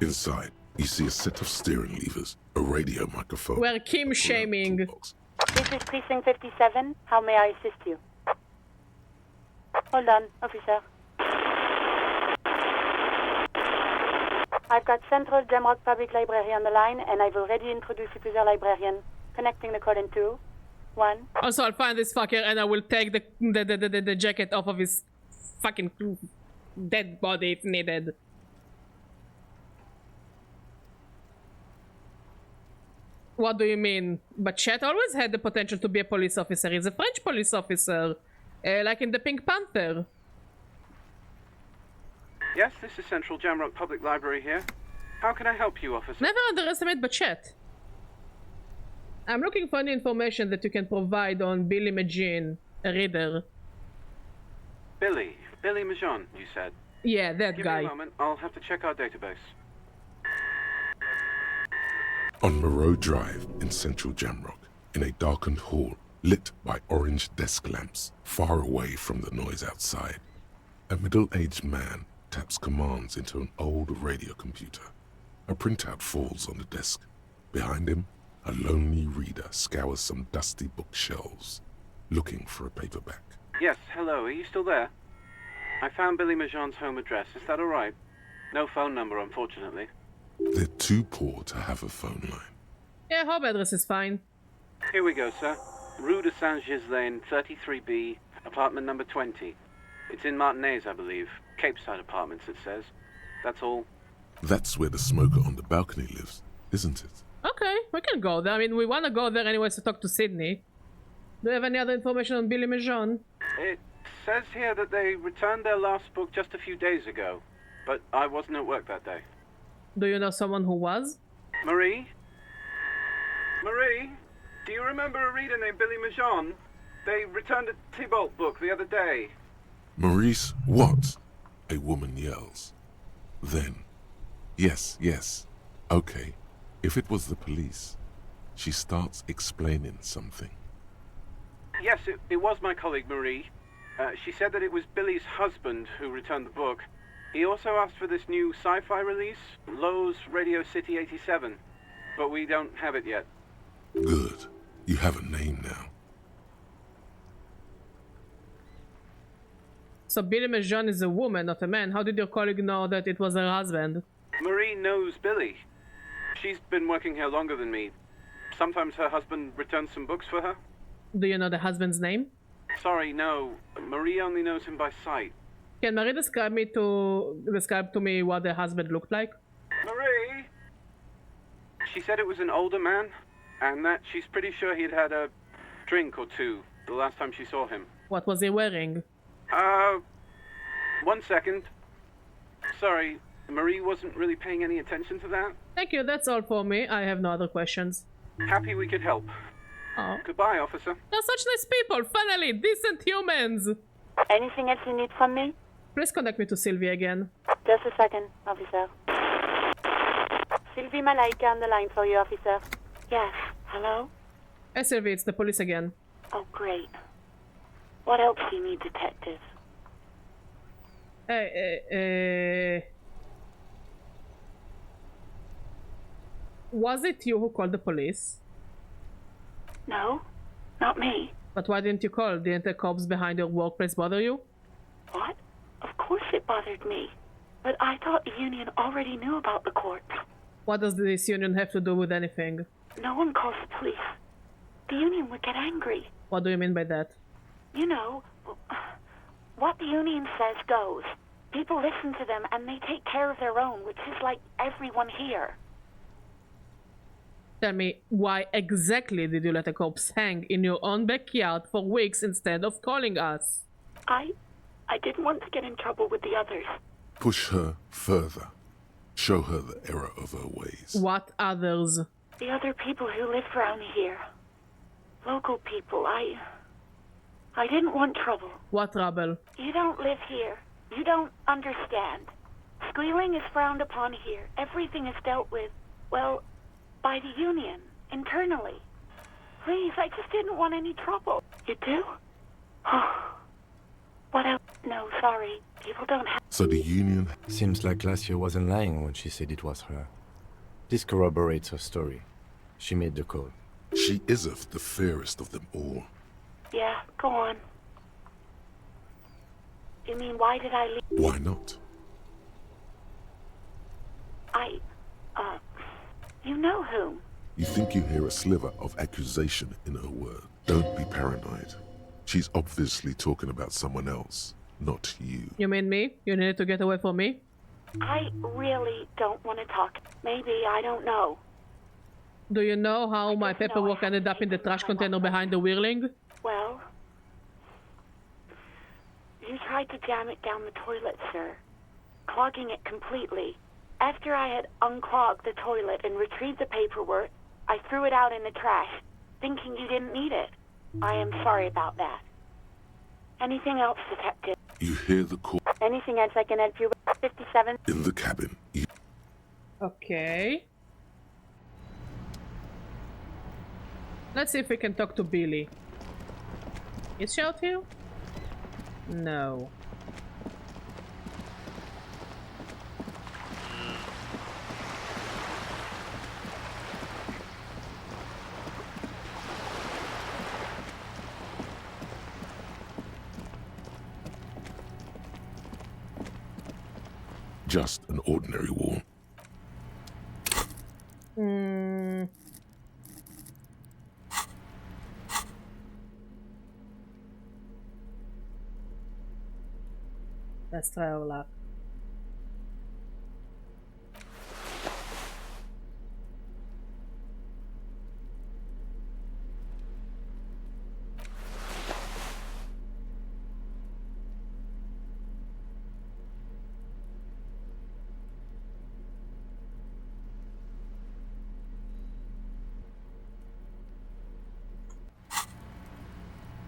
Inside, you see a set of steering levers, a radio microphone. We're Kim shaming. This is Precinct 57. How may I assist you? Hold on, officer. I've got Central Jamrock Public Library on the line, and I've already introduced you to the librarian. Connecting the call in 2, 1. Also, I'll find this fucker and I will take the jacket off of his fucking dead body if needed. What do you mean? But Chet always had the potential to be a police officer. He's a French police officer. Like in the Pink Panther. Yes, this is Central Jamrock Public Library here. How can I help you, officer? Never underestimate Bachet. I'm looking for any information that you can provide on Billy Magin, a reader. Billy Majon, you said? Yeah, that Give guy. me a moment, I'll have to check our database. On Moreau Drive in central Jamrock, in a darkened hall lit by orange desk lamps far away from the noise outside, a middle-aged man taps commands into an old radio computer. A printout falls on the desk. Behind him, a lonely reader scours some dusty bookshelves, looking for a paperback. Yes, hello, are you still there? I found Billy Majon's home address, is that alright? No phone number, unfortunately. They're too poor to have a phone line. Yeah, home address is fine. Here we go, sir. Rue de Saint-Ghislain, 33B, apartment number 20. It's in Martinez, I believe. Capeside Apartments, it says. That's all. That's where the smoker on the balcony lives, isn't it? Okay, we can go there. I mean, we want to go there anyways to talk to Sydney. Do you have any other information on Billy Majon? It says here that they returned their last book just a few days ago, but I wasn't at work that day. Do you know someone who was? Marie? Marie? Do you remember a reader named Billy Majon? They returned a Tybalt book the other day. Maurice, what? A woman yells. Then, yes, okay. If it was the police, she starts explaining something. Yes, it was my colleague Marie. She said that it was Billy's husband who returned the book. He also asked for this new sci-fi release, Lowe's Radio City 87, but we don't have it yet. Good. You have a name now. So Billy Majon is a woman, not a man. How did your colleague know that it was her husband? Marie knows Billy. She's been working here longer than me. Sometimes her husband returns some books for her. Do you know the husband's name? Sorry, no. Marie only knows him by sight. Can Marie describe to me what the husband looked like? Marie! She said it was an older man, and that she's pretty sure he'd had a drink or two the last time she saw him. What was he wearing? 1 second. Sorry, Marie wasn't really paying any attention to that. Thank you, that's all for me. I have no other questions. Happy we could help. Oh. Goodbye, officer. They're such nice people, finally! Decent humans! Anything else you need from me? Please connect me to Sylvie again. Just a second, officer. Sylvie Malaika on the line for you, officer. Yes, hello? Hey Sylvie, it's the police again. Oh, great. What else do you need, detective? Hey, was it you who called the police? No, not me. But why didn't you call? Didn't the cops behind your workplace bother you? What? Of course it bothered me. But I thought the union already knew about the court. What does this union have to do with anything? No one calls the police. The union would get angry. What do you mean by that? You know, what the union says goes. People listen to them and they take care of their own, which is like everyone here. Tell me, why exactly did you let the cops hang in your own backyard for weeks instead of calling us? I didn't want to get in trouble with the others. Push her further. Show her the error of her ways. What others? The other people who live around here. Local people. I didn't want trouble. What trouble? You don't live here. You don't understand. Squealing is frowned upon here. Everything is dealt with, well, by the union, internally. Please, I just didn't want any trouble. You do? What else? No, sorry. People don't have... So the union... Seems like Glacia wasn't lying when she said it was her. This corroborates her story. She made the call. She is of the fairest of them all. Yeah, go on. You mean, why did I leave? Why not? You know whom? You think you hear a sliver of accusation in her word. Don't be paranoid. She's obviously talking about someone else, not you. You mean me? You needed to get away from me? I really don't want to talk. Maybe, I don't know. Do you know how my paperwork ended up in the trash container behind the whirling? Well, you tried to jam it down the toilet, sir, clogging it completely. After I had unclogged the toilet and retrieved the paperwork, I threw it out in the trash, thinking you didn't need it. I am sorry about that. Anything else, detective? You hear the call. Anything else I can help you with? 57? In the cabin. Okay. Let's see if we can talk to Billy. Is she out here? No. Just an ordinary wall. Let's try our luck.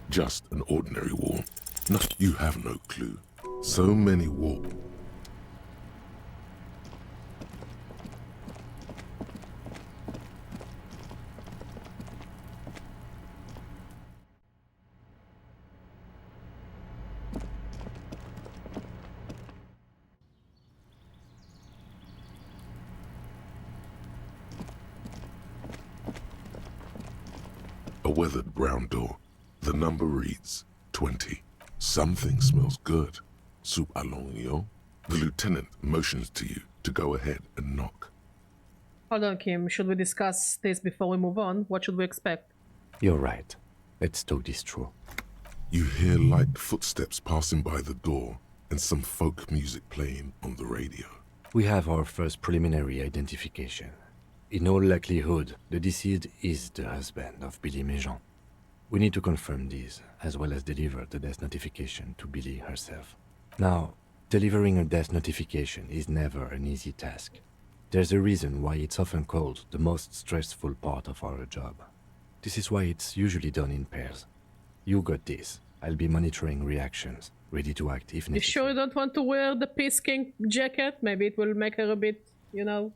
Just an ordinary wall. No, you have no clue. So many walls. A weathered brown door. The number reads 20. Something smells good. Soup alongio. The lieutenant motions to you to go ahead and knock. Hold on, Kim. Should we discuss this before we move on? What should we expect? You're right. Let's talk this through. You hear light footsteps passing by the door and some folk music playing on the radio. We have our first preliminary identification. In all likelihood, the deceased is the husband of Billy Méjean. We need to confirm this, as well as deliver the death notification to Billy herself. Now, delivering a death notification is never an easy task. There's a reason why it's often called the most stressful part of our job. This is why it's usually done in pairs. You got this. I'll be monitoring reactions, ready to act if necessary. You sure you don't want to wear the Peace King jacket? Maybe it will make her a bit, you know...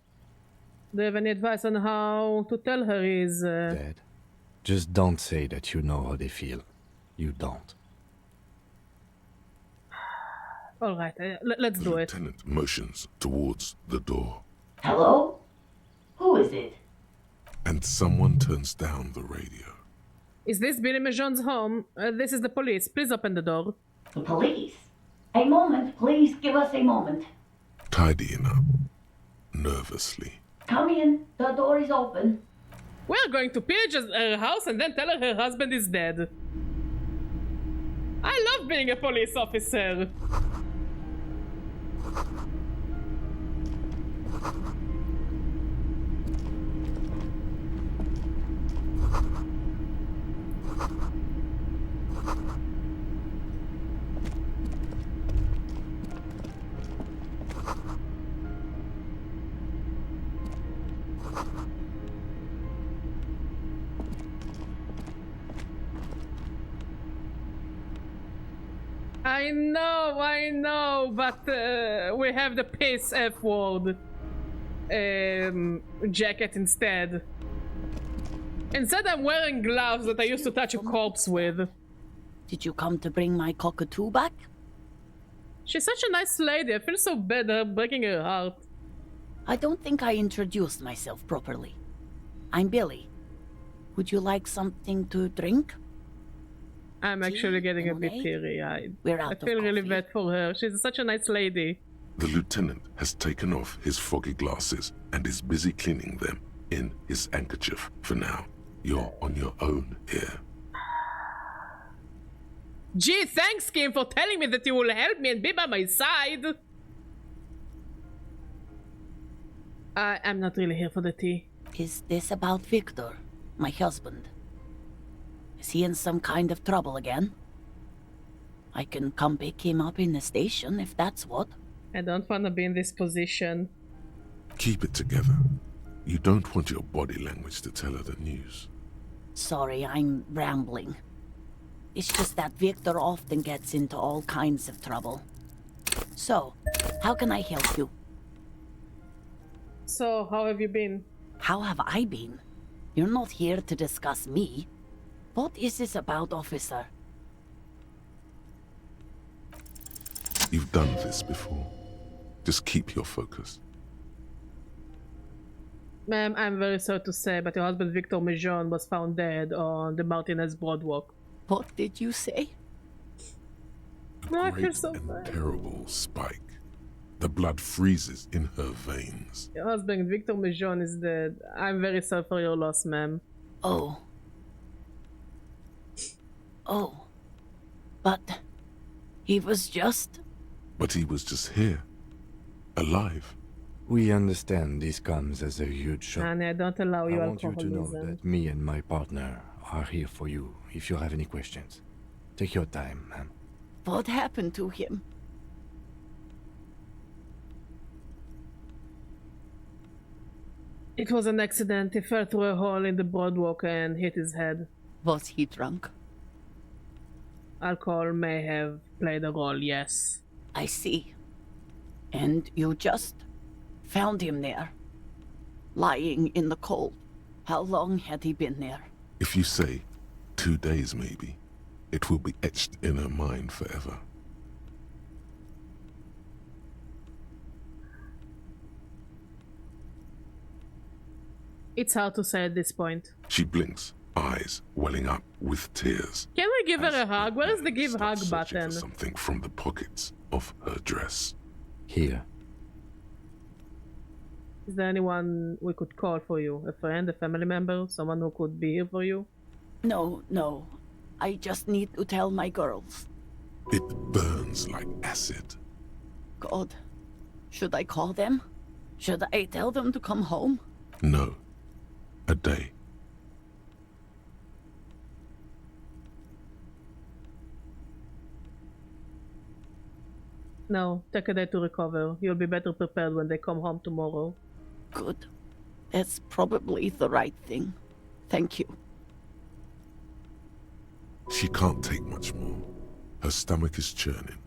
Do you have any advice on how to tell her he's... Dead? Just don't say that you know how they feel. You don't. Alright, let's do it. The lieutenant motions towards the door. Hello? Who is it? And someone turns down the radio. Is this Billy Méjean's home? This is the police. Please open the door. The police? A moment, please. Give us a moment. Tidying up. Nervously. Come in. The door is open. We're going to pillage her house and then tell her her husband is dead. I love being a police officer. I know, but we have the piss F word jacket instead. Instead, I'm wearing gloves that I used to touch a corpse with. Did you come to bring my cockatoo back? She's such a nice lady. I feel so bad breaking her heart. I don't think I introduced myself properly. I'm Billy. Would you like something to drink? I'm actually getting a bit teary. I feel really bad for her. She's such a nice lady. The lieutenant has taken off his foggy glasses and is busy cleaning them in his handkerchief for now. You're on your own here. Gee, thanks, Kim, for telling me that you will help me and be by my side. I'm not really here for the tea. Is this about Victor, my husband? Is he in some kind of trouble again? I can come pick him up in the station if that's what. I don't want to be in this position. Keep it together. You don't want your body language to tell her the news. Sorry, I'm rambling. It's just that Victor often gets into all kinds of trouble. So, how can I help you? So, how have you been? How have I been? You're not here to discuss me. What is this about, officer? You've done this before. Just keep your focus. Ma'am, I'm very sorry to say, but your husband Victor Méjean was found dead on the Martinez Boardwalk. What did you say? No, I Great feel so and bad. terrible spike. The blood freezes in her veins. Your husband, Victor Mejon, is dead. I'm very sorry for your loss, ma'am. Oh. Oh. But he was just... But he was just here. Alive. We understand this comes as a huge shock. And I don't allow you I want you to know alcoholism. that me and my partner are here for you if you have any questions. Take your time, ma'am. What happened to him? It was an accident. He fell through a hole in the boardwalk and hit his head. Was he drunk? Alcohol may have played a role, yes. I see. And you just found him there, lying in the cold. How long had he been there? If you say 2 days maybe, it will be etched in her mind forever. It's hard to say at this point. She blinks, eyes welling up with tears. Can we give her a hug? Where is the give hug Searching button? for something from the pockets of her dress. Here. Is there anyone we could call for you? A friend, a family member, someone who could be here for you? No, no. I just need to tell my girls. It burns like acid. God. Should I call them? Should I tell them to come home? No. A day. No, take a day to recover. You'll be better prepared when they come home tomorrow. Good. That's probably the right thing. Thank you. She can't take much more. Her stomach is churning.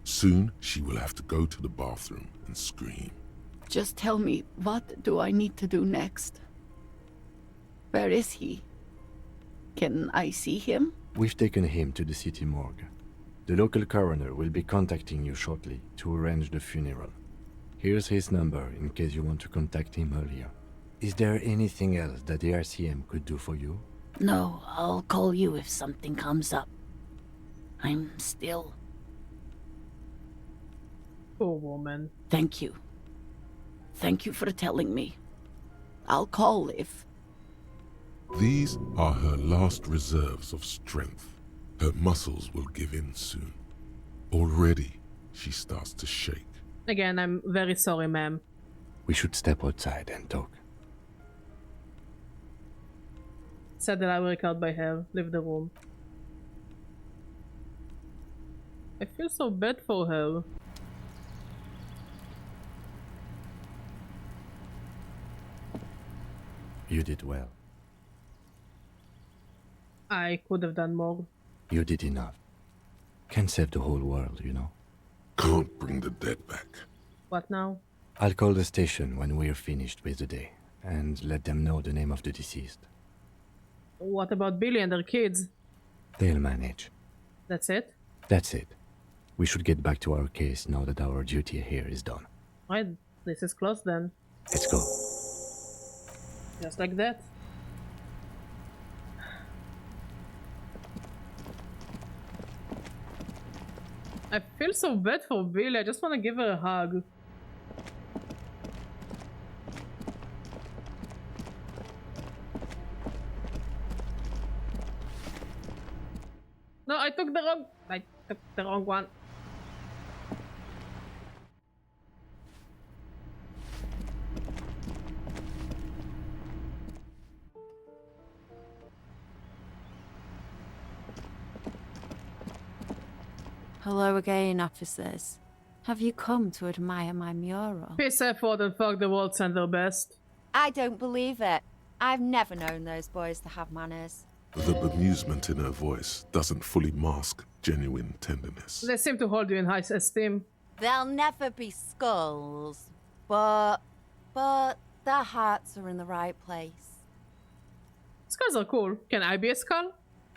Soon, she will have to go to the bathroom and scream. Just tell me, what do I need to do next? Where is he? Can I see him? We've taken him to the city morgue. The local coroner will be contacting you shortly to arrange the funeral. Here's his number in case you want to contact him earlier. Is there anything else that the RCM could do for you? No, I'll call you if something comes up. I'm still... Poor woman. Thank you. Thank you for telling me. I'll call if... These are her last reserves of strength. Her muscles will give in soon. Already, she starts to shake. Again, I'm very sorry, ma'am. We should step outside and talk. Said that I will record by her. Leave the room. I feel so bad for her. You did well. I could have done more. You did enough. Can save the whole world, you know. Can't bring the dead back. What now? I'll call the station when we're finished with the day, and let them know the name of the deceased. What about Billy and her kids? They'll manage. That's it? That's it. We should get back to our case now that our duty here is done. Right, this is close then. Let's go. Just like that. I feel so bad for Billy. I just want to give her a hug. No, I took the wrong one. Hello again, officers. Have you come to admire my mural? Peace effort and fuck the world send their best. I don't believe it. I've never known those boys to have manners. The bemusement in her voice doesn't fully mask genuine tenderness. They seem to hold you in high esteem. They'll never be skulls, but their hearts are in the right place. Skulls are cool. Can I be a skull?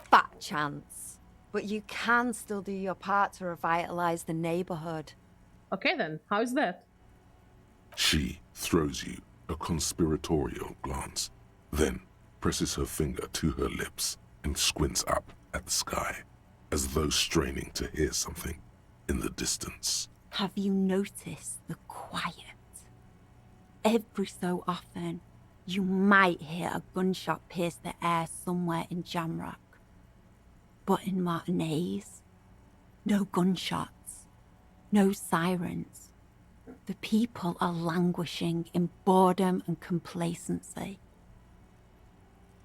Fat chance. But you can still do your part to revitalize the neighborhood. Okay then, how is that? She throws you a conspiratorial glance, then presses her finger to her lips and squints up at the sky, as though straining to hear something in the distance. Have you noticed the quiet? Every so often, you might hear a gunshot pierce the air somewhere in Jamrock. But in Martinez, no gunshots, no sirens. The people are languishing in boredom and complacency.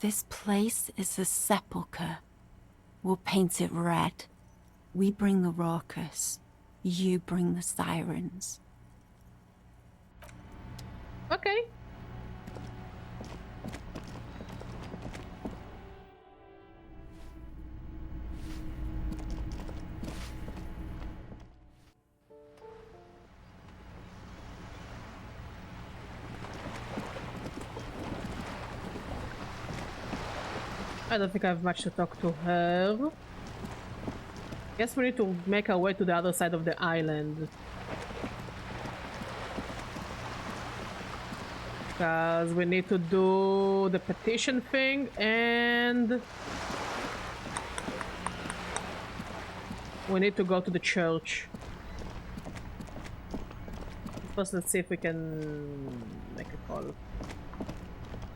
This place is a sepulchre. We'll paint it red. We bring the raucous. You bring the sirens. Okay. I don't think I have much to talk to her. Guess we need to make our way to the other side of the island. Because we need to do the petition thing and we need to go to the church. First, let's see if we can make a call.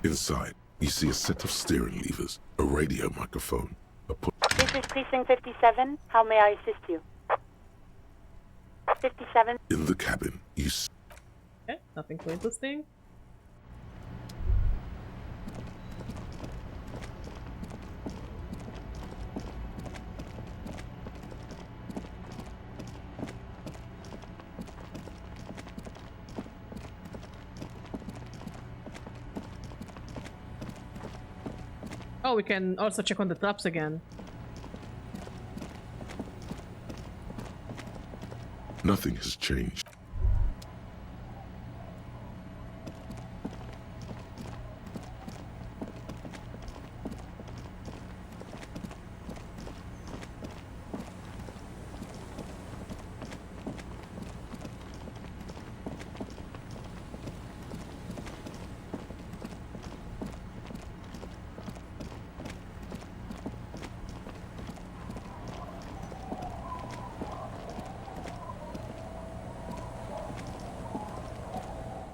Inside, you see a set of steering levers, a radio microphone, This is Precinct 57. How may I assist you? 57. in the cabin, you see Okay, nothing too interesting. Oh, we can also check on the traps again. nothing has changed.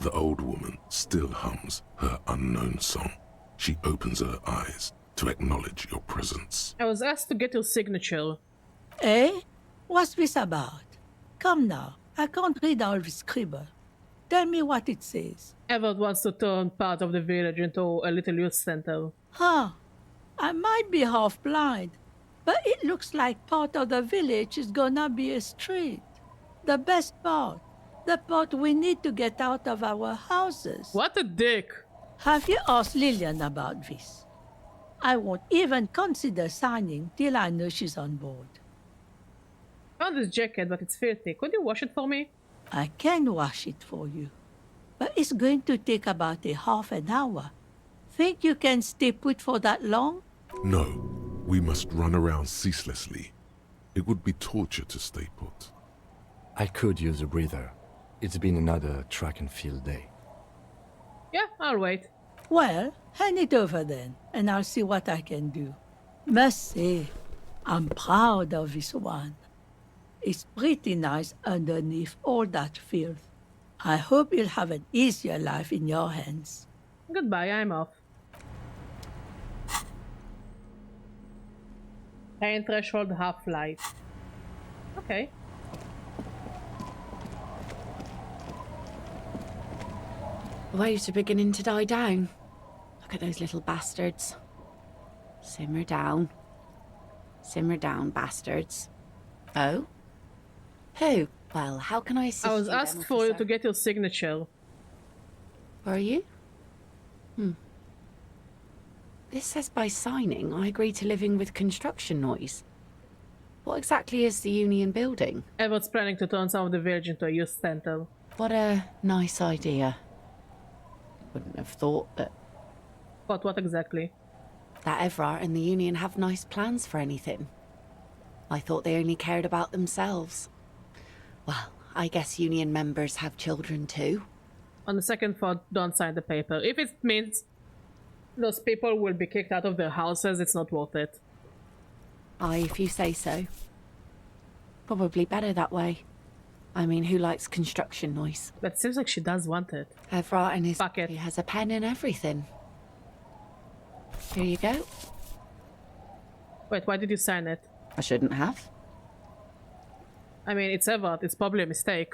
The old woman still hums her unknown song. She opens her eyes to acknowledge your presence. I was asked to get your signature. Eh? What's this about? Come now, I can't read all this scribble. Tell me what it says. Evrart wants to turn part of the village into a little youth center. Huh. I might be half blind, but it looks like part of the village is gonna be a street. The best part. The part we need to get out of our houses. What a dick! Have you asked Lillian about this? I won't even consider signing till I know she's on board. Found this jacket, but it's filthy. Could you wash it for me? I can wash it for you, but it's going to take about a half an hour. Think you can stay put for that long? No, we must run around ceaselessly. It would be torture to stay put. I could use a breather. It's been another track and field day. Yeah, I'll wait. Well, hand it over then, and I'll see what I can do. Must say, I'm proud of this one. It's pretty nice underneath all that filth. I hope you'll have an easier life in your hands. Goodbye, I'm off. Pain threshold half-life. Okay. The waves are beginning to die down. Look at those little bastards. Simmer down. Simmer down, bastards. Oh? Who? Well, how can I assist you? I was then, asked for you officer? to get your signature. Were you? This says by signing, I agree to living with construction noise. What exactly is the Union building? Everett's planning to turn some of the village into a youth center. What a nice idea. Wouldn't have thought that... But what exactly? That Evrart and the Union have nice plans for anything. I thought they only cared about themselves. Well, I guess Union members have children too. On the second thought, don't sign the paper. If it means those people will be kicked out of their houses, it's not worth it. Aye, if you say so. Probably better that way. I mean, who likes construction noise? But seems like she does want it. Evrart in his pocket. He has a pen and everything. Here you go. Wait, why did you sign it? I shouldn't have. I mean, it's Evrart. It's probably a mistake.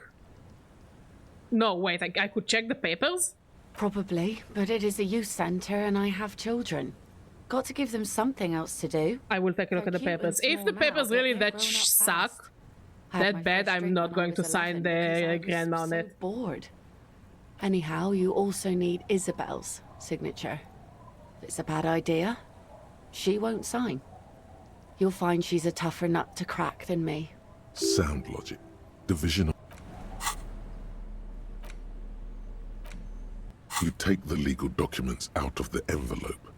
No, wait, I could check the papers? Probably, but it is a youth centre and I have children. Got to give them something else to do. I will take a look at the papers. If the papers really that suck, that bad, I'm not going to sign the grandma on it. Bored. Anyhow, you also need Isabel's signature. If it's a bad idea, she won't sign. You'll find she's a tougher nut to crack than me. Sound logic. Division of... You take the legal documents out of the envelope.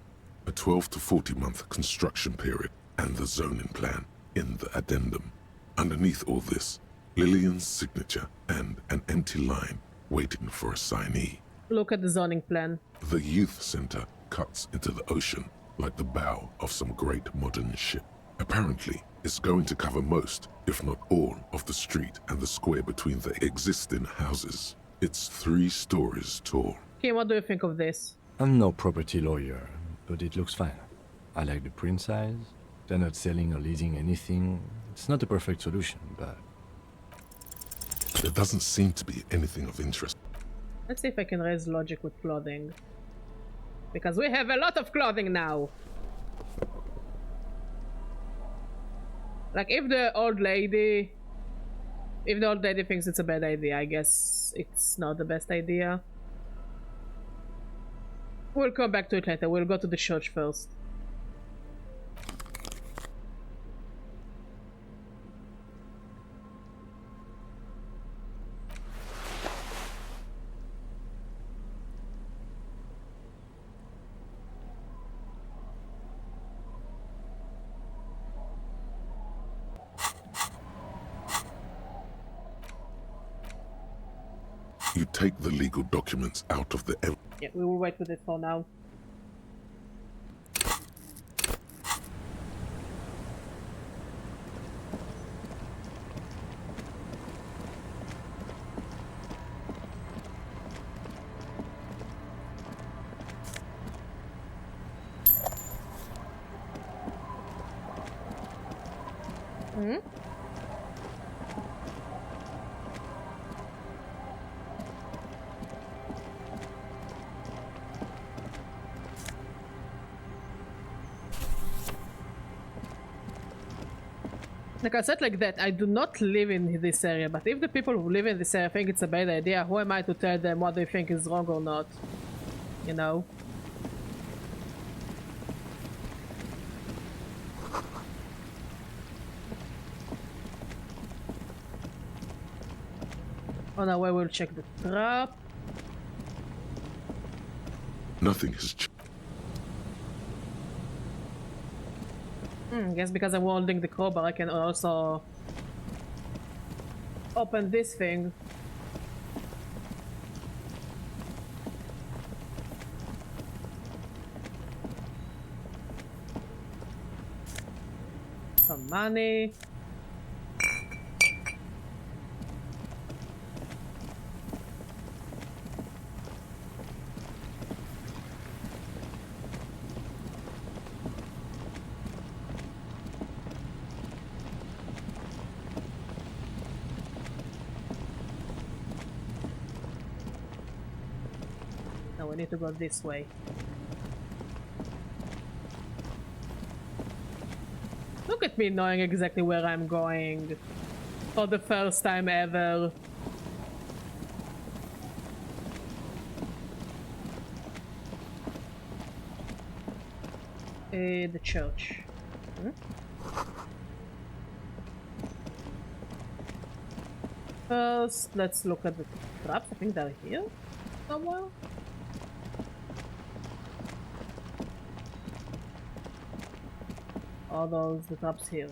A 12 to 40 month construction period and the zoning plan in the addendum. Underneath all this, Lillian's signature and an empty line waiting for a signee. Look at the zoning plan. The youth center cuts into the ocean like the bow of some great modern ship. Apparently, it's going to cover most, if not all, of the street and the square between the existing houses. It's 3 stories tall. Kim, what do you think of this? I'm no property lawyer, but it looks fine. I like the print size. They're not selling or leasing anything. It's not a perfect solution, but... There doesn't seem to be anything of interest. Let's see if I can raise logic with clothing. Because we have a lot of clothing now! Like, if the old lady thinks it's a bad idea, I guess it's not the best idea. We'll come back to it later. We'll go to the church first. You take the legal documents out of the... Yeah, we will wait with it for now. Hmm? Like I said like that, I do not live in this area, but if the people who live in this area think it's a bad idea, who am I to tell them what they think is wrong or not? You know? On our way, we'll check the trap. Nothing has changed. I guess because I'm holding the crowbar, I can also open this thing. Some money. We need to go this way. Look at me knowing exactly where I'm going for the first time ever. The church. First, let's look at the traps. I think they're here somewhere. All those, the traps here.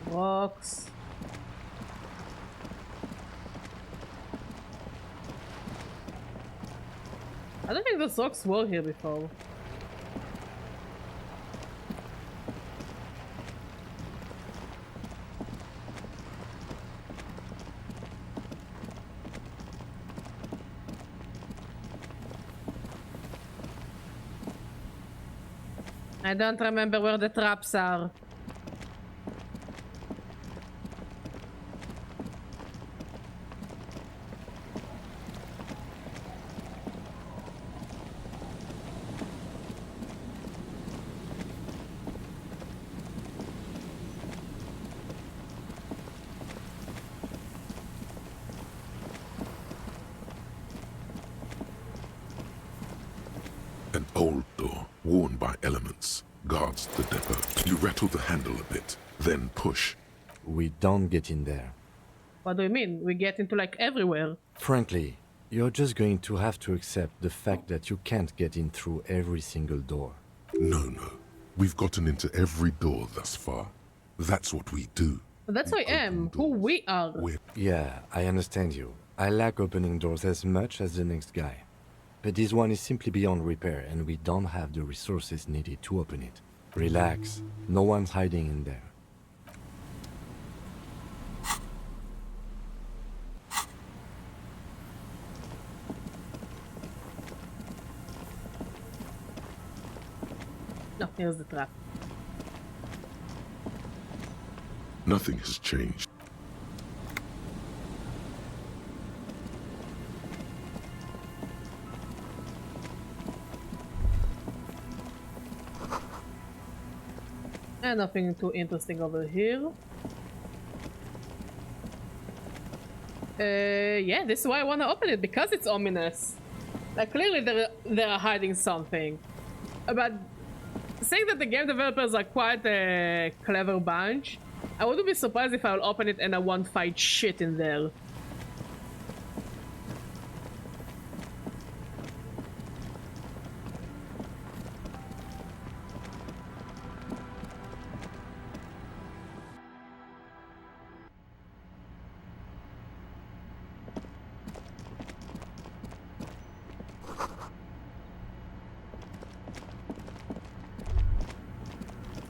Rocks. I don't think those rocks were here before. I don't remember where the traps are. An old door, worn by elements, guards the depot. You rattle the handle a bit, then push. We don't get in there. What do you mean? We get into like everywhere. Frankly, you're just going to have to accept the fact that you can't get in through every single door. No. We've gotten into every door thus far. That's what we do. But that's who I am, who we are. Yeah, I understand you. I like opening doors as much as the next guy. But this one is simply beyond repair, and we don't have the resources needed to open it. Relax. No one's hiding in there. No, here's the trap. Nothing has changed. And nothing too interesting over here. Yeah, this is why I want to open it, because it's ominous. Like, clearly they're hiding something. But saying that the game developers are quite a clever bunch, I wouldn't be surprised if I'll open it and I won't find shit in there.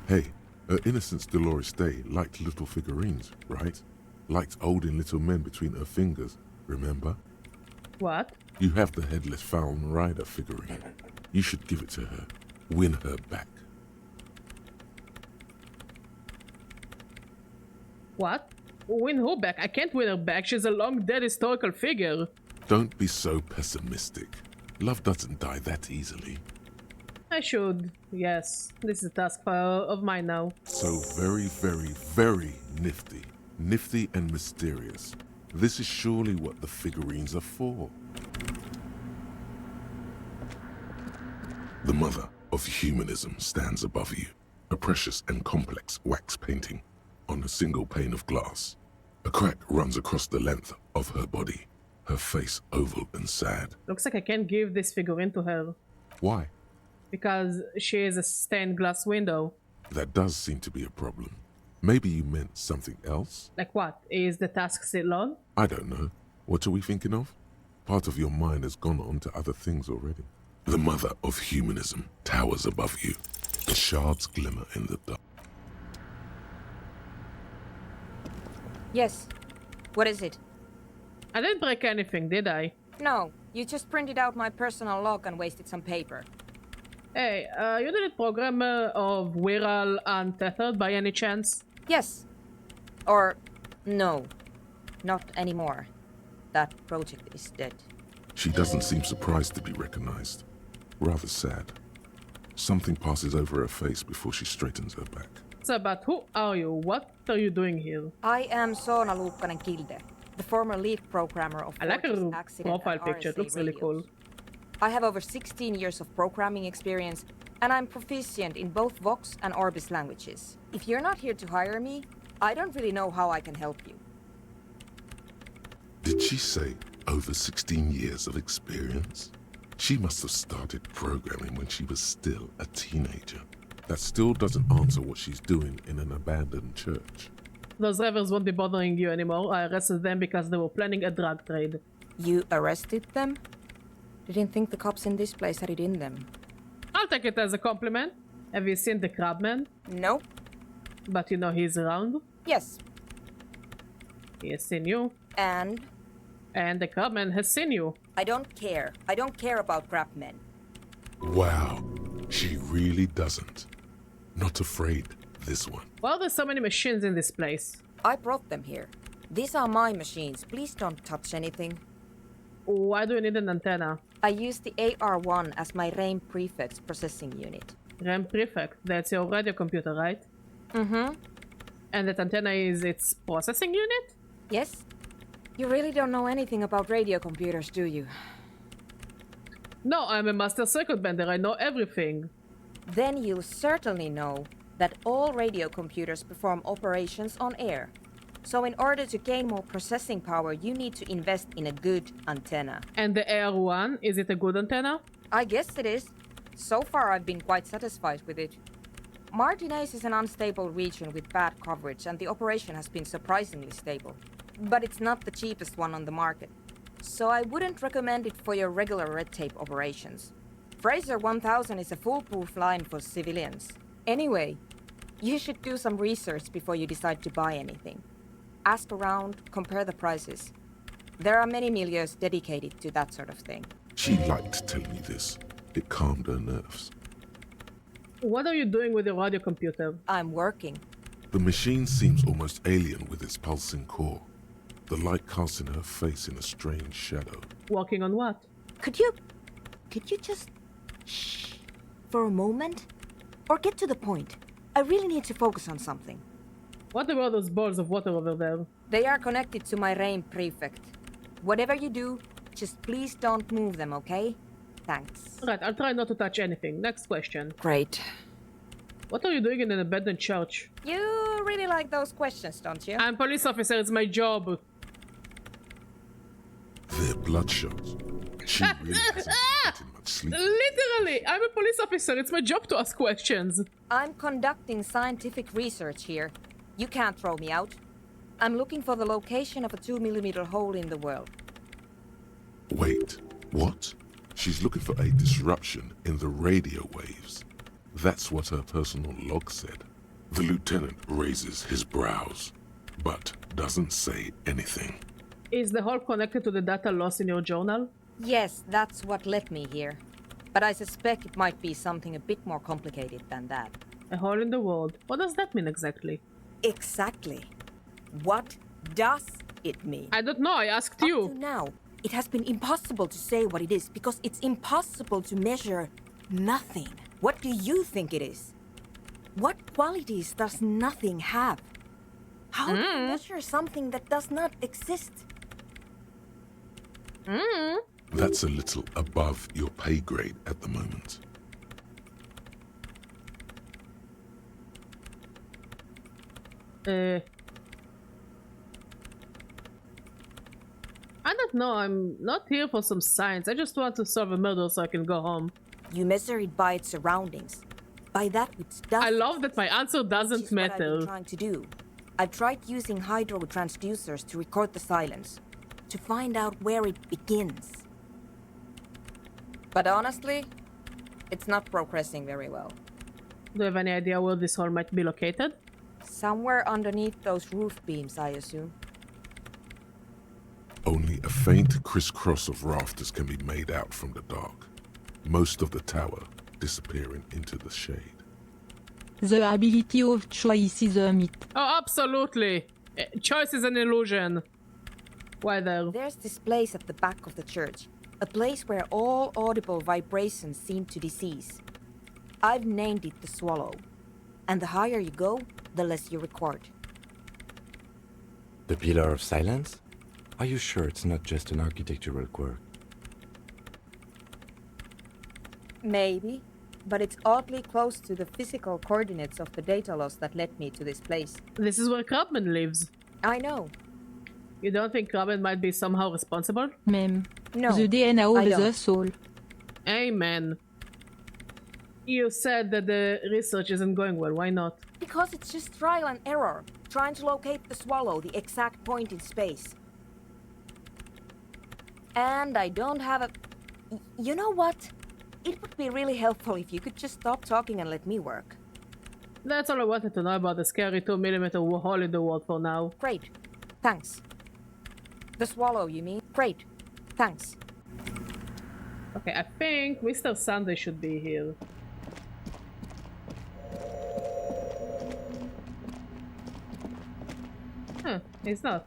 Hey, her Innocence Dolores Day liked little figurines, right? Liked holding little men between her fingers, remember? What? You have the Headless Falcon Rider figurine. You should give it to her. Win her back. What? Win who back? I can't win her back. She's a long dead historical figure. Don't be so pessimistic. Love doesn't die that easily. I should. Yes. This is a task of mine now. So very, very, very nifty. Nifty and mysterious. This is surely what the figurines are for. The mother of humanism stands above you. A precious and complex wax painting on a single pane of glass. A crack runs across the length of her body. Her face oval and sad. Looks like I can't give this figurine to her. Why? Because she is a stained glass window. That does seem to be a problem. Maybe you meant something else? Like what? Is the task still on? I don't know. What are we thinking of? Part of your mind has gone on to other things already. The mother of humanism towers above you. The shards glimmer in the dark. Yes. What is it? I didn't break anything, did I? No, you just printed out my personal log and wasted some paper. Hey, you did a programmer of Wirral Untethered by any chance? Yes. Or, no. Not anymore. That project is dead. She doesn't seem surprised to be recognized. Rather sad. Something passes over her face before she straightens her back. So, but who are you? What are you doing here? I am Soona Luukkanen-Kilde, the former lead programmer of I like her Accident profile and picture, it RSA looks really radios. cool. I have over 16 years of programming experience, and I'm proficient in both Vox and Orbis languages. If you're not here to hire me, I don't really know how I can help you. Did she say over 16 years of experience? She must have started programming when she was still a teenager. That still doesn't answer what she's doing in an abandoned church. Those ravers won't be bothering you anymore. I arrested them because they were planning a drug trade. You arrested them? Didn't think the cops in this place had it in them. I'll take it as a compliment. Have you seen the Crabman? No. But you know he's around? Yes. He has seen you. And? And the Crabman has seen you. I don't care. I don't care about crab men. Wow, she really doesn't. Not afraid, this one. Well, there's so many machines in this place. I brought them here. These are my machines. Please don't touch anything. Why do you need an antenna? I use the AR1 as my RAM prefix processing unit. RAM prefect, that's your radio computer, right? Mm-hmm. And that antenna is its processing unit? Yes. You really don't know anything about radio computers, do you? No, I'm a master circuit bender. I know everything. Then you'll certainly know that all radio computers perform operations on air. So in order to gain more processing power, you need to invest in a good antenna. And the AR1, is it a good antenna? I guess it is. So far, I've been quite satisfied with it. Martinez is an unstable region with bad coverage, and the operation has been surprisingly stable. But it's not the cheapest one on the market. So I wouldn't recommend it for your regular red tape operations. Fraser 1000 is a foolproof line for civilians. Anyway, you should do some research before you decide to buy anything. Ask around, compare the prices. There are many milieus dedicated to that sort of thing. She liked telling me this. It calmed her nerves. What are you doing with your radio computer? I'm working. The machine seems almost alien with its pulsing core. The light casting her face in a strange shadow. Working on what? Could you just shh for a moment? Or get to the point. I really need to focus on something. What about those balls of water over there? They are connected to my RAIN prefect. Whatever you do, just please don't move them, okay? Thanks. Right, I'll try not to touch anything. Next question. Great. What are you doing in an abandoned church? You really like those questions, don't you? I'm a police officer, it's my job. They're bloodshot. She really hasn't getting much sleep. Literally, I'm a police officer. It's my job to ask questions. I'm conducting scientific research here. You can't throw me out. I'm looking for the location of a 2mm hole in the world. Wait, what? She's looking for a disruption in the radio waves. That's what her personal log said. The lieutenant raises his brows, but doesn't say anything. Is the hole connected to the data lost in your journal? Yes, that's what led me here. But I suspect it might be something a bit more complicated than that. A hole in the world. What does that mean exactly? Exactly. What does it mean? I don't know, I asked you. Up to now, it has been impossible to say what it is because it's impossible to measure nothing. What do you think it is? What qualities does nothing have? How do you measure something that does not exist? That's a little above your pay grade at the moment. I don't know, I'm not here for some science. I just want to solve a murder so I can go home. You measure it by its surroundings. By that which does. I love that my answer doesn't matter. What I've been trying to do. I've tried using hydro transducers to record the silence, to find out where it begins. But honestly, it's not progressing very well. Do you have any idea where this hole might be located? Somewhere underneath those roof beams, I assume. Only a faint crisscross of rafters can be made out from the dark. Most of the tower disappearing into the shade. The ability of choice is a myth. Oh, absolutely! Choice is an illusion. Why there? There's this place at the back of the church. A place where all audible vibrations seem to cease. I've named it the Swallow. And the higher you go, the less you record. The Pillar of Silence? Are you sure it's not just an architectural quirk? Maybe, but it's oddly close to the physical coordinates of the data loss that led me to this place. This is where Krabman lives. I know. You don't think Krabman might be somehow responsible? Même. No, the DNA I of don't. the soul. Amen. You said that the research isn't going well. Why not? Because it's just trial and error, trying to locate the Swallow, the exact point in space. And I don't have a... You know what? It would be really helpful if you could just stop talking and let me work. That's all I wanted to know about the scary 2mm hole in the wall for now. Great. Thanks. The Swallow, you mean? Great. Thanks. Okay, I think Mr. Sunday should be here. It's not.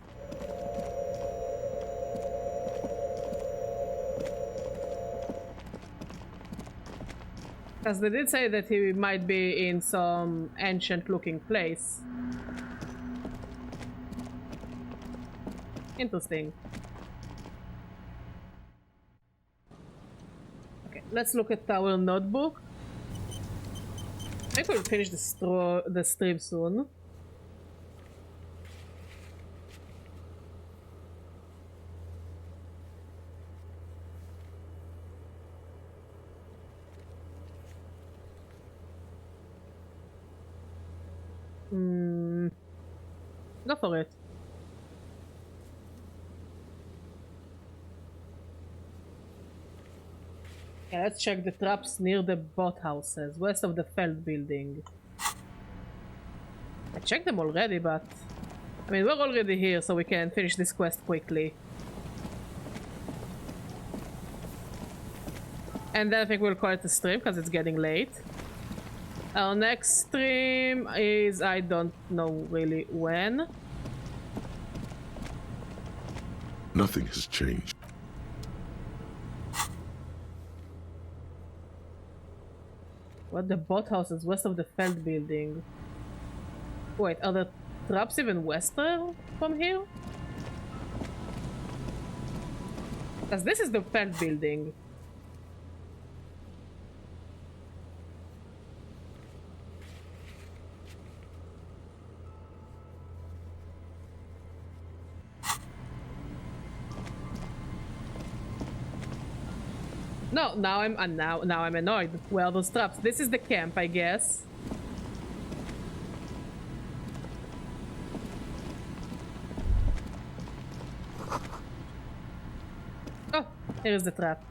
Because they did say that he might be in some ancient-looking place. Interesting. Okay, let's look at our notebook. I think we'll finish the stream soon. Go for it. Okay, let's check the traps near the boathouses, west of the Feld building. I checked them already, but... I mean, we're already here, so we can finish this quest quickly. And then I think we'll call it a stream, because it's getting late. Our next stream is... I don't know really when. Nothing has changed. What? The boathouses west of the Feld building. Wait, are the traps even western from here? Because this is the Feld building. No, now I'm now I'm annoyed. Where are those traps? This is the camp, I guess. Oh, here is the trap.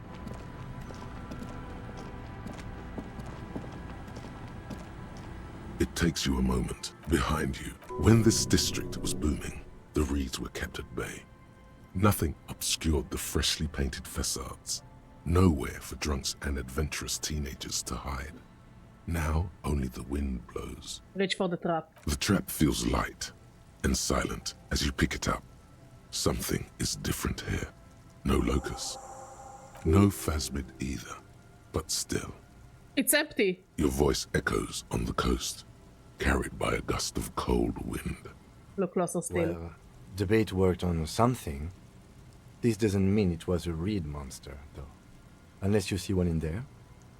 It takes you a moment. Behind you, when this district was booming, the reeds were kept at bay. Nothing obscured the freshly painted facades. Nowhere for drunks and adventurous teenagers to hide. Now, only the wind blows. Reach for the trap. The trap feels light and silent as you pick it up. Something is different here. No locust. No phasmid either. But still. It's empty. Your voice echoes on the coast, carried by a gust of cold wind. Look closer still. Well, the bait worked on something. This doesn't mean it was a reed monster, though. Unless you see one in there.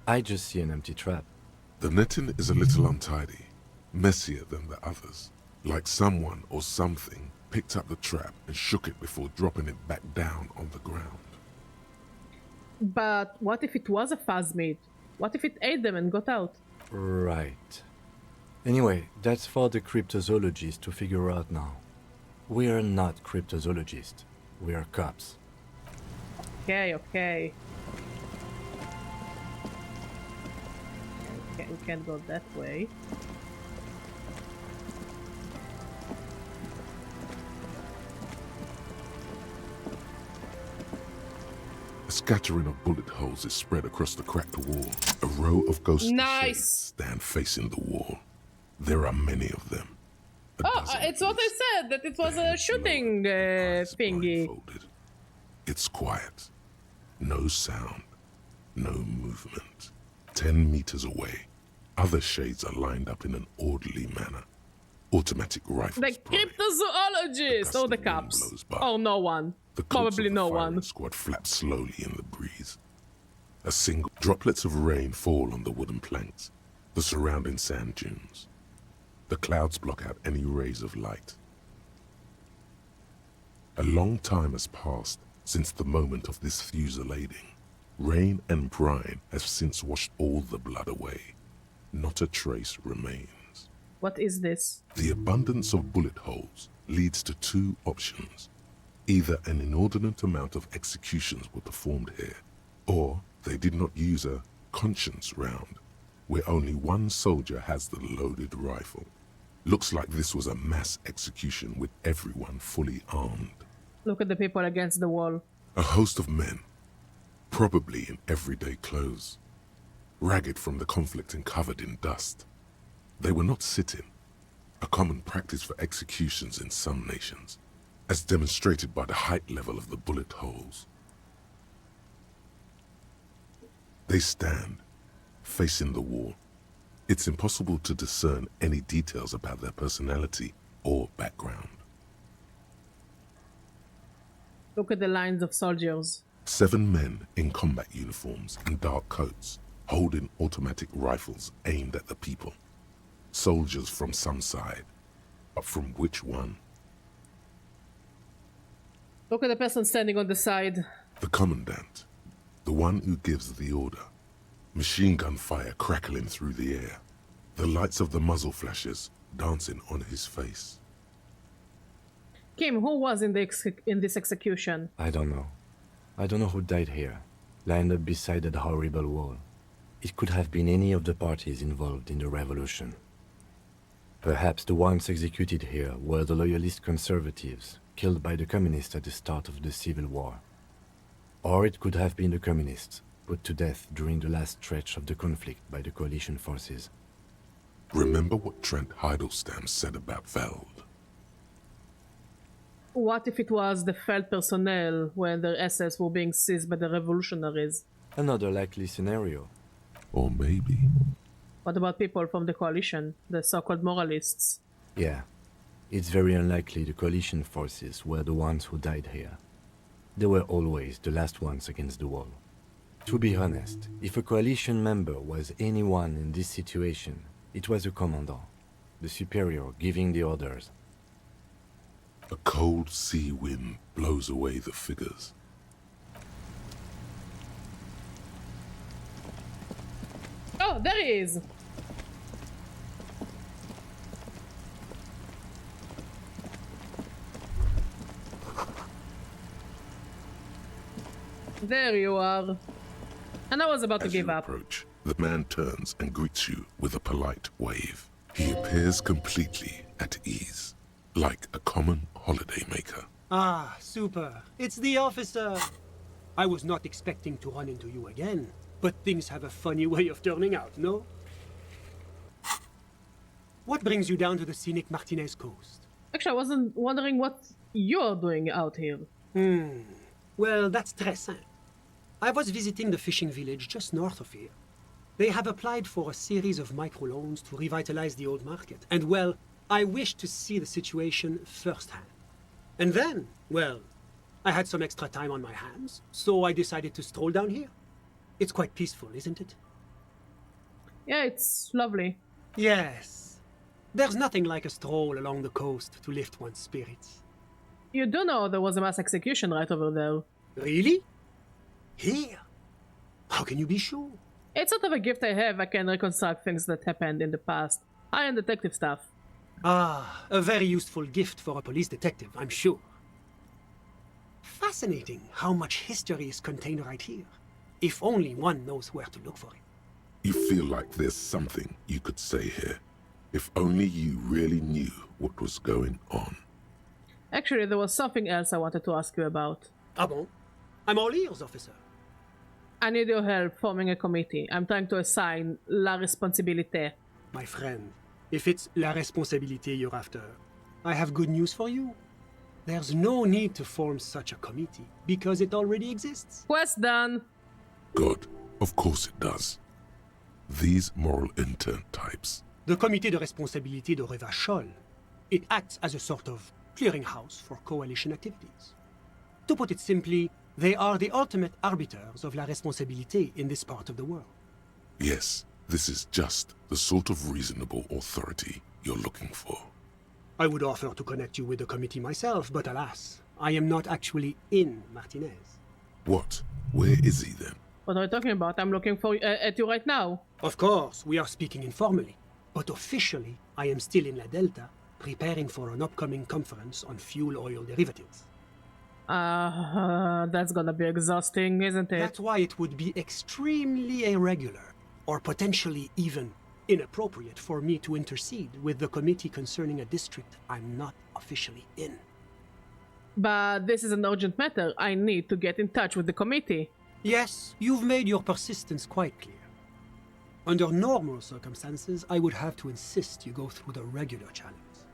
I just see an empty trap. The netting is a little untidy, messier than the others. Like someone or something picked up the trap and shook it before dropping it back down on the ground. But what if it was a phasmid? What if it ate them and got out? Right. Anyway, that's for the cryptozoologists to figure out now. We're not cryptozoologists. We're cops. Okay, okay. Okay, we can't go that way. A scattering of bullet holes is spread across the cracked wall. A row of ghostly shades stand facing the wall. There are many of them. It's what I said, that it was a shooting thingy. It's quiet. No sound. No movement. 10 meters away, other shades are lined up in an orderly manner. Automatic rifles. The cryptozoologist or the cops. Oh, no one. Probably no one. The squad flaps slowly in the breeze. A single droplets of rain fall on the wooden planks, the surrounding sand dunes. The clouds block out any rays of light. A long time has passed since the moment of this fusillading. Rain and brine have since washed all the blood away. Not a trace remains. What is this? The abundance of bullet holes leads to two options. Either an inordinate amount of executions were performed here, or they did not use a conscience round, where only one soldier has the loaded rifle. Looks like this was a mass execution with everyone fully armed. Look at the people against the wall. A host of men, probably in everyday clothes, ragged from the conflict and covered in dust. They were not sitting, a common practice for executions in some nations. as demonstrated by the height level of the bullet holes. They stand, facing the wall. It's impossible to discern any details about their personality or background. Look at the lines of soldiers. 7 men in combat uniforms and dark coats, holding automatic rifles aimed at the people. Soldiers from some side, but from which one? Look at the person standing on the side. The commandant, the one who gives the order. Machine gun fire crackling through the air. The lights of the muzzle flashes dancing on his face. Kim, who was in this execution? I don't know. I don't know who died here, lined up beside that horrible wall. It could have been any of the parties involved in the revolution. Perhaps the ones executed here were the loyalist conservatives, killed by the communists at the start of the Civil War. Or it could have been the communists, put to death during the last stretch of the conflict by the coalition forces. Remember what Trent Heidelstein said about Veld? What if it was the Feld personnel when their assets were being seized by the revolutionaries? Another likely scenario. Or maybe... What about people from the coalition, the so-called moralists? Yeah. It's very unlikely the coalition forces were the ones who died here. They were always the last ones against the wall. To be honest, if a coalition member was anyone in this situation, it was the commandant, the superior giving the orders. A cold sea wind blows away the figures. Oh, there he is! There you are. And I was about to give up. Approach, the man turns and greets you with a polite wave. He appears completely at ease, like a common holidaymaker. Ah, super. It's the officer. I was not expecting to run into you again, but things have a funny way of turning out, no? What brings you down to the scenic Martinez coast? Actually, I wasn't wondering what you're doing out here. Well, that's très simple. I was visiting the fishing village just north of here. They have applied for a series of microloans to revitalize the old market. And, well, I wished to see the situation firsthand. And then, well, I had some extra time on my hands, so I decided to stroll down here. It's quite peaceful, isn't it? Yeah, it's lovely. Yes. There's nothing like a stroll along the coast to lift one's spirits. You do know there was a mass execution right over there. Really? Here? How can you be sure? It's sort of a gift I have. I can reconstruct things that happened in the past. I am detective stuff. Ah, a very useful gift for a police detective, I'm sure. Fascinating how much history is contained right here. If only one knows where to look for it. You feel like there's something you could say here. If only you really knew what was going on. Actually, there was something else I wanted to ask you about. Ah bon? I'm all ears, officer. I need your help forming a committee. I'm trying to assign la responsabilité. My friend, if it's la responsabilité you're after, I have good news for you. There's no need to form such a committee, because it already exists. Quest done. Good. Of course it does. These moral intern types. The Comité de Responsabilité de Revachol. It acts as a sort of clearinghouse for coalition activities. To put it simply, they are the ultimate arbiters of la responsabilité in this part of the world. Yes, this is just the sort of reasonable authority you're looking for. I would offer to connect you with the committee myself, but alas, I am not actually in Martinez. What? Where is he then? What are you talking about? I'm looking for at you right now. Of course, we are speaking informally, but officially, I am still in La Delta, preparing for an upcoming conference on fuel oil derivatives. That's gonna be exhausting, isn't it? That's why it would be extremely irregular, or potentially even inappropriate for me to intercede with the committee concerning a district I'm not officially in. But this is an urgent matter. I need to get in touch with the committee. Yes, you've made your persistence quite clear. Under normal circumstances, I would have to insist you go through the regular channels.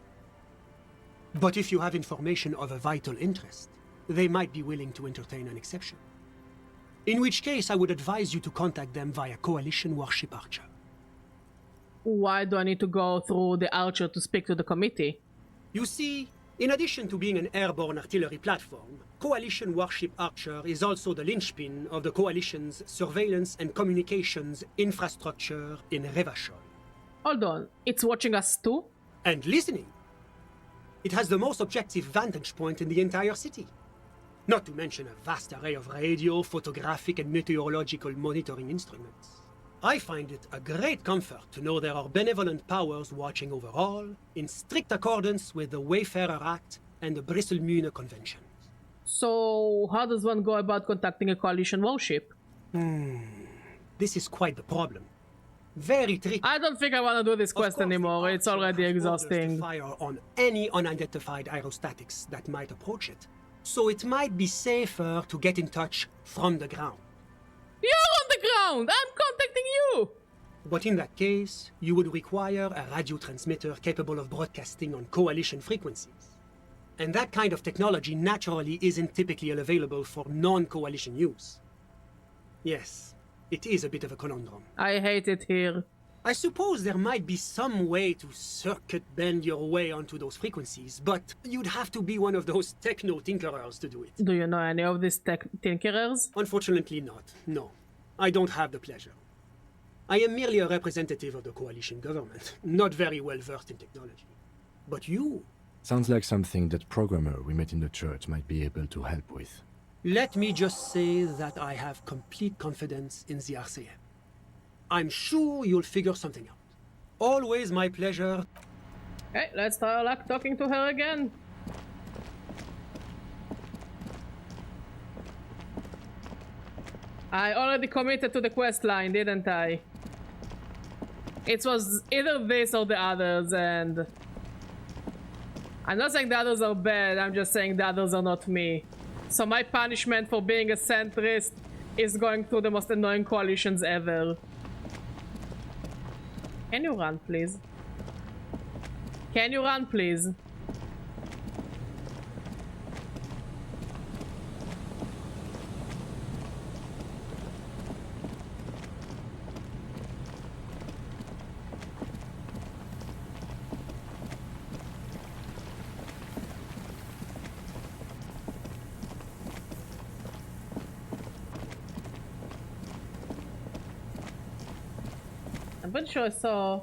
But if you have information of a vital interest, they might be willing to entertain an exception. In which case, I would advise you to contact them via Coalition Warship Archer. Why do I need to go through the Archer to speak to the committee? You see, in addition to being an airborne artillery platform, Coalition Warship Archer is also the linchpin of the Coalition's surveillance and communications infrastructure in Revachol. Hold on, it's watching us too? And listening. It has the most objective vantage point in the entire city. Not to mention a vast array of radio, photographic, and meteorological monitoring instruments. I find it a great comfort to know there are benevolent powers watching over all, in strict accordance with the Wayfarer Act and the Bristol-Mune Convention. So, how does one go about contacting a coalition warship? This is quite the problem. Very tricky. I don't think I want to do this quest anymore. It's already exhausting. To fire on any unidentified aerostatics that might approach it. So it might be safer to get in touch from the ground. You're on the ground! I'm contacting you! But in that case, you would require a radio transmitter capable of broadcasting on coalition frequencies. And that kind of technology naturally isn't typically available for non-coalition use. Yes, it is a bit of a conundrum. I hate it here. I suppose there might be some way to circuit bend your way onto those frequencies, but you'd have to be one of those techno-tinkerers to do it. Do you know any of these tinkerers? Unfortunately not, no. I don't have the pleasure. I am merely a representative of the coalition government, not very well versed in technology. But you... Sounds like something that programmer we met in the church might be able to help with. Let me just say that I have complete confidence in the RCM. I'm sure you'll figure something out. Always my pleasure. Okay, let's try our luck talking to her again. I already committed to the quest line, didn't I? It was either this or the others, and... I'm not saying the others are bad, I'm just saying the others are not me. So my punishment for being a centrist is going through the most annoying coalitions ever. Can you run, please? Can you run, please? I'm pretty sure I saw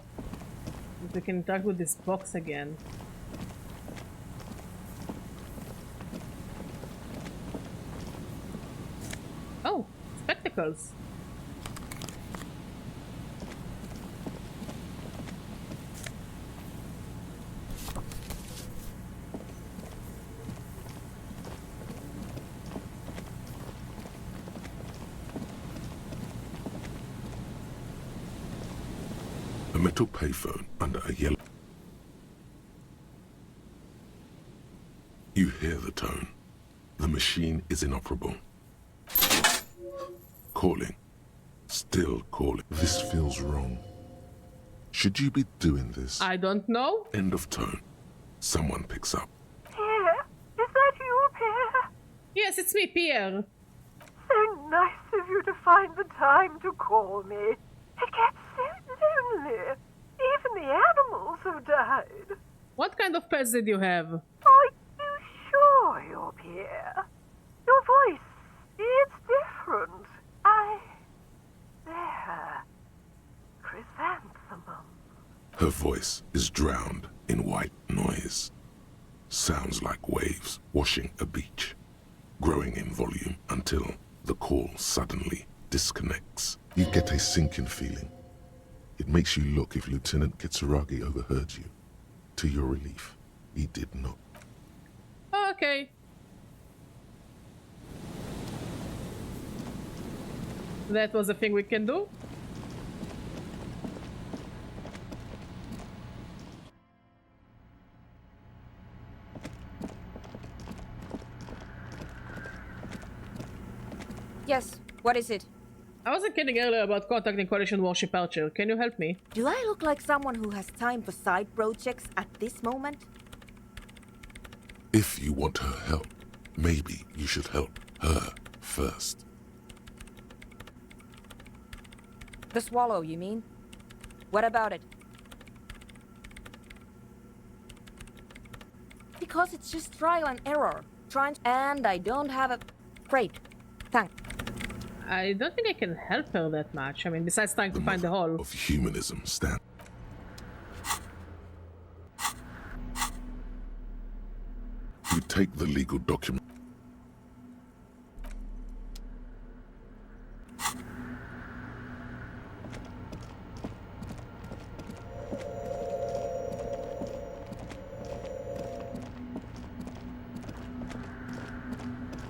if we can interact with this box again. Oh, spectacles. A metal payphone under a yellow... You hear the tone. The machine is inoperable. Calling. Still calling. This feels wrong. Should you be doing this? I don't know. End of tone. Someone picks up. Pierre? Is that you, Pierre? Yes, it's me, Pierre. So nice of you to find the time to call me. It gets so lonely. Even the animals have died. What kind of pets did you have? Are you sure you're Pierre? Your voice, it's different. There. Chrysanthemum. Her voice is drowned in white noise. Sounds like waves washing a beach, growing in volume until the call suddenly disconnects. You get a sinking feeling. It makes you look if Lieutenant Kitsuragi overheard you. To your relief, he did not. Okay. That was a thing we can do. Yes, what is it? I wasn't kidding earlier about contacting Coalition Warship Archer. Can you help me? Do I look like someone who has time for side projects at this moment? If you want her help, maybe you should help her first. The swallow, you mean? What about it? Because it's just trial and error. And I don't have a... Great. Thanks. I don't think I can help her that much. I mean, besides trying to find the hole. Of humanism stand. You take the legal document.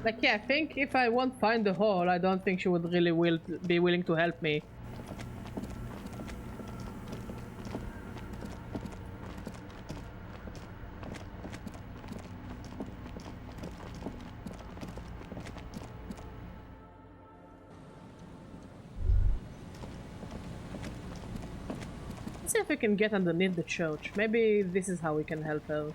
Like, yeah, I think if I won't find the hole, I don't think she would really be willing to help me. Let's see if we can get underneath the church. Maybe this is how we can help her.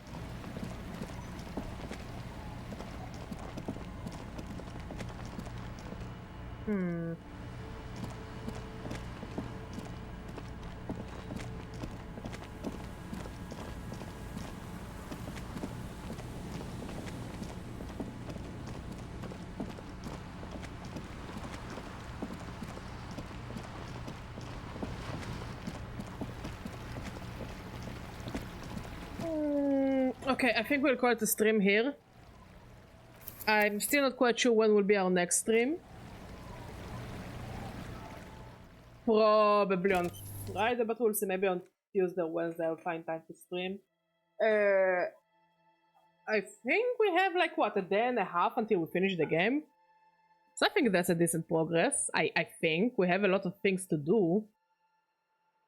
Okay, I think we'll call it a stream here. I'm still not quite sure when will be our next stream. Probably on Friday, but we'll see. Maybe on Tuesday or Wednesday I'll find time to stream. I think we have like, what, a day and a half until we finish the game? So I think that's a decent progress. I think. We have a lot of things to do.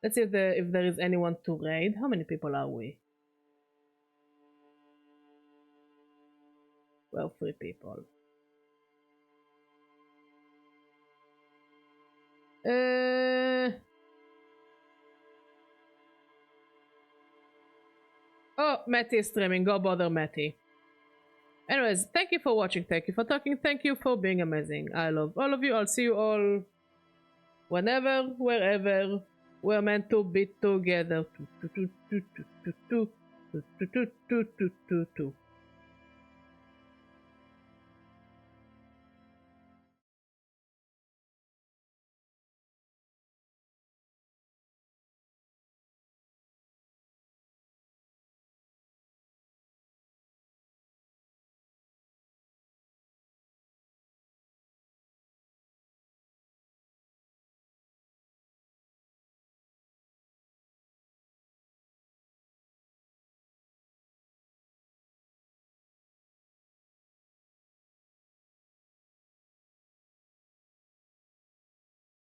Let's see if there is anyone to raid. How many people are we? Well, 3 people. Oh, Matty is streaming. Go bother Matty. Anyways, thank you for watching. Thank you for talking. Thank you for being amazing. I love all of you. I'll see you all whenever, wherever we're meant to be together.